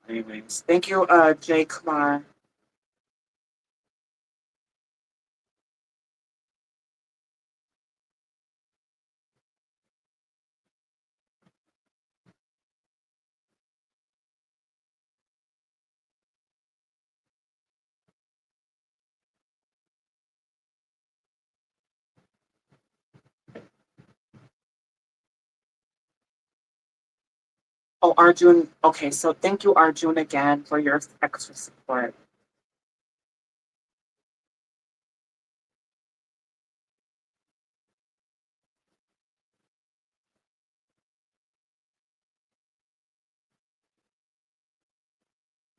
Anyways, thank you, Jay Kumar. Oh, Arjun. Okay, so thank you, Arjun, again for your extra support.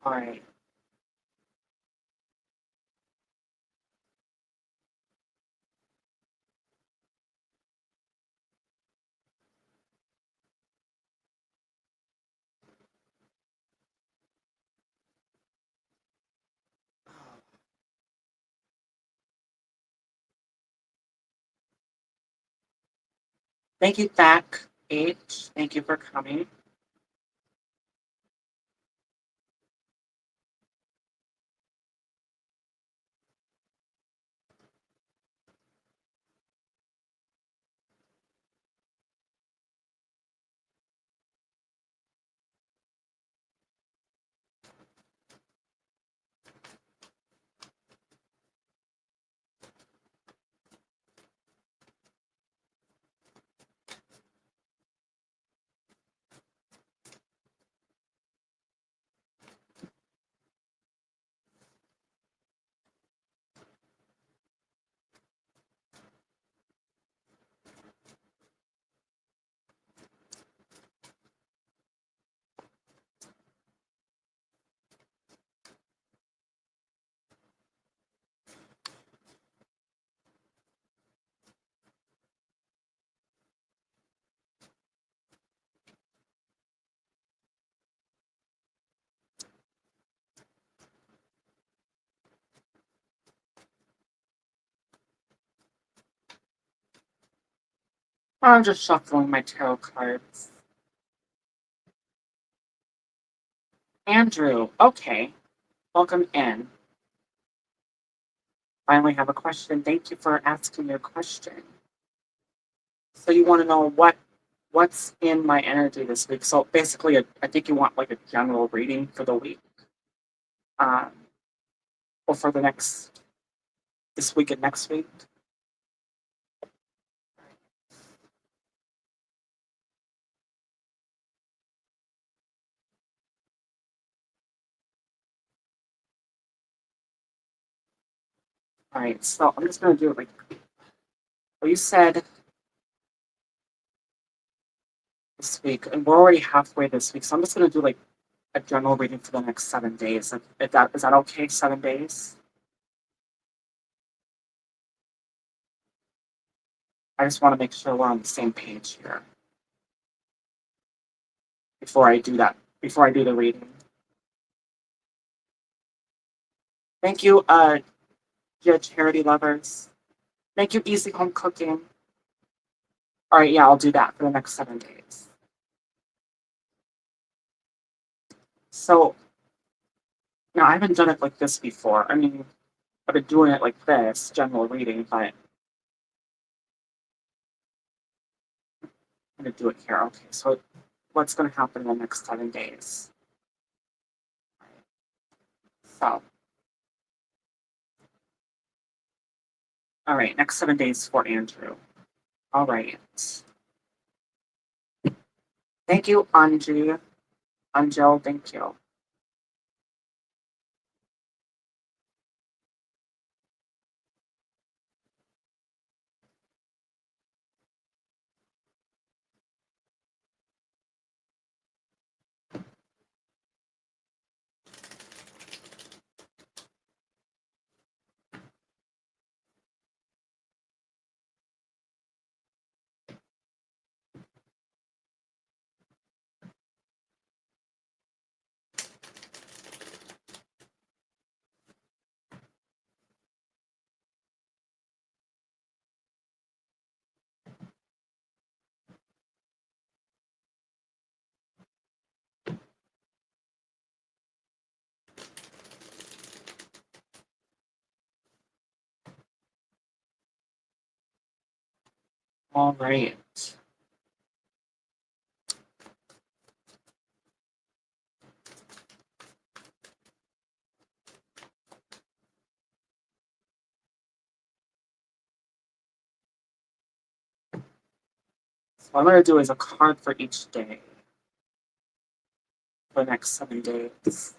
All right. Thank you, Thak H. Thank you for coming. I'm just shuffling my tarot cards. Andrew. Okay. Welcome in. Finally have a question. Thank you for asking your question. So you want to know what's in my energy this week. So basically, I think you want like a general reading for the week, um, or for the next this week and next week. All right. So I'm just gonna do it like well, you said this week, and we're already halfway this week. So I'm just gonna do like a general reading for the next 7 days. If that is that okay? 7 days. I just want to make sure we're on the same page here before I do that. Before I do the reading. Thank you, dear charity lovers. Thank you, Easy Home Cooking. All right, yeah, I'll do that for the next 7 days. So now I haven't done it like this before. I mean, I've been doing it like this, general reading, but I'm gonna do it here. Okay, so what's gonna happen in the next 7 days? So, all right, next 7 days for Andrew. All right. Thank you, Anji. Angel, thank you. All right. So what I'm gonna do is a card for each day. for the next 7 days.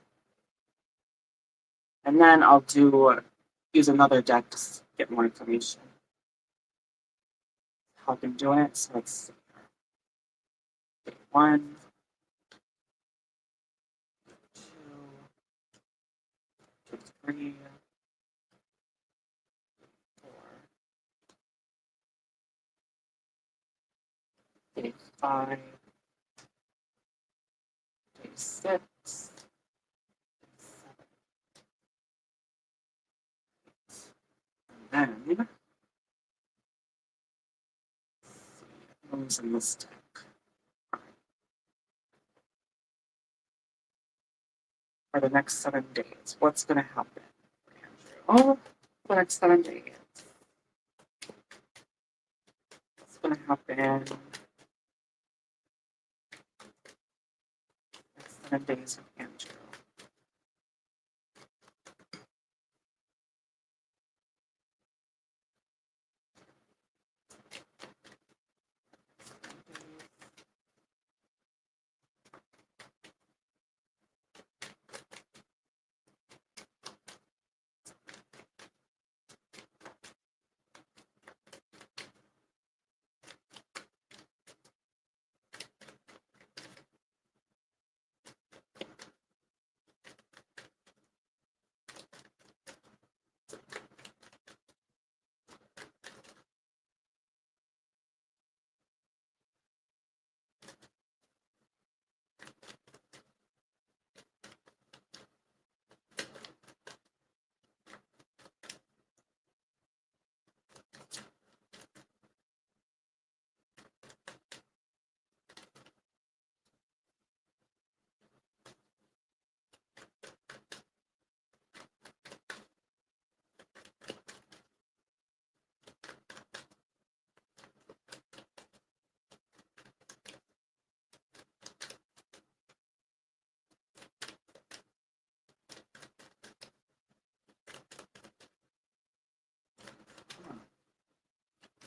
And then I'll use another deck to get more information. How I've been doing it. So it's day 1, 2, 3, 4, day 5, day 6, 7, and then I'm using this deck. For the next 7 days, what's going to happen? Oh, for the next 7 days. What's going to happen? Next 7 days with Andrew.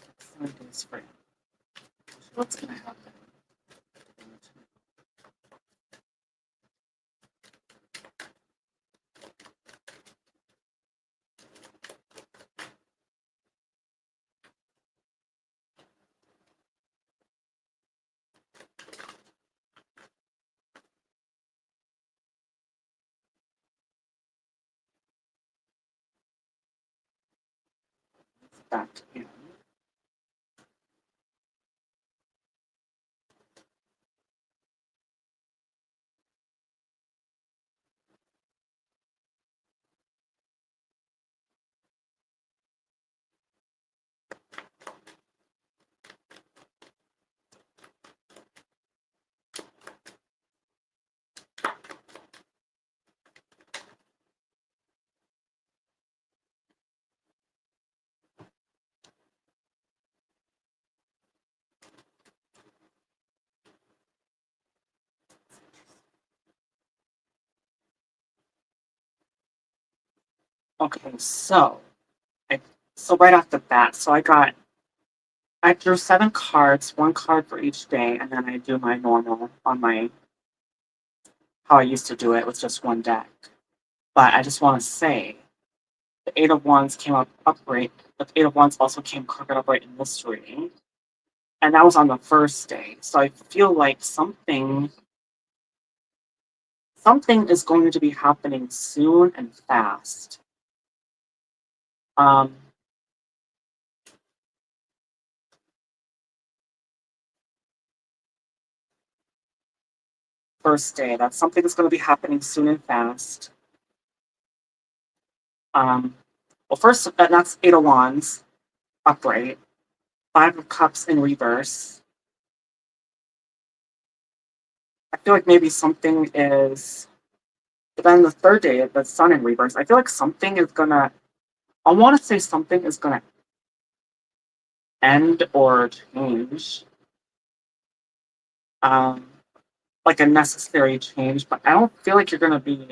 Next 7 days for him. What's going to happen? Back in. Okay, so right off the bat, I drew 7 cards, 1 card for each day, and then I do my normal on my how I used to do it with just one deck. But I just want to say, the 8 of Wands came up upright. The 8 of Wands also came crooked upright in this reading, and that was on the first day. So I feel like something is going to be happening soon and fast. First day, that's something that's going to be happening soon and fast. Well, first, that's 8 of Wands upright, 5 of Cups in reverse. I feel like maybe something is. But then the third day, the Sun in reverse. I feel like something is gonna. I want to say something is gonna end or change. Like a necessary change, but I don't feel like you're gonna be,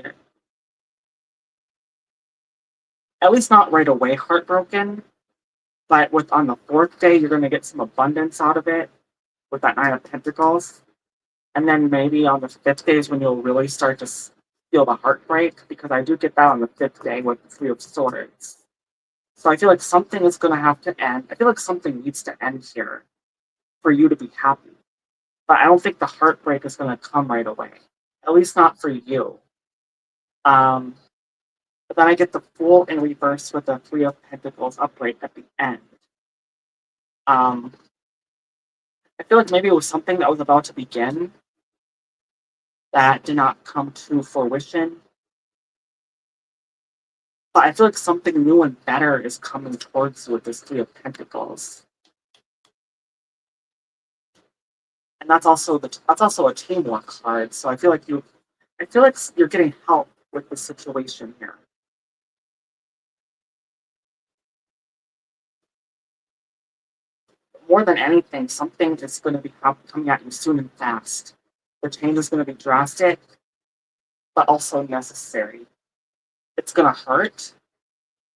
at least not right away, heartbroken. But on the fourth day, you're gonna get some abundance out of it with that 9 of Pentacles. And then maybe on the fifth day is when you'll really start to feel the heartbreak, because I do get that on the fifth day with the Three of Swords. So I feel like something is going to have to end. I feel like something needs to end here for you to be happy. But I don't think the heartbreak is going to come right away. At least not for you. Um, but then I get the Fool in reverse with the Three of Pentacles upright at the end. Um, I feel like maybe it was something that was about to begin that did not come to fruition. But I feel like something new and better is coming towards you with this Three of Pentacles. And that's also a teamwork card. So I feel like you're getting help with the situation here. More than anything, something is going to be coming at you soon and fast. The change is going to be drastic, but also necessary. It's going to hurt,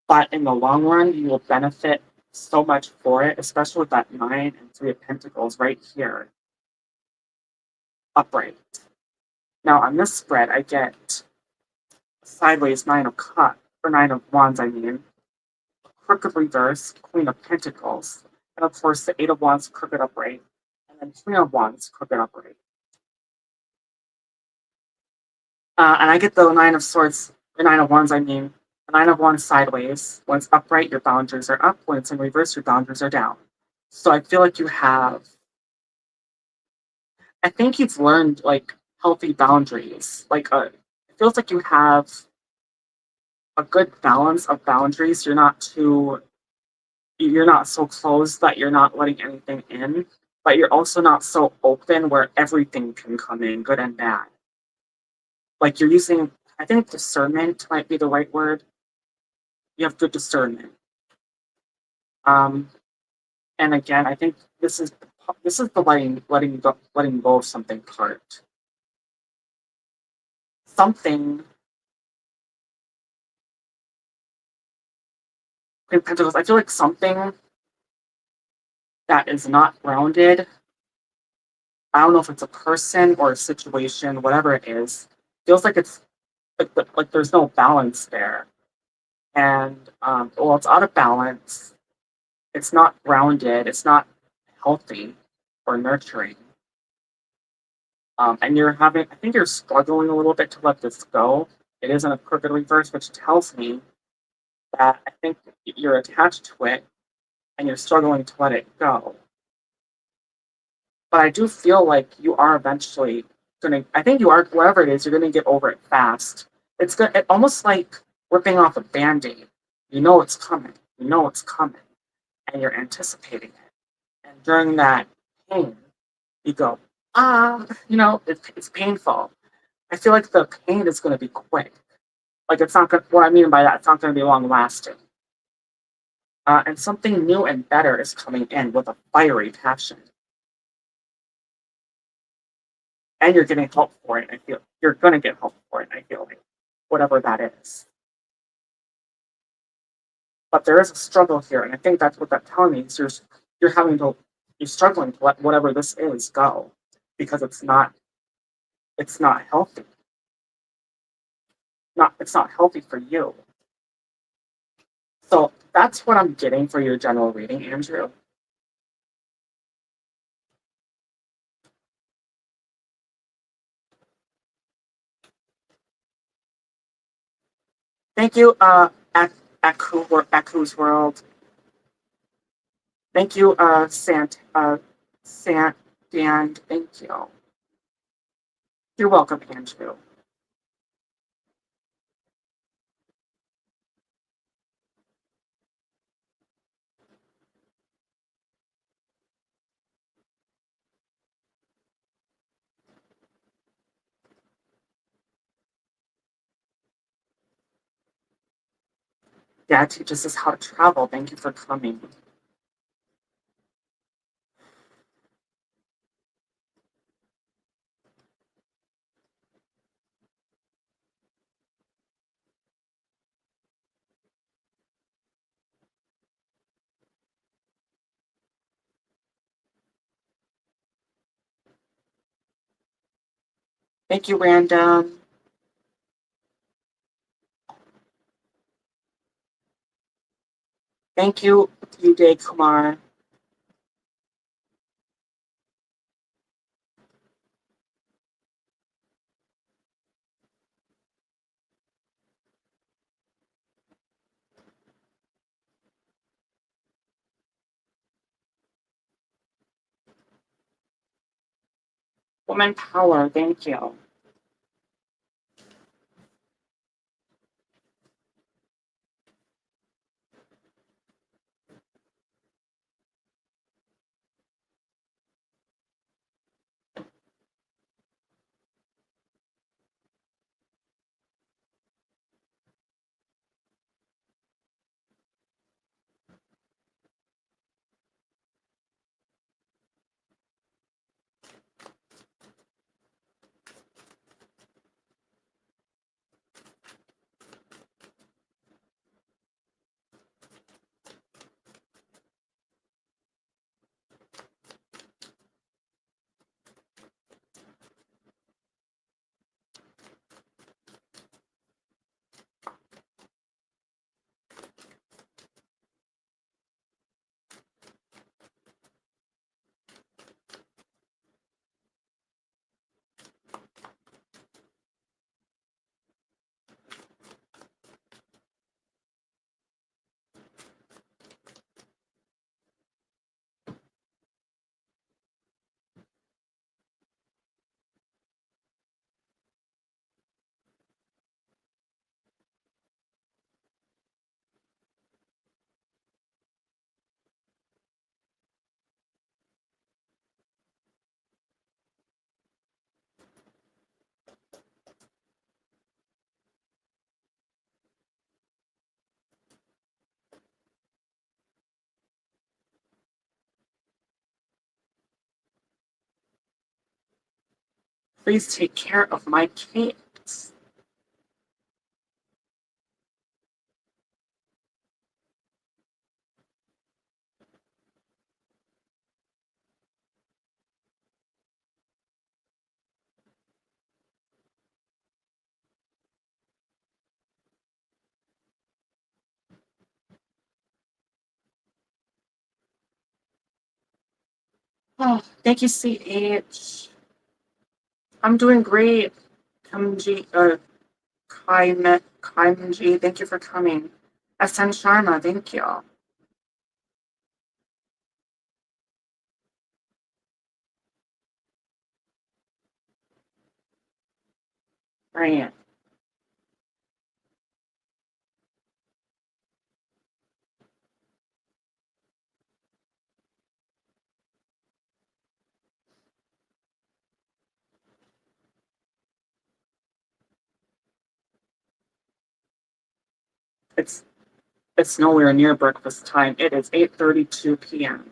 but in the long run, you will benefit so much for it, especially with that Nine and Three of Pentacles right here, upright. Now on this spread, I get sideways Nine of Cups, or Nine of Wands, I mean, crooked reverse, Queen of Pentacles, and of course the Eight of Wands crooked upright, and then Queen of Wands crooked upright. And I get the Nine of Swords, the Nine of Wands, I mean, the Nine of Wands sideways. When it's upright, your boundaries are up. When it's in reverse, your boundaries are down. So I feel like I think you've learned like healthy boundaries. It feels like you have a good balance of boundaries. You're not so closed that you're not letting anything in, but you're also not so open where everything can come in, good and bad. Like you're using, I think discernment might be the right word. You have good discernment. Um, and again, I think this is the letting go of something part. Something in Pentacles. I feel like something that is not grounded. I don't know if it's a person or a situation, whatever it is. Feels like it's like there's no balance there, and well, it's out of balance. It's not grounded. It's not healthy or nurturing. And I think you're struggling a little bit to let this go. It is in a crooked reverse, which tells me that I think you're attached to it and you're struggling to let it go. But I do feel like you are eventually I think you are, whatever it is, you're gonna get over it fast. Almost like ripping off a band-aid. You know it's coming. You know it's coming. And you're anticipating it. And during that pain, you go, it's painful. I feel like the pain is gonna be quick. Like it's not gonna what I mean by that, it's not gonna be long lasting. And something new and better is coming in with a fiery passion. And you're getting help for it. I feel you're gonna get help for it. I feel like whatever that is. But there is a struggle here, and I think that's what that's telling me is you're struggling to let whatever this is go because it's not healthy. It's not healthy for you. So that's what I'm getting for your general reading, Andrew. Thank you, Aku's World. Thank you, Dan. Thank you. You're welcome, Andrew. Dad teaches us how to travel. Thank you for coming. Thank you, Random. Thank you, Uday Kumar. Woman Power, thank you. Please take care of my kids. Oh, thank you, CH. I'm doing great. Kamji, Kaimji, thank you for coming. SN Sharma, thank you. Right. It's it's nowhere near breakfast time. It is 8:32 p.m.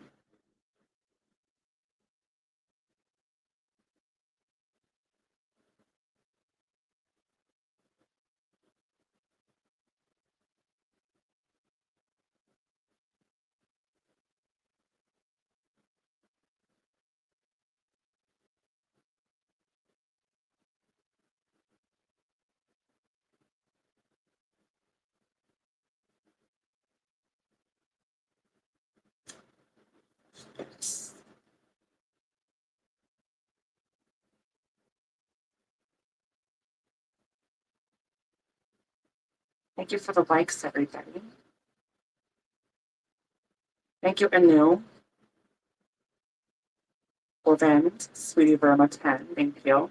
Thank you for the likes, everybody. Thank you, Anu. Levent, Sweetie Verma 10. Thank you.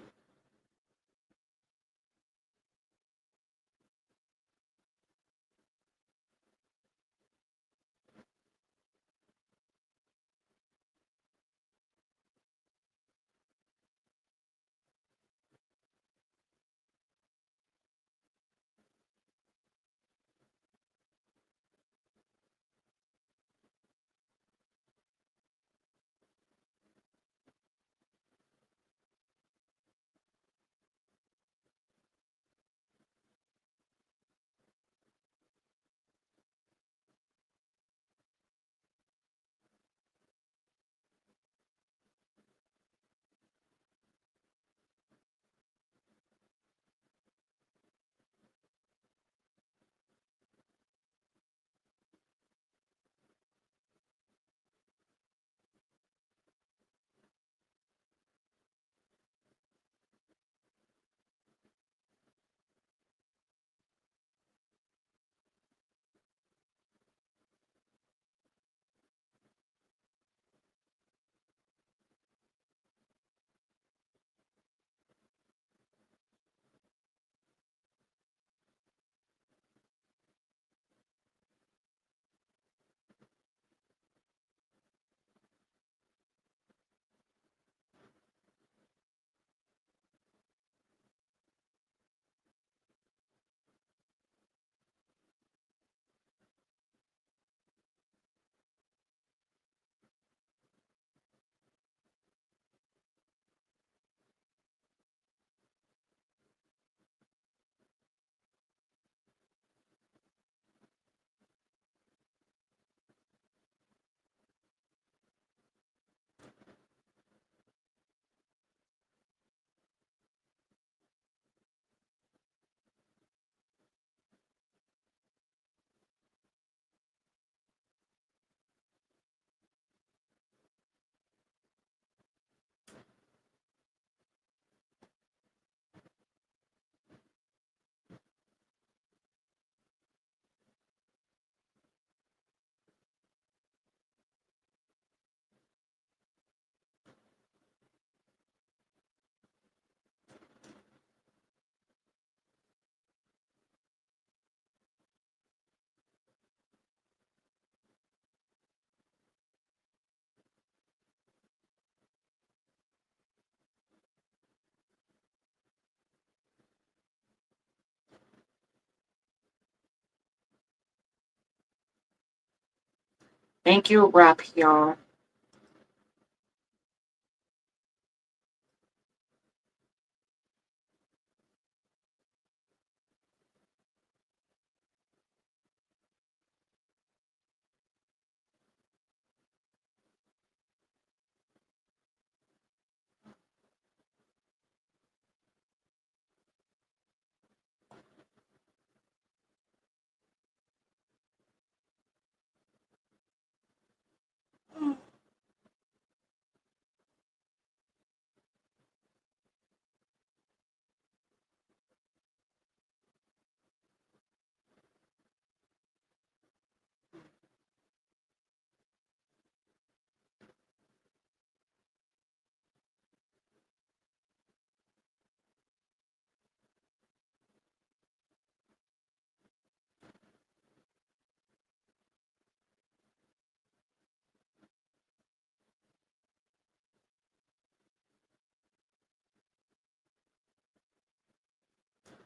Thank you, Raphael.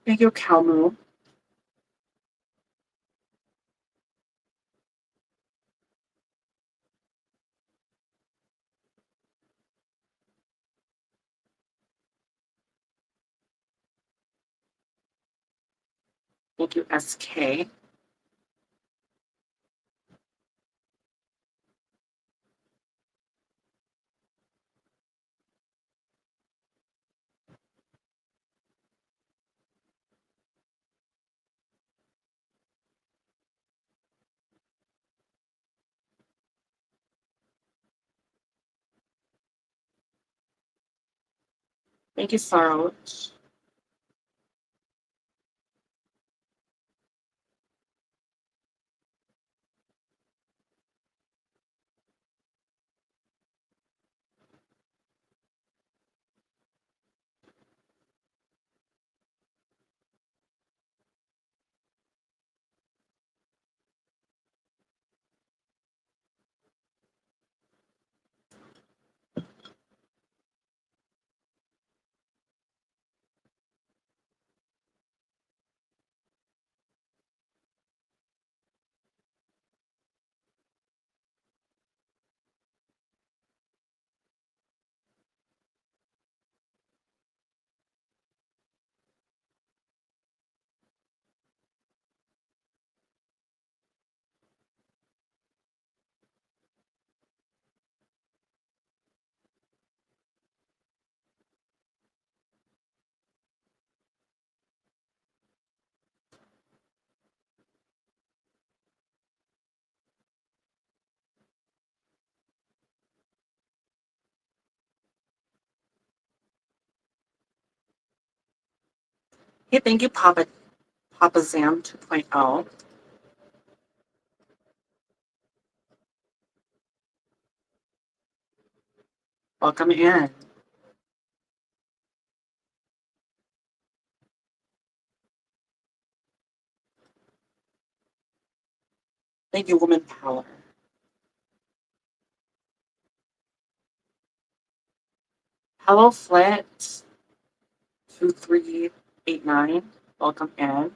Thank you, Kalmu. Thank you, SK. Thank you, Saroj. Hey, thank you, Papa Zam 2.0. Welcome in. Thank you, Woman Power. Hello, Flit 2389. Welcome in.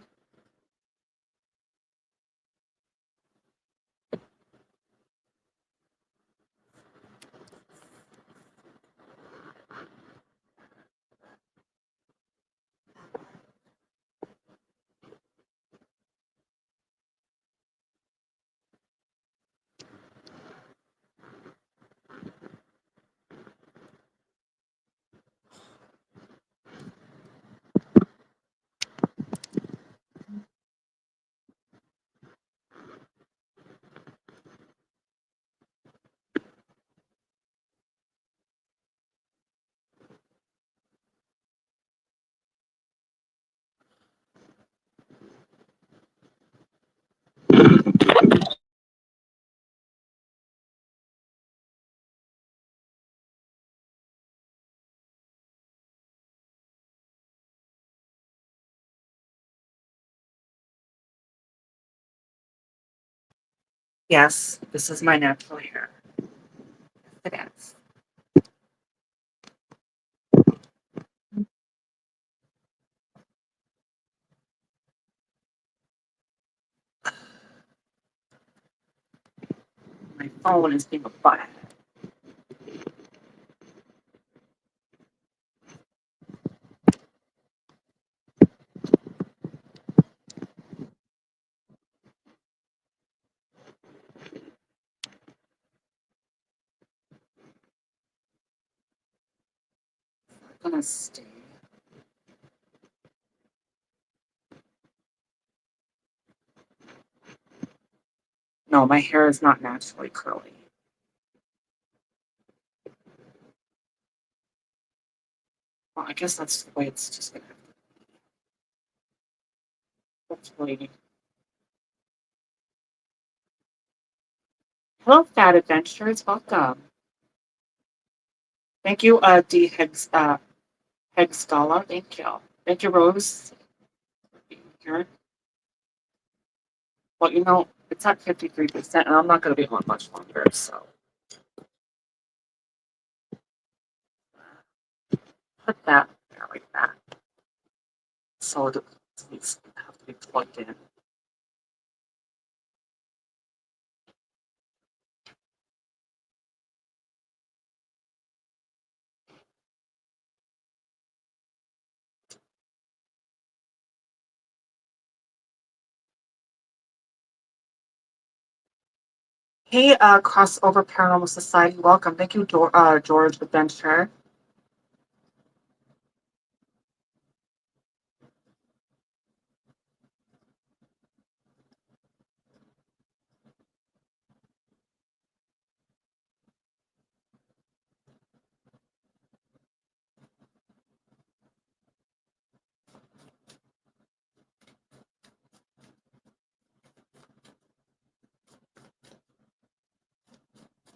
Yes, this is my natural hair. It is. My phone is being a butthead. I'm gonna stay. No, my hair is not naturally curly. Well, I guess that's the way it's just gonna have to be. Hopefully. Hello, Fat Adventurers. Welcome. Thank you, D. Hegstala. Thank you. Thank you, Rose, for being here. Well, it's at 53%, and I'm not going to be on much longer, so put that there like that. So it needs to have to be plugged in. Hey, Crossover Paranormal Society, welcome. Thank you, George Adventure.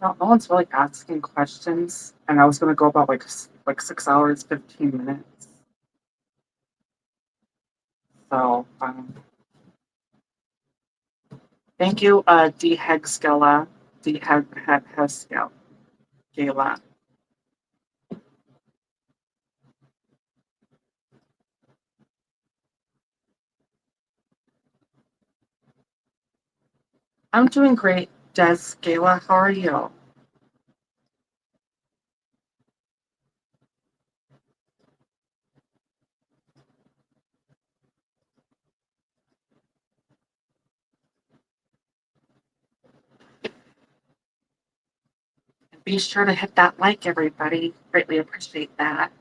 No one's really asking questions, and I was going to go about like 6 hours, 15 minutes. So, thank you, D. Hegskela. D. Hegskela. Gala. I'm doing great, Des Gala. How are you? Be sure to hit that like, everybody. Greatly appreciate that.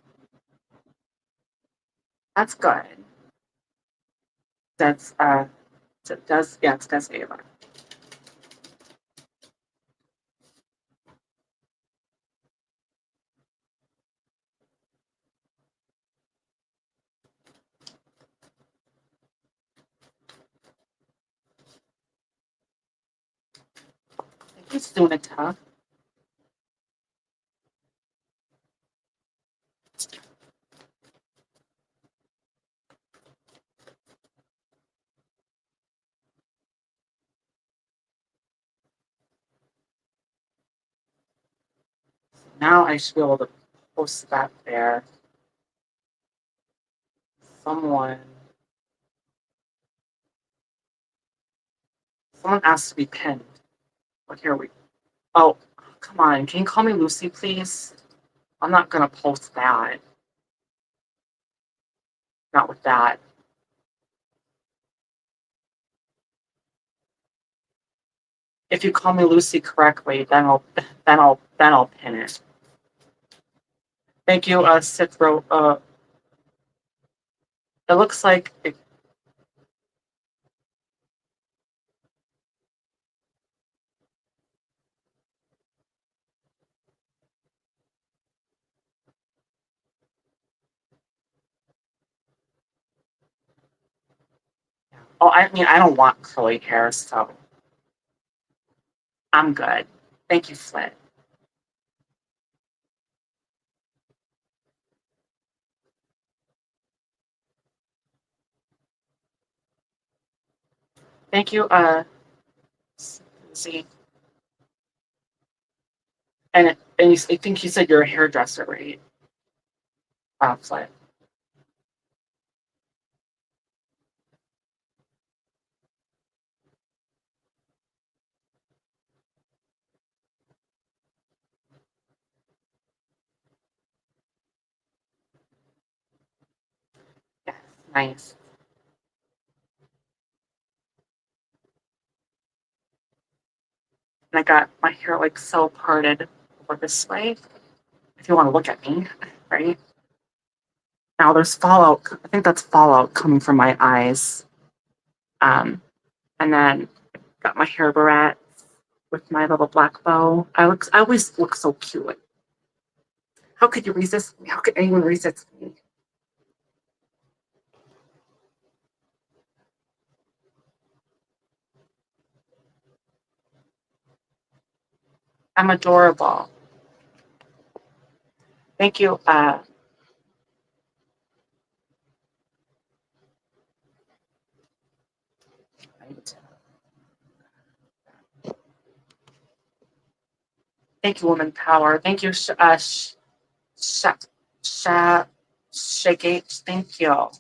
That's good. That's yeah, it's Des Gala. Thank you, Sunita. Now I should be able to post that there. Someone someone asked to be pinned. But here we Oh, come on. Can you call me Lucy, please? I'm not gonna post that. Not with that. If you call me Lucy correctly, then I'll pin it. Thank you, Cithro. It looks like oh, I mean, I don't want curly hair, so I'm good. Thank you, Flit. Thank you, Z. And I think you said you're a hairdresser, right? Flit. Nice. And I got my hair like so parted over this way. If you want to look at me, right? Now there's fallout. I think that's fallout coming from my eyes. And then got my hair barrette with my little black bow. I always look so cute. How could you resist me? How could anyone resist me? I'm adorable. Thank you. Thank you, woman power. Thank you, Shake H. Thank you.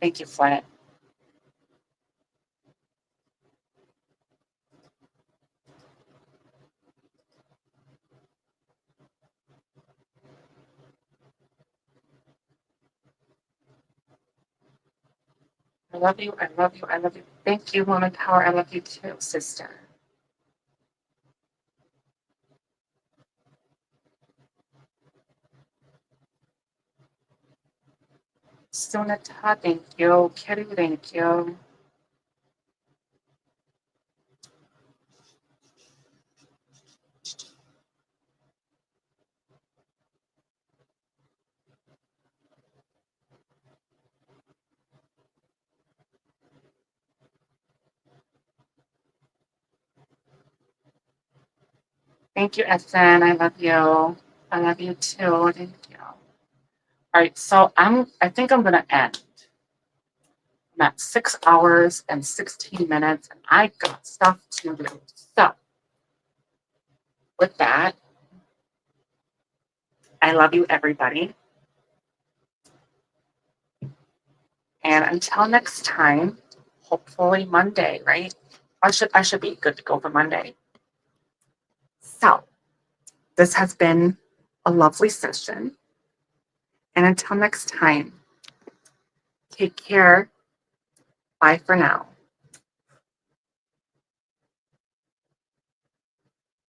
Thank you, Flint. I love you. I love you. I love you. Thank you, woman power. I love you too, sister. Sonata, thank you. Kerry, thank you. Thank you, SN. I love you. I love you too. Thank you. All right, so I think I'm gonna end. I'm at 6 hours and 16 minutes, and I got stuff to do. So with that, I love you, everybody. And until next time, hopefully Monday, right? I should be good to go for Monday. So this has been a lovely session. And until next time, take care. Bye for now.